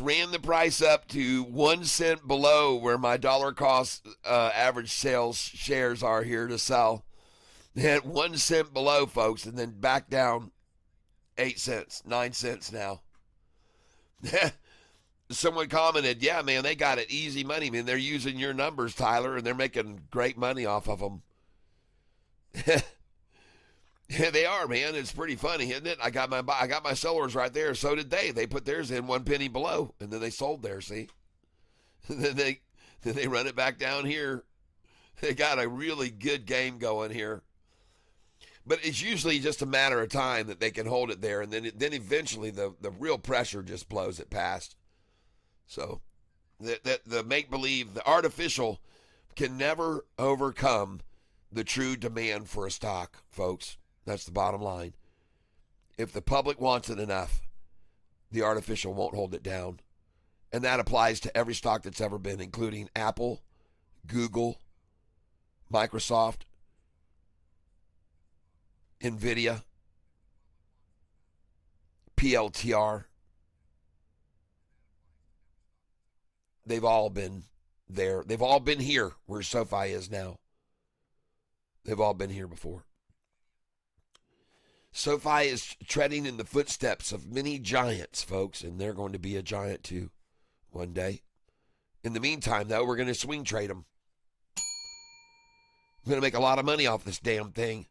ran the price up to 1 cent below where my dollar cost average sales shares are here to sell. At 1 cent below, folks, and then back down 8 cents, 9 cents now. Someone commented, yeah, man, they got it easy money. Man, they're using your numbers, Tyler, and they're making great money off of them. Yeah, they are, man. It's pretty funny, isn't it? I got my sellers right there. So did they. They put theirs in 1 penny below, and then they sold theirs, see? then they run it back down here. They got a really good game going here. But it's usually just a matter of time that they can hold it there, and then eventually the real pressure just blows it past. So the make-believe, the artificial, can never overcome the true demand for a stock, folks. That's the bottom line. If the public wants it enough, the artificial won't hold it down. And that applies to every stock that's ever been, including Apple, Google, Microsoft, NVIDIA, PLTR. They've all been there. They've all been here where SoFi is now. They've all been here before. SoFi is treading in the footsteps of many giants, folks, and they're going to be a giant too one day. In the meantime, though, we're going to swing trade them. I'm going to make a lot of money off this damn thing.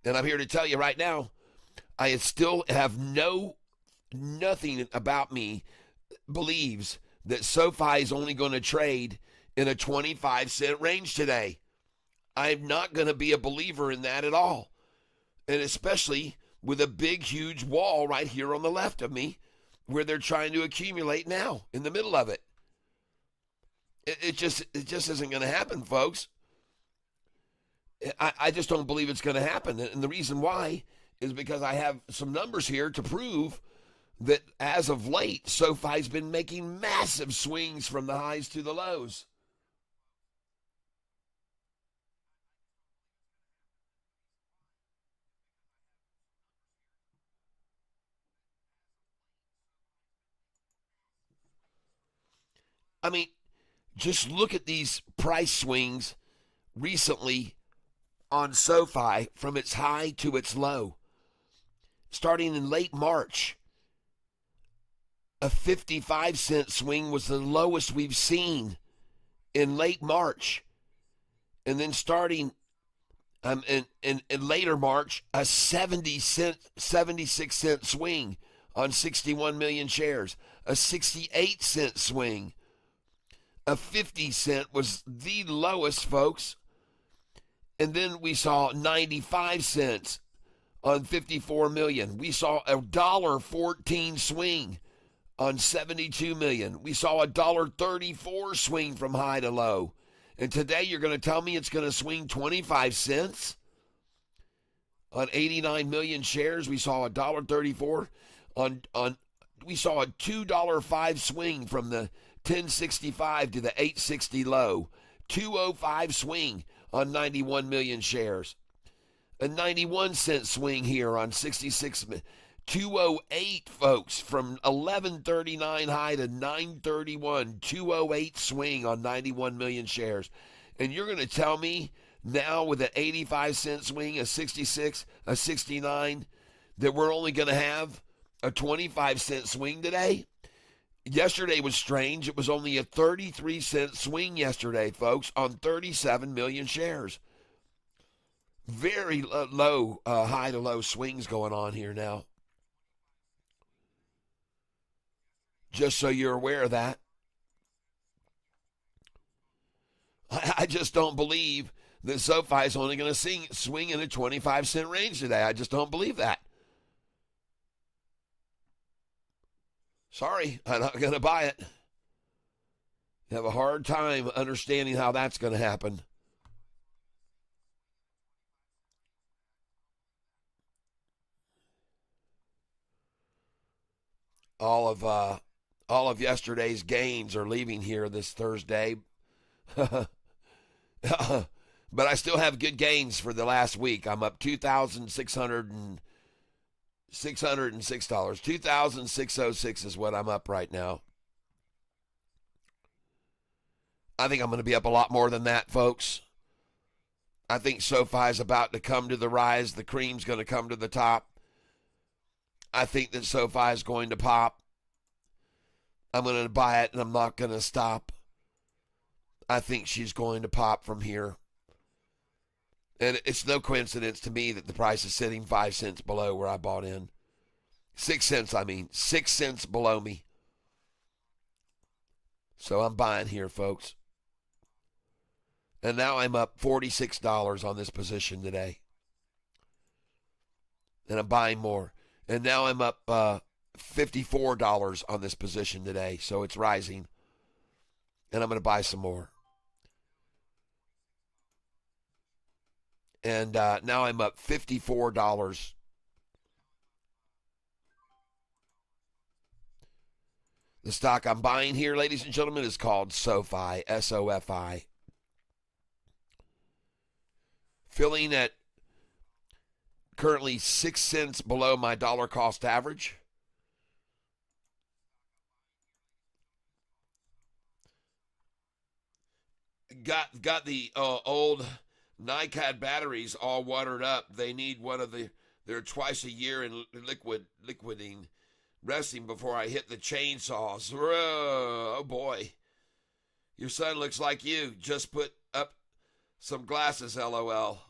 And I'm here to tell you right now, I still have nothing about me believes that SoFi is only going to trade in a 25-cent range today. I'm not going to be a believer in that at all. And especially with a big, huge wall right here on the left of me where they're trying to accumulate now in the middle of it. It just isn't going to happen, folks. I just don't believe it's going to happen. And the reason why is because I have some numbers here to prove that as of late, SoFi's been making massive swings from the highs to the lows. I mean, just look at these price swings recently on SoFi from its high to its low. Starting in late March, a 55-cent swing was the lowest we've seen in late March. And then starting in later March, a 76-cent swing on 61 million shares. A 68-cent swing. A 50-cent was the lowest, folks. And then we saw 95 cents on 54 million. We saw a $1.14 swing on 72 million. We saw a $1.34 swing from high to low. And today you're going to tell me it's going to swing 25 cents on 89 million shares. We saw a $1.34 on we saw a $2.05 swing from the 1065 to the 860 low. 205 swing on 91 million shares. A 91-cent swing here on 66 million. 208, folks, from 1139 high to 931. 208 swing on 91 million shares. And you're going to tell me now with an 85-cent swing, a 66, a 69, that we're only going to have a 25-cent swing today? Yesterday was strange. It was only a 33-cent swing yesterday, folks, on 37 million shares. Very low, high to low swings going on here now. Just so you're aware of that. I just don't believe that SoFi is only going to swing in a 25-cent range today. I just don't believe that. Sorry, I'm not going to buy it. I have a hard time understanding how that's going to happen. All of all of yesterday's gains are leaving here this Thursday. But I still have good gains for the last week. I'm up $2,606. $2,606 is what I'm up right now. I think I'm going to be up a lot more than that, folks. I think SoFi is about to come to the rise. The cream's going to come to the top. I think that SoFi is going to pop. I'm going to buy it, and I'm not going to stop. I think she's going to pop from here. And it's no coincidence to me that the price is sitting 5 cents below where I bought in. 6 cents, 6 cents below me. So I'm buying here, folks. And now I'm up $46 on this position today. And I'm buying more. And now I'm up $54 on this position today. So it's rising. And I'm going to buy some more. And now I'm up $54. The stock I'm buying here, ladies and gentlemen, is called SoFi, S-O-F-I. Filling at currently 6 cents below my dollar cost average. Got the old NiCad batteries all watered up. They need one of they're twice a year in liquiding, resting before I hit the chainsaws. Oh boy. Your son looks like you. Just put up some glasses, LOL.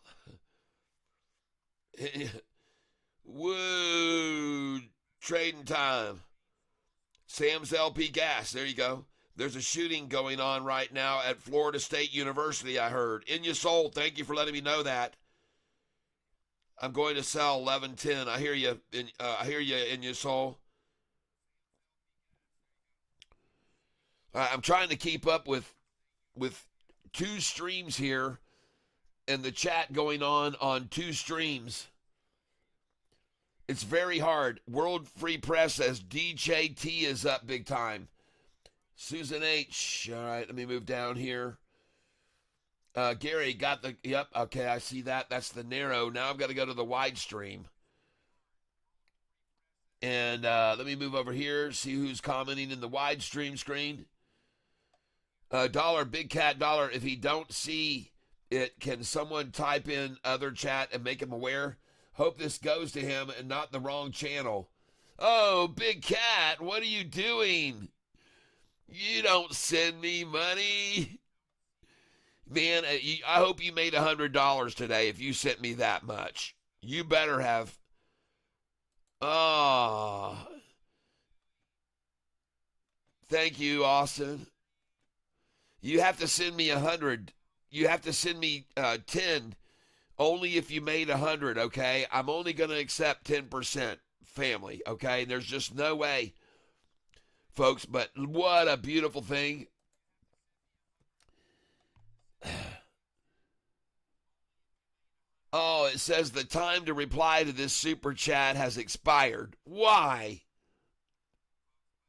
Woo, trading time. Sam's LP Gas, there you go. There's a shooting going on right now at Florida State University, I heard. In your soul, thank you for letting me know that. I'm going to sell 1110. I hear you. In your soul. I'm trying to keep up with two streams here and the chat going on two streams. It's very hard. World Free Press says DJT is up big time. Susan H. All right, let me move down here. Gary got the, yep, okay, I see that. That's the narrow. Now I've got to go to the wide stream. And let me move over here, see who's commenting in the wide stream screen. Dollar, Big Cat Dollar, if he don't see it, can someone type in other chat and make him aware? Hope this goes to him and not the wrong channel. Oh, Big Cat, what are you doing? You don't send me money. Man, I hope you made $100 today if you sent me that much. You better have. Oh. Thank you, Austin. You have to send me 100. You have to send me 10 only if you made 100, okay? I'm only going to accept 10%, family, okay? There's just no way, folks, but what a beautiful thing. Oh, it says the time to reply to this super chat has expired. Why?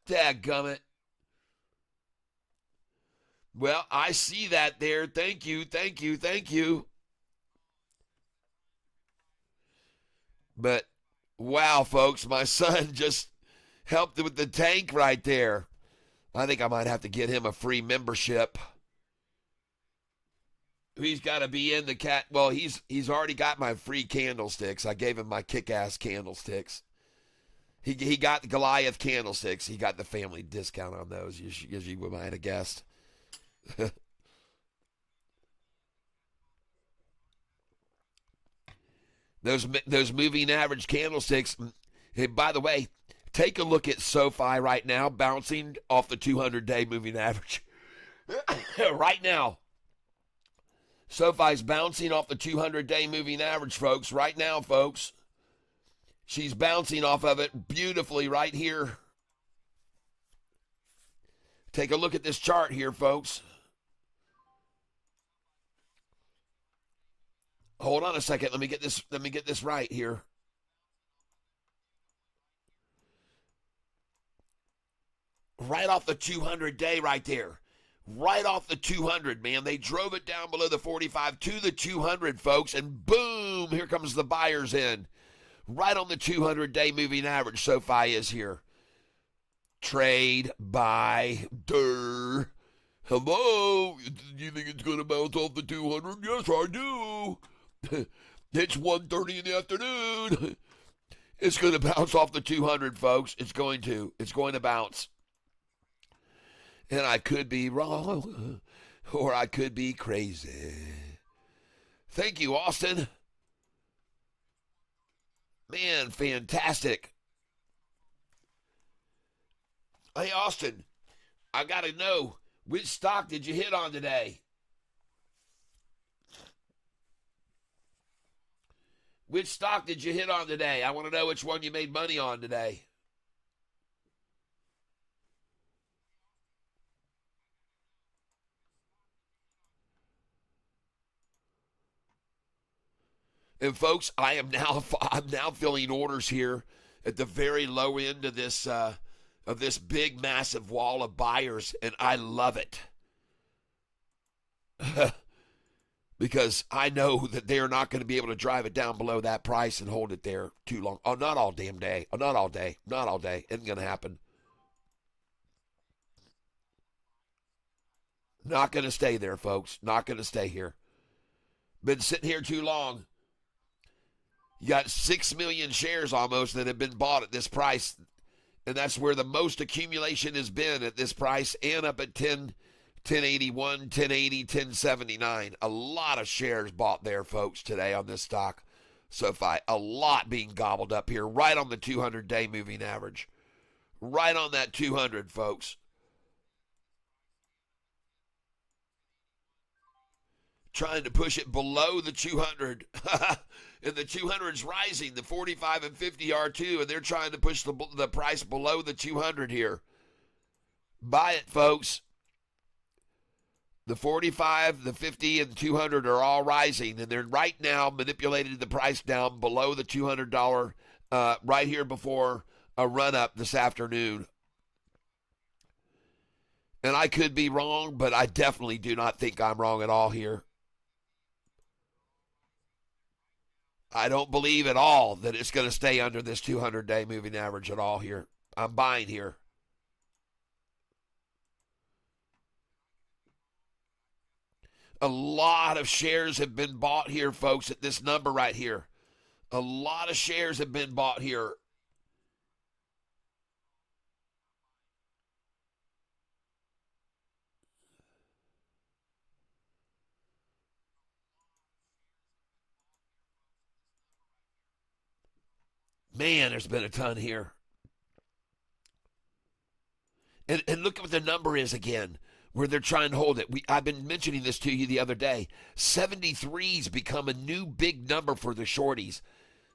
Dadgummit. Well, I see that there. Thank you, thank you, thank you. But, wow, folks, my son just helped with the tank right there. I think I might have to get him a free membership. He's got to be in the cat. Well, he's already got my free candlesticks. I gave him my kick-ass candlesticks. He got the Goliath candlesticks. He got the family discount on those, as you might have guessed. Those moving average candlesticks. Hey, by the way, take a look at SoFi right now, bouncing off the 200-day moving average. Right now. SoFi's bouncing off the 200-day moving average, folks. Right now, folks. She's bouncing off of it beautifully right here. Take a look at this chart here, folks. Hold on a second. Let me get this right here. right off the 200 day right there. Right off the 200, man. They drove it down below the 45 to the 200, folks, and boom, here comes the buyers in. Right on the 200-day moving average, SoFi is here. Trade, buy, Hello? Do you think it's going to bounce off the 200? Yes, I do. It's 1:30 in the afternoon. It's going to bounce off the 200, folks. It's going to. It's going to bounce. And I could be wrong, or I could be crazy. Thank you, Austin. Man, fantastic. Hey, Austin, I got to know, which stock did you hit on today? Which stock did you hit on today? I want to know which one you made money on today. And folks, I'm now filling orders here at the very low end of this big massive wall of buyers, and I love it. Because I know that they're not going to be able to drive it down below that price and hold it there too long. Oh, not all damn day. Oh, not all day. Not all day. Isn't going to happen. Not going to stay there, folks. Not going to stay here. Been sitting here too long. You got 6 million shares almost that have been bought at this price. And that's where the most accumulation has been at this price and up at 1081, 1080, 1079. A lot of shares bought there, folks, today on this stock. SoFi, a lot being gobbled up here, right on the 200-day moving average. Right on that 200, folks. Trying to push it below the 200. And the 200's rising. The 45 and 50 are too, and they're trying to push the price below the 200 here. Buy it, folks. The 45, the 50, and the 200 are all rising, and they're right now manipulating the price down below the $200 right here before a run-up this afternoon. And I could be wrong, but I definitely do not think I'm wrong at all here. I don't believe at all that it's going to stay under this 200-day moving average at all here. I'm buying here. A lot of shares have been bought here, folks, at this number right here. A lot of shares have been bought here. Man, there's been a ton here. And look at what the number is again, where they're trying to hold it. I've been mentioning this to you the other day. 73's become a new big number for the shorties.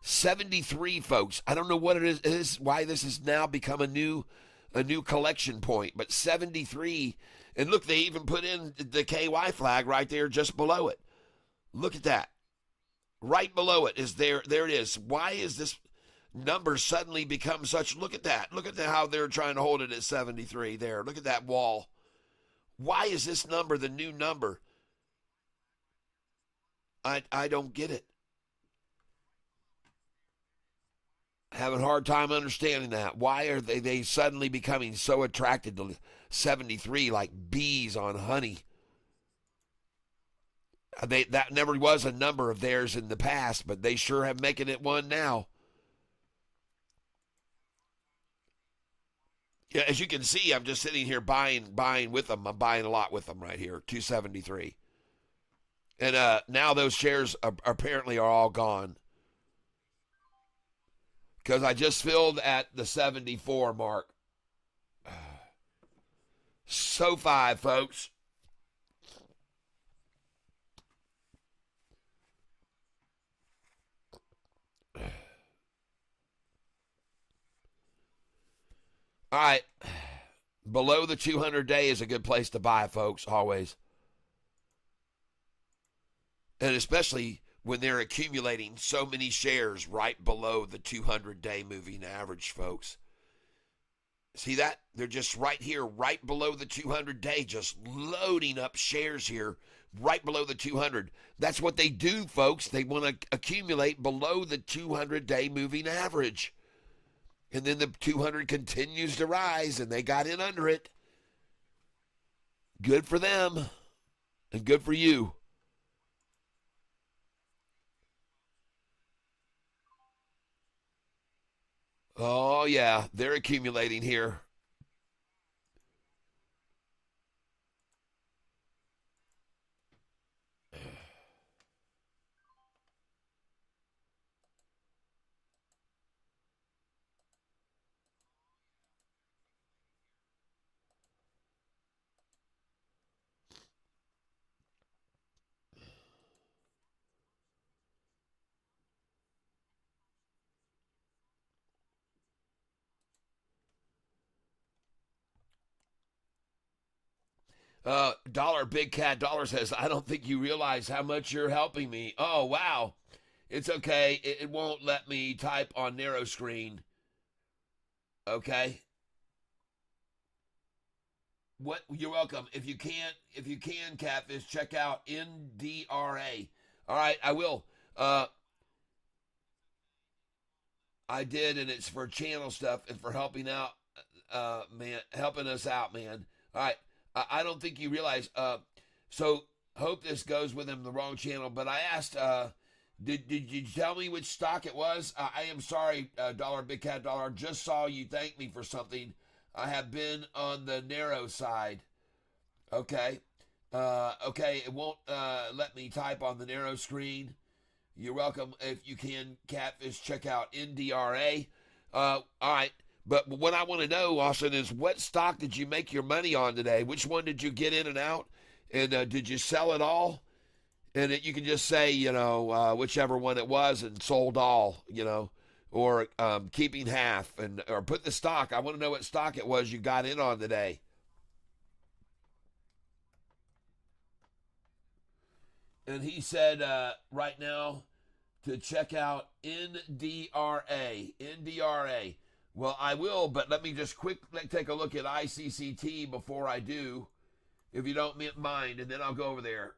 73, folks. I don't know what it is why this has now become a new collection point, but 73. And look, they even put in the KY flag right there just below it. Look at that. Right below it is there. There it is. Why is this number suddenly become such? Look at that. Look at how they're trying to hold it at 73 there. Look at that wall. Why is this number the new number? I don't get it. Having a hard time understanding that. Why are they suddenly becoming so attracted to 73 like bees on honey? That never was a number of theirs in the past, but they sure have making it one now. Yeah, as you can see, I'm just sitting here buying with them. I'm buying a lot with them right here, 273. And now those shares apparently are all gone. Because I just filled at the 74 mark. SoFi, folks. All right. Below the 200 day is a good place to buy, folks, always. And especially when they're accumulating so many shares right below the 200-day moving average, folks. See that? They're just right here, right below the 200-day, just loading up shares here, right below the 200. That's what they do, folks. They want to accumulate below the 200-day moving average. And then the 200 continues to rise, and they got in under it. Good for them, and good for you. Oh, yeah, they're accumulating here. Big Cat Dollar says, I don't think you realize how much you're helping me. Oh, wow. It's okay. It won't let me type on narrow screen. Okay. What? You're welcome. If you can, Catfish, check out NDRA. All right, I will. I did, and it's for channel stuff and for helping out, man, helping us out, man. All right. I don't think you realize. So hope this goes with him the wrong channel. But I asked, did you tell me which stock it was? I am sorry, Big Cat Dollar. Just saw you thank me for something. I have been on the narrow side. Okay. Okay. It won't let me type on the narrow screen. You're welcome. If you can, Catfish, check out NDRA. All right. But what I want to know, Austin, is what stock did you make your money on today? Which one did you get in and out? And did you sell it all? And you can just say, whichever one it was and sold all, or keeping half or put the stock. I want to know what stock it was you got in on today. And he said right now to check out NDRA. NDRA. Well, I will, but let me just quickly take a look at ICCT before I do, if you don't mind, and then I'll go over there.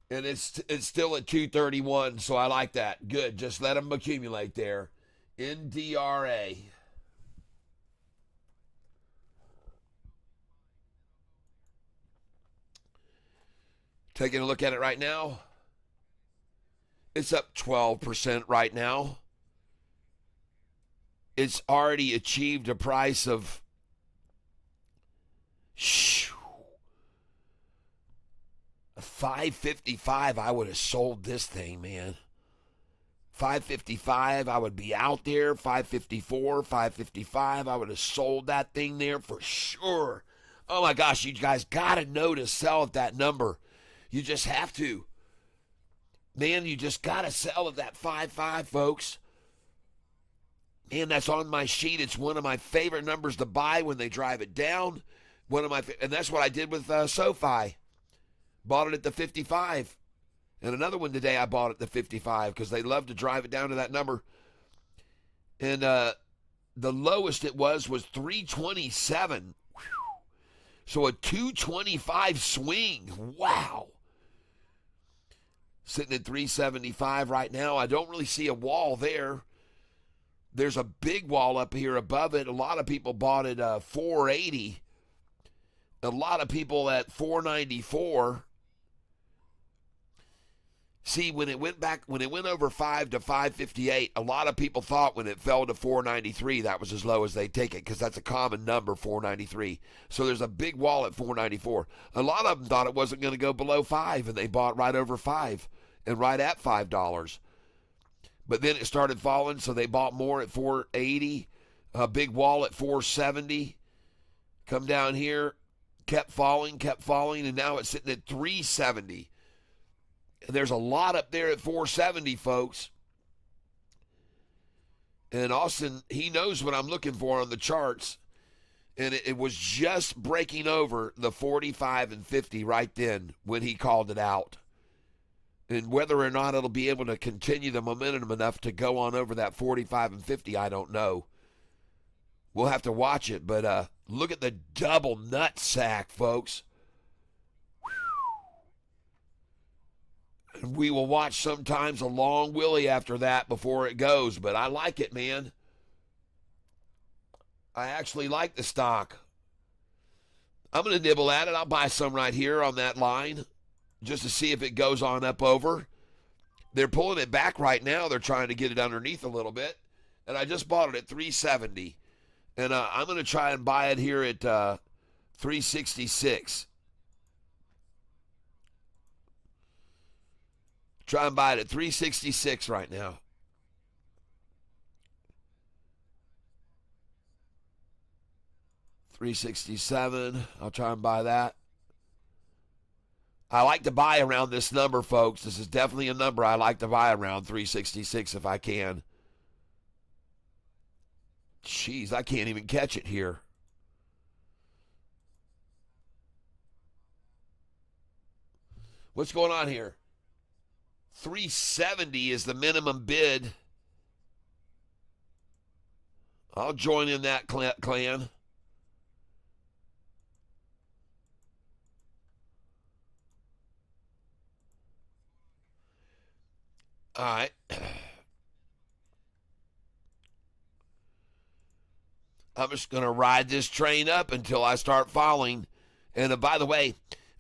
And it's still at 231, so I like that. Good. Just let them accumulate there. NDRA. Taking a look at it right now. It's up 12% right now. It's already achieved a price of $5.55. I would have sold this thing, man. $5.55, I would be out there. $5.54, $5.55, I would have sold that thing there for sure. Oh my gosh, you guys got to know to sell at that number. You just have to. Man, you just got to sell at that 5.5, folks. Man, that's on my sheet. It's one of my favorite numbers to buy when they drive it down. And that's what I did with SoFi. Bought it at the 55. And another one today I bought at the 55 because they love to drive it down to that number. And the lowest it was 327. Whew. So a 225 swing. Wow. Sitting at 375 right now. I don't really see a wall there. There's a big wall up here above it. A lot of people bought it 480. A lot of people at 494. See, when it went over 5 to 558, a lot of people thought when it fell to 493 that was as low as they take it because that's a common number, 493. So there's a big wall at 494. A lot of them thought it wasn't going to go below 5, and they bought right over 5 and right at $5. But then it started falling, so they bought more at 480, a big wall at 470. Come down here, kept falling, and now it's sitting at 370. And there's a lot up there at 470, folks. And Austin, he knows what I'm looking for on the charts. And it was just breaking over the 45 and 50 right then when he called it out. And whether or not it'll be able to continue the momentum enough to go on over that 45 and 50, I don't know. We'll have to watch it, but look at the double nut sack, folks. And we will watch sometimes a long willy after that before it goes, but I like it, man. I actually like the stock. I'm going to nibble at it. I'll buy some right here on that line just to see if it goes on up over. They're pulling it back right now. They're trying to get it underneath a little bit. And I just bought it at $370. And I'm going to try and buy it here at $366. Try and buy it at $366 right now. $367. I'll try and buy that. I like to buy around this number, folks. This is definitely a number I like to buy around, $366 if I can. Jeez, I can't even catch it here. What's going on here? $370 is the minimum bid. I'll join in that clan. All right. I'm just going to ride this train up until I start falling. And by the way,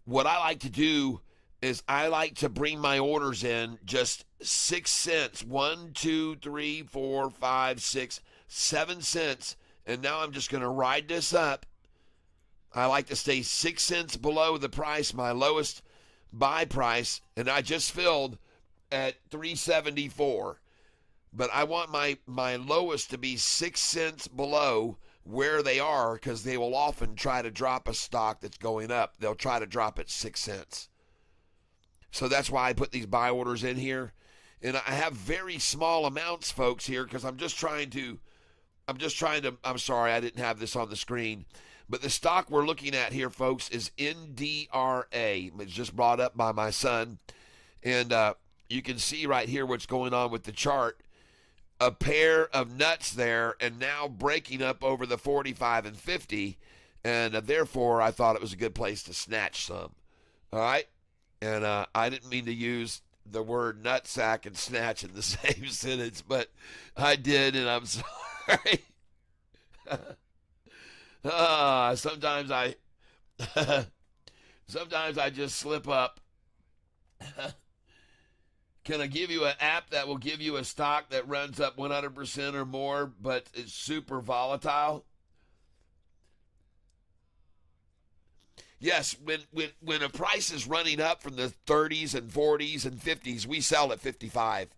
what I like to do is I like to bring my orders in just 6 cents. 1, 2, 3, 4, 5, 6, 7 cents. And now I'm just going to ride this up. I like to stay 6 cents below the price, my lowest buy price. And I just filled at $374. But I want my lowest to be 6 cents below where they are, because they will often try to drop a stock that's going up. They'll try to drop it 6 cents. So that's why I put these buy orders in here. And I have very small amounts, folks, here, because I'm sorry, I didn't have this on the screen. But the stock we're looking at here, folks, is NDRA. It's just brought up by my son. And you can see right here what's going on with the chart. A pair of nuts there, and now breaking up over the 45 and 50. And therefore, I thought it was a good place to snatch some. All right? And I didn't mean to use the word nutsack and snatch in the same sentence, but I did, and I'm sorry. Sometimes I just slip up. Can I give you an app that will give you a stock that runs up 100% or more, but it's super volatile? Yes, when a price is running up from the 30s and 40s and 50s, we sell at 55.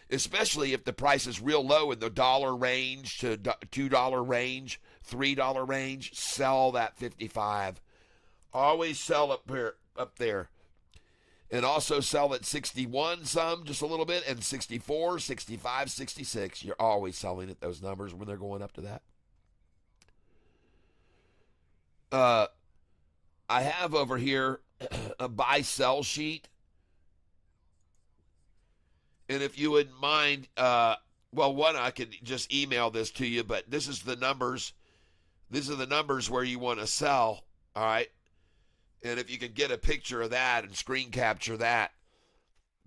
Especially if the price is real low in the dollar range to $2 range, $3 range, sell that 55. Always sell up there. And also sell at 61 some, just a little bit, and 64, 65, 66. You're always selling at those numbers when they're going up to that. I have over here a buy-sell sheet. And if you wouldn't mind, one, I could just email this to you, but this is the numbers. These are the numbers where you want to sell, all right? And if you could get a picture of that and screen capture that,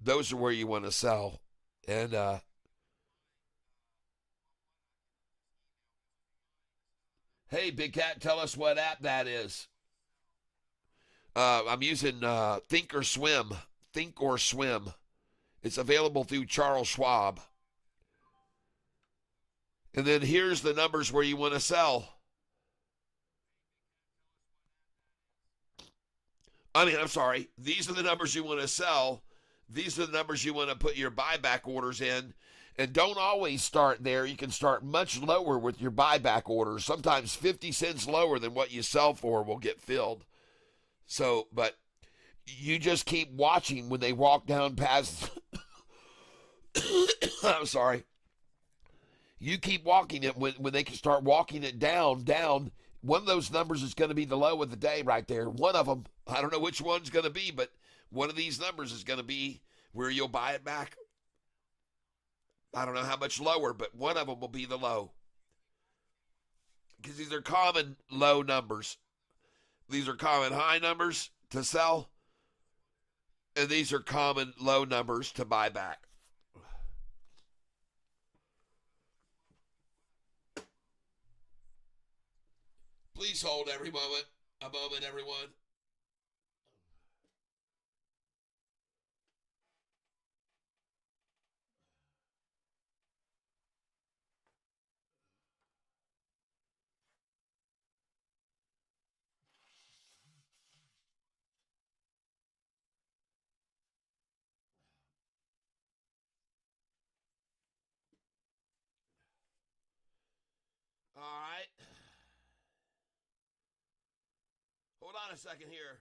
those are where you want to sell. And hey, Big Cat, tell us what app that is. I'm using Think or Swim. Think or Swim. It's available through Charles Schwab. And then here's the numbers where you want to sell. These are the numbers you want to sell. These are the numbers you want to put your buyback orders in. And don't always start there. You can start much lower with your buyback orders. Sometimes 50 cents lower than what you sell for will get filled. So, but you just keep watching when they walk down past. I'm sorry. You keep walking it when they can start walking it down. One of those numbers is going to be the low of the day right there. One of them. I don't know which one's going to be, but one of these numbers is going to be where you'll buy it back. I don't know how much lower, but one of them will be the low. Because these are common low numbers. These are common high numbers to sell. And these are common low numbers to buy back. Please hold a moment, everyone. All right. Hold on a second here.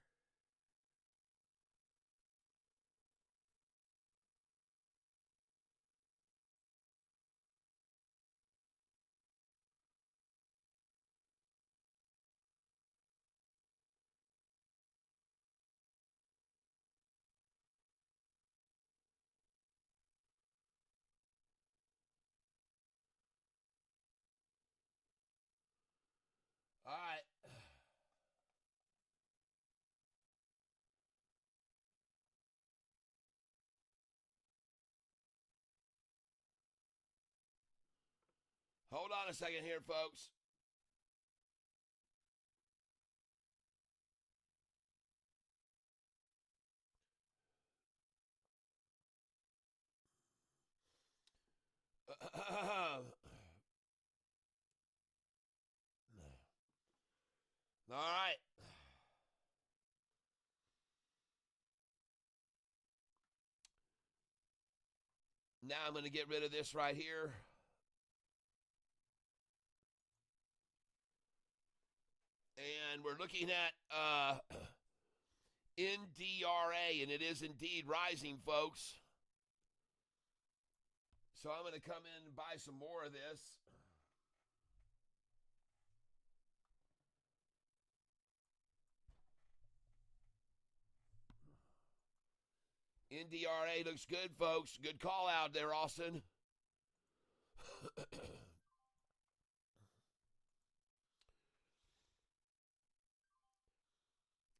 All right. Hold on a second here, folks. All right. Now I'm going to get rid of this right here. And we're looking at NDRA, and it is indeed rising, folks. So I'm going to come in and buy some more of this. NDRA looks good, folks. Good call out there, Austin.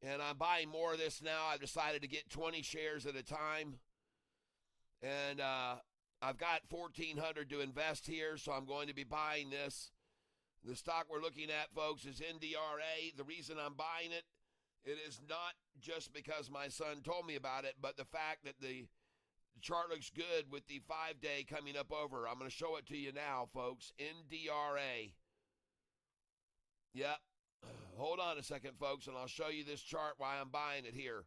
And I'm buying more of this now. I've decided to get 20 shares at a time. And I've got 1,400 to invest here, so I'm going to be buying this. The stock we're looking at, folks, is NDRA. The reason I'm buying it, it is not just because my son told me about it, but the fact that the chart looks good with the 5-day coming up over. I'm going to show it to you now, folks. NDRA. Yep. Hold on a second, folks, and I'll show you this chart why I'm buying it here.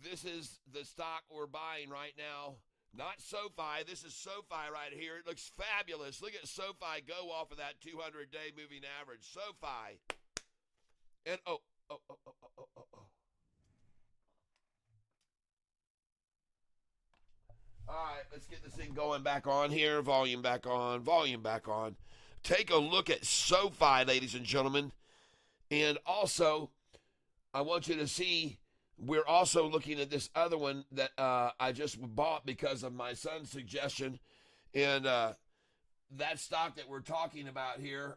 This is the stock we're buying right now. Not SoFi. This is SoFi right here. It looks fabulous. Look at SoFi go off of that 200-day moving average. SoFi. And, oh. All right, let's get this thing going back on here. Volume back on. Volume back on. Take a look at SoFi, ladies and gentlemen. And also, I want you to see, we're also looking at this other one that I just bought because of my son's suggestion. And that stock that we're talking about here.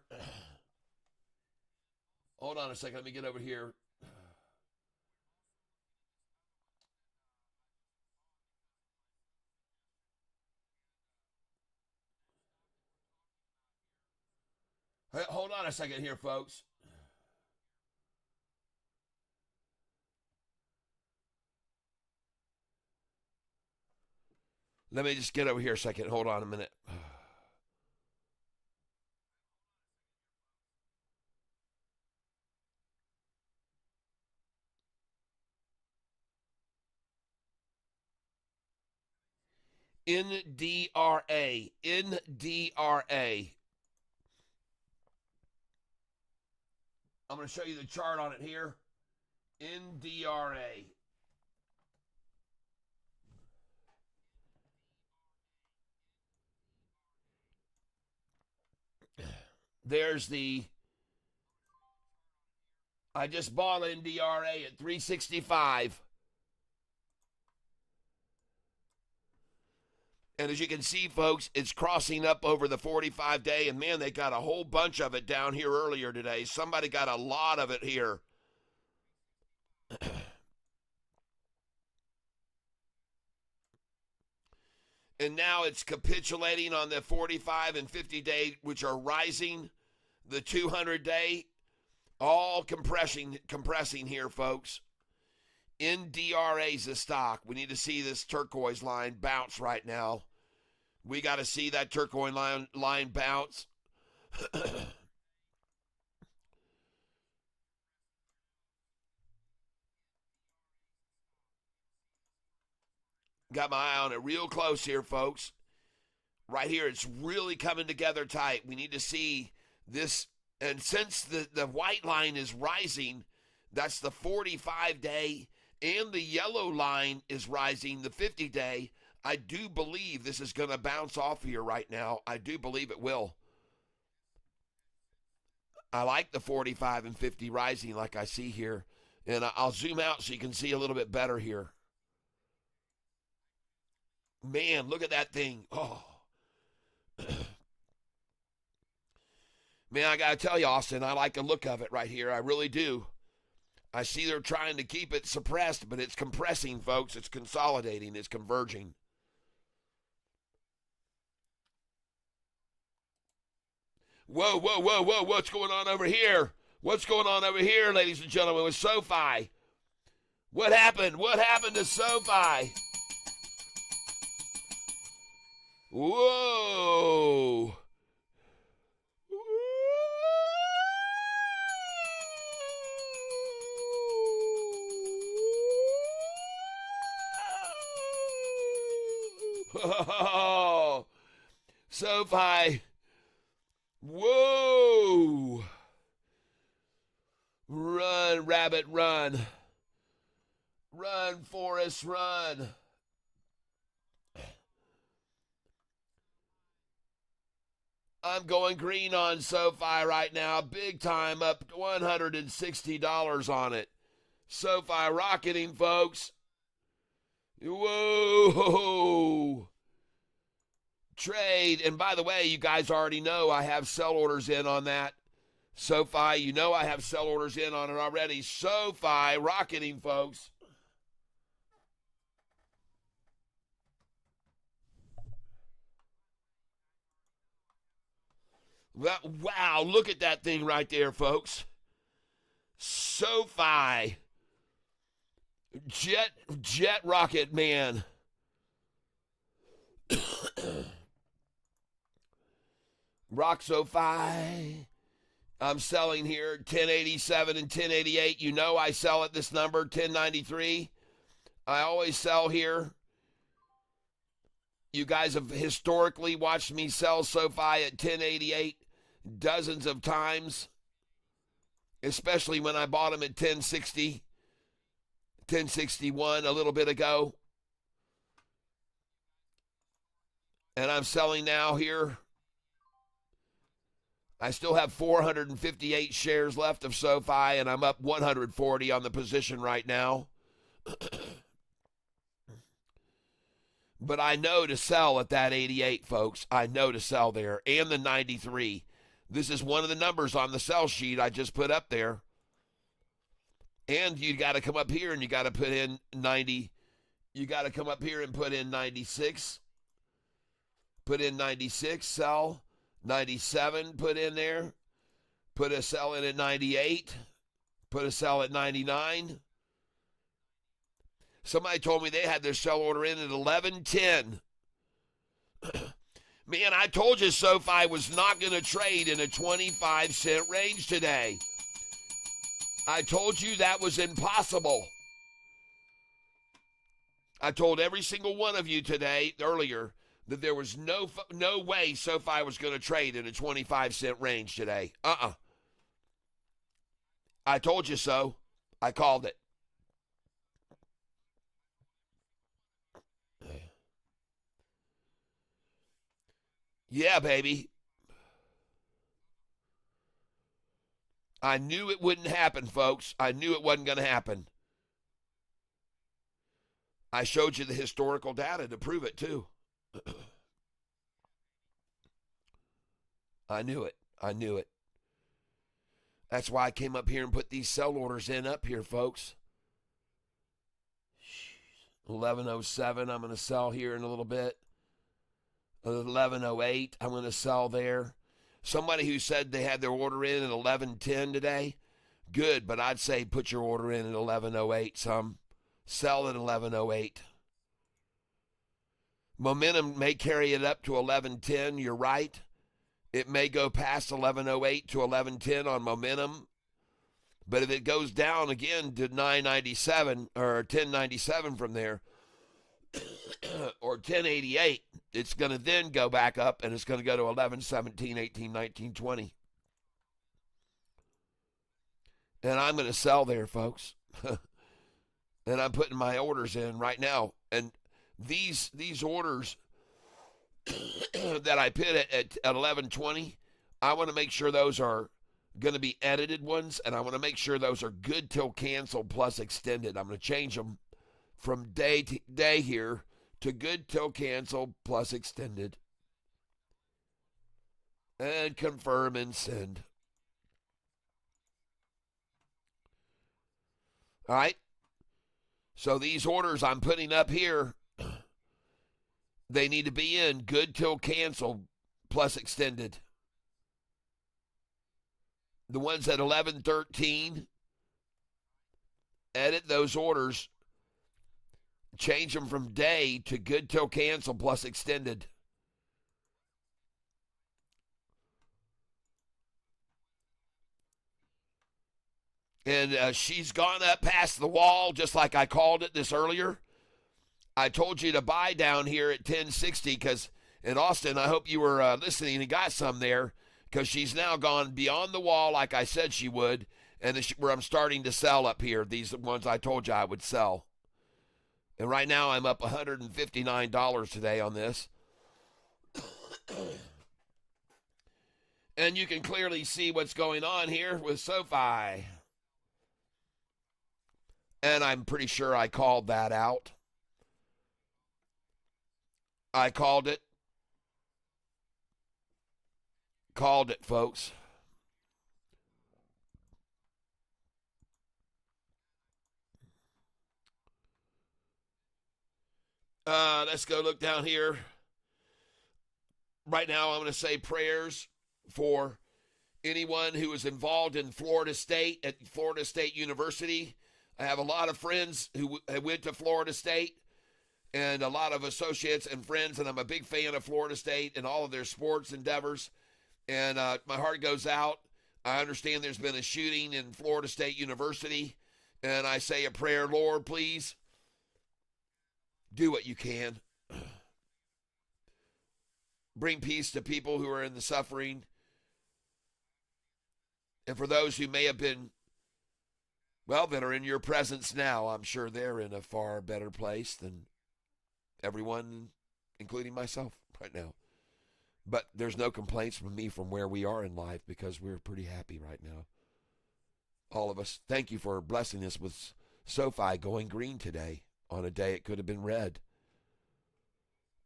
Hold on a second. Let me get over here. Hey, hold on a second here, folks. Let me just get over here a second. Hold on a minute. NDRA. NDRA. I'm going to show you the chart on it here. NDRA. There's the, I just bought NDRA at 365. And as you can see, folks, it's crossing up over the 45-day. And, man, they got a whole bunch of it down here earlier today. Somebody got a lot of it here. And now it's capitulating on the 45 and 50-day, which are rising. The 200-day, all compressing here, folks. NDRA's a stock. We need to see this turquoise line bounce right now. We got to see that turquoise line bounce. Got my eye on it real close here, folks. Right here, it's really coming together tight. We need to see this. And since the white line is rising, that's the 45-day, and the yellow line is rising, the 50-day. I do believe this is going to bounce off here right now. I do believe it will. I like the 45 and 50 rising like I see here. And I'll zoom out so you can see a little bit better here. Man, look at that thing. Oh. Man, I got to tell you, Austin, I like the look of it right here. I really do. I see they're trying to keep it suppressed, but it's compressing, folks. It's consolidating. It's converging. Whoa, whoa, whoa, whoa. What's going on over here? What's going on over here, ladies and gentlemen, with SoFi? What happened? What happened to SoFi? Whoa. Oh, SoFi. Whoa. Run, rabbit, run. Run, Forrest, run. I'm going green on SoFi right now. Big time, up $160 on it. SoFi rocketing, folks. Whoa. Trade. And by the way, you guys already know I have sell orders in on that. SoFi, you know I have sell orders in on it already. SoFi rocketing, folks. Wow, look at that thing right there, folks. SoFi. Jet rocket, man. Rock SoFi. I'm selling here 1087 and 1088. You know I sell at this number, 1093. I always sell here. You guys have historically watched me sell SoFi at 1088 dozens of times, especially when I bought them at 1060, 1061 a little bit ago. And I'm selling now here. I still have 458 shares left of SoFi, and I'm up 140 on the position right now. But I know to sell at that 88, folks. I know to sell there. And the 93. This is one of the numbers on the sell sheet I just put up there. And you got to come up here and you got to put in 90. You got to come up here and put in 96. Put in 96, sell. 97, put in there. Put a sell in at 98. Put a sell at 99. Somebody told me they had their sell order in at 1110. Man, I told you SoFi was not going to trade in a 25-cent range today. I told you that was impossible. I told every single one of you today, earlier, that there was no way SoFi was going to trade in a 25-cent range today. I told you so. I called it. Yeah, baby. I knew it wouldn't happen, folks. I knew it wasn't going to happen. I showed you the historical data to prove it, too. I knew it. I knew it. That's why I came up here and put these sell orders in up here, folks. 1107, I'm going to sell here in a little bit. 1108, I'm going to sell there. Somebody who said they had their order in at 1110 today, good, but I'd say put your order in at 1108 some. Sell at 1108. Momentum may carry it up to 1110, you're right. It may go past 1108 to 1110 on momentum. But if it goes down again to 997 or 1097 from there, or 1088, it's going to then go back up and it's going to go to 11, 17, 18, 19, 20. And I'm going to sell there, folks. And I'm putting my orders in right now. And these orders that I put at 1120, I want to make sure those are going to be edited ones, and I want to make sure those are good till cancel plus extended. I'm going to change them from day to day here to good till cancel plus extended. And confirm and send. All right. So these orders I'm putting up here, they need to be in good till cancel plus extended. The ones at 11:13, edit those orders, change them from day to good till cancel plus extended. And she's gone up past the wall just like I called it this earlier. I told you to buy down here at 1060 because in Austin, I hope you were listening and got some there, because she's now gone beyond the wall like I said she would, and where I'm starting to sell up here, these ones I told you I would sell. And right now I'm up $159 today on this. And you can clearly see what's going on here with SoFi. And I'm pretty sure I called that out. I called it. Called it, folks. Let's go look down here. Right now, I'm going to say prayers for anyone who is involved in Florida State at Florida State University. I have a lot of friends who went to Florida State and a lot of associates and friends, and I'm a big fan of Florida State and all of their sports endeavors. And my heart goes out. I understand there's been a shooting in Florida State University, and I say a prayer, Lord, please do what you can. Bring peace to people who are in the suffering. And for those who may have been, well, that are in your presence now, I'm sure they're in a far better place than everyone, including myself right now. But there's no complaints from me from where we are in life, because we're pretty happy right now. All of us. Thank you for blessing us with SoFi going green today on a day it could have been red.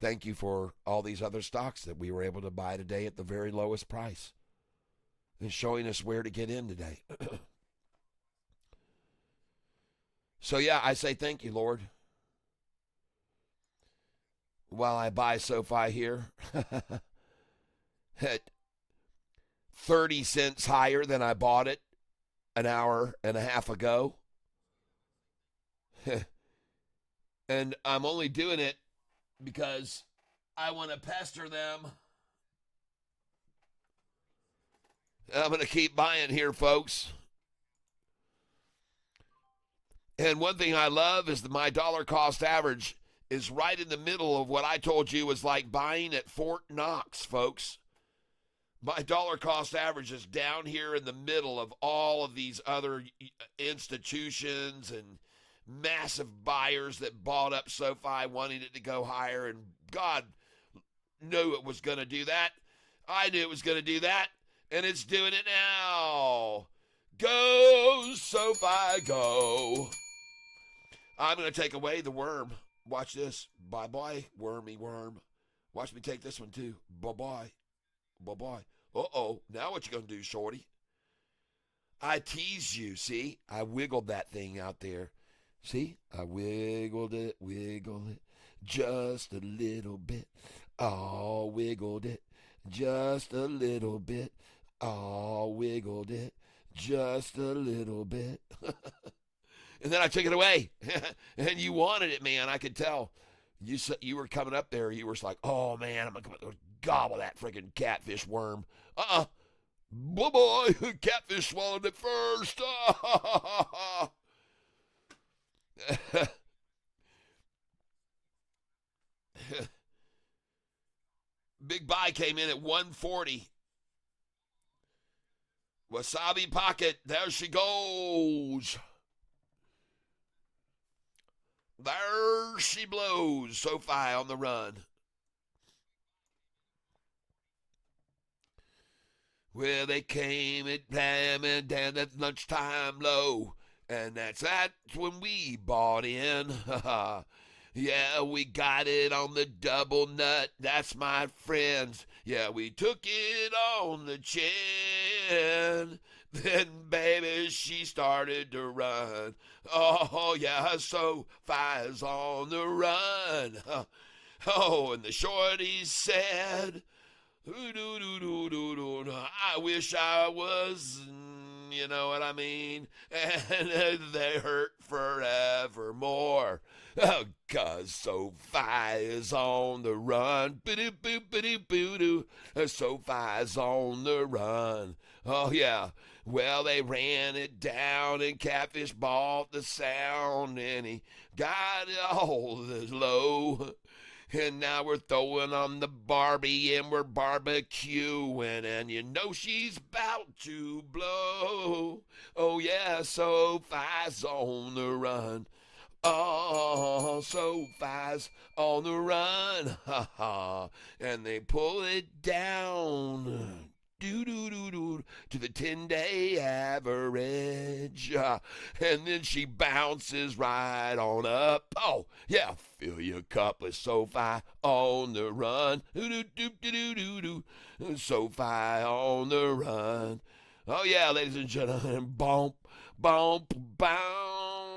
Thank you for all these other stocks that we were able to buy today at the very lowest price and showing us where to get in today. So, yeah, I say thank you, Lord. While I buy SoFi here at 30 cents higher than I bought it an hour and a half ago. And I'm only doing it because I want to pester them. I'm going to keep buying here, folks. And one thing I love is that my dollar cost average is right in the middle of what I told you was like buying at Fort Knox, folks. My dollar cost average is down here in the middle of all of these other institutions and massive buyers that bought up SoFi wanting it to go higher, and God knew it was going to do that. I knew it was going to do that, and it's doing it now. Go, SoFi, go. I'm going to take away the worm. Watch this. Bye-bye, wormy worm. Watch me take this one too. Bye-bye. Bye-bye. Uh-oh. Now what you gonna do, shorty? I teased you, see? I wiggled that thing out there. See? I wiggled it, just a little bit. Oh, wiggled it, just a little bit. Oh, wiggled it, just a little bit. And then I took it away. And you wanted it, man. I could tell. You were coming up there. You were like, oh, man, I'm going to gobble that freaking catfish worm. Boy, catfish swallowed it first. Big buy came in at 140. Wasabi pocket. There she goes. There she blows. SoFi on the run. Well, they came at and down at lunchtime low. And that's when we bought in. Yeah, we got it on the double nut. That's my friends. Yeah, we took it on the chin. Then, baby, she started to run. Oh, yeah, SoFi's on the run. Oh, and the shorty said, I wish I was, you know what I mean? And they hurt forevermore. Oh, 'cause SoFi is on the run. SoFi's on the run. Oh, yeah. Well, they ran it down, and Catfish bought the sound, and he got it all this low. And now we're throwing on the Barbie, and we're barbecuing, and you know she's about to blow. Oh, yeah, SoFi's on the run. Oh, SoFi's on the run. Ha ha. And they pull it down. To the 10-day average. And then she bounces right on up. Oh, yeah, fill your cup with SoFi on the run. SoFi on the run. Oh, yeah, ladies and gentlemen. Bump, bump, bound.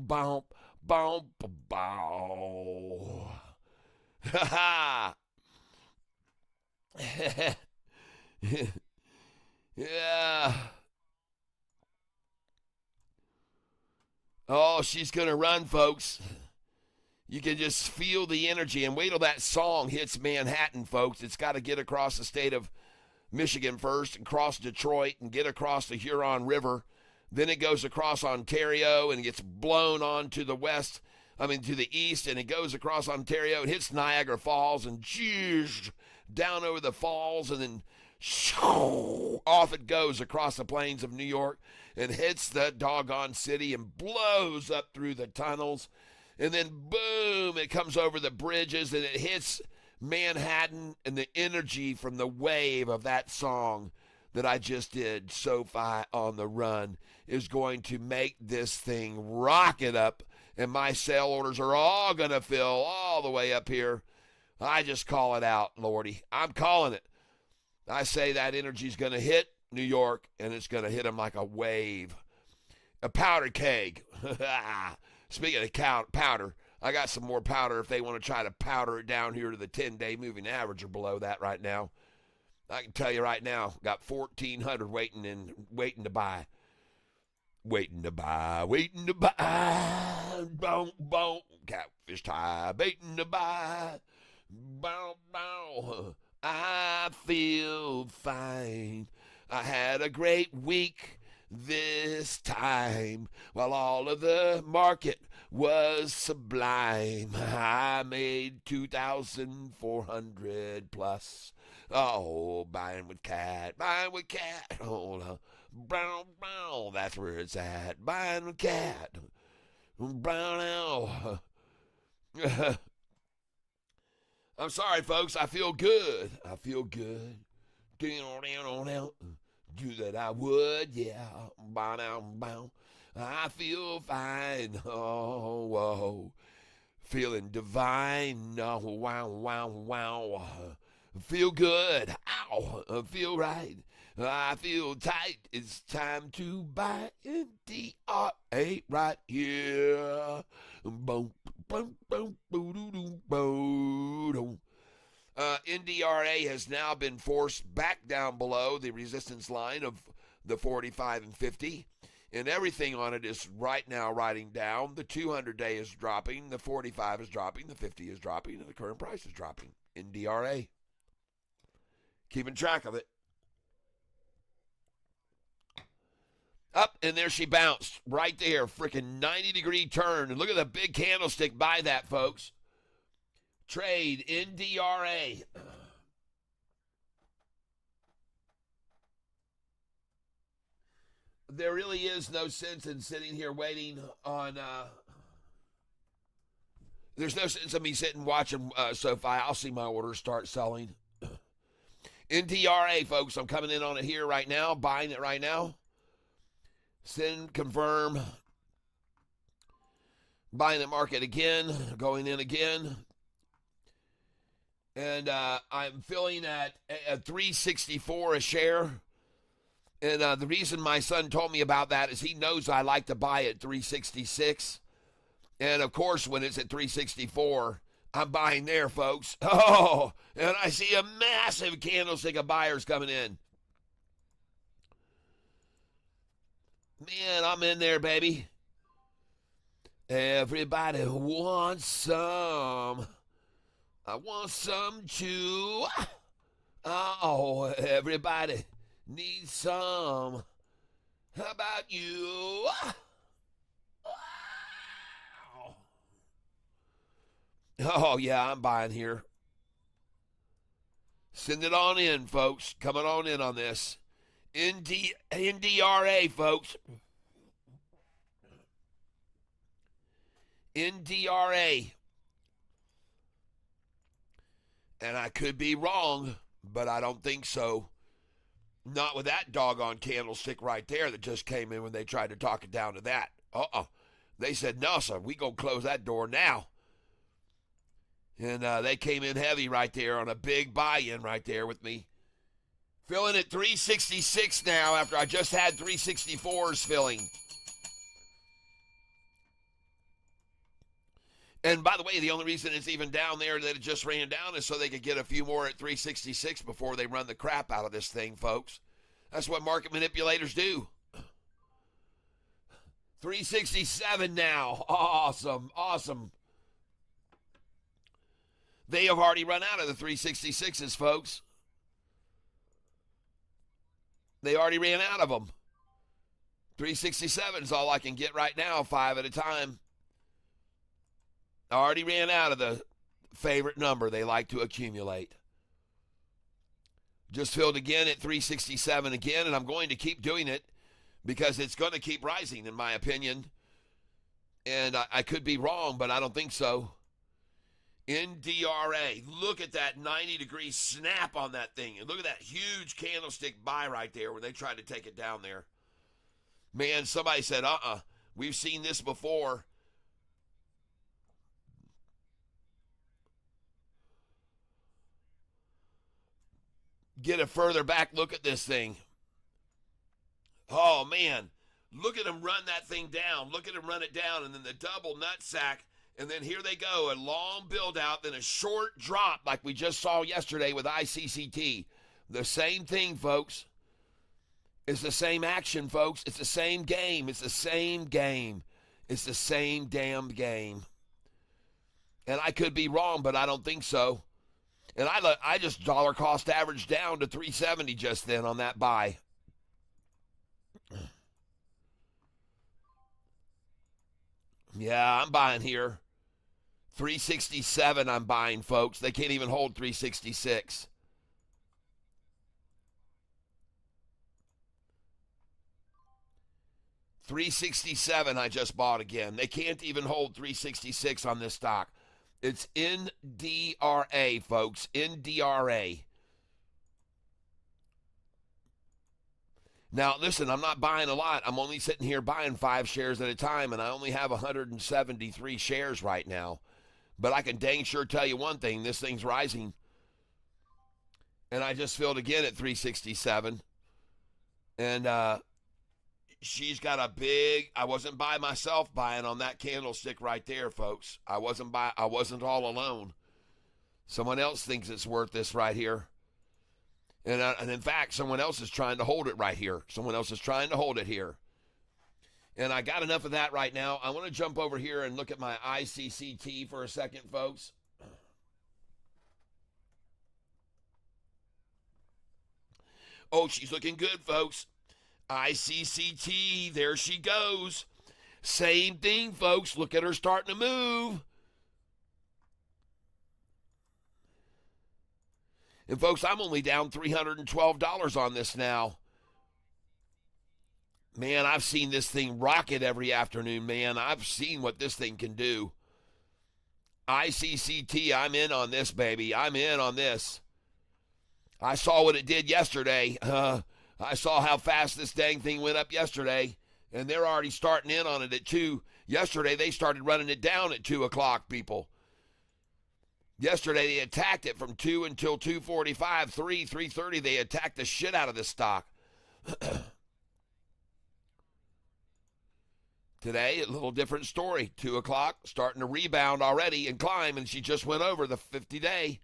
Bump, bump, bow. Ha ha. Yeah. Oh, she's going to run, folks. You can just feel the energy. And wait till that song hits Manhattan, folks. It's got to get across the state of Michigan first and cross Detroit and get across the Huron River. Then it goes across Ontario and gets blown on to the west. To the east, and it goes across Ontario. It hits Niagara Falls and down over the falls, and then off it goes across the plains of New York and hits that doggone city and blows up through the tunnels. And then, boom, it comes over the bridges and it hits Manhattan, and the energy from the wave of that song that I just did, SoFi on the Run, is going to make this thing rocket up. And my sale orders are all going to fill all the way up here. I just call it out, Lordy. I'm calling it. I say that energy's going to hit New York, and it's going to hit them like a wave. A powder keg. Speaking of powder, I got some more powder if they want to try to powder it down here to the 10-day moving average or below that right now. I can tell you right now, got 1,400 waiting to buy. Waiting to buy. Boom, boom. Catfish tie. Waiting to buy. Bow, bow. I feel fine. I had a great week this time. While all of the market was sublime, I made 2,400 plus. Oh, buying with cat. Hold on. Brown, brown, that's where it's at. Buying with cat. Brown owl. I'm sorry, folks. I feel good. Do that I would, yeah. Bow. I feel fine. Oh, whoa. Feeling divine. Oh, wow, wow, wow. Feel good. Ow. Feel right. I feel tight. It's time to buy NDRA right here. Boom, boom, boom, boom, boom. NDRA has now been forced back down below the resistance line of the 45 and 50. And everything on it is right now riding down. The 200-day is dropping. The 45 is dropping. The 50 is dropping. And the current price is dropping. NDRA. Keeping track of it. Up, and there she bounced. Right there. Freaking 90-degree turn. And look at the big candlestick by that, folks. Trade NDRA. There really is no sense in sitting here waiting on. There's no sense in me sitting watching SoFi. I'll see my orders start selling. NDRA, folks. I'm coming in on it here right now, buying it right now. Send, confirm. Buying the market again, going in again. And I'm filling at 364 a share. And the reason my son told me about that is he knows I like to buy at 366. And, of course, when it's at 364, I'm buying there, folks. Oh, and I see a massive candlestick of buyers coming in. Man, I'm in there, baby. Everybody wants some. I want some too. Oh, everybody needs some. How about you? Oh, yeah, I'm buying here. Send it on in, folks. Coming on in on this. NDRA, folks. NDRA. And I could be wrong, but I don't think so. Not with that doggone candlestick right there that just came in when they tried to talk it down to that. They said, no, sir, we going to close that door now. And they came in heavy right there on a big buy-in right there with me. Filling at 366 now after I just had 364s filling. And by the way, the only reason it's even down there that it just ran down is so they could get a few more at 366 before they run the crap out of this thing, folks. That's what market manipulators do. 367 now. Awesome, awesome. They have already run out of the 366s, folks. They already ran out of them. 367 is all I can get right now, 5 at a time. I already ran out of the favorite number they like to accumulate. Just filled again at 367 again, and I'm going to keep doing it because it's going to keep rising, in my opinion. And I could be wrong, but I don't think so. NDRA. Look at that 90-degree snap on that thing. And look at that huge candlestick buy right there where they tried to take it down there. Man, somebody said, we've seen this before. Get a further back look at this thing. Oh, man. Look at them run that thing down. Look at them run it down. And then the double nutsack. And then here they go, a long build-out, then a short drop like we just saw yesterday with ICCT. The same thing, folks. It's the same action, folks. It's the same game. It's the same game. It's the same damn game. And I could be wrong, but I don't think so. And I just dollar cost average down to 370 just then on that buy. Yeah, I'm buying here. 367 I'm buying, folks. They can't even hold 366. $367 I just bought again. They can't even hold 366 on this stock. It's NDRA, folks. NDRA. Now, listen, I'm not buying a lot. I'm only sitting here buying 5 shares at a time, and I only have 173 shares right now. But I can dang sure tell you one thing, this thing's rising. And I just filled again at 367. And she's got a big, I wasn't by myself buying on that candlestick right there, folks. I wasn't all alone. Someone else thinks it's worth this right here. And in fact, someone else is trying to hold it right here. Someone else is trying to hold it here. And I got enough of that right now. I want to jump over here and look at my ICCT for a second, folks. Oh, she's looking good, folks. ICCT, there she goes. Same thing, folks. Look at her starting to move. And folks, I'm only down $312 on this now. Man, I've seen this thing rocket every afternoon, man. I've seen what this thing can do. ICCT, I'm in on this, baby. I'm in on this. I saw what it did yesterday. I saw how fast this dang thing went up yesterday, and they're already starting in on it at 2. Yesterday, they started running it down at 2 o'clock, people. Yesterday, they attacked it from 2 until 2:45, 3:30. They attacked the shit out of this stock. Today, a little different story. 2 o'clock, starting to rebound already and climb, and she just went over the 50-day.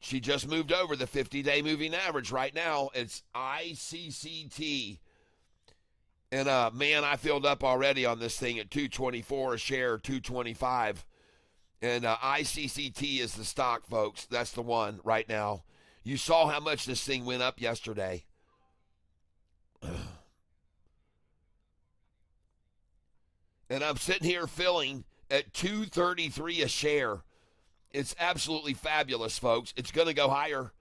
She just moved over the 50-day moving average right now. It's ICCT. And, man, I filled up already on this thing at $224 a share, $225. And ICCT is the stock, folks. That's the one right now. You saw how much this thing went up yesterday. And I'm sitting here filling at $233 a share. It's absolutely fabulous, folks. It's going to go higher.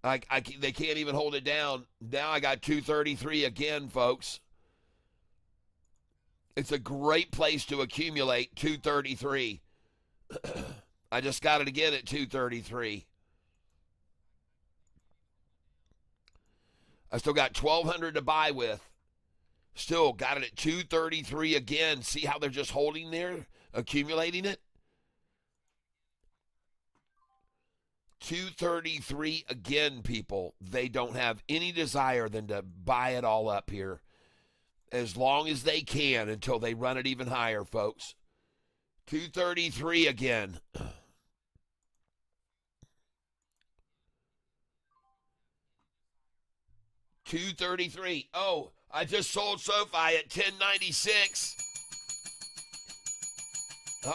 They can't even hold it down. Now I got $233 again, folks. It's a great place to accumulate, $233. I just got it again at $233. I still got $1,200 to buy with. Still got it at $233 again. See how they're just holding there, accumulating it? $233 again, people. They don't have any desire than to buy it all up here as long as they can until they run it even higher, folks. $233 again. $233. Oh, I just sold SoFi at $10.96.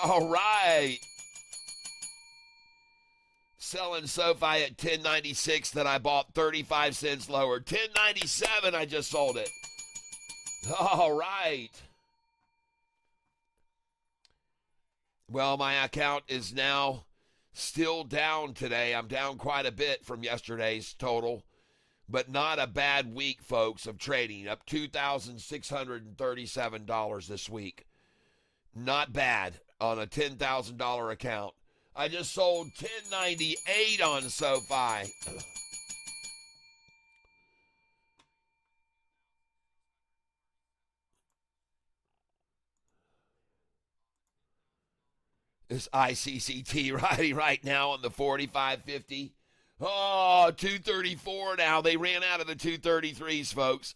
All right. Selling SoFi at $10.96 that I bought 35 cents lower. $10.97 I just sold it. All right. Well, my account is now still down today. I'm down quite a bit from yesterday's total, but not a bad week, folks, of trading. Up $2,637 this week. Not bad on a $10,000 account. I just sold $10.98 on SoFi. This ICCT riding right now on the 45.50. Oh, 234 now. They ran out of the 233s, folks.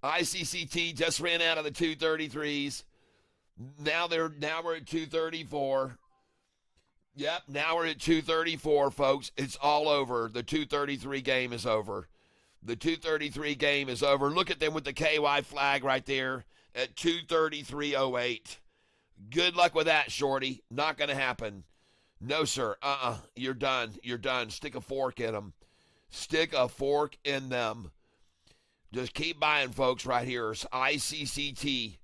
ICCT just ran out of the 233s. Now we're at 234. Yep, now we're at 234, folks. It's all over. The 233 game is over. The 233 game is over. Look at them with the KY flag right there at 233.08. Good luck with that, shorty. Not going to happen. No, sir. You're done. You're done. Stick a fork in them. Stick a fork in them. Just keep buying, folks, right here. It's ICCT.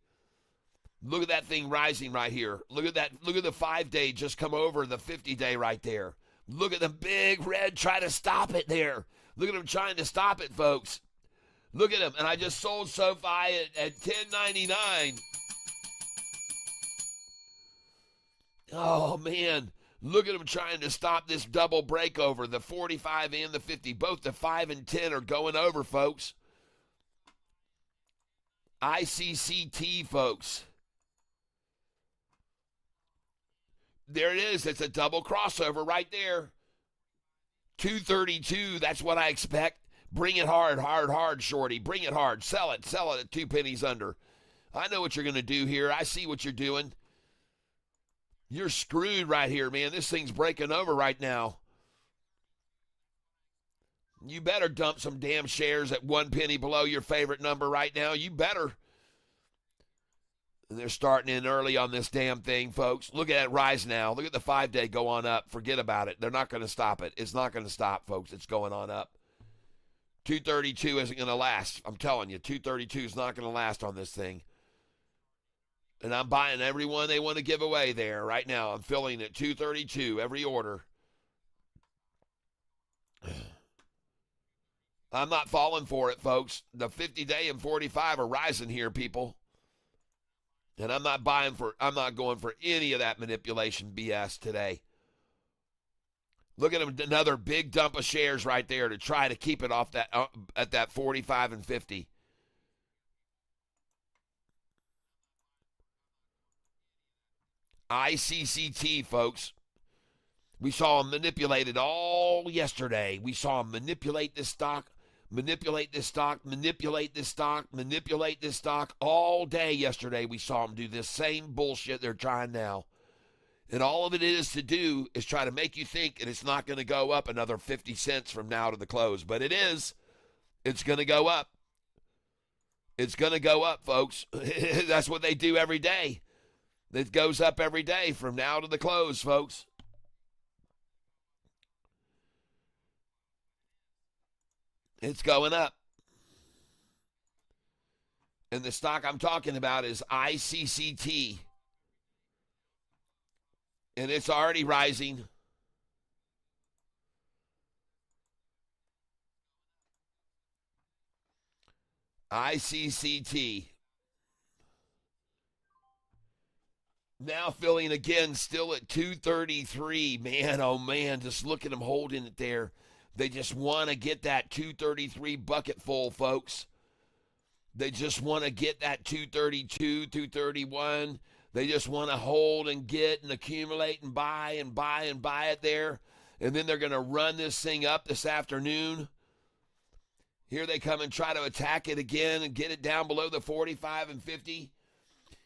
Look at that thing rising right here. Look at that. Look at the 5-day just come over the 50-day right there. Look at the big red try to stop it there. Look at them trying to stop it, folks. Look at them. And I just sold SoFi at $10.99. Oh, man. Look at them trying to stop this double breakover. The 45 and the 50. Both the 5 and 10 are going over, folks. ICCT, folks. There it is. It's a double crossover right there. 232. That's what I expect. Bring it hard, hard, hard, shorty. Bring it hard. Sell it at 2 pennies under. I know what you're going to do here. I see what you're doing. You're screwed right here, man. This thing's breaking over right now. You better dump some damn shares at 1 penny below your favorite number right now. You better. And they're starting in early on this damn thing, folks. Look at that rise now. Look at the 5-day go on up. Forget about it. They're not going to stop it. It's not going to stop, folks. It's going on up. 232 isn't going to last. I'm telling you, 232 is not going to last on this thing. And I'm buying every one they want to give away there right now. I'm filling at 232 every order. I'm not falling for it, folks. The 50-day and 45 are rising here, people. And I'm not going for any of that manipulation BS today. Look at them, another big dump of shares right there to try to keep it off that at that 45 and 50. ICCT, folks. We saw them manipulate it all yesterday. We saw them manipulate this stock, manipulate this stock, manipulate this stock, manipulate this stock all day yesterday. We saw them do this same bullshit they're trying now. And all of it is to do is try to make you think that it's not going to go up another 50 cents from now to the close. But it is. It's going to go up. It's going to go up, folks. That's what they do every day. It goes up every day from now to the close, folks. It's going up. And the stock I'm talking about is ICCT. And it's already rising. ICCT. Now filling again, still at 233. Man, oh man, just look at them holding it there. They just want to get that 233 bucket full, folks. They just want to get that 232, 231. They just want to hold and get and accumulate and buy and buy and buy it there. And then they're going to run this thing up this afternoon. Here they come and try to attack it again and get it down below the 45 and 50.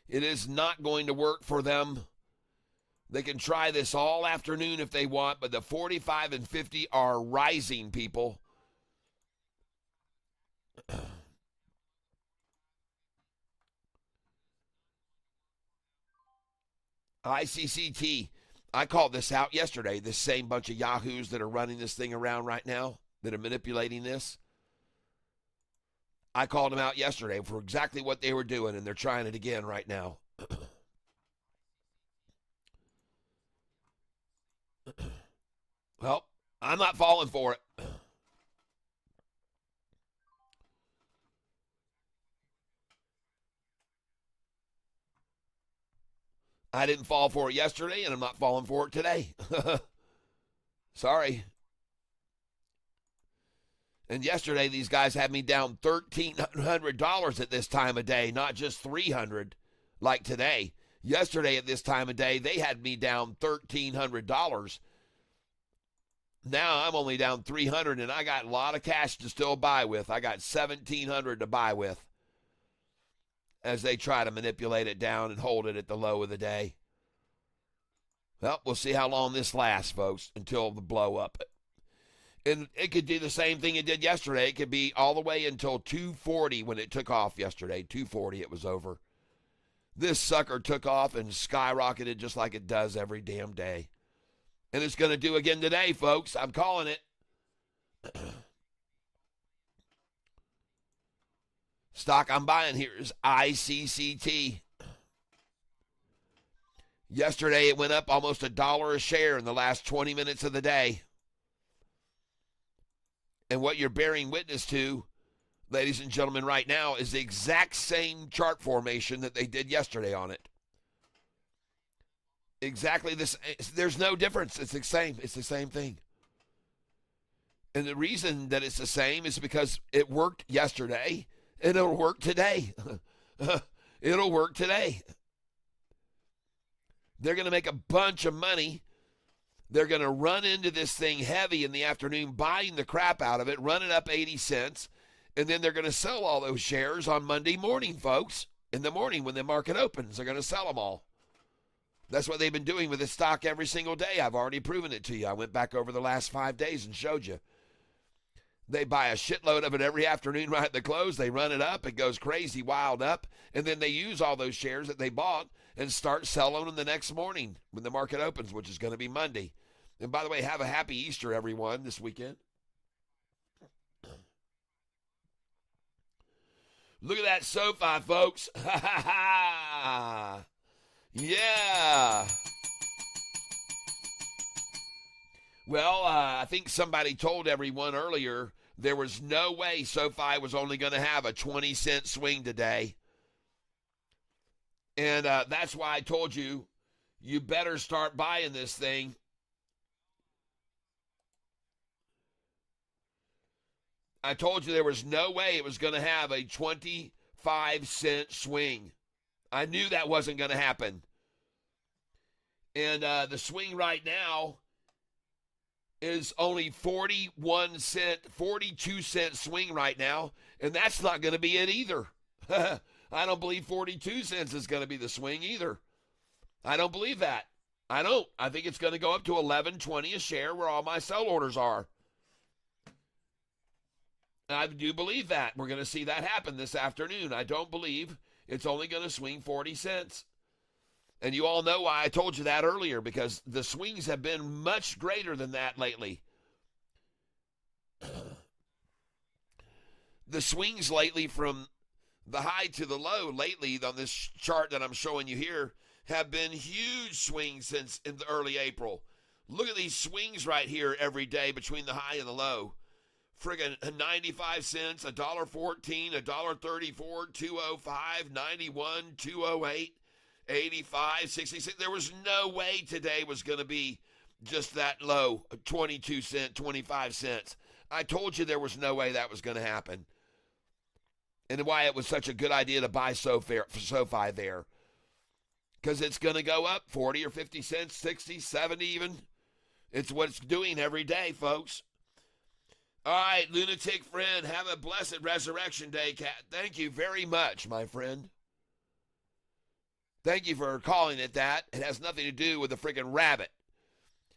It is not going to work for them. They can try this all afternoon if they want, but the 45 and 50 are rising, people. ICCT. I called this out yesterday. This same bunch of yahoos that are running this thing around right now, that are manipulating this. I called them out yesterday for exactly what they were doing, and they're trying it again right now. Well, I'm not falling for it. I didn't fall for it yesterday, and I'm not falling for it today. Sorry. And yesterday, these guys had me down $1,300 at this time of day, not just $300 like today. Yesterday at this time of day, they had me down $1,300. Now I'm only down $300, and I got a lot of cash to still buy with. I got $1,700 to buy with as they try to manipulate it down and hold it at the low of the day. Well, we'll see how long this lasts, folks, until the blow up. And it could do the same thing it did yesterday. It could be all the way until 240 when it took off yesterday. 240, it was over. This sucker took off and skyrocketed just like it does every damn day. And it's going to do again today, folks. I'm calling it. Stock I'm buying here is ICCT. Yesterday, it went up almost $1 a share in the last 20 minutes of the day. And what you're bearing witness to, ladies and gentlemen, right now is the exact same chart formation that they did yesterday on it. Exactly this. There's no difference. It's the same. It's the same thing. And the reason that it's the same is because it worked yesterday and it'll work today. It'll work today. They're going to make a bunch of money. They're going to run into this thing heavy in the afternoon, buying the crap out of it, run it up 80 cents, and then they're going to sell all those shares on Monday morning, folks. In the morning when the market opens, they're going to sell them all. That's what they've been doing with this stock every single day. I've already proven it to you. I went back over the last 5 days and showed you. They buy a shitload of it every afternoon right at the close. They run it up. It goes crazy, wild up. And then they use all those shares that they bought and start selling them the next morning when the market opens, which is going to be Monday. And by the way, have a happy Easter, everyone, this weekend. Look at that SoFi, folks. Ha ha ha. Yeah. Well, I think somebody told everyone earlier there was no way SoFi was only going to have a 20-cent swing today. And that's why I told you, you better start buying this thing. I told you there was no way it was going to have a 25-cent swing. I knew that wasn't going to happen. And the swing right now is only 42 cent swing right now, and that's not going to be it either. I don't believe 42 cents is going to be the swing either. I don't believe that. I don't. I think it's going to go up to $11.20 a share where all my sell orders are. I do believe that. We're going to see that happen this afternoon. I don't believe it's only going to swing 40 cents. And you all know why I told you that earlier, because the swings have been much greater than that lately. The swings lately from the high to the low lately on this chart that I'm showing you here have been huge swings since in the early April. Look at these swings right here every day between the high and the low. Friggin' 95 cents, $1.14, $1.34, $2.05, 91, 208. 85, 66. There was no way today was going to be just that low, 22 cents, 25 cents. I told you there was no way that was going to happen. And why it was such a good idea to buy SoFi there. Because it's going to go up 40 or 50 cents, 60, 70 even. It's what it's doing every day, folks. All right, lunatic friend, have a blessed Resurrection Day, Cat. Thank you very much, my friend. Thank you for calling it that. It has nothing to do with the freaking rabbit.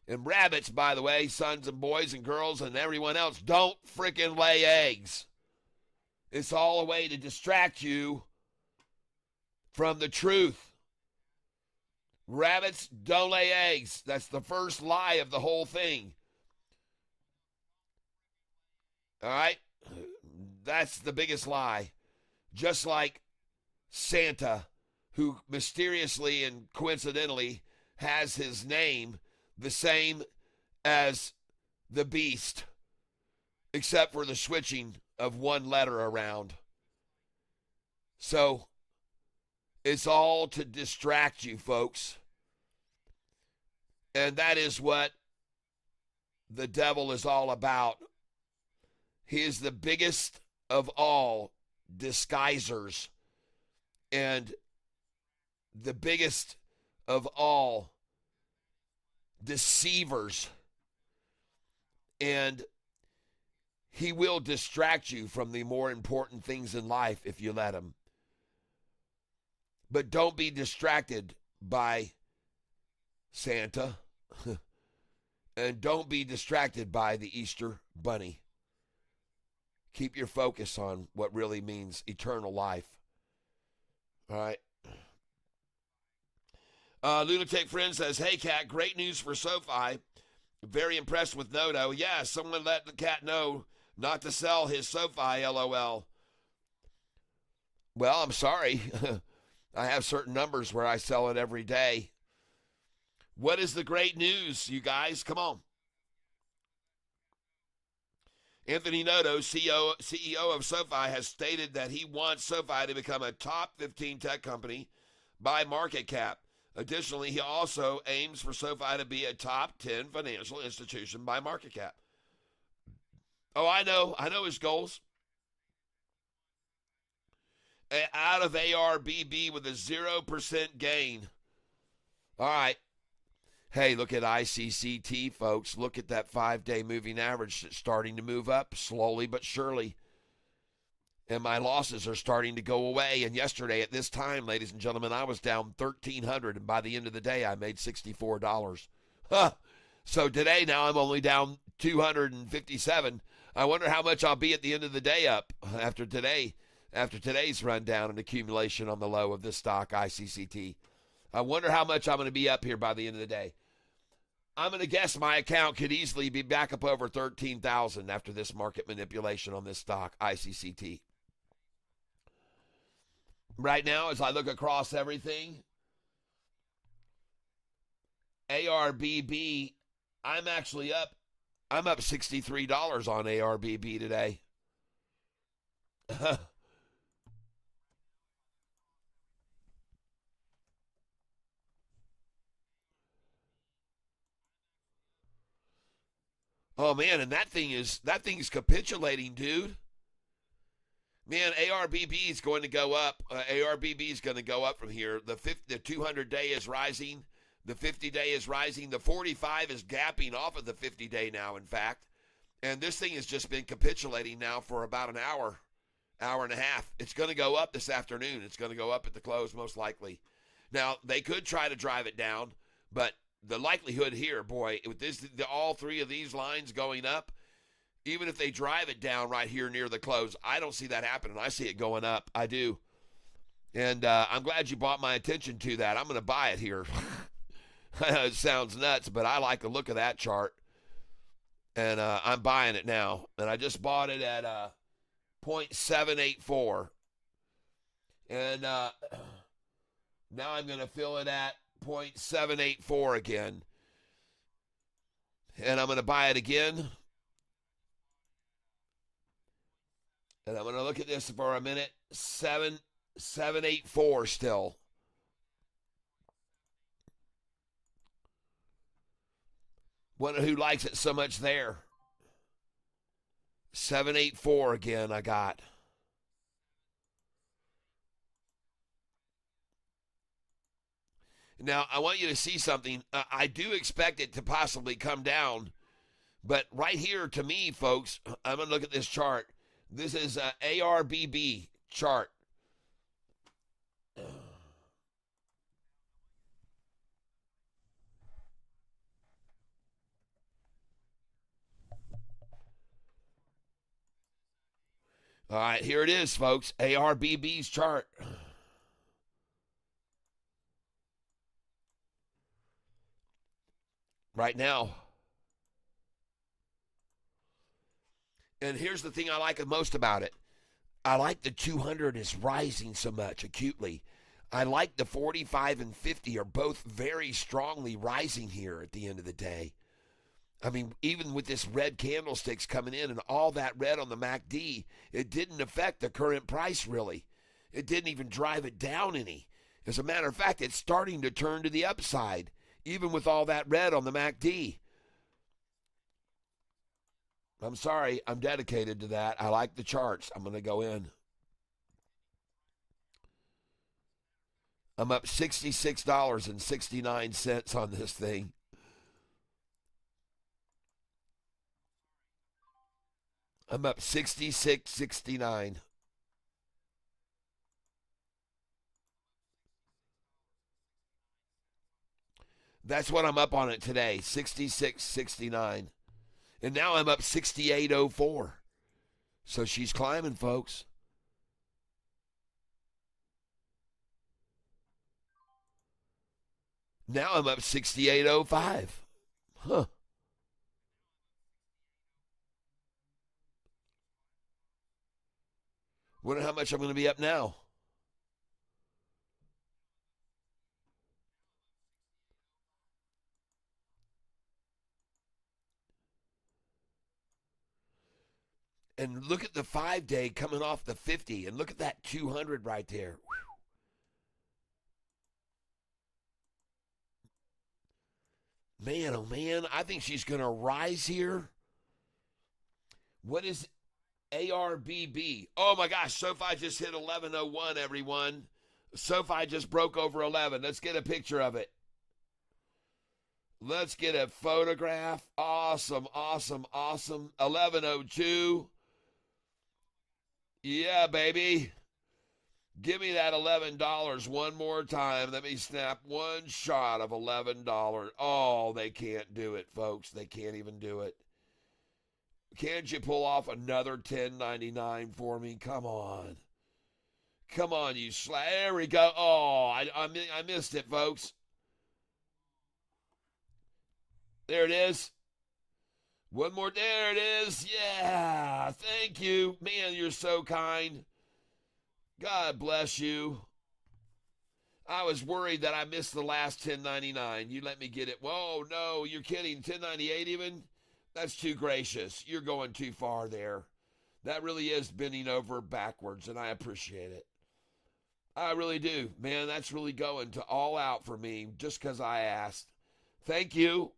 And rabbits, by the way, sons and boys and girls and everyone else, don't freaking lay eggs. It's all a way to distract you from the truth. Rabbits don't lay eggs. That's the first lie of the whole thing. All right? That's the biggest lie. Just like Santa, who mysteriously and coincidentally has his name the same as the beast, except for the switching of one letter around. So, it's all to distract you, folks. And that is what the devil is all about. He is the biggest of all disguisers and the biggest of all deceivers. And he will distract you from the more important things in life if you let him. But don't be distracted by Santa. And don't be distracted by the Easter Bunny. Keep your focus on what really means eternal life. All right. Lunatic Friend says, hey, Cat, great news for SoFi. Very impressed with Noto. Yeah, someone let the cat know not to sell his SoFi, LOL. Well, I'm sorry. I have certain numbers where I sell it every day. What is the great news, you guys? Come on. Anthony Noto, CEO of SoFi, has stated that he wants SoFi to become a top 15 tech company by market cap. Additionally, he also aims for SoFi to be a top 10 financial institution by market cap. Oh, I know his goals. Out of ARBB with a 0% gain. All right. Hey, look at ICCT, folks. Look at that 5-day moving average starting to move up slowly but surely. And my losses are starting to go away. And yesterday at this time, ladies and gentlemen, I was down $1,300. And by the end of the day, I made $64. Huh. So today, now I'm only down $257. I wonder how much I'll be at the end of the day up after today's rundown and accumulation on the low of this stock, ICCT. I wonder how much I'm going to be up here by the end of the day. I'm going to guess my account could easily be back up over 13,000 after this market manipulation on this stock, ICCT. Right now, as I look across everything, ARBB, I'm actually up. I'm up $63 on ARBB today. Oh man, and that thing's capitulating, dude. Man, ARBB is going to go up. ARBB is going to go up from here. The 200-day is rising. The 50-day is rising. The 45 is gapping off of the 50-day now, in fact. And this thing has just been capitulating now for about an hour and a half. It's going to go up this afternoon. It's going to go up at the close, most likely. Now, they could try to drive it down, but the likelihood here, boy, with all three of these lines going up, even if they drive it down right here near the close, I don't see that happening. I see it going up. I do. And I'm glad you brought my attention to that. I'm going to buy it here. It sounds nuts, but I like the look of that chart. And I'm buying it now. And I just bought it at 0.784. And now I'm going to fill it at 0.784 again. And I'm going to buy it again. And I'm going to look at this for a minute. 784 still. Wonder who likes it so much there. 784 again I got. Now, I want you to see something. I do expect it to possibly come down. But right here, to me, folks, I'm going to look at this chart. This is an ARBB chart. All right, here it is, folks. ARBB's chart. Right now. And here's the thing I like most about it. I like the 200 is rising so much acutely. I like the 45 and 50 are both very strongly rising here at the end of the day. I mean, even with this red candlesticks coming in and all that red on the MACD, it didn't affect the current price really. It didn't even drive it down any. As a matter of fact, it's starting to turn to the upside, even with all that red on the MACD. I'm sorry, I'm dedicated to that. I like the charts. I'm going to go in. I'm up $66.69 on this thing. I'm up $66.69. That's what I'm up on it today, $66.69. And now I'm up $68.04. So she's climbing, folks. Now I'm up $68.05. Huh. Wonder how much I'm going to be up now. And look at the 5-day coming off the 50. And look at that 200 right there. Whew. Man, oh man, I think she's going to rise here. What is ARBB? Oh my gosh, SoFi just hit 1101, everyone. SoFi just broke over 11. Let's get a picture of it. Let's get a photograph. Awesome, awesome, awesome. 1102. Yeah, baby. Give me that $11 one more time. Let me snap one shot of $11. Oh, they can't do it, folks. They can't even do it. Can't you pull off another $10.99 for me? Come on. Come on, you There we go. Oh, I missed it, folks. There it is. One more. There it is. Yeah. Thank you. Man, you're so kind. God bless you. I was worried that I missed the last $10.99. You let me get it. Whoa, no, you're kidding. $10.98 even? That's too gracious. You're going too far there. That really is bending over backwards, and I appreciate it. I really do. Man, that's really going to all out for me just because I asked. Thank you.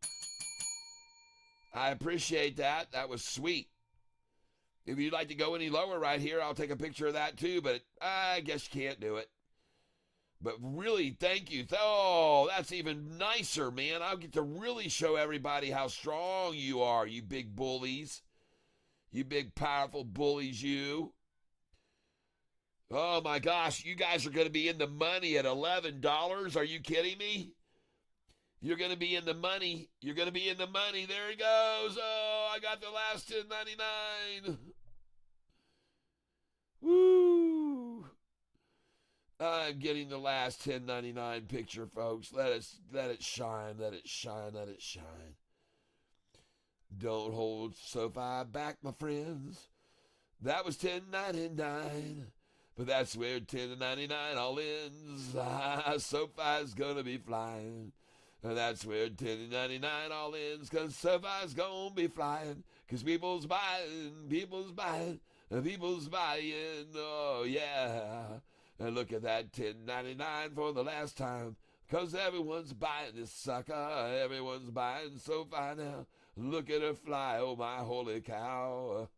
I appreciate that. That was sweet. If you'd like to go any lower right here, I'll take a picture of that too, but I guess you can't do it. But really, thank you. Oh, that's even nicer, man. I'll get to really show everybody how strong you are, you big bullies. You big, powerful bullies, you. Oh, my gosh. You guys are going to be in the money at $11. Are you kidding me? You're going to be in the money. You're going to be in the money. There he goes. Oh, I got the last $10.99. Woo. I'm getting the last $10.99 picture, folks. Let it shine. Let it shine. Let it shine. Don't hold SoFi back, my friends. That was $10.99. But that's where $10.99 all ends. SoFi's gonna be flying. That's where $10.99 all ends. Cause SoFi's gonna be flying. Cause people's buying, people's buying, people's buying. Oh yeah. And look at that $10.99 for the last time. Cause everyone's buying this sucker. Everyone's buying SoFi now. Look at her fly. Oh my holy cow.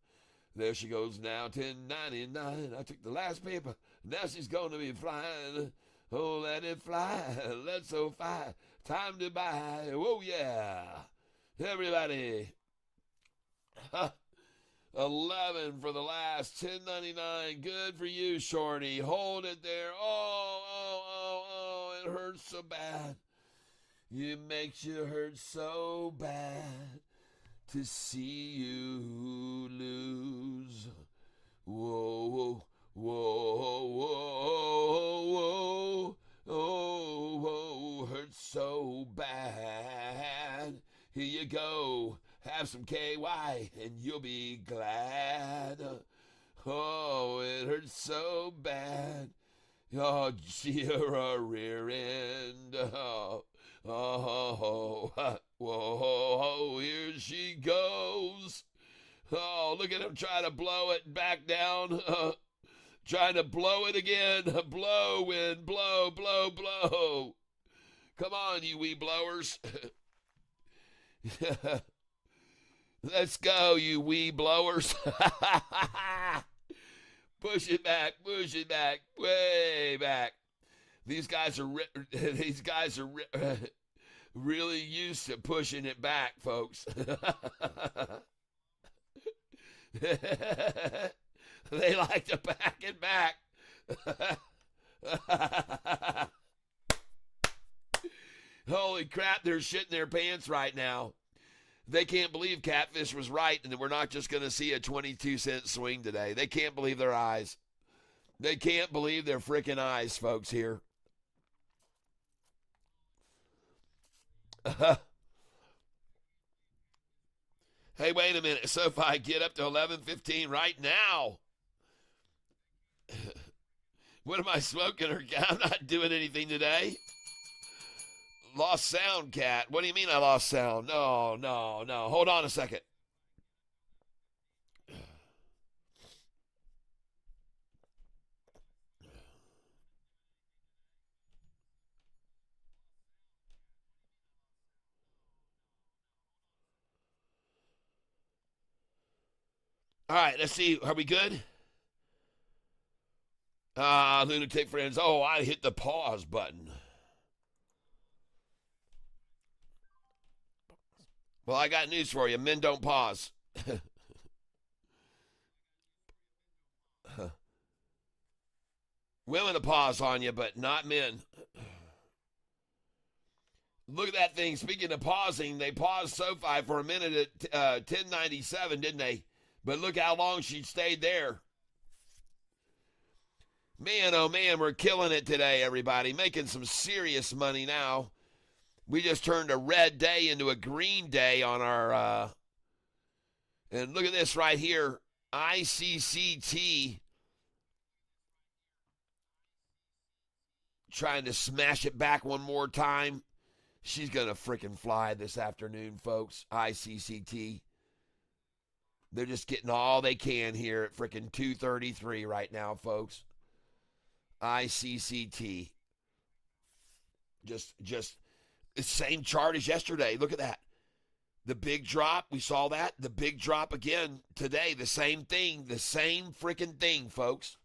There she goes now, $10.99. I took the last paper. Now she's going to be flying. Oh, let it fly. Let's SoFi. Time to buy. Oh, yeah. Everybody. 11 for the last $10.99. Good for you, Shorty. Hold it there. Oh, it hurts so bad. It makes you hurt so bad to see you lose. Whoa, whoa, whoa, whoa, whoa, whoa, hurts so bad. Here you go, have some KY and you'll be glad. Oh, it hurts so bad. Oh, see her rear end. Oh, whoa, here she goes. Oh, look at him trying to blow it back down. Trying to blow it again. Blow, wind, blow, blow, blow. Come on, you wee blowers. Let's go, you wee blowers. Push it back, way back. These guys are really used to pushing it back, folks. They like to back it back. Holy crap, they're shitting their pants right now. They can't believe Catfish was right and that we're not just going to see a 22-cent swing today. They can't believe their eyes. They can't believe their freaking eyes, folks, here. Hey, wait a minute. SoFi, get up to 11:15 right now. What am I smoking? I'm not doing anything today. Lost sound, Cat. What do you mean I lost sound? No. Hold on a second. All right, let's see. Are we good? Lunatic friends. Oh, I hit the pause button. Well, I got news for you. Men don't pause. Women will pause on you, but not men. Look at that thing. Speaking of pausing, they paused SoFi for a minute at 1097, didn't they? But look how long she stayed there. Man, oh man, we're killing it today, everybody. Making some serious money now. We just turned a red day into a green day on our, and look at this right here. ICCT trying to smash it back one more time. She's going to frickin' fly this afternoon, folks. ICCT. They're just getting all they can here at frickin' 233 right now, folks. ICCT. Just the same chart as yesterday. Look at that. The big drop, we saw that. The big drop again today. The same thing. The same frickin' thing, folks.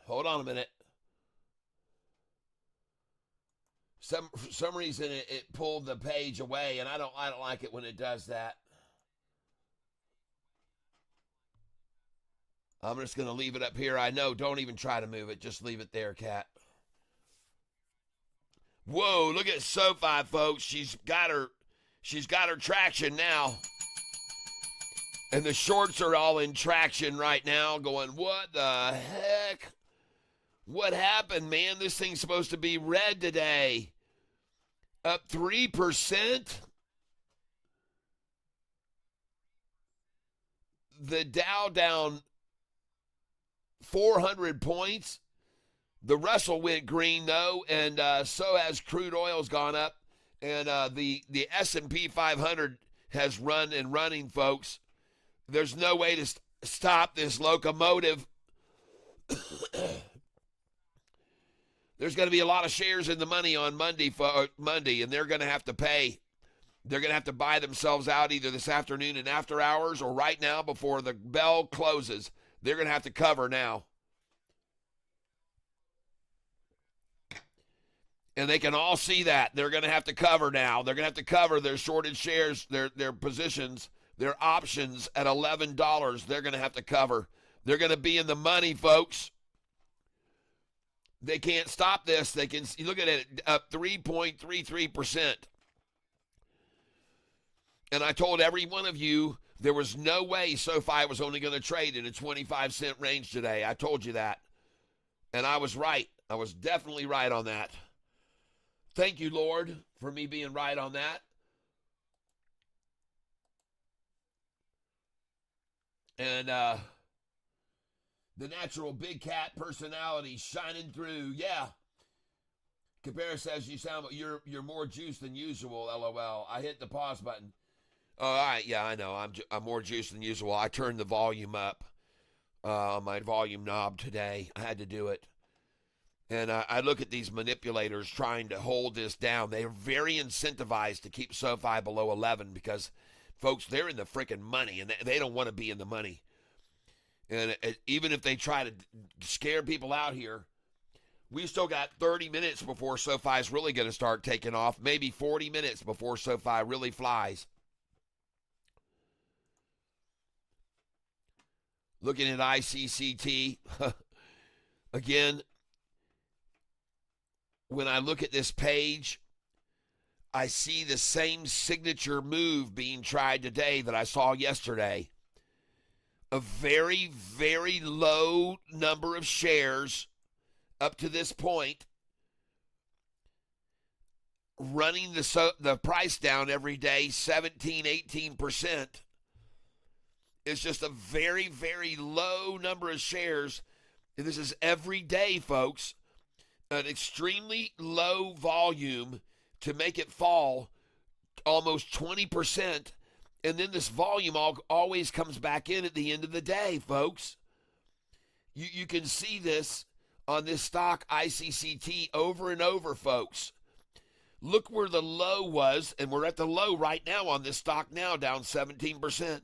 Hold on a minute. For some reason it pulled the page away, and I don't like it when it does that. I'm just going to leave it up here. I know. Don't even try to move it. Just leave it there, Cat. Whoa, look at SoFi, folks. She's got her traction now. And the shorts are all in traction right now, going, what the heck? What happened, man? This thing's supposed to be red today. Up 3%. The Dow down 400 points. The Russell went green, though, and so has crude oil's gone up. And the S&P 500 has run and running, folks. There's no way to stop this locomotive. There's going to be a lot of shares in the money on Monday, and they're going to have to pay. They're going to have to buy themselves out either this afternoon and after hours or right now before the bell closes. They're going to have to cover now. And they can all see that. They're going to have to cover now. They're going to have to cover their shorted shares, their positions, their options at $11. They're going to have to cover. They're going to be in the money, folks. They can't stop this. They can look at it up 3.33%. And I told every one of you there was no way SoFi was only going to trade in a 25-cent range today. I told you that. And I was right. I was definitely right on that. Thank you, Lord, for me being right on that. And the natural big cat personality shining through. Yeah. Compare says you sound you're more juiced than usual. LOL. I hit the pause button. Oh, all right. Yeah, I know. I'm more juiced than usual. I turned the volume up on my volume knob today. I had to do it. And I look at these manipulators trying to hold this down. They're very incentivized to keep SoFi below 11 because, folks, they're in the freaking money, and they don't want to be in the money. And even if they try to scare people out here, we still got 30 minutes before SoFi is really going to start taking off, maybe 40 minutes before SoFi really flies. Looking at ICCT, again, when I look at this page, I see the same signature move being tried today that I saw yesterday. A very, very low number of shares up to this point running the price down every day, 17, 18%. It's just a very, very low number of shares. And this is every day, folks. An extremely low volume to make it fall almost 20%. And then this volume always comes back in at the end of the day, folks. You can see this on this stock ICCT over and over, folks. Look where the low was, and we're at the low right now on this stock now, down 17%.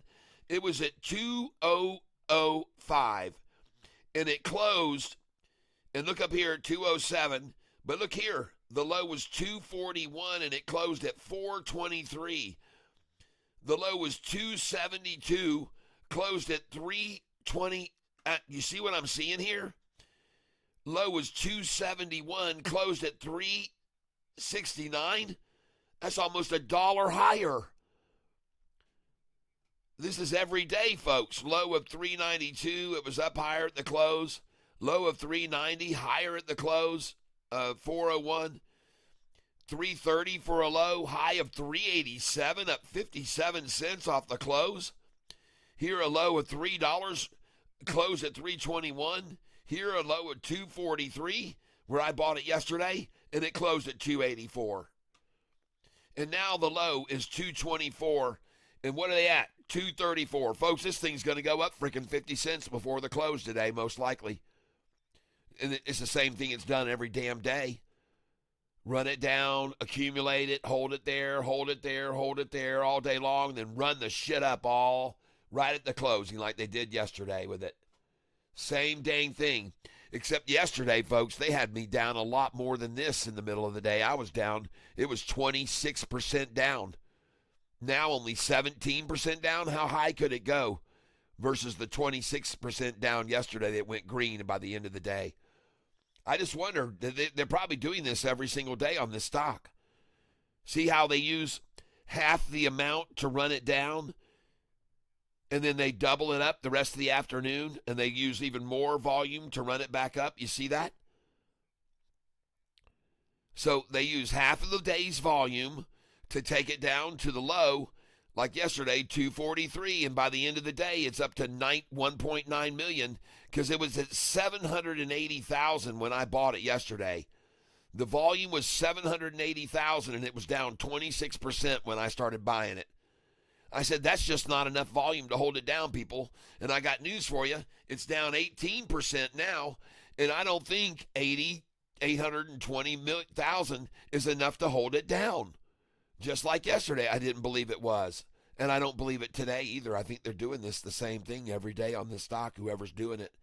It was at 2005, and it closed, and look up here at 207, but look here, the low was 241, and it closed at 423. The low was 272, closed at 320. You see what I'm seeing here? Low was 271, closed at 369. That's almost $1 higher. This is every day, folks. Low of 392, it was up higher at the close. Low of 390, higher at the close, 401. 330 for a low, high of 387, up 57 cents off the close. Here a low of $3, close at 321. Here a low of 243, where I bought it yesterday, and it closed at 284. And now the low is 224. And what are they at? 234. Folks, this thing's going to go up freaking 50 cents before the close today, most likely. And it's the same thing it's done every damn day. Run it down, accumulate it, hold it there, hold it there, hold it there all day long, then run the shit up all right at the closing like they did yesterday with it. Same dang thing. Except yesterday, folks, they had me down a lot more than this in the middle of the day. I was down. It was 26% down. Now only 17% down. How high could it go versus the 26% down yesterday that went green by the end of the day? I just wonder, they're probably doing this every single day on this stock. See how they use half the amount to run it down, and then they double it up the rest of the afternoon, and they use even more volume to run it back up? You see that? So they use half of the day's volume to take it down to the low, like yesterday, 243, and by the end of the day, it's up to 1.9 million, because it was at 780,000 when I bought it yesterday. The volume was 780,000, and it was down 26% when I started buying it. I said, that's just not enough volume to hold it down, people. And I got news for you. It's down 18% now, and I don't think 820,000 is enough to hold it down. Just like yesterday, I didn't believe it was. And I don't believe it today either. I think they're doing this the same thing every day on this stock, whoever's doing it.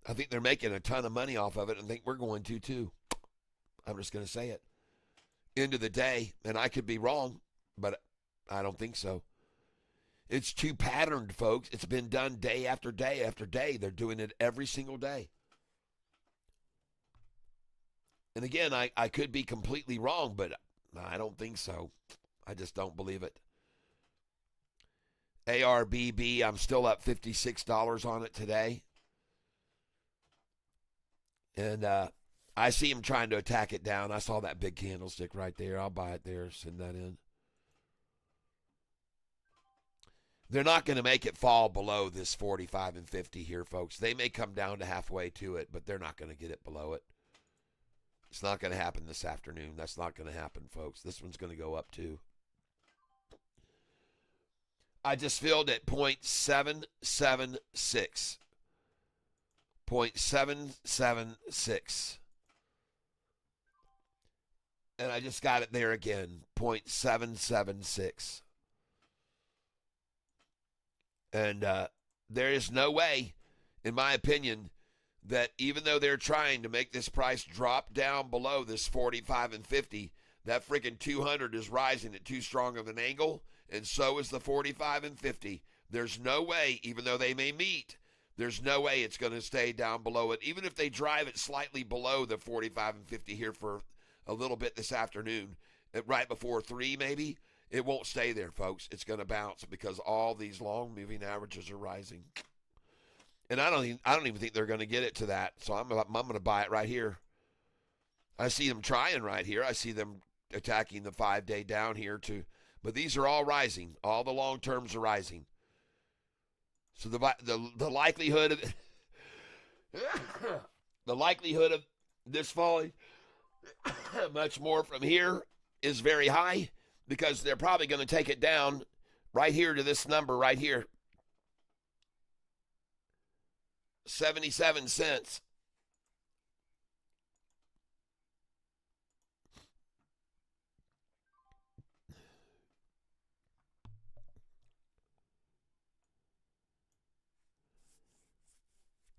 I think they're making a ton of money off of it, and I think we're going to too. I'm just going to say it. End of the day, and I could be wrong, but I don't think so. It's too patterned, folks. It's been done day after day after day. They're doing it every single day. And again, I could be completely wrong, but I don't think so. I just don't believe it. ARBB, I'm still up $56 on it today. And I see him trying to attack it down. I saw that big candlestick right there. I'll buy it there, send that in. They're not going to make it fall below this 45 and 50 here, folks. They may come down to halfway to it, but they're not going to get it below it. It's not going to happen this afternoon. That's not going to happen, folks. This one's going to go up too. I just filled at 0.776. 0.776. And I just got it there again, 0.776. And there is no way, in my opinion, that even though they're trying to make this price drop down below this 45 and 50, that freaking 200 is rising at too strong of an angle, and so is the 45 and 50. There's no way, even though they may meet, there's no way it's going to stay down below it. Even if they drive it slightly below the 45 and 50 here for a little bit this afternoon, right before 3 maybe, it won't stay there, folks. It's going to bounce because all these long moving averages are rising. And I don't even think they're going to get it to that. So I'm going to buy it right here. I see them trying right here. I see them attacking the 5-day down here too. But these are all rising. All the long terms are rising. So the likelihood of the likelihood of this falling much more from here is very high, because they're probably going to take it down right here to this number right here. 77 cents.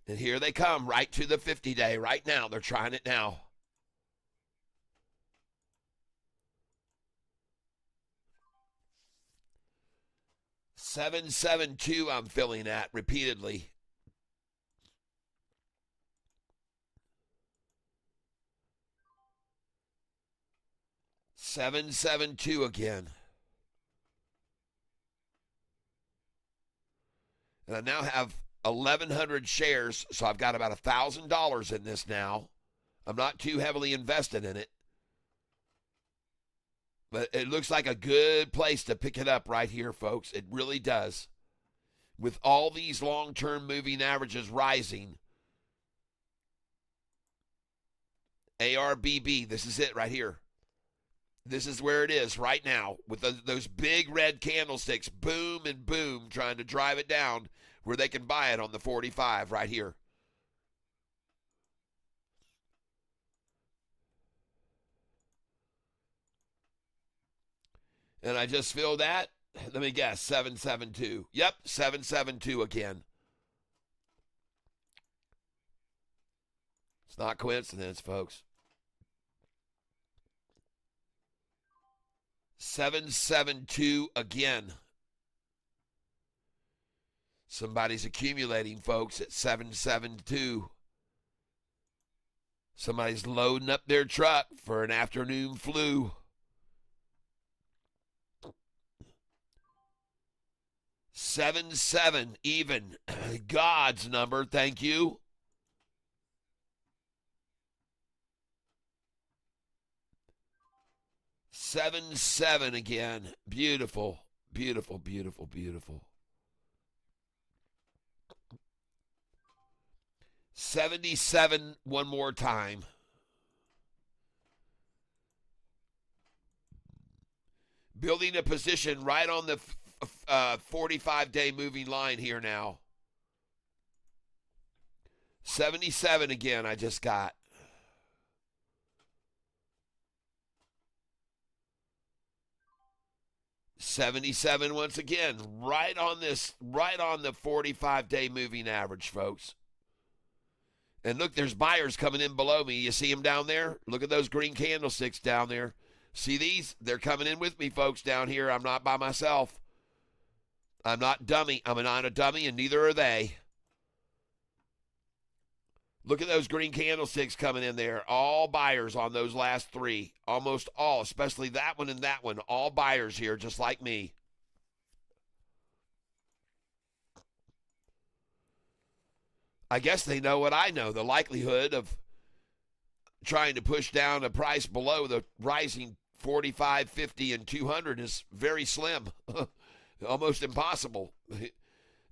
And here they come right to the 50-day right now. They're trying it now. $7.72 I'm filling at repeatedly. $7.72 again. And I now have 1,100 shares, so I've got about $1,000 in this now. I'm not too heavily invested in it. But it looks like a good place to pick it up right here, folks. It really does. With all these long-term moving averages rising, ARBB, this is it right here. This is where it is right now with those big red candlesticks, boom and boom, trying to drive it down where they can buy it on the 45 right here. And I just filled that. Let me guess, 772. Yep, 772 again. It's not coincidence, folks. 772 again. Somebody's accumulating, folks, at 772. Somebody's loading up their truck for an afternoon flu. 77 even. God's number, thank you. $7.7 again. Beautiful, beautiful, beautiful, beautiful. 77 one more time. Building a position right on the 45-day moving line here now. 77 again I just got. $77 once again, right on the 45-day moving average, folks. And look, there's buyers coming in below me. You see them down there? Look at those green candlesticks down there. See these? They're coming in with me, folks, down here. I'm not by myself. I'm not dummy. I'm not a dummy, and neither are they. Look at those green candlesticks coming in there. All buyers on those last three. Almost all, especially that one and that one. All buyers here, just like me. I guess they know what I know. The likelihood of trying to push down a price below the rising 45, 50, and 200 is very slim. Almost impossible.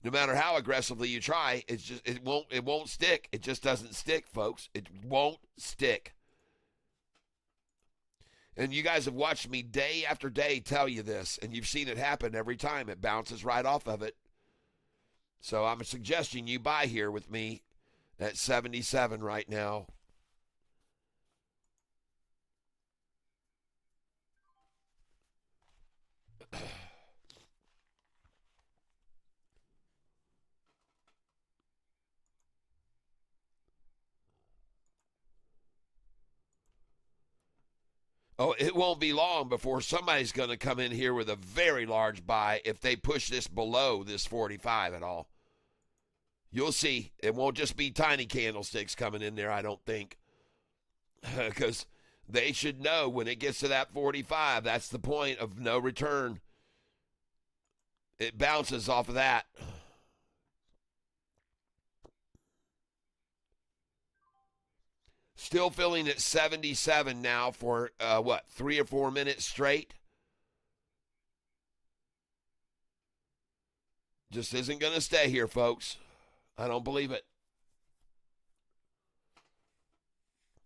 No matter how aggressively you try, it won't stick. It just doesn't stick, folks. It won't stick. And you guys have watched me day after day tell you this, and you've seen it happen every time. It bounces right off of it. So I'm suggesting you buy here with me at 77 right now. Oh, it won't be long before somebody's going to come in here with a very large buy if they push this below this 45 at all. You'll see. It won't just be tiny candlesticks coming in there, I don't think. Because they should know when it gets to that 45, that's the point of no return. It bounces off of that. Still filling at 77 now for, 3 or 4 minutes straight? Just isn't going to stay here, folks. I don't believe it.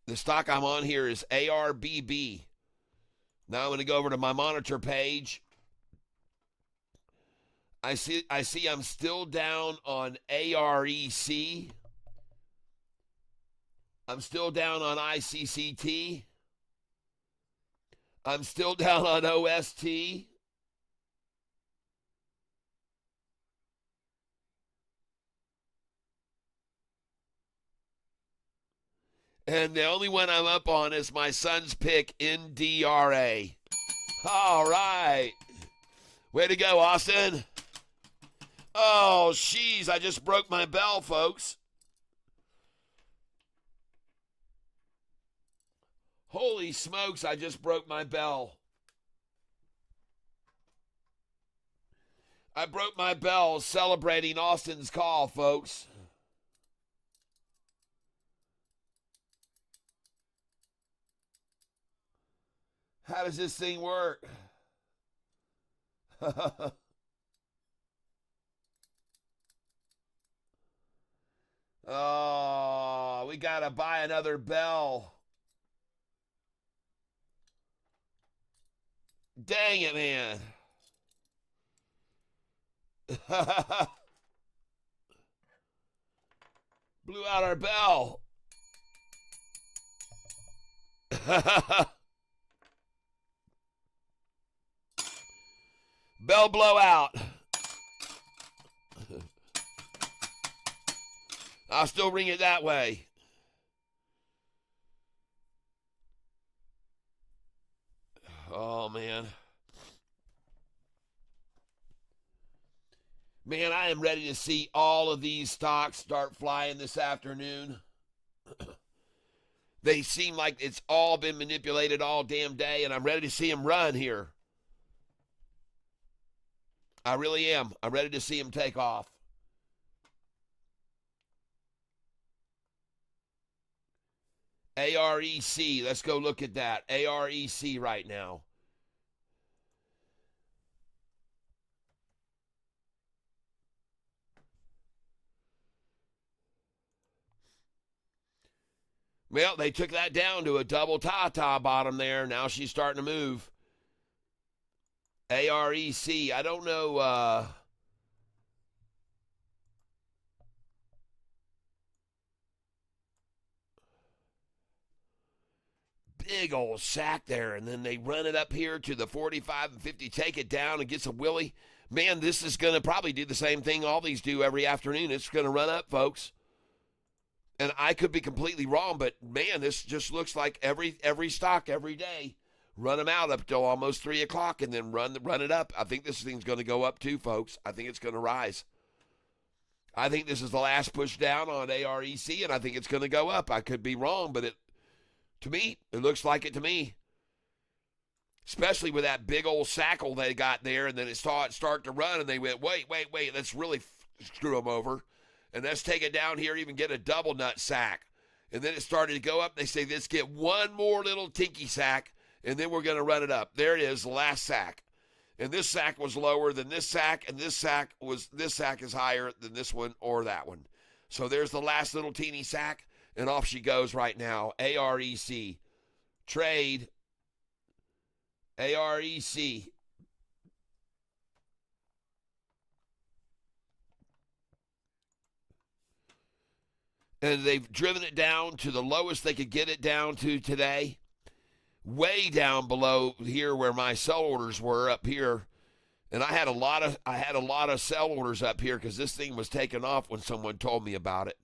The stock I'm on here is ARBB. Now I'm going to go over to my monitor page. I see I'm still down on AREC. I'm still down on ICCT. I'm still down on OST. And the only one I'm up on is my son's pick, NDRA. All right. Way to go, Austin. Oh, jeez, I just broke my bell, folks. Holy smokes, I just broke my bell. I broke my bell celebrating Austin's call, folks. How does this thing work? Oh, we got to buy another bell. Dang it, man. Blew out our bell. Bell blowout. I'll still ring it that way. Oh, man. Man, I am ready to see all of these stocks start flying this afternoon. They seem like it's all been manipulated all damn day, and I'm ready to see them run here. I really am. I'm ready to see them take off. AREC, let's go look at that. AREC right now. Well, they took that down to a double ta-ta bottom there. Now she's starting to move. AREC, I don't know. Big old sack there, and then they run it up here to the 45 and 50, take it down and get some willy. Man, this is going to probably do the same thing all these do every afternoon. It's going to run up, folks. And I could be completely wrong, but man, this just looks like every stock every day. Run them out up till almost 3 o'clock and then run it up. I think this thing's going to go up too, folks. I think it's going to rise. I think this is the last push down on AREC, and I think it's going to go up. I could be wrong, but to me, it looks like it to me. Especially with that big old sackle they got there, and then it saw it start to run, and they went, wait, let's really screw them over. And let's take it down here, even get a double nut sack. And then it started to go up. They say, let's get one more little tinky sack, and then we're going to run it up. There it is, the last sack. And this sack was lower than this sack, and this sack is higher than this one or that one. So there's the last little teeny sack, and off she goes right now. AREC. Trade. AREC. And they've driven it down to the lowest they could get it down to today. Way down below here where my sell orders were up here. And I had a lot of sell orders up here because this thing was taken off when someone told me about it.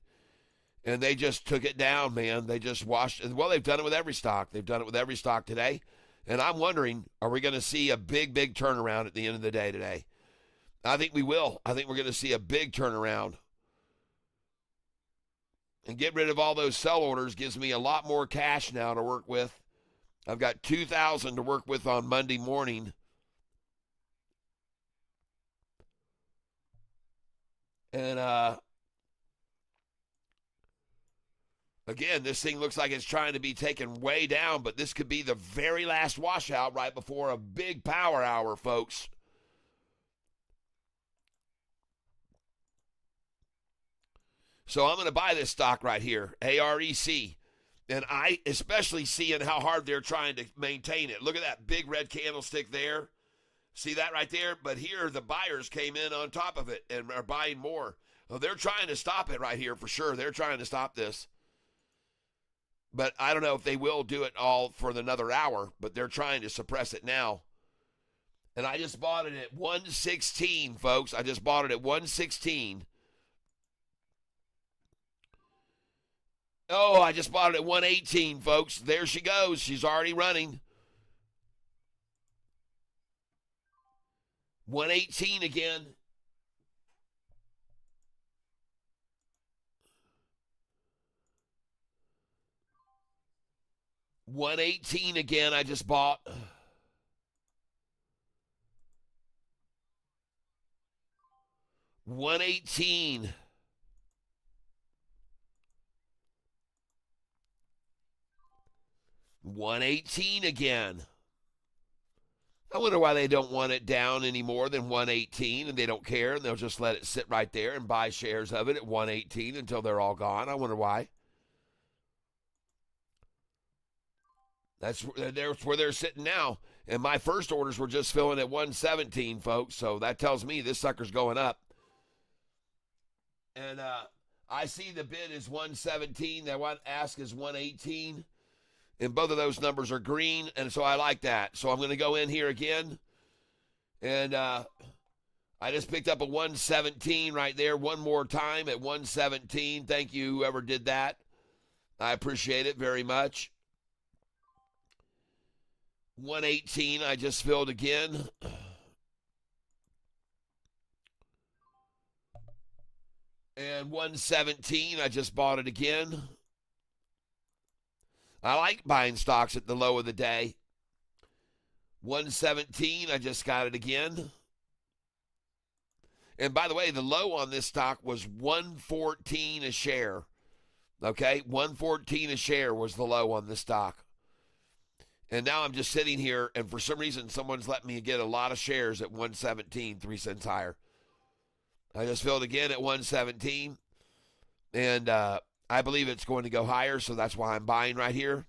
And they just took it down, man. They just washed it. Well, they've done it with every stock. They've done it with every stock today. And I'm wondering, are we going to see a big turnaround at the end of the day today? I think we will. I think we're going to see a big turnaround. And get rid of all those sell orders gives me a lot more cash now to work with. I've got $2,000 to work with on Monday morning. And again, this thing looks like it's trying to be taken way down, but this could be the very last washout right before a big power hour, folks. So I'm going to buy this stock right here, AREC. And I especially seeing how hard they're trying to maintain it. Look at that big red candlestick there. See that right there? But here, the buyers came in on top of it and are buying more. Well, they're trying to stop it right here for sure. They're trying to stop this. But I don't know if they will do it all for another hour, but they're trying to suppress it now. And I just bought it at 116, folks. I just bought it at 116. Oh, I just bought it at 118, folks. There she goes. She's already running. 118 again. $118 again. I just bought. $118. $118 again. I wonder why they don't want it down any more than 118 and they don't care and they'll just let it sit right there and buy shares of it at 118 until they're all gone. I wonder why. That's where they're sitting now. And my first orders were just filling at 117, folks. So that tells me this sucker's going up. And I see the bid is 117. That one ask is 118. And both of those numbers are green, and so I like that. So I'm going to go in here again. And I just picked up a 117 right there one more time at 117. Thank you, whoever did that. I appreciate it very much. 118 I just filled again. And 117 I just bought it again. I like buying stocks at the low of the day. 117, I just got it again. And by the way, the low on this stock was 114 a share. Okay, 114 a share was the low on this stock. And now I'm just sitting here, and for some reason, someone's let me get a lot of shares at 117, 3 cents higher. I just filled again at 117. And I believe it's going to go higher, so that's why I'm buying right here.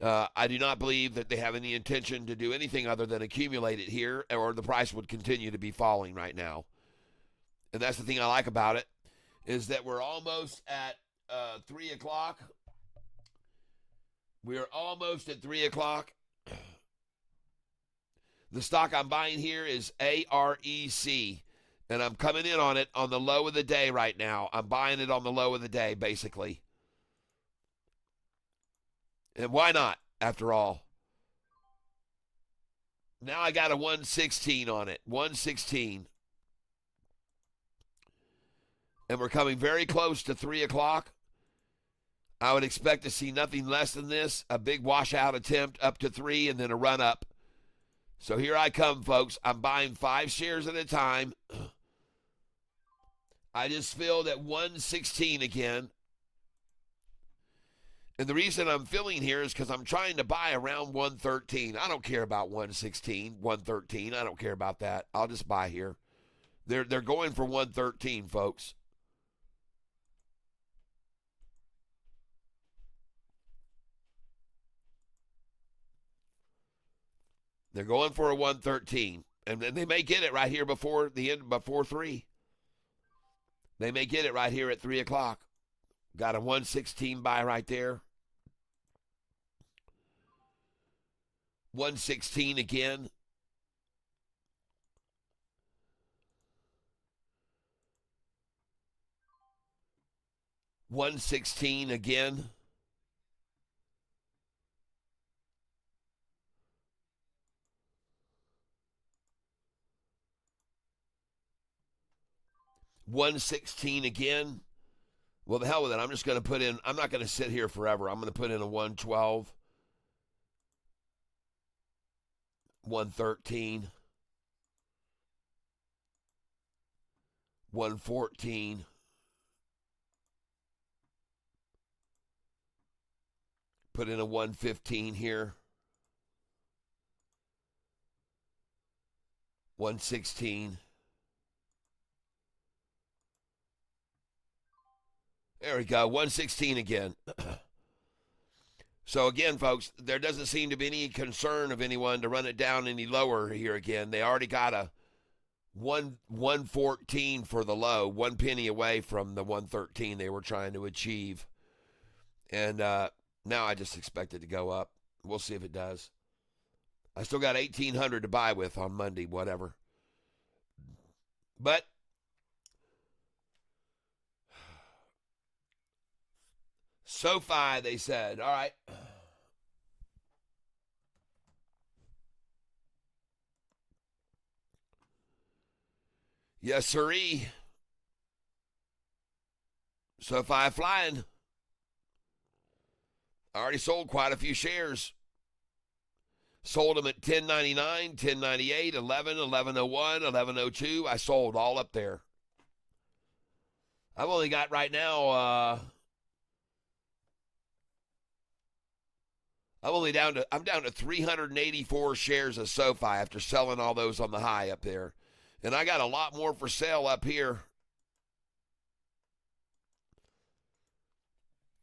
I do not believe that they have any intention to do anything other than accumulate it here, or the price would continue to be falling right now. And that's the thing I like about it, is that we're almost at 3 o'clock. We're almost at 3 o'clock. The stock I'm buying here is AREC. And I'm coming in on it on the low of the day right now. I'm buying it on the low of the day, basically. And why not, after all? Now I got a 116 on it. 116. And we're coming very close to 3 o'clock. I would expect to see nothing less than this. A big washout attempt up to 3 and then a run up. So here I come, folks. I'm buying 5 shares at a time. I just filled at 116 again. And the reason I'm filling here is because I'm trying to buy around 113. I don't care about 116, 113. I don't care about that. I'll just buy here. They're going for 113, folks. They're going for a 113. And then they may get it right here before the end, before 3. They may get it right here at 3 o'clock. Got a 116 buy right there. 116 again. $116 again. $116 again. Well, the hell with it. I'm just going to put in, I'm not going to sit here forever. I'm going to put in a 112, 113, 114, put in a 115 here, 116. There we go, 116 again. So again, folks, there doesn't seem to be any concern of anyone to run it down any lower here again. They already got a 114 for the low, 1 penny away from the 113 they were trying to achieve. And now I just expect it to go up. We'll see if it does. I still got 1,800 to buy with on Monday, whatever. But SoFi, they said, all right. Yes, sirree. SoFi flying. I already sold quite a few shares. Sold them at 10.99, 10.98, 11, 11.01, 11.02. I sold all up there. I've only got right now, I'm down to 384 shares of SoFi after selling all those on the high up there. And I got a lot more for sale up here.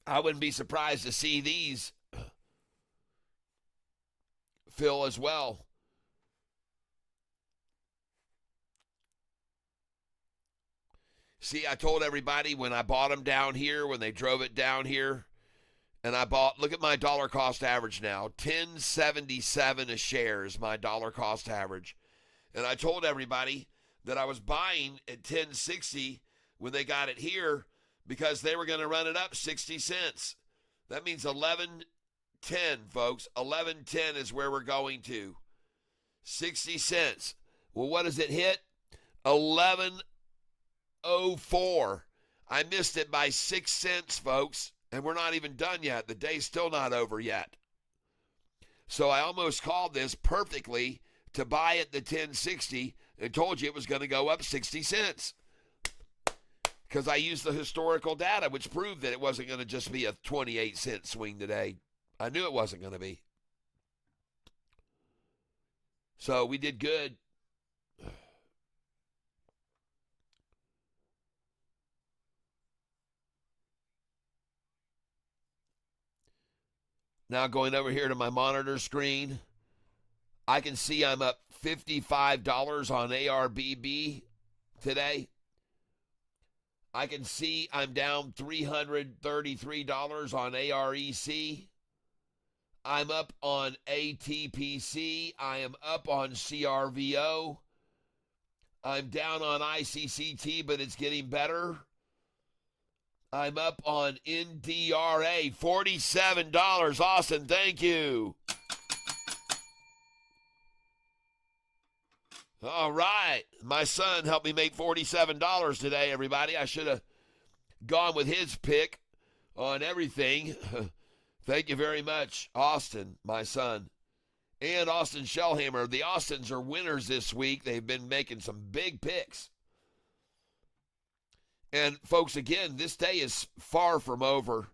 I wouldn't be surprised to see these fill as well. See, I told everybody when I bought them down here, when they drove it down here, and I bought, look at my dollar cost average now, 10.77 a share is my dollar cost average. And I told everybody that I was buying at 10.60 when they got it here because they were going to run it up 60 cents. That means 11.10, folks. 11.10 is where we're going to. 60 cents. Well, what does it hit? 11.04. I missed it by 6 cents, folks, and we're not even done yet. The day's still not over yet. So I almost called this perfectly to buy at the 10.60 and told you it was going to go up 60 cents. Because I used the historical data, which proved that it wasn't going to just be a 28-cent swing today. I knew it wasn't going to be. So we did good. Now going over here to my monitor screen, I can see I'm up $55 on ARBB today. I can see I'm down $333 on AREC. I'm up on ATPC. I am up on CRVO. I'm down on ICCT, but it's getting better. I'm up on NDRA, $47. Austin, thank you. All right. My son helped me make $47 today, everybody. I should have gone with his pick on everything. Thank you very much, Austin, my son. And Austin Shellhammer. The Austins are winners this week. They've been making some big picks. And, folks, again, this day is far from over.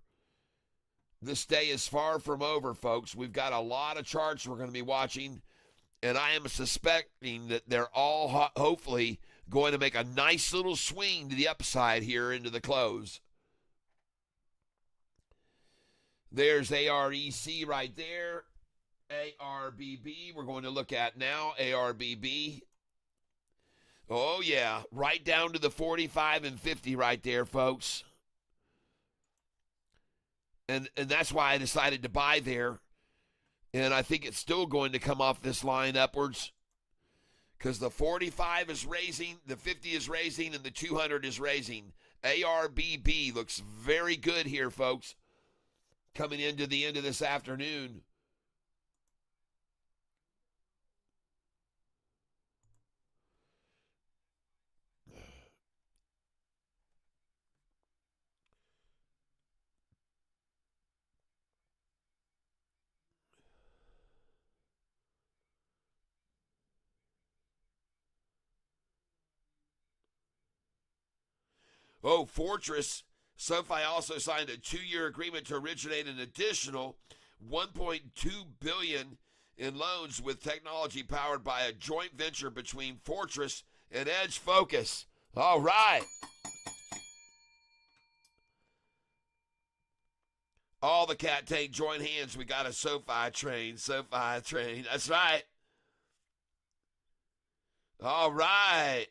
This day is far from over, folks. We've got a lot of charts we're going to be watching. And I am suspecting that they're all hopefully going to make a nice little swing to the upside here into the close. There's AREC right there. ARBB we're going to look at now. ARBB. Oh, yeah. Right down to the 45 and 50 right there, folks. And that's why I decided to buy there. And I think it's still going to come off this line upwards because the 45 is raising, the 50 is raising, and the 200 is raising. ARBB looks very good here, folks, coming into the end of this afternoon. Oh, Fortress. SoFi also signed a 2-year agreement to originate an additional $1.2 billion in loans with technology powered by a joint venture between Fortress and Edge Focus. All right. All the cat tank join hands. We got a SoFi train. SoFi train. That's right. All right.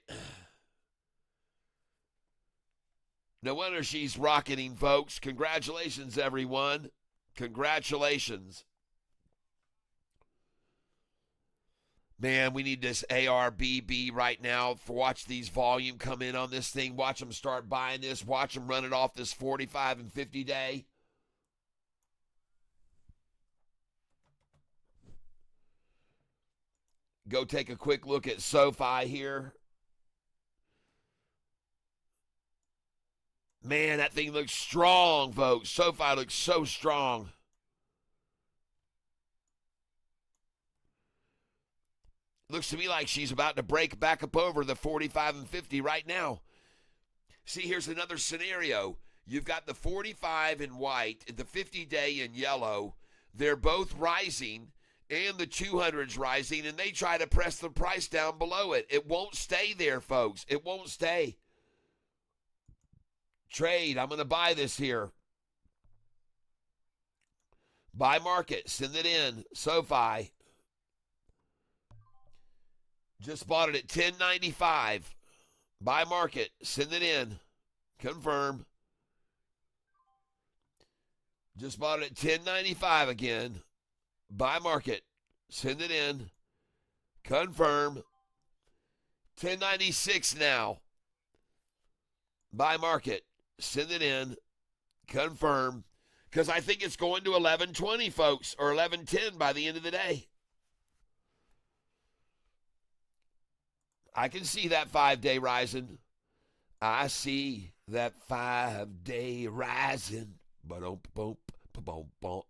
No wonder she's rocketing, folks. Congratulations, everyone. Congratulations. Man, we need this ARBB right now. Watch these volume come in on this thing. Watch them start buying this. Watch them run it off this 45 and 50 day. Go take a quick look at SoFi here. Man, that thing looks strong, folks. SoFi looks so strong. Looks to me like she's about to break back up over the 45 and 50 right now. See, here's another scenario. You've got the 45 in white, the 50-day in yellow. They're both rising, and the 200's rising, and they try to press the price down below it. It won't stay there, folks. It won't stay. Trade. I'm going to buy this here. Buy market. Send it in. SoFi. Just bought it at $10.95. Buy market. Send it in. Confirm. Just bought it at $10.95 again. Buy market. Send it in. Confirm. $10.96 now. Buy market. Send it in. Confirm. Because I think it's going to 11.20, folks, or 11.10 by the end of the day. I can see that 5-day rising. I see that 5-day rising.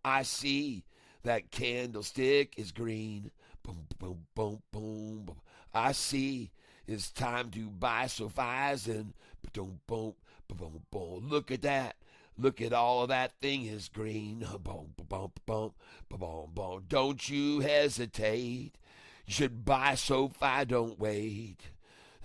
I see that candlestick is green. Boom, boom, boom, boom. I see it's time to buy SoFis and boom, boom, boom, boom. Look at that. Look at all of that thing is green. Boom, boom, boom, boom, boom. Don't you hesitate. You should buy SoFi, don't wait.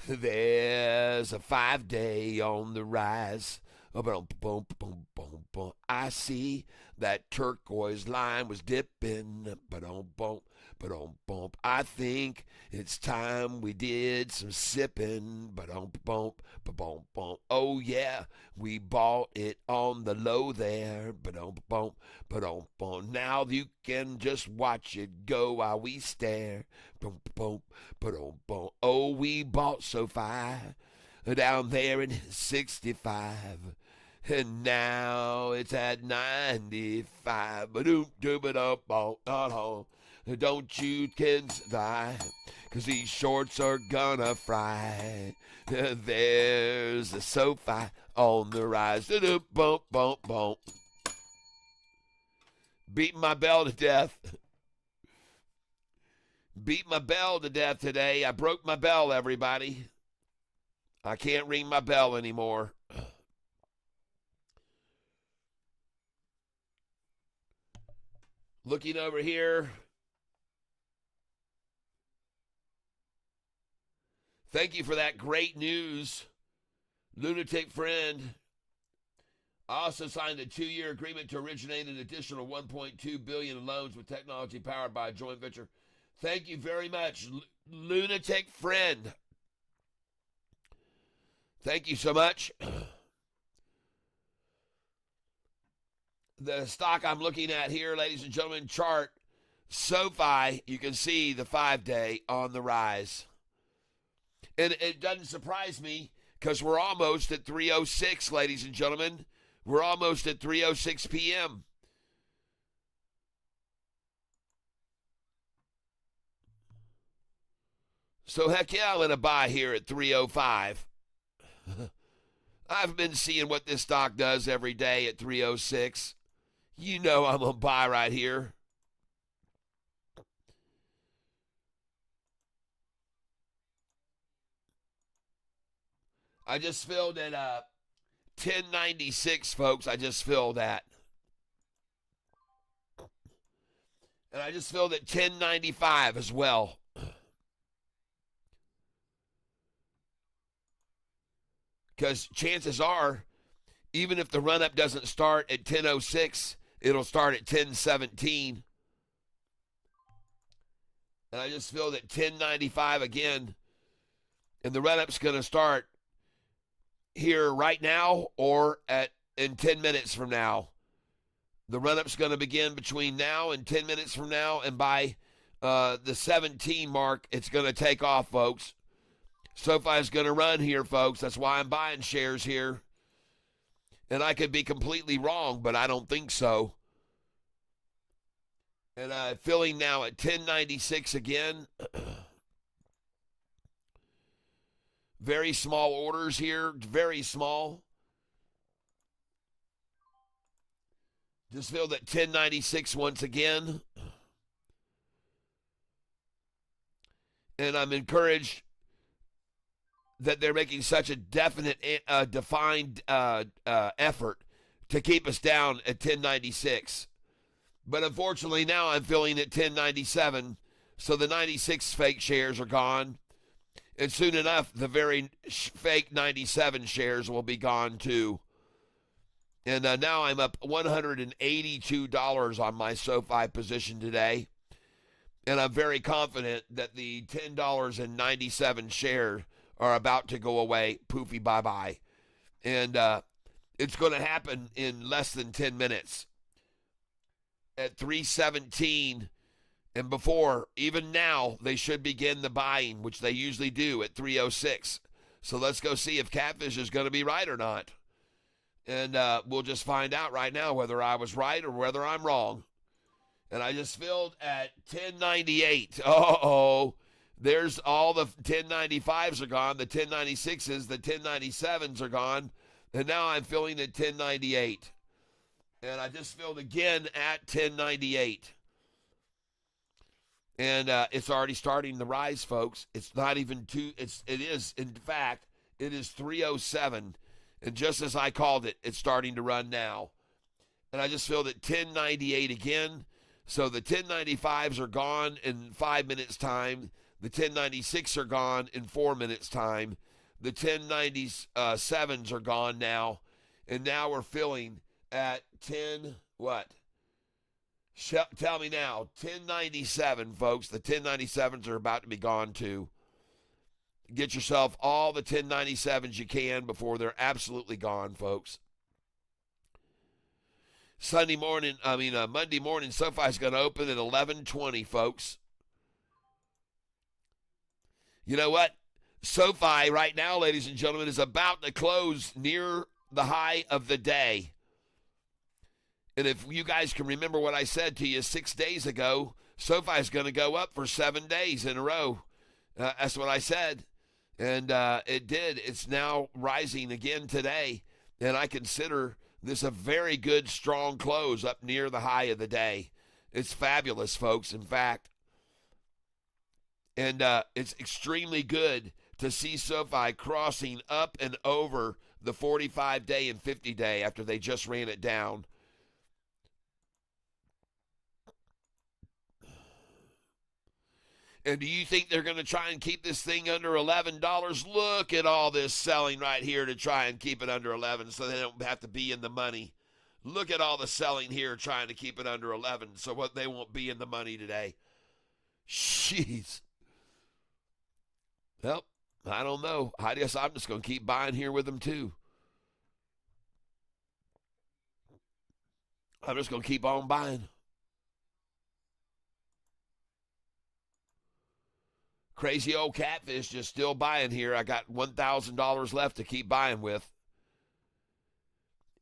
There's a 5-day on the rise. Boom, boom, boom, boom, boom. I see that turquoise line was dipping. Boom, boom, boom, boom. I think it's time we did some sipping. Boom, boom, boom, boom. Oh yeah, we bought it on the low there. Boom, boom, boom, boom. Now you can just watch it go while we stare. Boom, boom, boom, boom. Oh, we bought SoFi down there in 65. And now it's at 95. Don't you kids die, 'cause these shorts are gonna fry. There's a SoFi on the rise. Bump, bump, bump. Beating my bell to death. Beat my bell to death today. I broke my bell, everybody. I can't ring my bell anymore. Looking over here. Thank you for that great news, lunatic friend. I also signed a 2-year agreement to originate an additional $1.2 billion in loans with technology powered by a joint venture. Thank you very much, lunatic friend. Thank you so much. The stock I'm looking at here, ladies and gentlemen, chart SoFi, you can see the 5-day on the rise. And it doesn't surprise me because we're almost at 3:06, ladies and gentlemen. We're almost at 3:06 p.m. So heck yeah, I'm going to buy here at 3:05. I've been seeing what this stock does every day at 3:06. You know I'm going to buy right here. I just filled at 1096, folks. I just filled that. And I just filled at 1095 as well. Because chances are, even if the run-up doesn't start at 10:06, it'll start at 10.17. And I just feel that 10.95 again, and the run-up's going to start here right now or in 10 minutes from now. The run-up's going to begin between now and 10 minutes from now, and by the 17 mark, it's going to take off, folks. SoFi is going to run here, folks. That's why I'm buying shares here. And I could be completely wrong, but I don't think so. And filling now at 10.96 again. Very small orders here, very small. Just filled at 10.96 once again. And I'm encouraged that they're making such a definite, defined effort to keep us down at 10.96. But unfortunately, now I'm filling at 10.97, so the 96 fake shares are gone. And soon enough, the very fake 97 shares will be gone too. And now I'm up $182 on my SoFi position today. And I'm very confident that the $10.97 shares are about to go away. Poofy bye-bye. And it's going to happen in less than 10 minutes. At 3:17 and before, even now, they should begin the buying, which they usually do at 3:06. So let's go see if Catfish is going to be right or not. And we'll just find out right now whether I was right or whether I'm wrong. And I just filled at 10.98. Uh-oh. There's all the 10.95s are gone. The 10.96s, the 10.97s are gone. And now I'm filling at 10.98. And I just filled again at 10.98. And it's already starting to rise, folks. It's not even it is, in fact, it is 3:07. And just as I called it, it's starting to run now. And I just filled at 10.98 again. So the 10.95s are gone in 5 minutes' time. The 10.96 are gone in 4 minutes' time. The 10.97s are gone now. And now we're filling at 10, what? Tell me now. 10.97, folks. The 10.97s are about to be gone too. Get yourself all the 10.97s you can before they're absolutely gone, folks. Monday morning, SoFi's going to open at 11:20, folks. You know what? SoFi right now, ladies and gentlemen, is about to close near the high of the day. And if you guys can remember what I said to you 6 days ago, SoFi is going to go up for 7 days in a row. That's what I said. And it did. It's now rising again today. And I consider this a very good, strong close up near the high of the day. It's fabulous, folks, in fact. And it's extremely good to see SoFi crossing up and over the 45-day and 50-day after they just ran it down. And do you think they're going to try and keep this thing under $11? Look at all this selling right here to try and keep it under 11 so they don't have to be in the money. Look at all the selling here trying to keep it under 11 so what they won't be in the money today. Jeez. Well, I don't know. I guess I'm just going to keep buying here with them too. I'm just going to keep on buying. Crazy old Catfish just still buying here. I got $1,000 left to keep buying with.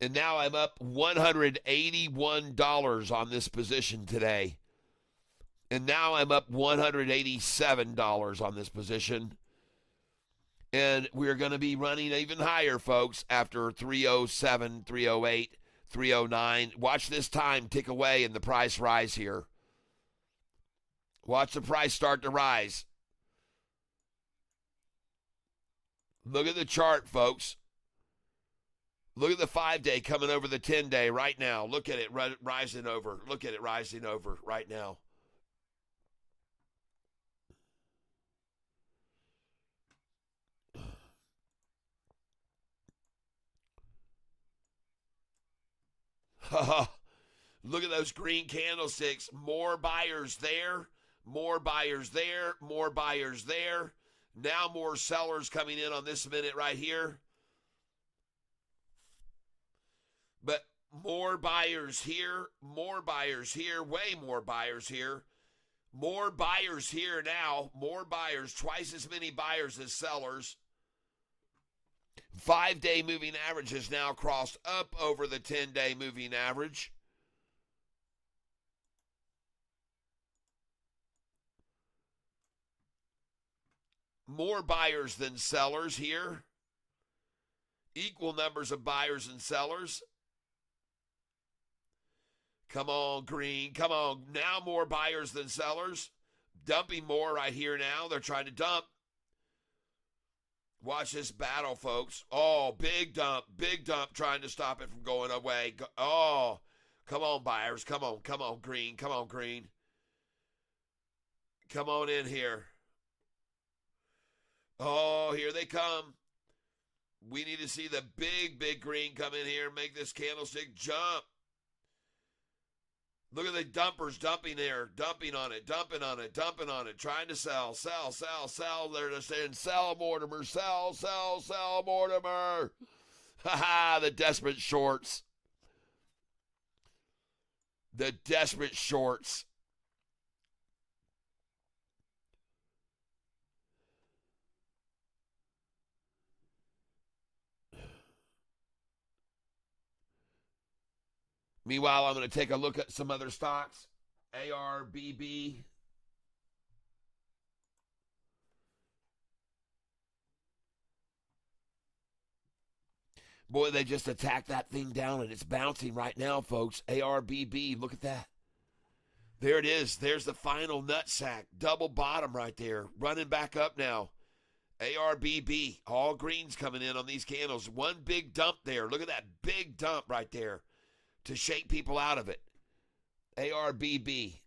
And now I'm up $181 on this position today. And now I'm up $187 on this position. And we're going to be running even higher, folks, after 307, 308, 309. Watch this time tick away and the price rise here. Watch the price start to rise. Look at the chart, folks. Look at the 5-day coming over the 10-day right now. Look at it rising over. Look at it rising over right now. Look at those green candlesticks. More buyers there, more buyers there, more buyers there. Now more sellers coming in on this minute right here. But more buyers here, way more buyers here. More buyers here now, more buyers, twice as many buyers as sellers. 5-day moving average has now crossed up over the 10-day moving average. More buyers than sellers here. Equal numbers of buyers and sellers. Come on, green. Come on. Now more buyers than sellers. Dumping more right here now. They're trying to dump. Watch this battle, folks. Oh, big dump, trying to stop it from going away. Oh, come on, buyers. Come on, green. Come on, green. Come on in here. Oh, here they come. We need to see the big green come in here and make this candlestick jump. Look at the dumpers dumping there, dumping on it, trying to sell. They're just saying, sell, Mortimer, sell, Mortimer. Ha, the desperate shorts. The desperate shorts. Meanwhile, I'm going to take a look at some other stocks. ARBB. Boy, they just attacked that thing down, and it's bouncing right now, folks. ARBB, look at that. There it is. There's the final nutsack. Double bottom right there. Running back up now. ARBB. All greens coming in on these candles. One big dump there. Look at that big dump right there to shake people out of it. ARBB.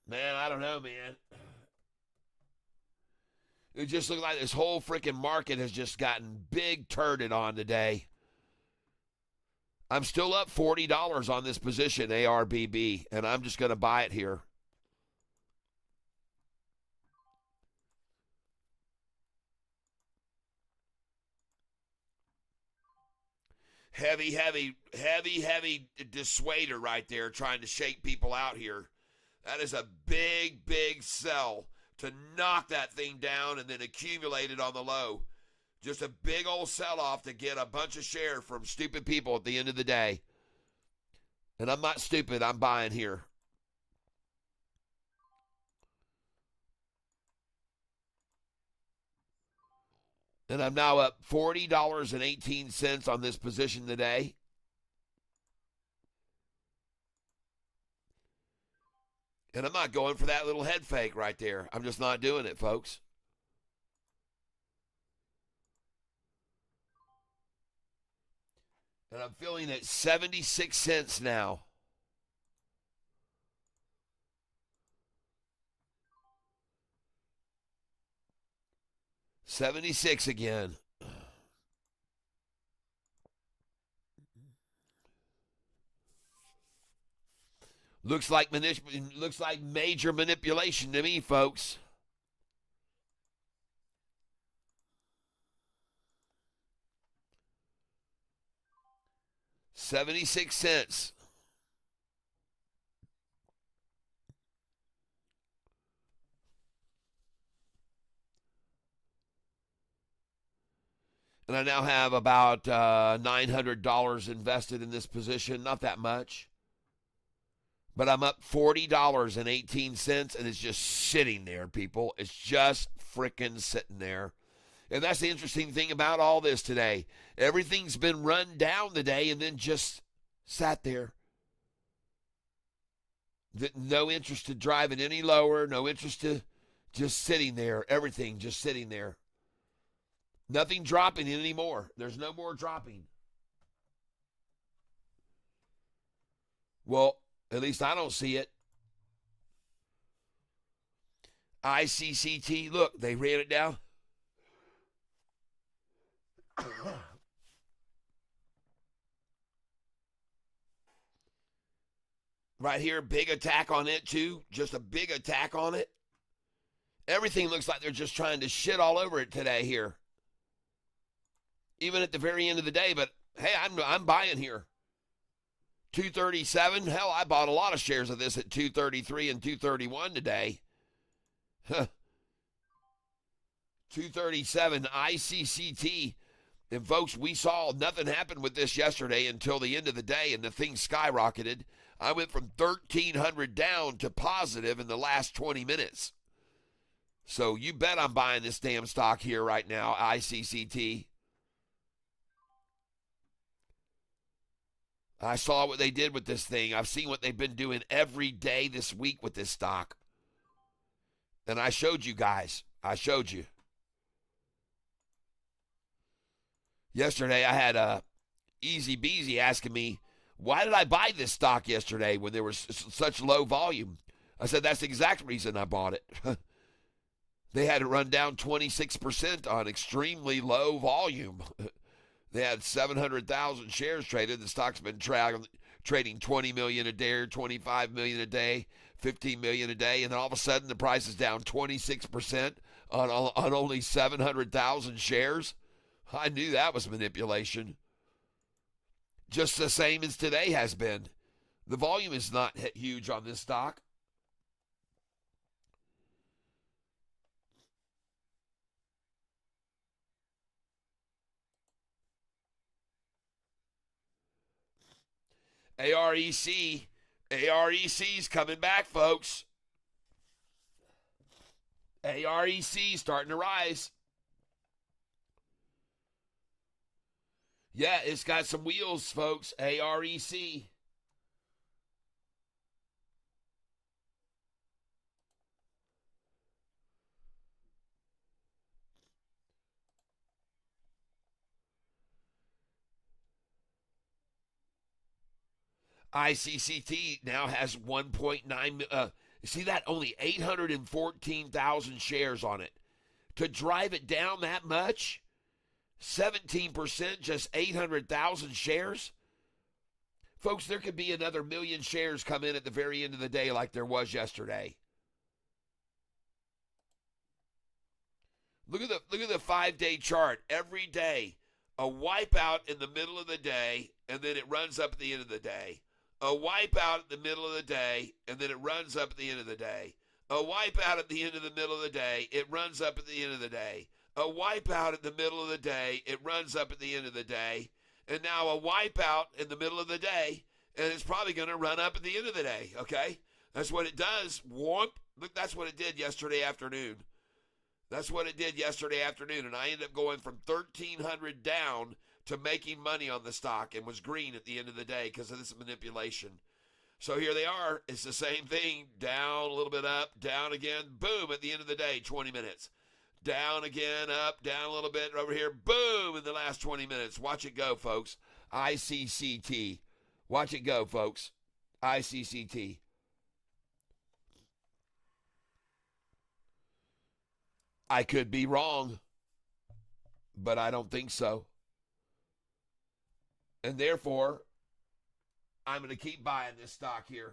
Man, I don't know, man. It just looks like this whole freaking market has just gotten big turded on today. I'm still up $40 on this position, ARBB, and I'm just going to buy it here. Heavy dissuader right there trying to shake people out here. That is a big sell to knock that thing down and then accumulate it on the low. Just a big old sell-off to get a bunch of share from stupid people at the end of the day. And I'm not stupid. I'm buying here. And I'm now up $40.18 on this position today. And I'm not going for that little head fake right there. I'm just not doing it, folks. And I'm filling at 76 cents now. $76 again. Looks like major manipulation to me, folks. $0.76. And I now have about $900 invested in this position. Not that much. But I'm up $40.18, and it's just sitting there, people. It's just frickin' sitting there. And that's the interesting thing about all this today. Everything's been run down today and then just sat there. No interest to drive it any lower. No interest to just sitting there. Everything just sitting there. Nothing dropping anymore. There's no more dropping. Well, at least I don't see it. ICCT, look, they ran it down. Right here, big attack on it too. Just a big attack on it. Everything looks like they're just trying to shit all over it today here. Even at the very end of the day, but hey, I'm buying here. 237. Hell, I bought a lot of shares of this at 233 and 231 today. 237 ICCT. And folks, we saw nothing happen with this yesterday until the end of the day, and the thing skyrocketed. I went from 1,300 down to positive in the last 20 minutes. So you bet I'm buying this damn stock here right now, ICCT. I saw what they did with this thing. I've seen what they've been doing every day this week with this stock. And I showed you guys. I showed you. Yesterday, I had Easy Beasy asking me, why did I buy this stock yesterday when there was such low volume? I said, that's the exact reason I bought it. They had it run down 26% on extremely low volume. They had 700,000 shares traded. The stock's been trading 20 million a day, or 25 million a day, 15 million a day, and then all of a sudden the price is down 26% on only 700,000 shares. I knew that was manipulation. Just the same as today has been. The volume is not huge on this stock. AREC's coming back, folks. AREC starting to rise. Yeah, it's got some wheels, folks. AREC. ICCT now has 1.9. See that? Only 814,000 shares on it. To drive it down that much? 17%, just 800,000 shares? Folks, there could be another million shares come in at the very end of the day like there was yesterday. Look at the 5-day chart. Every day, a wipeout in the middle of the day, and then it runs up at the end of the day. A wipeout at the middle of the day, and then it runs up at the end of the day. A wipeout at the end of the middle of the day, it runs up at the end of the day. A wipeout at the middle of the day, it runs up at the end of the day. And now a wipeout in the middle of the day, and it's probably going to run up at the end of the day, okay? That's what it does. Whoop. Look, that's what it did yesterday afternoon. That's what it did yesterday afternoon, and I ended up going from 1,300 down to making money on the stock and was green at the end of the day because of this manipulation. So here they are. It's the same thing. Down a little bit up, down again. Boom, at the end of the day, 20 minutes. Down again, up, down a little bit over here. Boom, in the last 20 minutes. Watch it go, folks. ICCT. Watch it go, folks. ICCT. I could be wrong, but I don't think so. And therefore, I'm going to keep buying this stock here.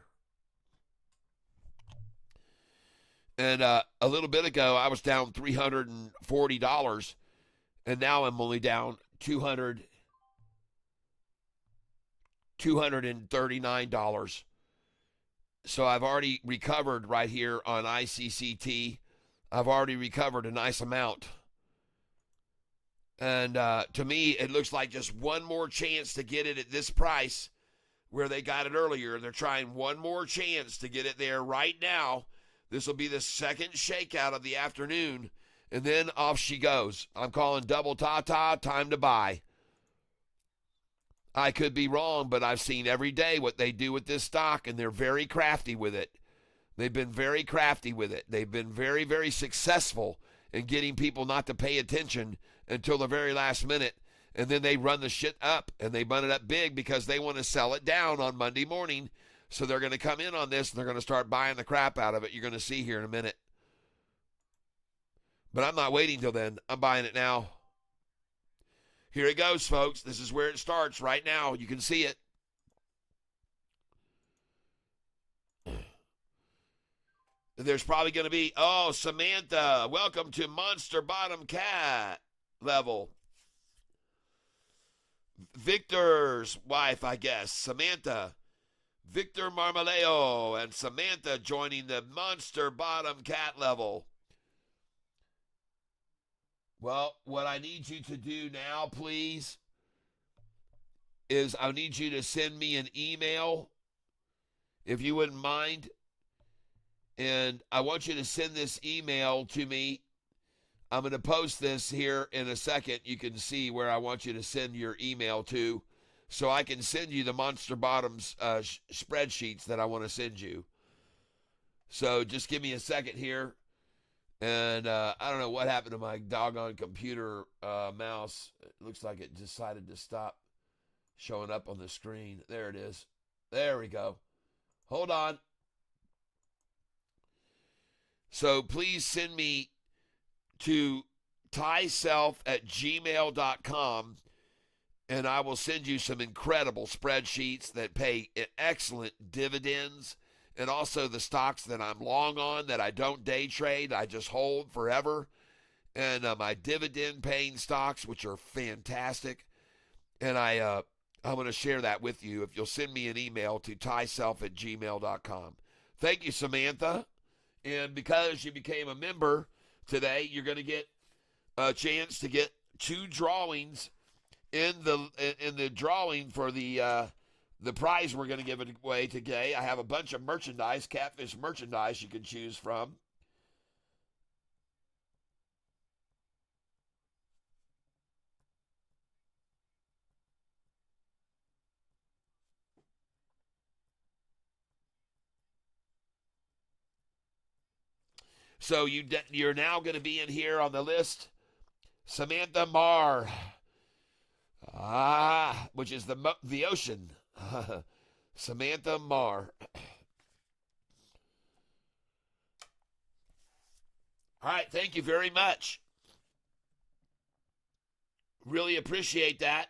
And a little bit ago, I was down $340, and now I'm only down $239. So I've already recovered right here on ICCT. I've already recovered a nice amount. And to me, it looks like just one more chance to get it at this price where they got it earlier. They're trying one more chance to get it there right now. This will be the second shakeout of the afternoon, and then off she goes. I'm calling double ta-ta, time to buy. I could be wrong, but I've seen every day what they do with this stock, and they're very crafty with it. They've been very crafty with it. They've been very, very successful in getting people not to pay attention until the very last minute, and then they run the shit up, and they run it up big because they want to sell it down on Monday morning. So they're going to come in on this, and they're going to start buying the crap out of it. You're going to see here in a minute. But I'm not waiting till then. I'm buying it now. Here it goes, folks. This is where it starts right now. You can see it. There's probably going to be, oh, Samantha, welcome to Monster Bottom Cat level. Victor's wife, I guess, Samantha. Victor Marmaleo and Samantha joining the Monster Bottom Cat level. Well, what I need you to do now, please, is I need you to send me an email, if you wouldn't mind. And I want you to send this email to me. I'm going to post this here in a second. You can see where I want you to send your email to, so I can send you the Monster Bottoms spreadsheets that I want to send you. So just give me a second here. And I don't know what happened to my doggone computer mouse. It looks like it decided to stop showing up on the screen. There it is. There we go. Hold on. So please send me to tyself@gmail.com, and I will send you some incredible spreadsheets that pay excellent dividends, and also the stocks that I'm long on that I don't day trade. I just hold forever. And my dividend-paying stocks, which are fantastic. And I'm going to share that with you if you'll send me an email to tyself@gmail.com. Thank you, Samantha. And because you became a member today, you're going to get a chance to get 2 drawings in the drawing for the prize we're going to give away today. I have a bunch of merchandise, Catfish merchandise you can choose from. So you're now going to be in here on the list. Samantha Marr, which is the ocean. Samantha Marr. All right, thank you very much. Really appreciate that.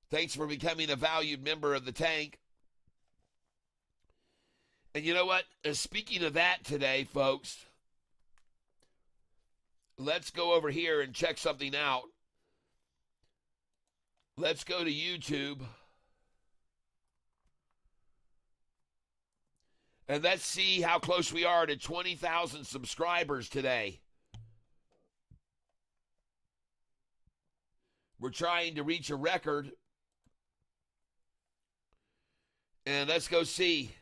Thanks for becoming a valued member of the tank. And you know what? Speaking of that today, folks, let's go over here and check something out. Let's go to YouTube. And let's see how close we are to 20,000 subscribers today. We're trying to reach a record. And let's go see.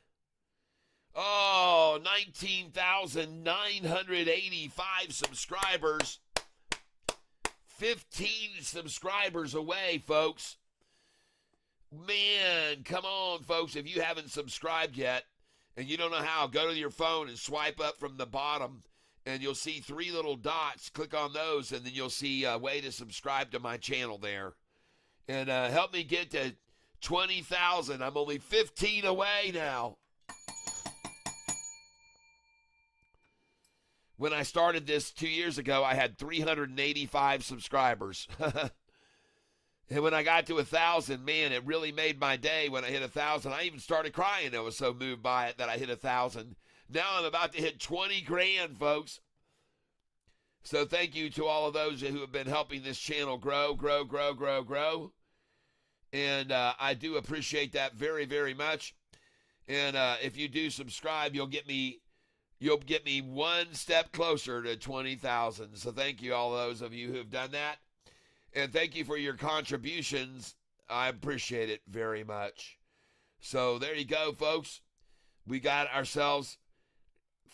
Oh, 19,985 subscribers. 15 subscribers away, folks. Man, come on, folks. If you haven't subscribed yet and you don't know how, go to your phone and swipe up from the bottom, and you'll see 3 little dots. Click on those, and then you'll see a way to subscribe to my channel there. And help me get to 20,000. I'm only 15 away now. When I started this 2 years ago, I had 385 subscribers. And when I got to 1,000, man, it really made my day when I hit 1,000. I even started crying. I was so moved by it that I hit 1,000. Now I'm about to hit 20 grand, folks. So thank you to all of those who have been helping this channel grow. And I do appreciate that very, very much. And if you do subscribe, you'll get me one step closer to 20,000. So thank you, all those of you who have done that. And thank you for your contributions. I appreciate it very much. So there you go, folks. We got ourselves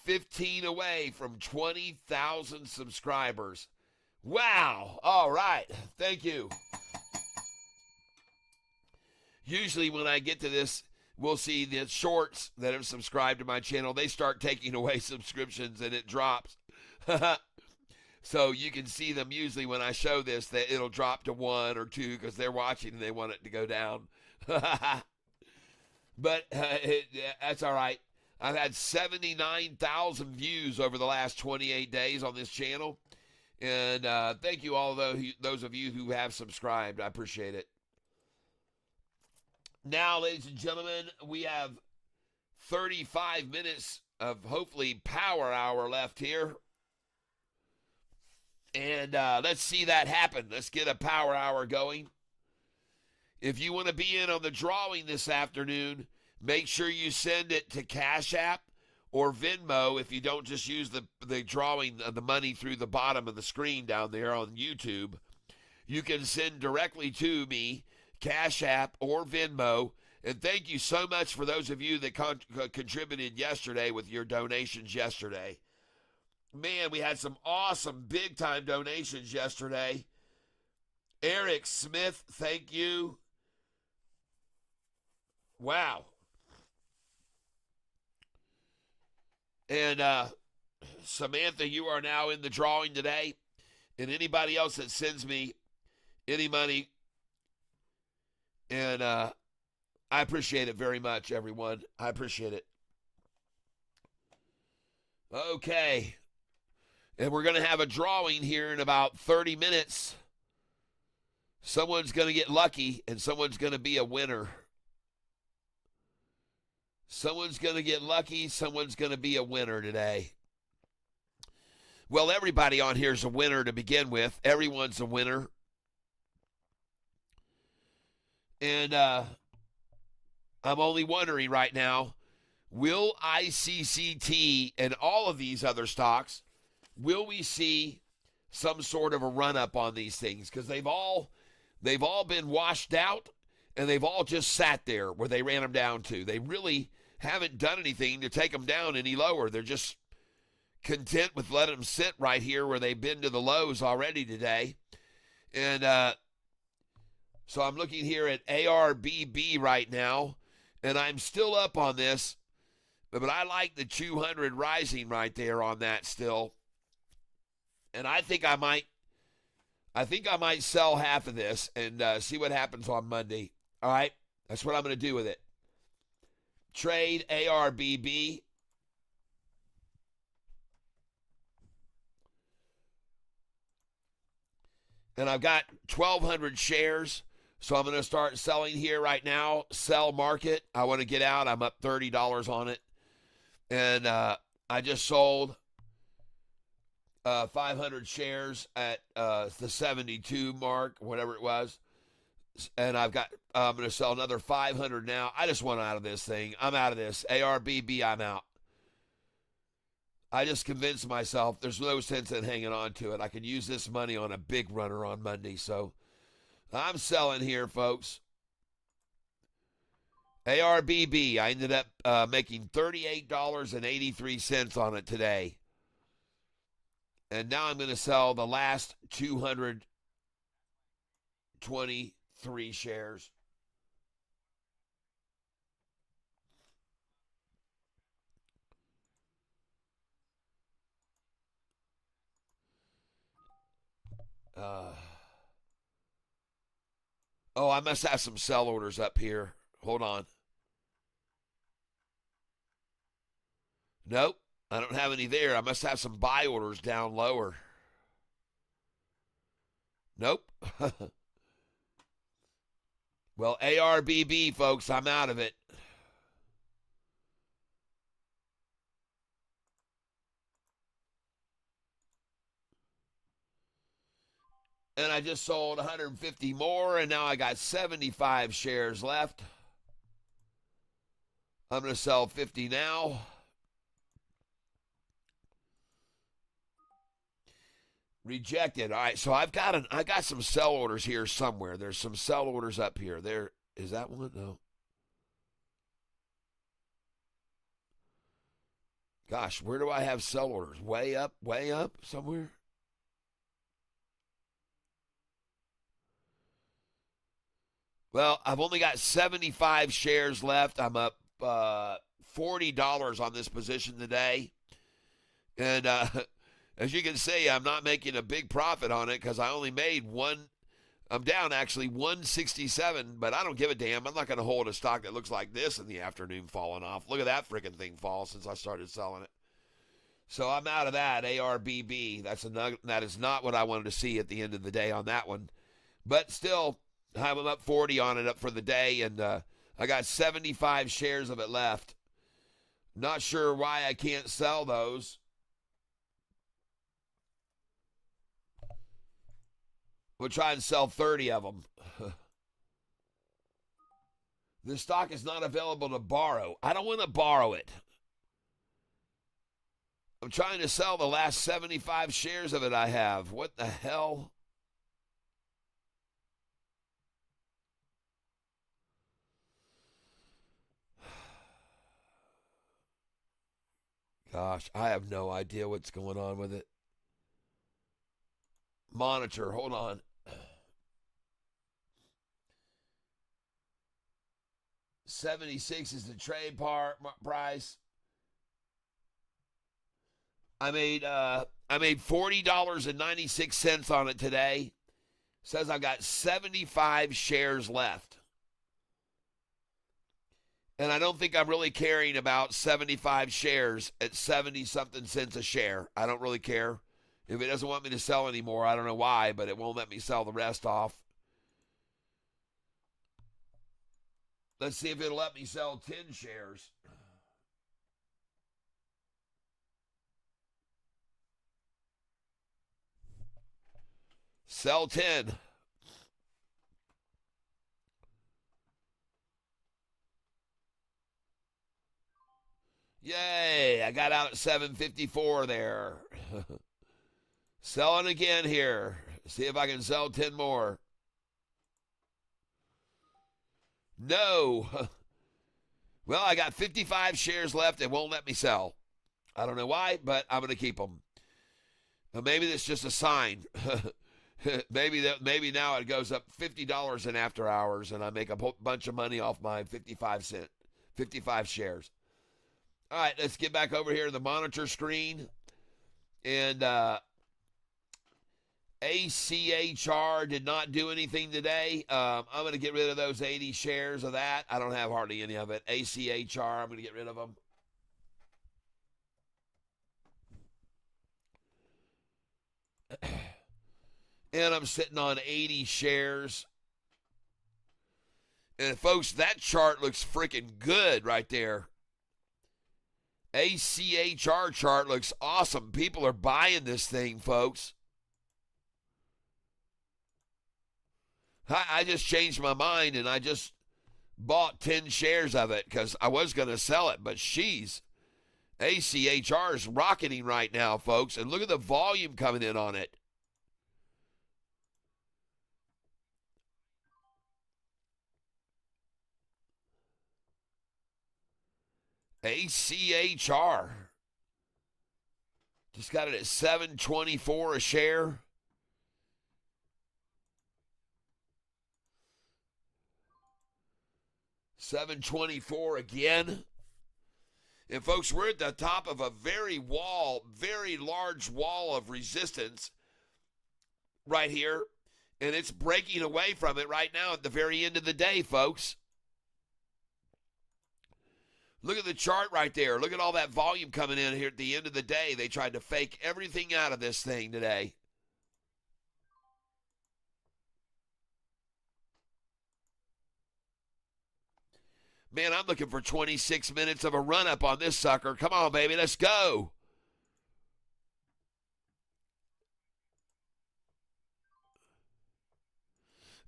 15 away from 20,000 subscribers. Wow. All right. Thank you. Usually when I get to this, we'll see the shorts that have subscribed to my channel. They start taking away subscriptions and it drops. So you can see them usually when I show this that it'll drop to 1 or 2 because they're watching and they want it to go down. But that's all right. I've had 79,000 views over the last 28 days on this channel. And thank you all those of you who have subscribed. I appreciate it. Now, ladies and gentlemen, we have 35 minutes of hopefully power hour left here. And let's see that happen. Let's get a power hour going. If you want to be in on the drawing this afternoon, make sure you send it to Cash App or Venmo if you don't just use the drawing of the money through the bottom of the screen down there on YouTube. You can send directly to me, Cash App or Venmo. And thank you so much for those of you that contributed yesterday with your donations yesterday. Man, we had some awesome big-time donations yesterday. Eric Smith, thank you. Wow. And Samantha, you are now in the drawing today. And anybody else that sends me any money, and I appreciate it very much, everyone. I appreciate it. Okay. And we're going to have a drawing here in about 30 minutes. Someone's going to get lucky, and someone's going to be a winner. Someone's going to get lucky. Someone's going to be a winner today. Well, everybody on here is a winner to begin with. Everyone's a winner. And I'm only wondering right now, will ICCT and all of these other stocks, will we see some sort of a run-up on these things? Because they've all been washed out, and they've all just sat there where they ran them down to. They really haven't done anything to take them down any lower. They're just content with letting them sit right here where they've been to the lows already today. And so I'm looking here at ARBB right now, and I'm still up on this, but I like the 200 rising right there on that still. And I think I might sell half of this and see what happens on Monday. All right? That's what I'm going to do with it. Trade ARBB. And I've got 1,200 shares, so I'm going to start selling here right now. Sell market. I want to get out. I'm up $30 on it. And I just sold 500 shares at the 72 mark, whatever it was. And I'm going to sell another 500 now. I just want out of this thing. I'm out of this. ARBB, I'm out. I just convinced myself there's no sense in hanging on to it. I could use this money on a big runner on Monday. So I'm selling here, folks. ARBB, I ended up making $38.83 on it today. And now I'm going to sell the last 223 shares. Oh, I must have some sell orders up here. Hold on. Nope, I don't have any there. I must have some buy orders down lower. Nope. Well, ARBB, folks, I'm out of it. And I just sold 150 more, and now I got 75 shares left. I'm going to sell 50 now. Rejected. All right, so I got some sell orders here somewhere. There's some sell orders up here. There is that one? No. Gosh, where do I have sell orders? Way up somewhere? Well, I've only got 75 shares left. I'm up $40 on this position today. And as you can see, I'm not making a big profit on it because I only made one. I'm down actually 167, but I don't give a damn. I'm not going to hold a stock that looks like this in the afternoon falling off. Look at that freaking thing fall since I started selling it. So I'm out of that, ARBB. That is not what I wanted to see at the end of the day on that one. But still, I'm up 40 on it up for the day, and I got 75 shares of it left. Not sure why I can't sell those. We'll try and sell 30 of them. This stock is not available to borrow. I don't want to borrow it. I'm trying to sell the last 75 shares of it I have. What the hell? Gosh, I have no idea what's going on with it. Monitor, hold on. 76 is the trade price. I made $40.96 on it today. Says I've got 75 shares left. And I don't think I'm really caring about 75 shares at 70-something cents a share. I don't really care. If it doesn't want me to sell anymore, I don't know why, but it won't let me sell the rest off. Let's see if it'll let me sell 10 shares. Sell 10. Yay, I got out at 7.54 there. Selling again here. See if I can sell 10 more. No. Well, I got 55 shares left. It won't let me sell. I don't know why, but I'm going to keep them. Maybe that's just a sign. Maybe now it goes up $50 in after hours, and I make a bunch of money off my 55 shares. All right, let's get back over here to the monitor screen. And ACHR did not do anything today. I'm going to get rid of those 80 shares of that. I don't have hardly any of it. ACHR, I'm going to get rid of them. And I'm sitting on 80 shares. And folks, that chart looks freaking good right there. ACHR chart looks awesome. People are buying this thing, folks. I just changed my mind and I just bought 10 shares of it because I was going to sell it. But she's ACHR is rocketing right now, folks. And look at the volume coming in on it. ACHR. Just got it at $7.24 a share. $7.24 again. And folks, we're at the top of a very large wall of resistance right here. And it's breaking away from it right now at the very end of the day, folks. Look at the chart right there. Look at all that volume coming in here at the end of the day. They tried to fake everything out of this thing today. Man, I'm looking for 26 minutes of a run-up on this sucker. Come on, baby, let's go.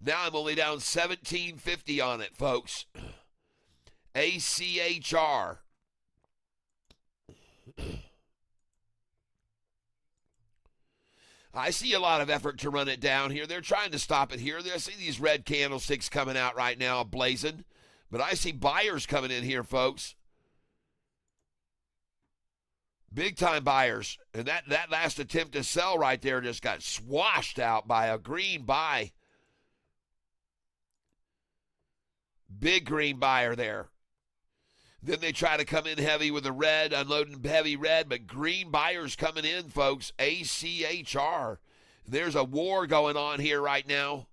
Now I'm only down $17.50 on it, folks. ACHR. I see a lot of effort to run it down here. They're trying to stop it here. I see these red candlesticks coming out right now, blazing. But I see buyers coming in here, folks. Big-time buyers. And that last attempt to sell right there just got swashed out by a green buy. Big green buyer there. Then they try to come in heavy with the red, unloading heavy red, but green buyers coming in, folks. ACHR. There's a war going on here right now.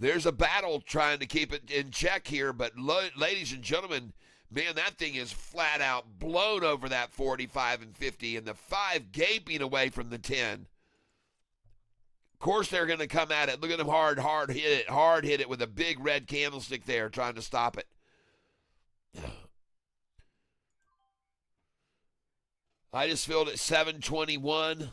There's a battle trying to keep it in check here, but ladies and gentlemen, man, that thing is flat out blown over that 45 and 50, and the 5 gaping away from the 10. Of course, they're going to come at it. Look at them hard hit it with a big red candlestick there, trying to stop it. I just filled at 721.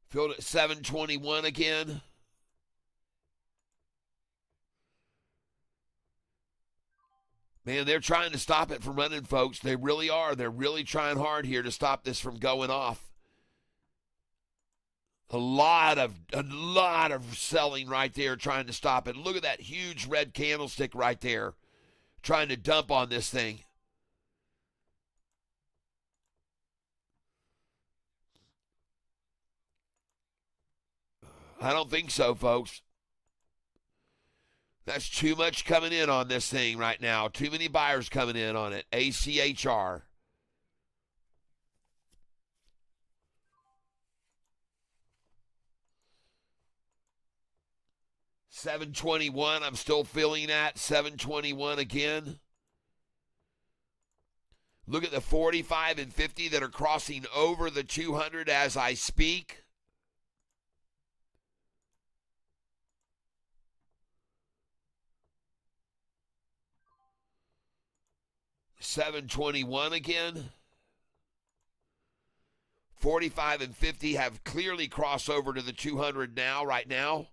Filled at 721 again. Man, they're trying to stop it from running, folks. They really are. They're really trying hard here to stop this from going off. A lot of selling right there trying to stop it. Look at that huge red candlestick right there trying to dump on this thing. I don't think so, folks. That's too much coming in on this thing right now. Too many buyers coming in on it. ACHR. $721, I'm still feeling that. $721 again. Look at the 45 and 50 that are crossing over the 200 as I speak. $721 again. 45 and 50 have clearly crossed over to the 200 now, right now.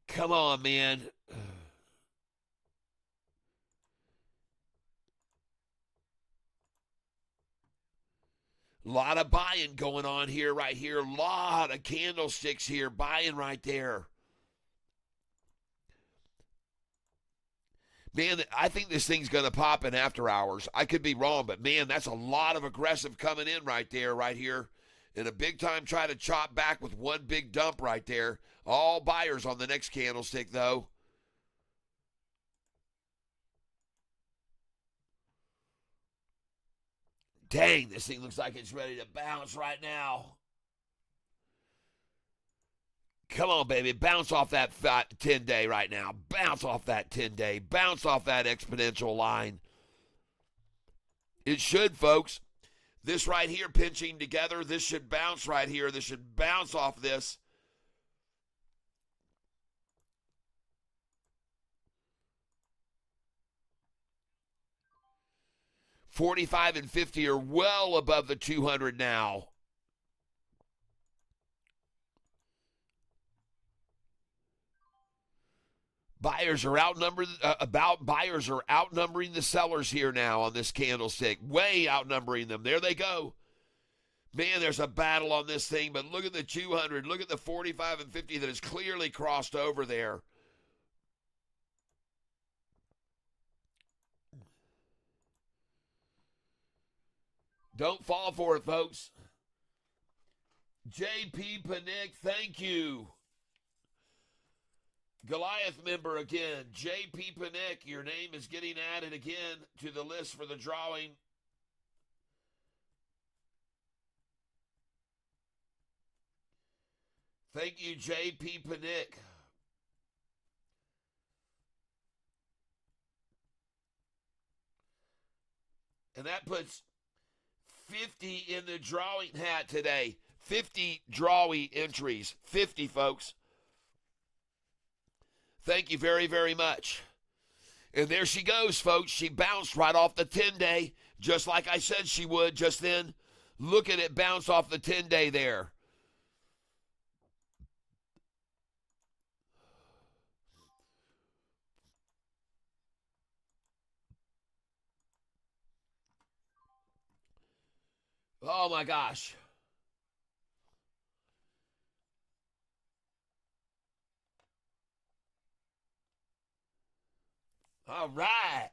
Come on, man. A lot of buying going on here, right here. A lot of candlesticks here, buying right there. Man, I think this thing's going to pop in after hours. I could be wrong, but man, that's a lot of aggressive coming in right there, right here. And a big time try to chop back with one big dump right there. All buyers on the next candlestick, though. Dang, this thing looks like it's ready to bounce right now. Come on, baby. Bounce off that 10-day right now. Bounce off that 10-day. Bounce off that exponential line. It should, folks. This right here pinching together, this should bounce right here. This should bounce off this. $45 and 50 are well above the 200 now. Buyers are outnumbering the sellers here now on this candlestick. Way outnumbering them. There they go. Man, there's a battle on this thing, but look at the 200. Look at the 45 and 50 that is clearly crossed over there. Don't fall for it, folks. JP Panic, thank you. Goliath member again. JP Panic, your name is getting added again to the list for the drawing. Thank you, JP Panic. And that puts 50 in the drawing hat today. 50 drawing entries. 50, folks. Thank you very, very much. And there she goes, folks. She bounced right off the 10-day, just like I said she would just then. Look at it bounce off the 10-day there. Oh, my gosh. All right.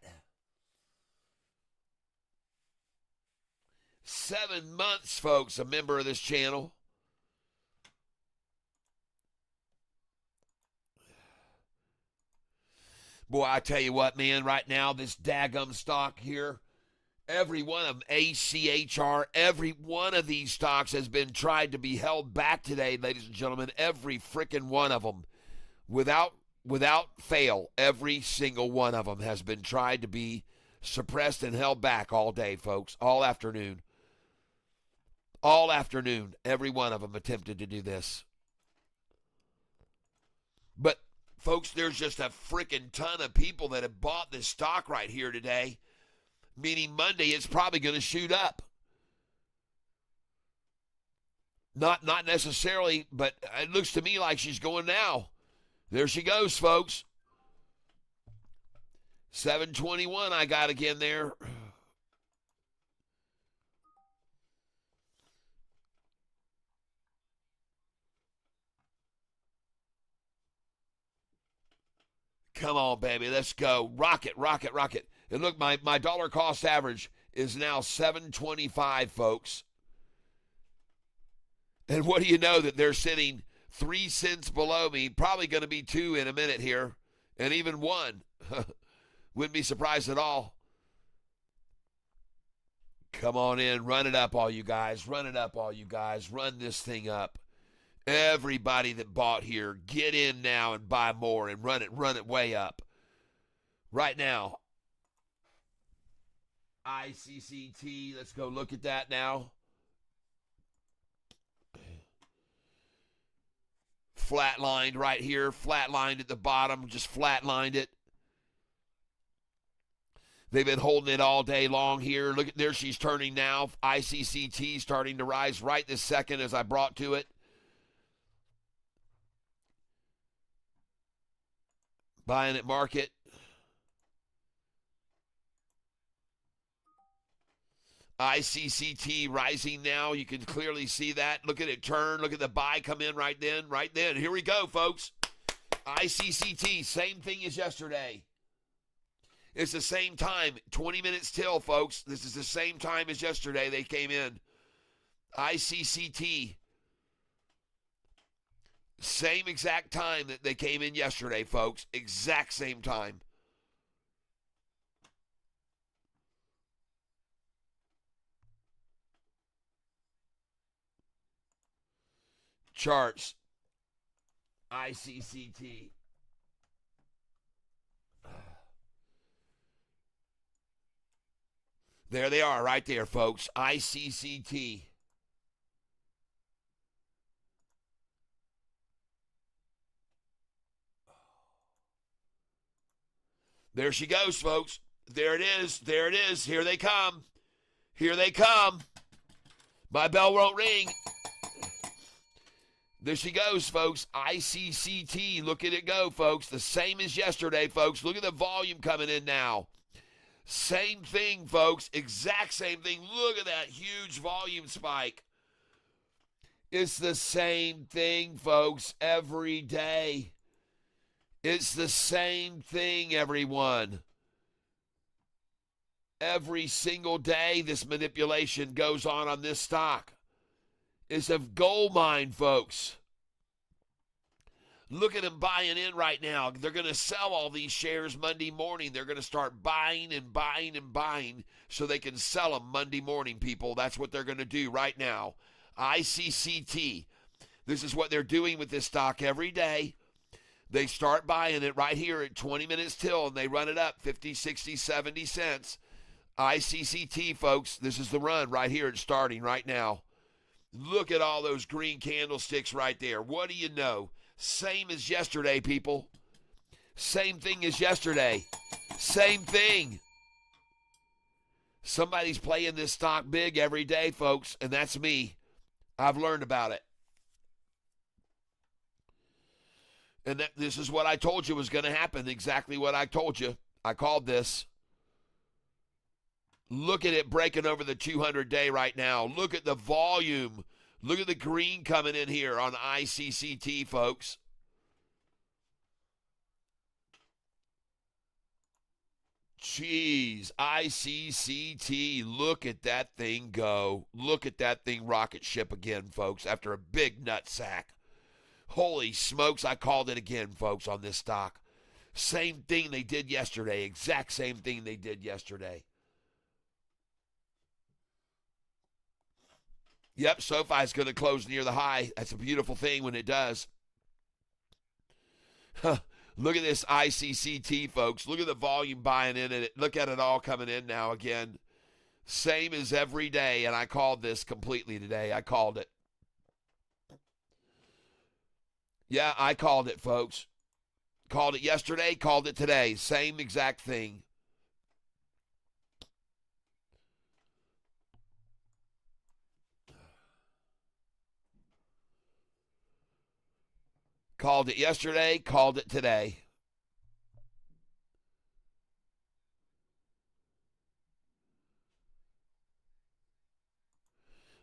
7 months, folks, a member of this channel. Boy, I tell you what, man, right now, this daggum stock here, every one of them, ACHR, every one of these stocks has been tried to be held back today, ladies and gentlemen. Every freaking one of them. Without fail, every single one of them has been tried to be suppressed and held back all day, folks, all afternoon. All afternoon, every one of them attempted to do this. But, folks, there's just a freaking ton of people that have bought this stock right here today, meaning Monday it's probably going to shoot up. Not necessarily, but it looks to me like she's going now. There she goes, folks. 721 I got again there. Come on, baby. Let's go. Rocket, rocket, rocket. And look, my dollar cost average is now 725, folks. And what do you know that they're sitting 3 cents below me, probably going to be 2 in a minute here, and even 1. Wouldn't be surprised at all. Come on in. Run it up, all you guys. Run it up, all you guys. Run this thing up. Everybody that bought here, get in now and buy more and run it way up. Right now. ICCT, let's go look at that now. Flatlined right here, flatlined at the bottom, just flatlined it. They've been holding it all day long here. Look at there, she's turning now. ICCT starting to rise right this second as I brought to it. Buying at market. ICCT rising now. You can clearly see that. Look at it turn. Look at the buy come in right then. Right then. Here we go, folks. ICCT, same thing as yesterday. It's the same time. 20 minutes till, folks. This is the same time as yesterday they came in. ICCT. Same exact time that they came in yesterday, folks. Exact same time. Charts. ICCT. There they are right there, folks. ICCT. There she goes, folks. There it is. There it is. Here they come. Here they come. My bell won't ring. There she goes, folks. ICCT. Look at it go, folks. The same as yesterday, folks. Look at the volume coming in now. Same thing, folks. Exact same thing. Look at that huge volume spike. It's the same thing, folks, every day. It's the same thing, everyone. Every single day this manipulation goes on this stock. It's a gold mine, folks. Look at them buying in right now. They're going to sell all these shares Monday morning. They're going to start buying and buying and buying so they can sell them Monday morning, people. That's what they're going to do right now. ICCT. This is what they're doing with this stock every day. They start buying it right here at 20 minutes till, and they run it up 50, 60, 70 cents. ICCT, folks, this is the run right here. It's starting right now. Look at all those green candlesticks right there. What do you know? Same as yesterday, people. Same thing as yesterday. Same thing. Somebody's playing this stock big every day, folks, and that's me. I've learned about it. And this is what I told you was going to happen. Exactly what I told you. I called this. Look at it breaking over the 200-day right now. Look at the volume. Look at the green coming in here on ICCT, folks. Jeez, ICCT. Look at that thing go. Look at that thing rocket ship again, folks, after a big nut sack. Holy smokes, I called it again, folks, on this stock. Same thing they did yesterday. Exact same thing they did yesterday. Yep, SoFi is going to close near the high. That's a beautiful thing when it does. Look at this ICCT, folks. Look at the volume buying in it. Look at it all coming in now again. Same as every day, and I called this completely today. I called it. Yeah, I called it, folks. Called it yesterday, called it today. Same exact thing. Called it yesterday, called it today.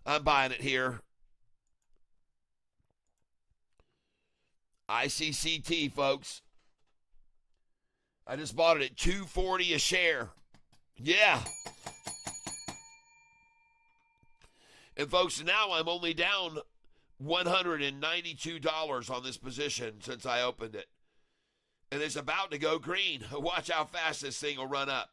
I'm buying it here. ICCT, folks. I just bought it at $2.40 a share. Yeah. And folks, now I'm only down $192 on this position since I opened it. And it's about to go green. Watch how fast this thing will run up.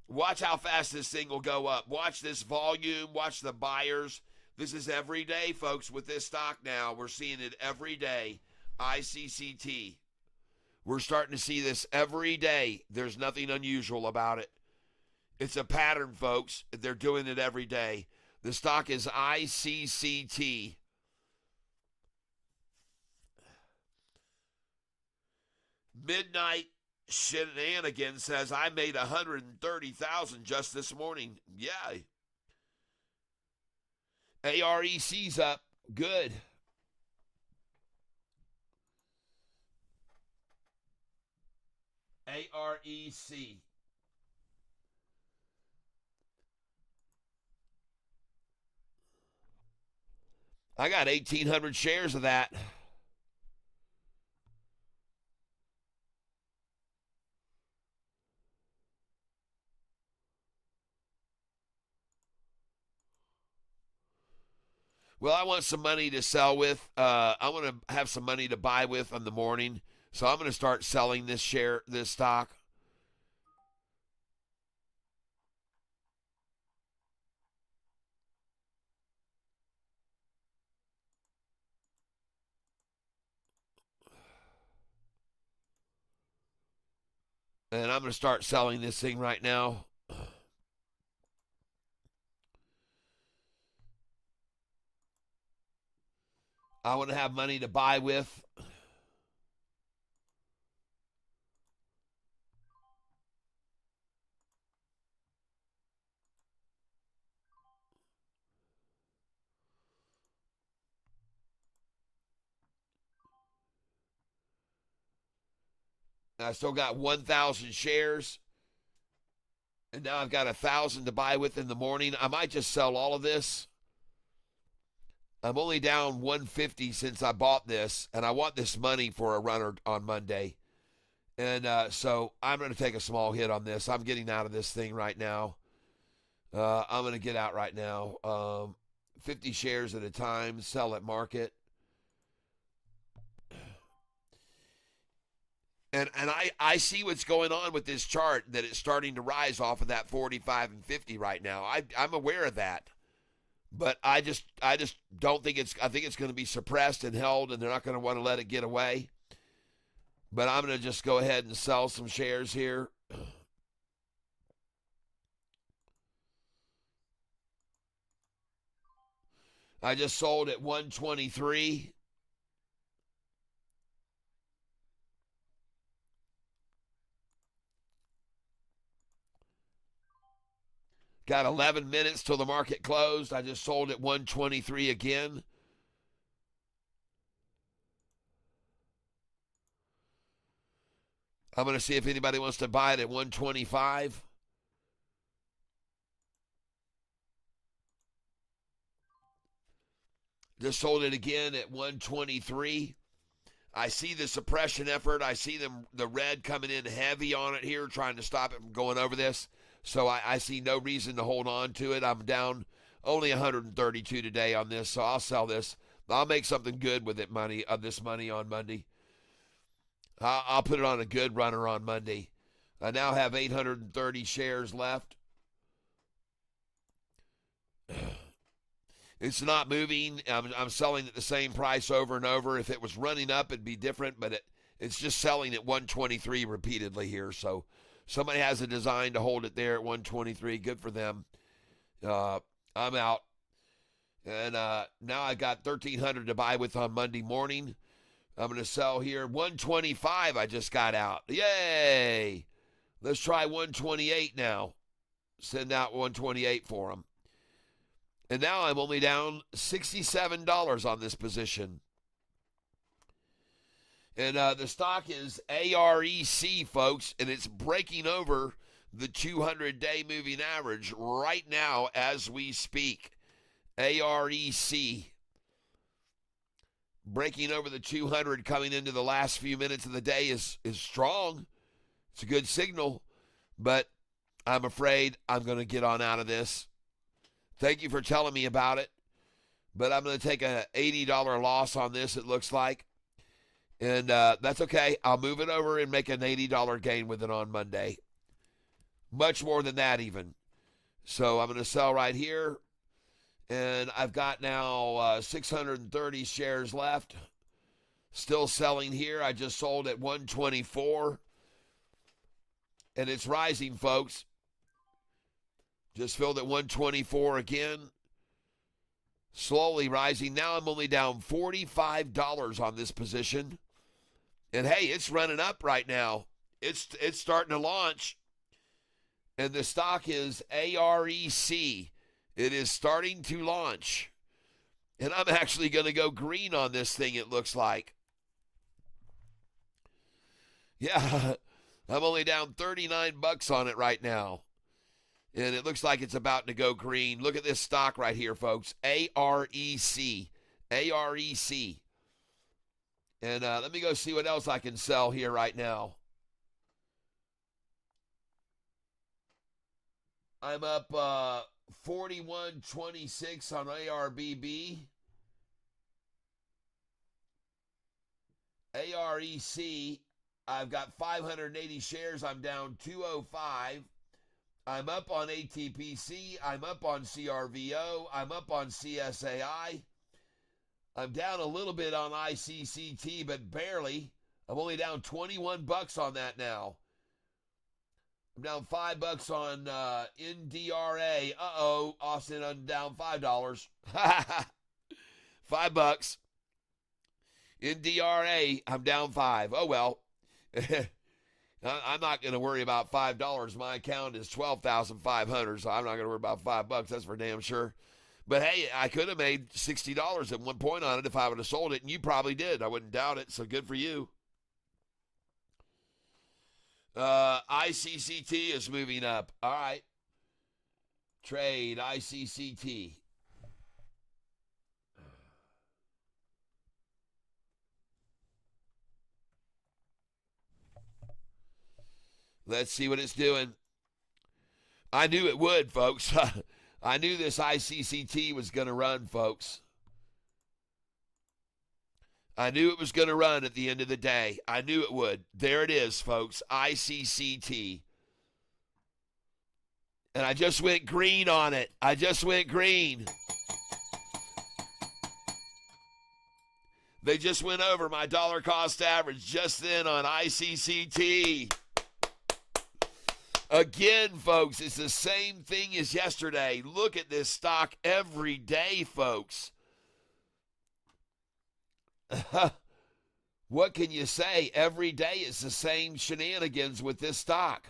Watch how fast this thing will go up. Watch this volume. Watch the buyers. This is every day, folks, with this stock now. We're seeing it every day. ICCT. We're starting to see this every day. There's nothing unusual about it. It's a pattern, folks. They're doing it every day. The stock is ICCT. Midnight Shenanigans says, I made $130,000 just this morning. Yeah. AREC's up. Good. AREC. I got 1,800 shares of that. Well, I want some money to sell with. I want to have some money to buy with in the morning. So I'm going to start selling this stock. And I'm going to start selling this thing right now. I want to have money to buy with. I still got 1,000 shares. And now I've got 1,000 to buy with in the morning. I might just sell all of this. I'm only down 150 since I bought this, and I want this money for a runner on Monday. And so I'm going to take a small hit on this. I'm getting out of this thing right now. I'm going to get out right now. 50 shares at a time, sell at market. And I see what's going on with this chart, that it's starting to rise off of that 45 and 50 right now. I'm aware of that. But I just don't think I think it's going to be suppressed and held, and they're not going to want to let it get away. But I'm going to just go ahead and sell some shares here. I just sold at 123. Got 11 minutes till the market closed. I just sold at 123 again. I'm going to see if anybody wants to buy it at 125. Just sold it again at 123. I see the suppression effort. I see the red coming in heavy on it here, trying to stop it from going over this. So I see no reason to hold on to it. I'm down only 132 today on this, so I'll sell this. I'll make something good with this money on Monday. I'll put it on a good runner on Monday. I now have 830 shares left. It's not moving. I'm selling at the same price over and over. If it was running up, it'd be different, but it's just selling at 123 repeatedly here. So somebody has a design to hold it there at 123. Good for them. I'm out. And now I got 1,300 to buy with on Monday morning. I'm going to sell here. 125 I just got out. Yay! Let's try 128 now. Send out 128 for them. And now I'm only down $67 on this position. And the stock is AREC, folks, and it's breaking over the 200-day moving average right now as we speak. AREC. Breaking over the 200 coming into the last few minutes of the day is strong. It's a good signal, but I'm afraid I'm going to get on out of this. Thank you for telling me about it, but I'm going to take an $80 loss on this, it looks like, and that's okay. I'll move it over and make an $80 gain with it on Monday. Much more than that even. So I'm going to sell right here. And I've got now 630 shares left. Still selling here. I just sold at 124. And it's rising, folks. Just filled at 124 again. Slowly rising. Now I'm only down $45 on this position. And hey, it's running up right now. It's starting to launch. And the stock is AREC. It is starting to launch. And I'm actually going to go green on this thing, it looks like. Yeah, I'm only down $39 on it right now. And it looks like it's about to go green. Look at this stock right here, folks. AREC. AREC. And let me go see what else I can sell here right now. I'm up 41.26 on ARBB. AREC, I've got 580 shares. I'm down 205. I'm up on ATPC. I'm up on CRVO. I'm up on CSAI. I'm down a little bit on ICCT, but barely. I'm only down $21 on that now. I'm down $5 on NDRA. Austin, I'm down $5. $5. NDRA, I'm down $5. Oh, well. I'm not going to worry about $5. My account is $12,500, so I'm not going to worry about $5. That's for damn sure. But, hey, I could have made $60 at one point on it if I would have sold it, and you probably did. I wouldn't doubt it, so good for you. ICCT is moving up. All right. Trade ICCT. Let's see what it's doing. I knew it would, folks. I knew this ICCT was going to run, folks. I knew it was going to run at the end of the day. I knew it would. There it is, folks. ICCT. And I just went green on it. I just went green. They just went over my dollar cost average just then on ICCT. Again, folks, it's the same thing as yesterday. Look at this stock every day, folks. What can you say? Every day it's the same shenanigans with this stock.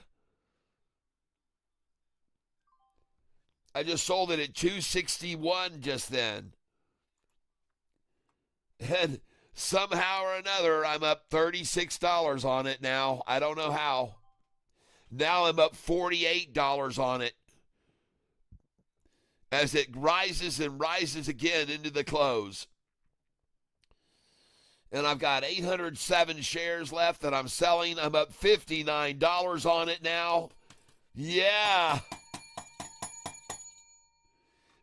I just sold it at $261 just then. And somehow or another, I'm up $36 on it now. I don't know how. Now I'm up $48 on it as it rises and rises again into the close. And I've got 807 shares left that I'm selling. I'm up $59 on it now. Yeah.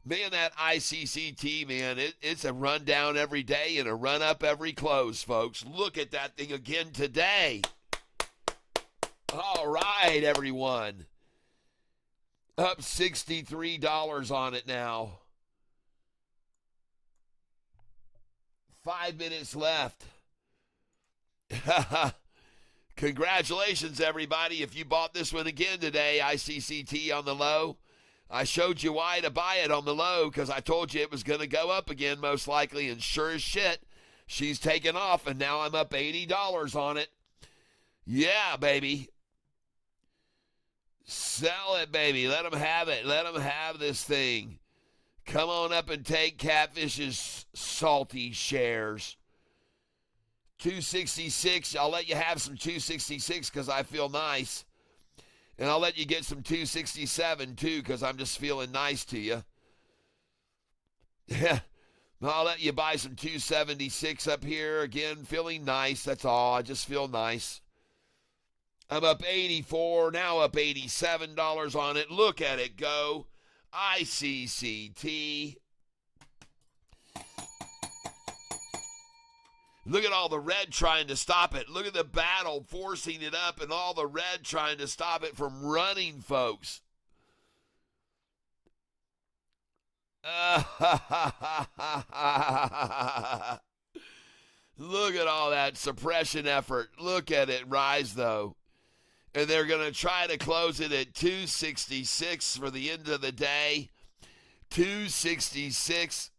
Man, that ICCT, man, it's a rundown every day and a run-up every close, folks. Look at that thing again today. All right, everyone. Up $63 on it now. 5 minutes left. Congratulations, everybody. If you bought this one again today, ICCT on the low. I showed you why to buy it on the low because I told you it was going to go up again most likely, and sure as shit, she's taken off, and now I'm up $80 on it. Yeah, baby. Sell it, baby. Let them have it. Let them have this thing. Come on up and take Catfish's salty shares. 266. I'll let you have some 266 because I feel nice. And I'll let you get some 267 too because I'm just feeling nice to you. Yeah. I'll let you buy some 276 up here. Again, feeling nice. That's all. I just feel nice. I'm up 84, now up $87 on it. Look at it go. ICCT. Look at all the red trying to stop it. Look at the battle forcing it up and all the red trying to stop it from running, folks. Look at all that suppression effort. Look at it rise, though. And they're going to try to close it at 266 for the end of the day. 266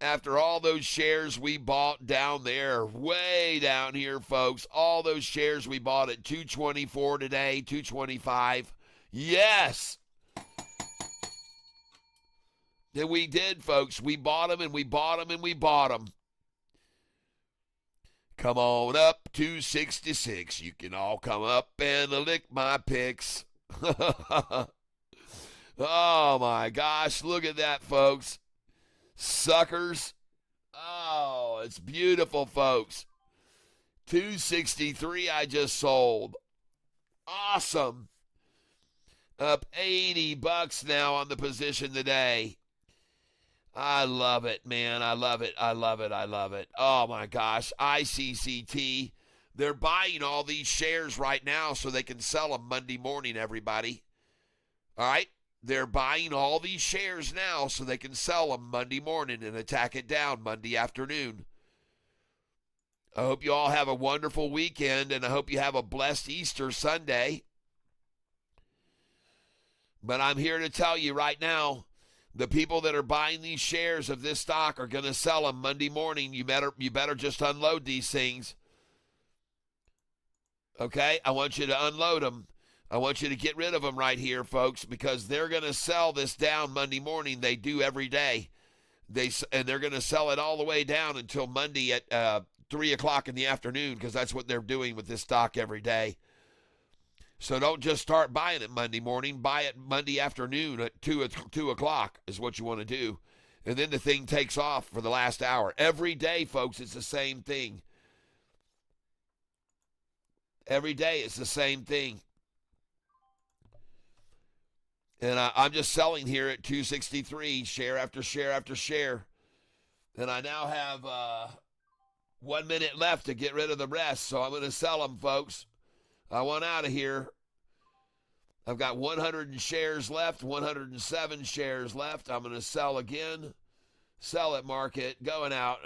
after all those shares we bought down there, way down here, folks. All those shares we bought at 224 today, 225. Yes. And we did, folks. We bought them and we bought them and we bought them. Come on up, 266. You can all come up and lick my picks. Oh, my gosh. Look at that, folks. Suckers. Oh, it's beautiful, folks. 263 I just sold. Awesome. Up $80 now on the position today. I love it, man. I love it. I love it. I love it. Oh, my gosh. ICCT. They're buying all these shares right now so they can sell them Monday morning, everybody. All right? They're buying all these shares now so they can sell them Monday morning and attack it down Monday afternoon. I hope you all have a wonderful weekend, and I hope you have a blessed Easter Sunday. But I'm here to tell you right now, the people that are buying these shares of this stock are going to sell them Monday morning. You better just unload these things. Okay? I want you to unload them. I want you to get rid of them right here, folks, because they're going to sell this down Monday morning. They do every day. And they're going to sell it all the way down until Monday at 3 o'clock in the afternoon, because that's what they're doing with this stock every day. So don't just start buying it Monday morning. Buy it Monday afternoon at 2 o'clock is what you want to do. And then the thing takes off for the last hour. Every day, folks, it's the same thing. Every day it's the same thing. And I'm just selling here at 263, share after share after share. And I now have 1 minute left to get rid of the rest, so I'm going to sell them, folks. I want out of here. I've got 100 shares left, 107 shares left. I'm going to sell again. Sell at market, going out.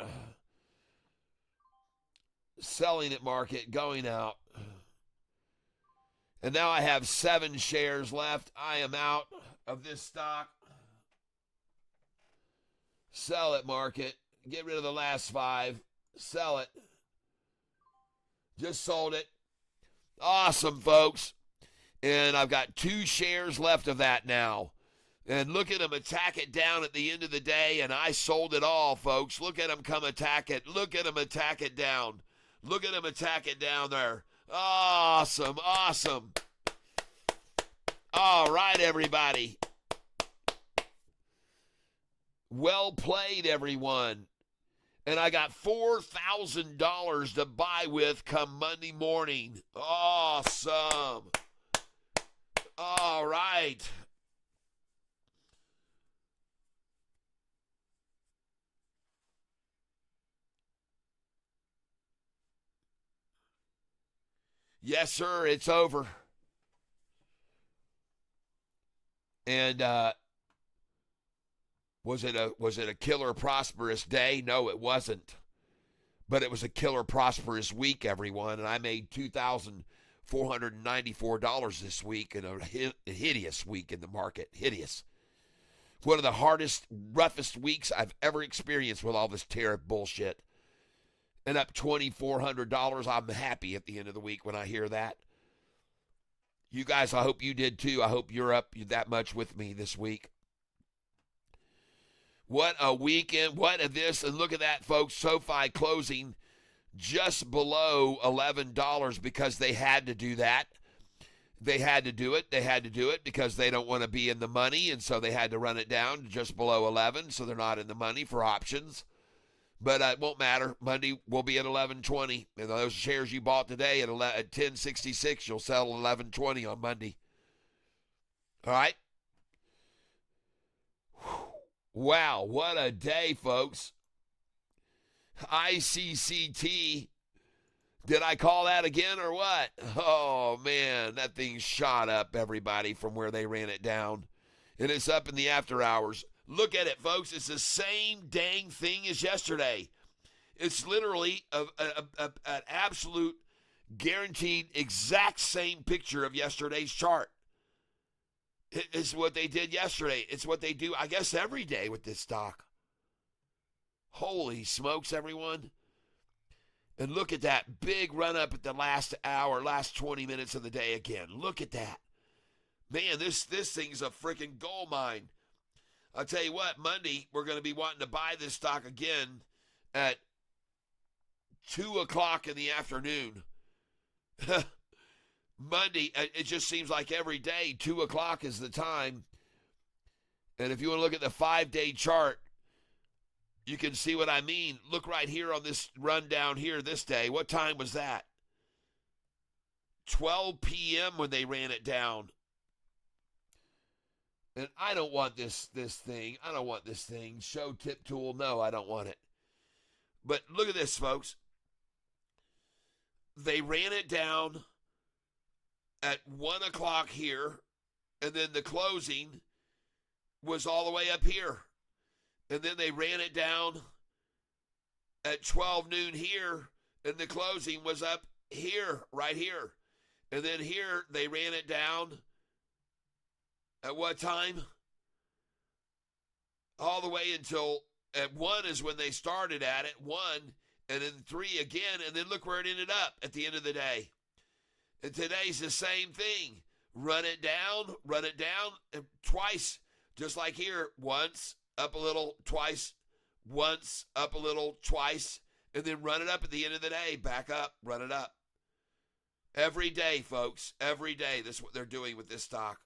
Selling at market, going out. And now I have 7 shares left. I am out of this stock. Sell at market. Get rid of the last 5. Sell it. Just sold it. Awesome, folks. And I've got 2 shares left of that now. And look at them attack it down at the end of the day, and I sold it all, folks. Look at them come attack it. Look at them attack it down. Look at them attack it down there. Awesome, awesome. All right, everybody. Well played, everyone. And I got $4,000 to buy with come Monday morning. Awesome. All right. Yes, sir, it's over. And was it a killer prosperous day? No, it wasn't. But it was a killer prosperous week, everyone, and I made $2,494 this week in a hideous week in the market. Hideous. One of the hardest, roughest weeks I've ever experienced with all this tariff bullshit. And up $2,400. I'm happy at the end of the week when I hear that. You guys, I hope you did too. I hope you're up that much with me this week. What a weekend. What a this. And look at that, folks. SoFi closing just below $11 because they had to do that. They had to do it. They had to do it because they don't want to be in the money, and so they had to run it down to just below 11, so they're not in the money for options. But it won't matter. Monday will be at 11.20, and those shares you bought today at 10.66, you'll sell 11.20 on Monday. All right? Wow, what a day, folks. ICCT. Did I call that again or what? Oh, man, that thing shot up, everybody, from where they ran it down. And it's up in the after hours. Look at it, folks. It's the same dang thing as yesterday. It's literally an absolute guaranteed exact same picture of yesterday's chart. It's what they did yesterday. It's what they do, I guess, every day with this stock. Holy smokes, everyone. And look at that big run up at the last hour, last 20 minutes of the day again. Look at that. Man, this thing's a freaking gold mine. I'll tell you what, Monday, we're going to be wanting to buy this stock again at 2 o'clock in the afternoon. Monday, it just seems like every day, 2 o'clock is the time. And if you want to look at the 5-day chart, you can see what I mean. Look right here on this rundown here this day. What time was that? 12 p.m. when they ran it down. And I don't want this thing. I don't want this thing. Show tip tool. No, I don't want it. But look at this, folks. They ran it down at 1 o'clock here, and then the closing was all the way up here. And then they ran it down at 12 noon here, and the closing was up here, right here. And then here they ran it down at what time? All the way until at 1 is when they started at it, 1, and then 3 again, and then look where it ended up at the end of the day. And today's the same thing. Run it down, and twice, just like here, once, up a little, twice, once, up a little, twice, and then run it up at the end of the day, back up, run it up. Every day, folks, every day, this is what they're doing with this stock.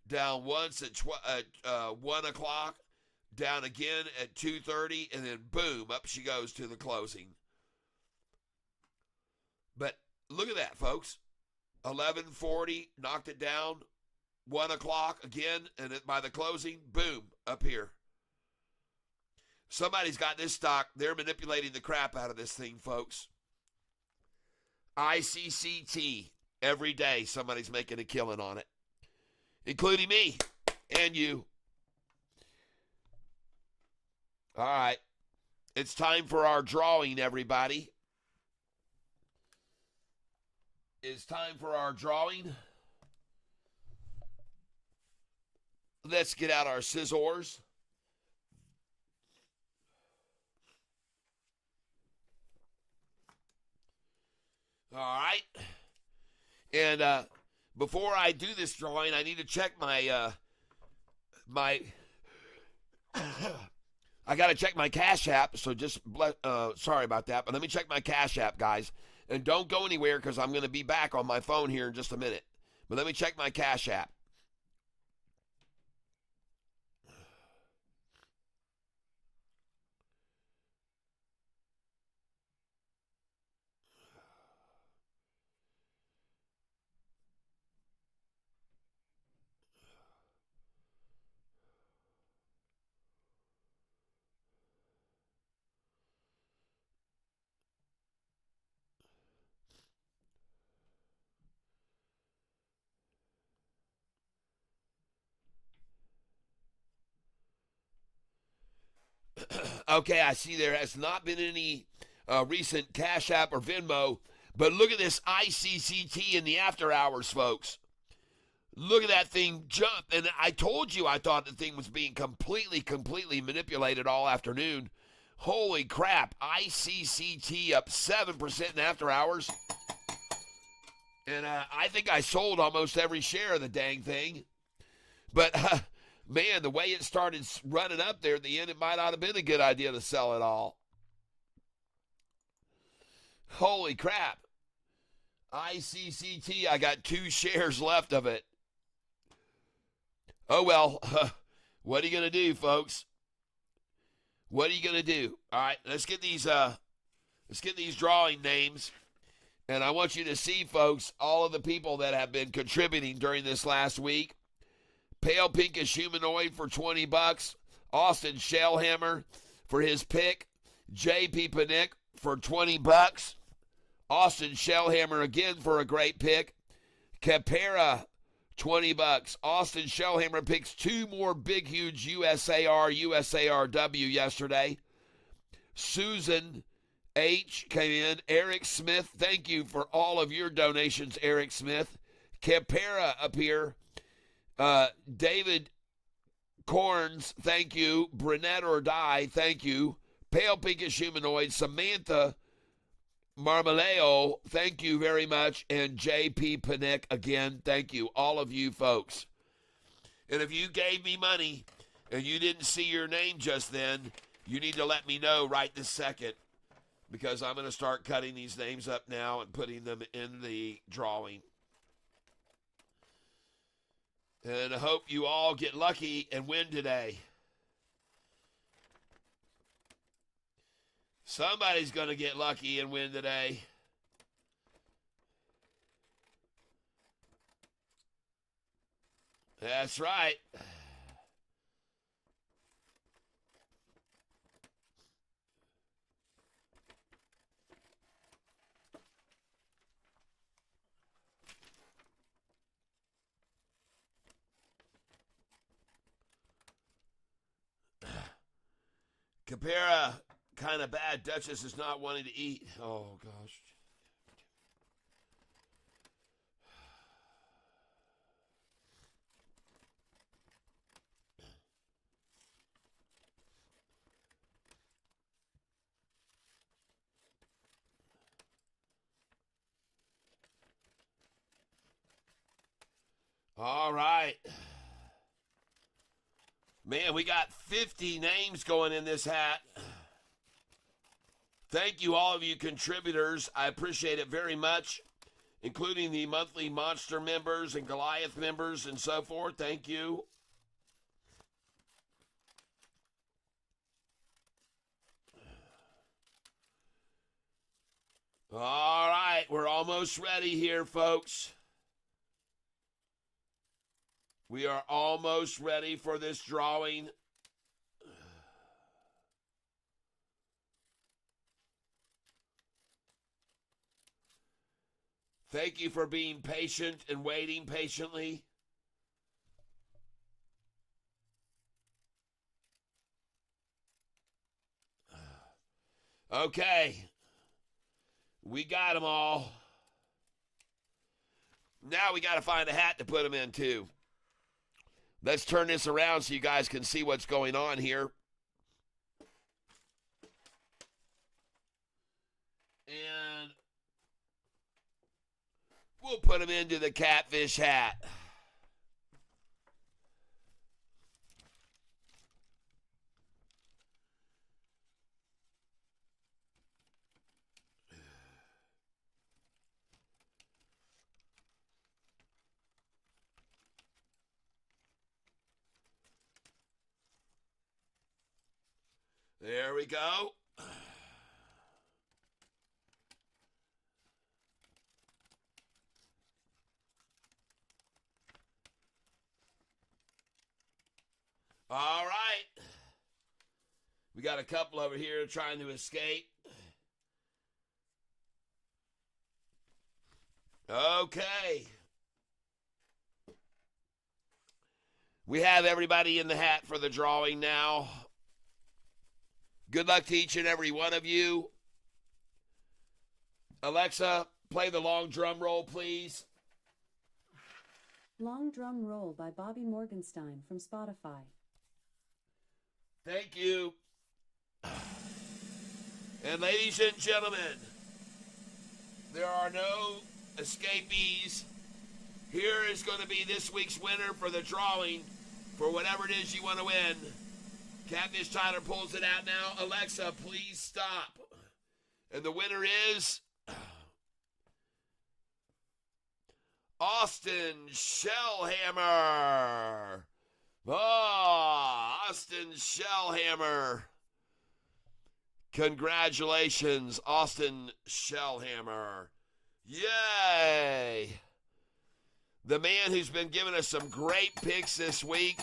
Down once at 1 o'clock, down again at 2:30, and then boom, up she goes to the closing. But look at that, folks. 11:40, knocked it down. 1 o'clock again, and by the closing, boom, up here. Somebody's got this stock. They're manipulating the crap out of this thing, folks. ICCT. Every day, somebody's making a killing on it, including me and you. All right. It's time for our drawing, everybody. It's time for our drawing. Let's get out our scissors. All right. And before I do this drawing, I need to check my I got to check my Cash App, so just sorry about that, but let me check my Cash App, guys. And don't go anywhere because I'm going to be back on my phone here in just a minute. But let me check my Cash App. Okay, I see there has not been any recent Cash App or Venmo, but look at this ICCT in the after hours, folks. Look at that thing jump. And I told you I thought the thing was being completely manipulated all afternoon. Holy crap. ICCT up 7% in after hours. And I think I sold almost every share of the dang thing. But, man, the way it started running up there at the end, it might not have been a good idea to sell it all. Holy crap. ICCT, I got 2 shares left of it. Oh, well, what are you going to do, folks? What are you going to do? All right, let's get these drawing names. And I want you to see, folks, all of the people that have been contributing during this last week. Pale Pinkish Humanoid for $20. Austin Shellhammer for his pick. J.P. Panick for $20. Austin Shellhammer again for a great pick. Capera, $20. Austin Shellhammer picks 2 more big, huge USARW yesterday. Susan H. came in. Eric Smith, thank you for all of your donations, Eric Smith. Capera up here. David Corns, thank you. Brunette or Die, thank you. Pale Pinkish Humanoid, Samantha Marmaleo, thank you very much. And J.P. Panick, again, thank you. All of you folks. And if you gave me money and you didn't see your name just then, you need to let me know right this second, because I'm going to start cutting these names up now and putting them in the drawing. And I hope you all get lucky and win today. Somebody's going to get lucky and win today. That's right. Capera, kind of bad. Duchess is not wanting to eat. Oh, gosh. All right. Man, we got 50 names going in this hat. Thank you, all of you contributors. I appreciate it very much, including the monthly Monster members and Goliath members and so forth. Thank you. All right, we're almost ready here, folks. We are almost ready for this drawing. Thank you for being patient and waiting patiently. Okay. We got them all. Now we got to find a hat to put them in, too. Let's turn this around so you guys can see what's going on here. And we'll put them into the catfish hat. There we go. All right. We got a couple over here trying to escape. Okay. We have everybody in the hat for the drawing now. Good luck to each and every one of you. Alexa, play the long drum roll, please. Long Drum Roll by Bobby Morgenstein from Spotify. Thank you. And ladies and gentlemen, there are no escapees. Here is going to be this week's winner for the drawing for whatever it is you want to win. Catfish Tyler pulls it out now. Alexa, please stop. And the winner is Austin Shellhammer. Oh, Austin Shellhammer. Congratulations, Austin Shellhammer. Yay. The man who's been giving us some great picks this week.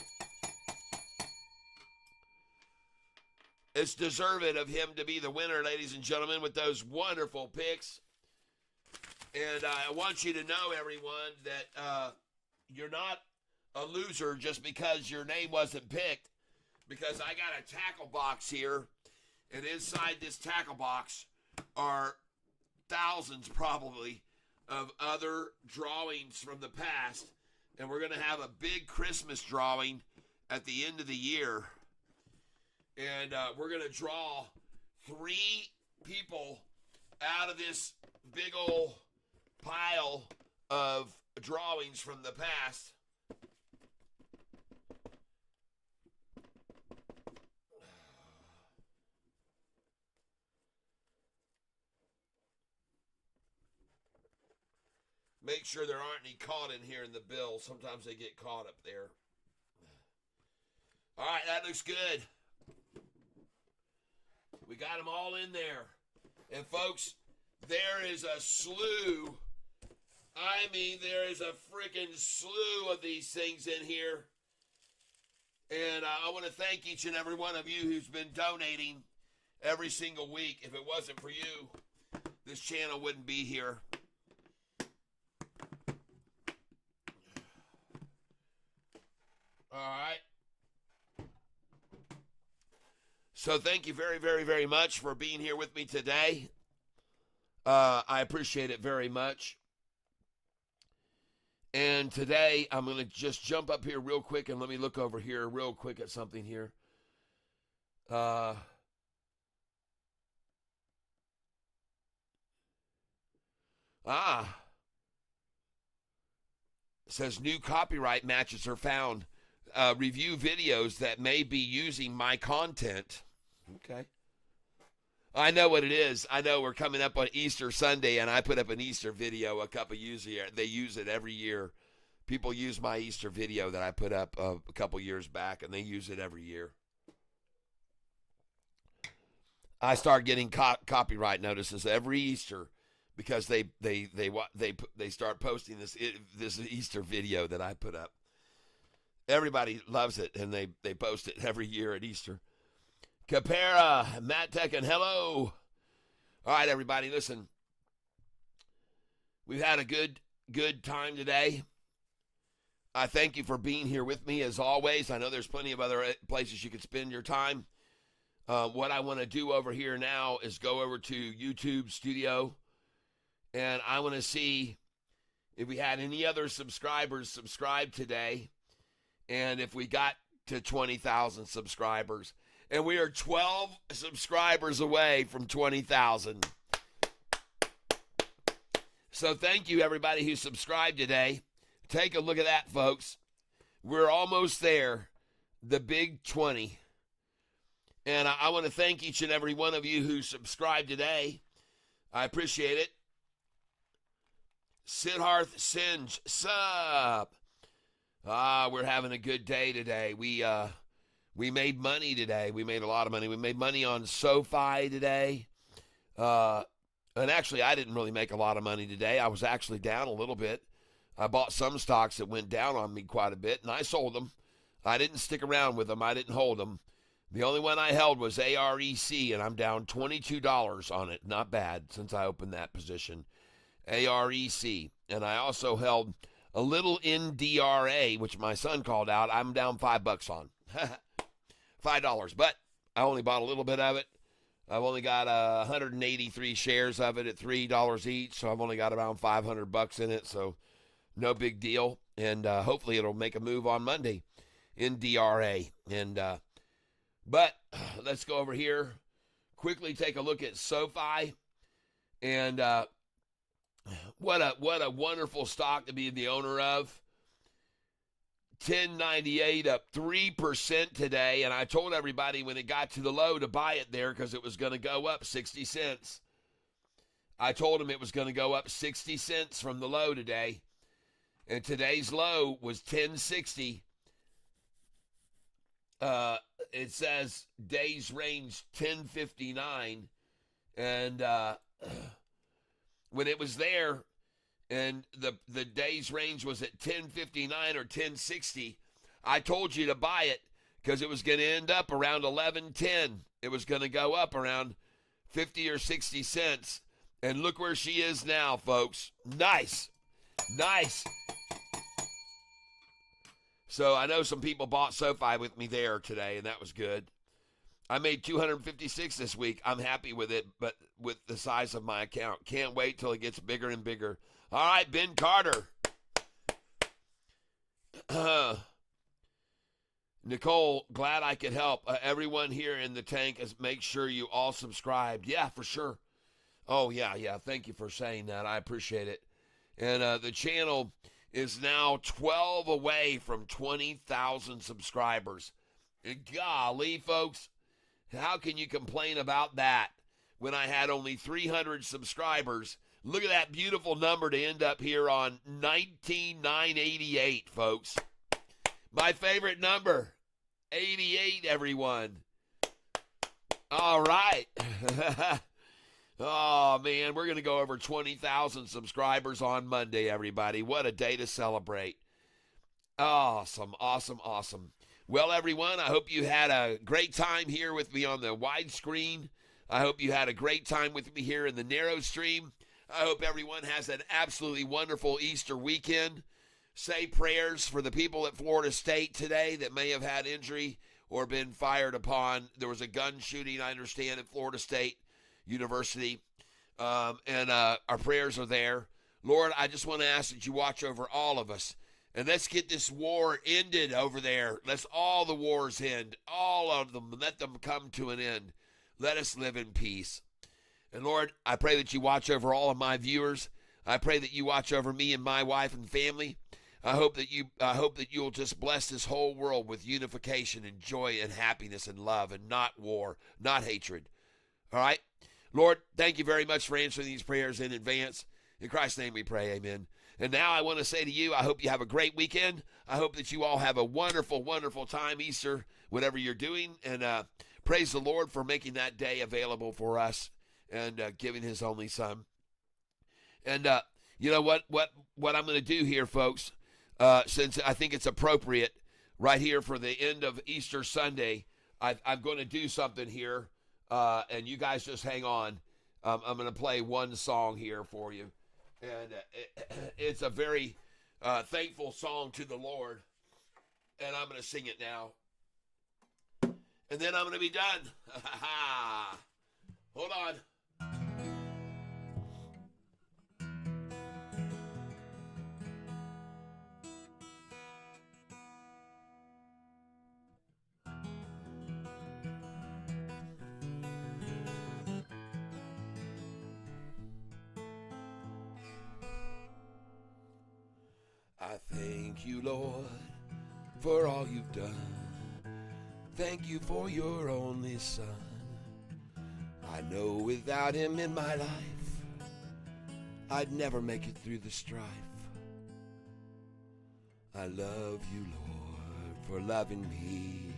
It's deserved of him to be the winner, ladies and gentlemen, with those wonderful picks. And I want you to know, everyone, that you're not a loser just because your name wasn't picked. Because I got a tackle box here, and inside this tackle box are thousands, probably, of other drawings from the past. And we're going to have a big Christmas drawing at the end of the year. And we're going to draw 3 people out of this big old pile of drawings from the past. Make sure there aren't any caught in here in the bill. Sometimes they get caught up there. All right, that looks good. We got them all in there. And folks, there is a slew. I mean, there is a freaking slew of these things in here. And I want to thank each and every one of you who's been donating every single week. If it wasn't for you, this channel wouldn't be here. All right. So thank you very, very, very much for being here with me today. I appreciate it very much. And today I'm going to just jump up here real quick and let me look over here real quick at something here. It says new copyright matches are found. Review videos that may be using my content. Okay. I know what it is. I know we're coming up on Easter Sunday, and I put up an Easter video a couple years ago. They use it every year. People use my Easter video that I put up a couple years back, and they use it every year. I start getting copyright notices every Easter because they start posting this Easter video that I put up. Everybody loves it, and they post it every year at Easter. Capera, Matt Tech, and hello. All right, everybody, listen. We've had a good time today. I thank you for being here with me, as always. I know there's plenty of other places you could spend your time. What I want to do over here now is go over to YouTube Studio, and I want to see if we had any other subscribers subscribe today, and if we got to 20,000 subscribers. And we are 12 subscribers away from 20,000. So thank you, everybody who subscribed today. Take a look at that, folks. We're almost there, the big 20. And I want to thank each and every one of you who subscribed today. I appreciate it. Sidharth Singe, sup? We're having a good day today. We made money today. We made a lot of money. We made money on SoFi today. And actually, I didn't really make a lot of money today. I was actually down a little bit. I bought some stocks that went down on me quite a bit, and I sold them. I didn't stick around with them. I didn't hold them. The only one I held was AREC, and I'm down $22 on it. Not bad since I opened that position. AREC. And I also held a little NDRA, which my son called out. I'm down $5 on. $5, but I only bought a little bit of it. I've only got 183 shares of it at $3 each, so I've only got around $500 in it, so no big deal. And hopefully it'll make a move on Monday in DRA. And but let's go over here, quickly take a look at SoFi. And what a wonderful stock to be the owner of. 1098 up 3% today, and I told everybody when it got to the low to buy it there because it was going to go up 60 cents. I told them it was going to go up 60 cents from the low today, and today's low was 1060. It says days range 1059, and when it was there, and the day's range was at 1059 or 1060, I told you to buy it because it was going to end up around 1110. It was going to go up around 50 or 60 cents. And look where she is now, folks. Nice. Nice. So I know some people bought SoFi with me there today, and that was good. I made 256 this week. I'm happy with it, but with the size of my account. Can't wait till it gets bigger and bigger. All right, Ben Carter. Nicole, glad I could help. Everyone here in the tank, is make sure you all subscribed. Yeah, for sure. Oh, yeah. Thank you for saying that. I appreciate it. And the channel is now 12 away from 20,000 subscribers. And golly, folks, how can you complain about that when I had only 300 subscribers? Look at that beautiful number to end up here on 19,988, folks. My favorite number, 88, everyone. All right. Oh, man, we're going to go over 20,000 subscribers on Monday, everybody. What a day to celebrate. Awesome. Well, everyone, I hope you had a great time here with me on the widescreen. I hope you had a great time with me here in the narrow stream. I hope everyone has an absolutely wonderful Easter weekend. Say prayers for the people at Florida State today that may have had injury or been fired upon. There was a gun shooting, I understand, at Florida State University, and our prayers are there. Lord, I just want to ask that you watch over all of us, and let's get this war ended over there. Let's all the wars end, all of them. Let them come to an end. Let us live in peace. And Lord, I pray that you watch over all of my viewers. I pray that you watch over me and my wife and family. I hope that you'll just bless this whole world with unification and joy and happiness and love, and not war, not hatred. All right? Lord, thank you very much for answering these prayers in advance. In Christ's name we pray, amen. And now I want to say to you, I hope you have a great weekend. I hope that you all have a wonderful, wonderful time Easter, whatever you're doing. And praise the Lord for making that day available for us and giving his only son. And you know what I'm going to do here, folks, since I think it's appropriate right here for the end of Easter Sunday, I'm going to do something here, and you guys just hang on. I'm going to play one song here for you, and it's a very thankful song to the Lord, and I'm going to sing it now, and then I'm going to be done. Hold on. I thank you, Lord, for all you've done. Thank you for your only son. I know without him in my life, I'd never make it through the strife. I love you, Lord, for loving me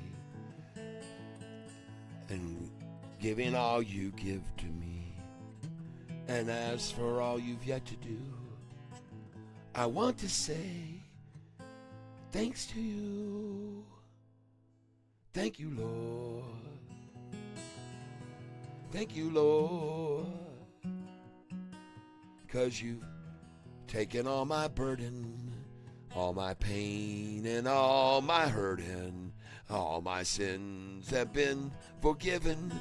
and giving all you give to me. And as for all you've yet to do, I want to say thanks to you. Thank you, Lord. Thank you, Lord. 'Cause you've taken all my burden, all my pain and all my hurting. All my sins have been forgiven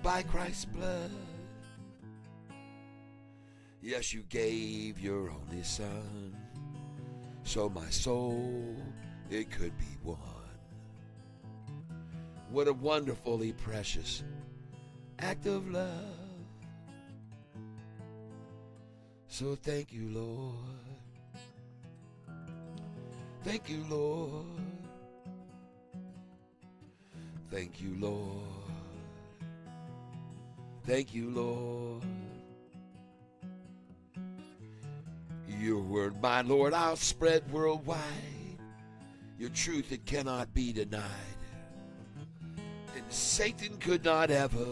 by Christ's blood. Yes, you gave your only Son, so my soul, it could be won. What a wonderfully precious act of love. So thank you, Lord. Thank you, Lord. Thank you, Lord. Thank you, Lord. Your word, my Lord, I'll spread worldwide. Your truth, it cannot be denied. And Satan could not ever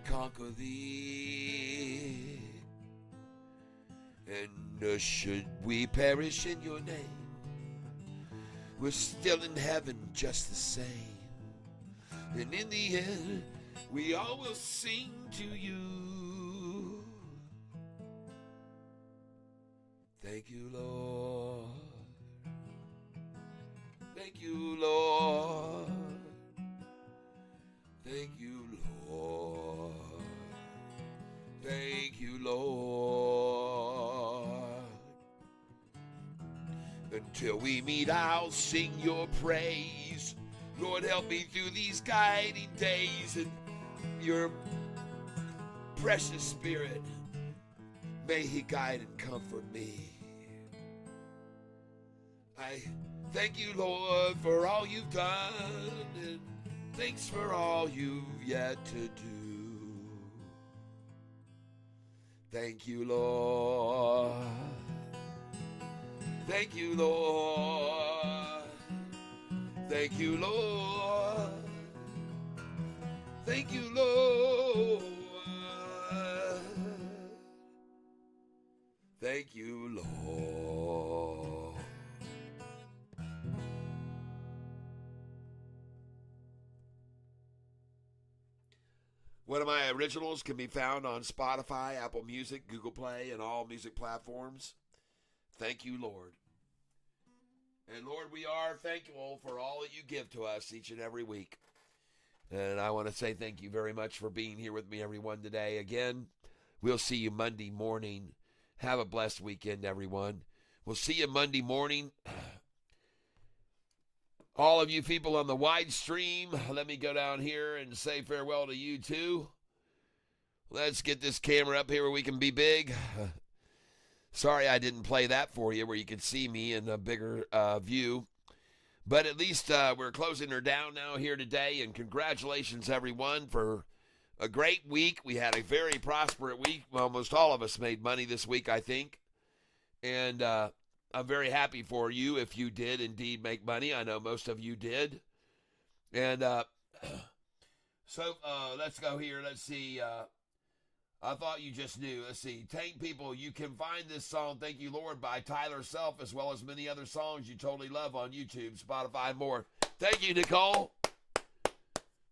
conquer thee. And should we perish in your name, we're still in heaven just the same. And in the end, we all will sing to you. Thank you, Lord. Thank you, Lord. Thank you, Lord. Thank you, Lord. Until we meet, I'll sing your praise. Lord, help me through these guiding days, and your precious Spirit, may he guide and comfort me. I thank you, Lord, for all you've done, and thanks for all you've yet to do. Thank you, Lord. Thank you, Lord. Thank you, Lord. Thank you, Lord. Thank you, Lord. One of my originals can be found on Spotify, Apple Music, Google Play, and all music platforms. Thank you, Lord. And Lord, we are thankful for all that you give to us each and every week. And I want to say thank you very much for being here with me, everyone, today. Again, we'll see you Monday morning. Have a blessed weekend, everyone. We'll see you Monday morning. All of you people on the wide stream, let me go down here and say farewell to you too. Let's get this camera up here where we can be big. Sorry I didn't play that for you where you could see me in a bigger view. But at least we're closing her down now here today. And congratulations, everyone, for a great week. We had a very prosperous week. Almost all of us made money this week, I think. And I'm very happy for you if you did indeed make money. I know most of you did. And so let's go here. Let's see. I thought you just knew. Let's see. Tank people, you can find this song, Thank You, Lord, by Tyler Self, as well as many other songs you totally love on YouTube, Spotify, and more. Thank you, Nicole.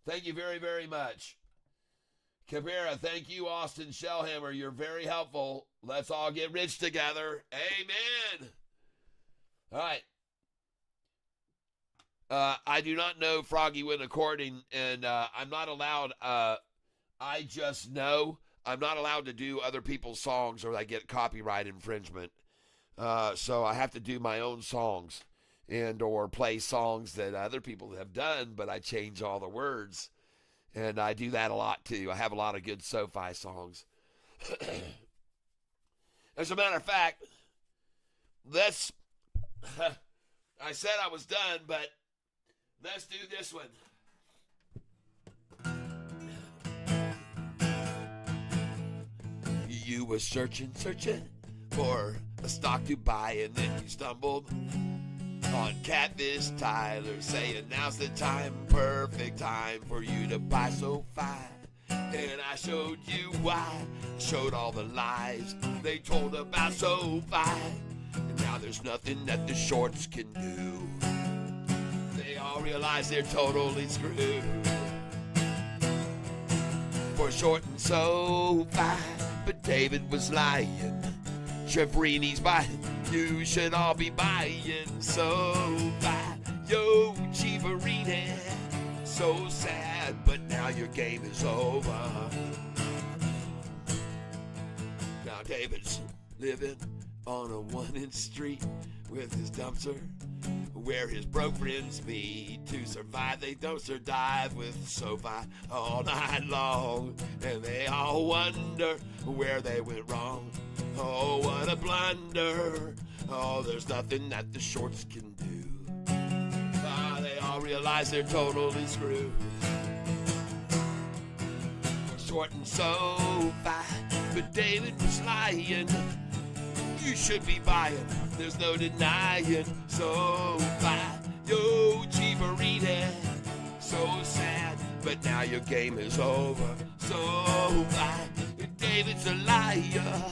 Thank you very, very much. Capera, thank you, Austin Shellhammer. You're very helpful. Let's all get rich together. Amen. All right. I do not know Froggy Win According, and I'm not allowed, I just know I'm not allowed to do other people's songs or I get copyright infringement. So I have to do my own songs and or play songs that other people have done, but I change all the words. And I do that a lot too. I have a lot of good SoFi songs. As a matter of fact, let's, I said I was done, but let's do this one. You were searching for a stock to buy, and then you stumbled on Catfish Tyler saying now's the time, perfect time for you to buy SoFi. And I showed you why, showed all the lies they told about SoFi. And now there's nothing that the shorts can do. They all realize they're totally screwed. For short and SoFi, but David was lying. Trevini's buying. You should all be buying SoFi. Yo, Chivarini, So sad, but now your game is over. Now David's living on a one-inch street with his dumpster, where his broke friends meet to survive. They dumpster dive with SoFi all night long, and they all wonder where they went wrong. Oh, what a blunder. Oh, there's nothing that the shorts can do. They all realize they're totally screwed. Short and SoFi, but David was lying. You should be buying, there's no denying. SoFi, yo, Chivarita. So sad, but now your game is over. SoFi, David's a liar.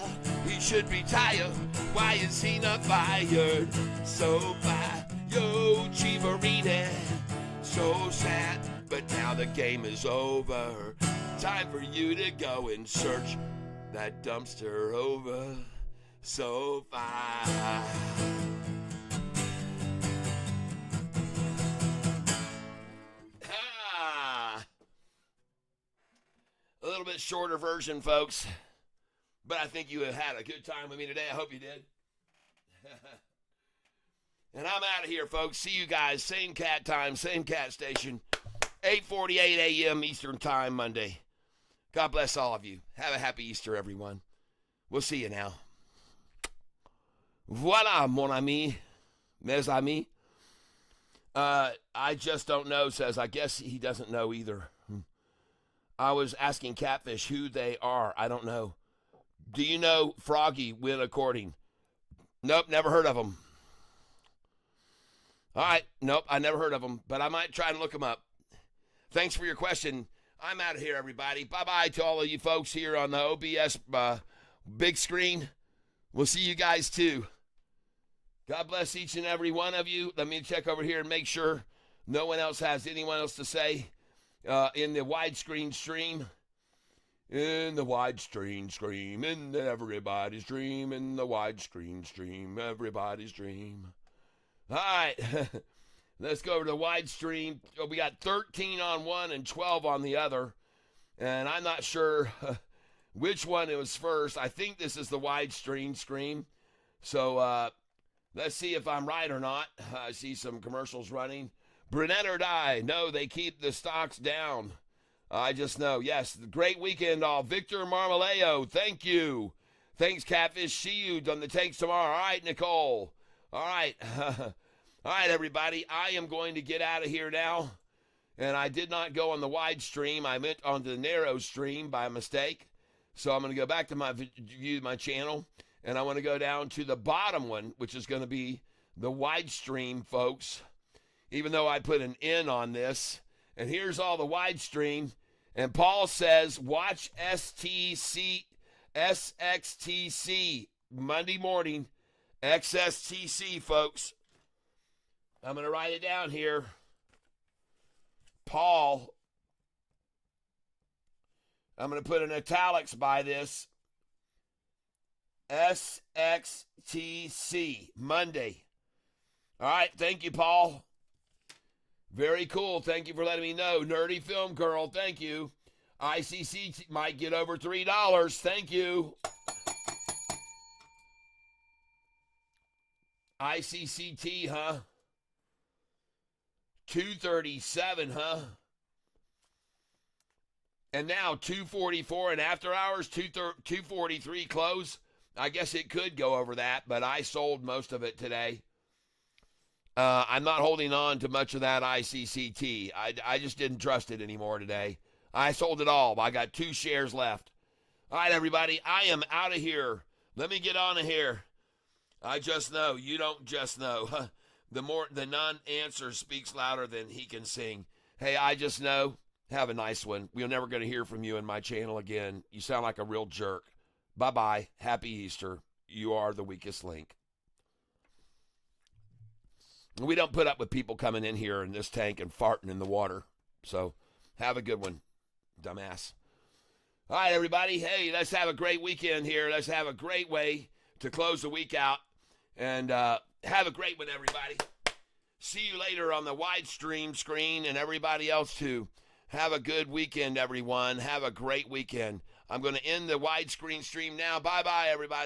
He should retire. Why is he not fired? SoFi, yo, Chivarita. So sad, but now the game is over. Time for you to go and search that dumpster over. SoFi. A little bit shorter version, folks. But I think you have had a good time with me today. I hope you did. And I'm out of here, folks. See you guys. Same cat time, same cat station. 8:48 a.m. Eastern Time, Monday. God bless all of you. Have a happy Easter, everyone. We'll see you now. Voila, mon ami, mes amis. I just don't know, says, I guess he doesn't know either. I was asking Catfish who they are. I don't know. Do you know Froggy Win According? Nope, never heard of him. All right, nope, I never heard of him, but I might try and look him up. Thanks for your question. I'm out of here, everybody. Bye-bye to all of you folks here on the OBS big screen. We'll see you guys, too. God bless each and every one of you. Let me check over here and make sure no one else has anyone else to say in the widescreen stream. In the widescreen stream, in everybody's dream, in the widescreen stream, everybody's dream. All right, let's go over to the widescreen. We got 13 on one and 12 on the other, and I'm not sure which one it was first. I think this is the widescreen stream, so let's see if I'm right or not. I see some commercials running. Brunette or die. No, they keep the stocks down. I just know. Yes, great weekend all. Victor Marmaleo, thank you. Thanks, Catfish. See you on the takes tomorrow. All right, Nicole. All right. All right, everybody. I am going to get out of here now. And I did not go on the wide stream. I went on the narrow stream by mistake. So I'm going to go back to my channel. And I want to go down to the bottom one, which is going to be the wide stream, folks. Even though I put an N on this. And here's all the wide stream. And Paul says, watch SXTC Monday morning. XSTC, folks. I'm going to write it down here. Paul. I'm going to put an italics by this. SXTC Monday. All right. Thank you, Paul. Very cool. Thank you for letting me know. Nerdy Film Girl, thank you. ICC might get over $3. Thank you. ICCT, huh? 237, huh? And now 244 and after hours, 243 close. I guess it could go over that, but I sold most of it today. I'm not holding on to much of that ICCT. I just didn't trust it anymore today. I sold it all. I got 2 shares left. All right, everybody, I am out of here. Let me get on of here. I just know. You don't just know. The non-answer speaks louder than he can sing. Hey, I just know. Have a nice one. We're never going to hear from you in my channel again. You sound like a real jerk. Bye-bye. Happy Easter. You are the weakest link. We don't put up with people coming in here in this tank and farting in the water. So have a good one, dumbass. All right, everybody. Hey, let's have a great weekend here. Let's have a great way to close the week out. And have a great one, everybody. See you later on the widestream screen, and everybody else too. Have a good weekend, everyone. Have a great weekend. I'm going to end the widescreen stream now. Bye-bye, everybody.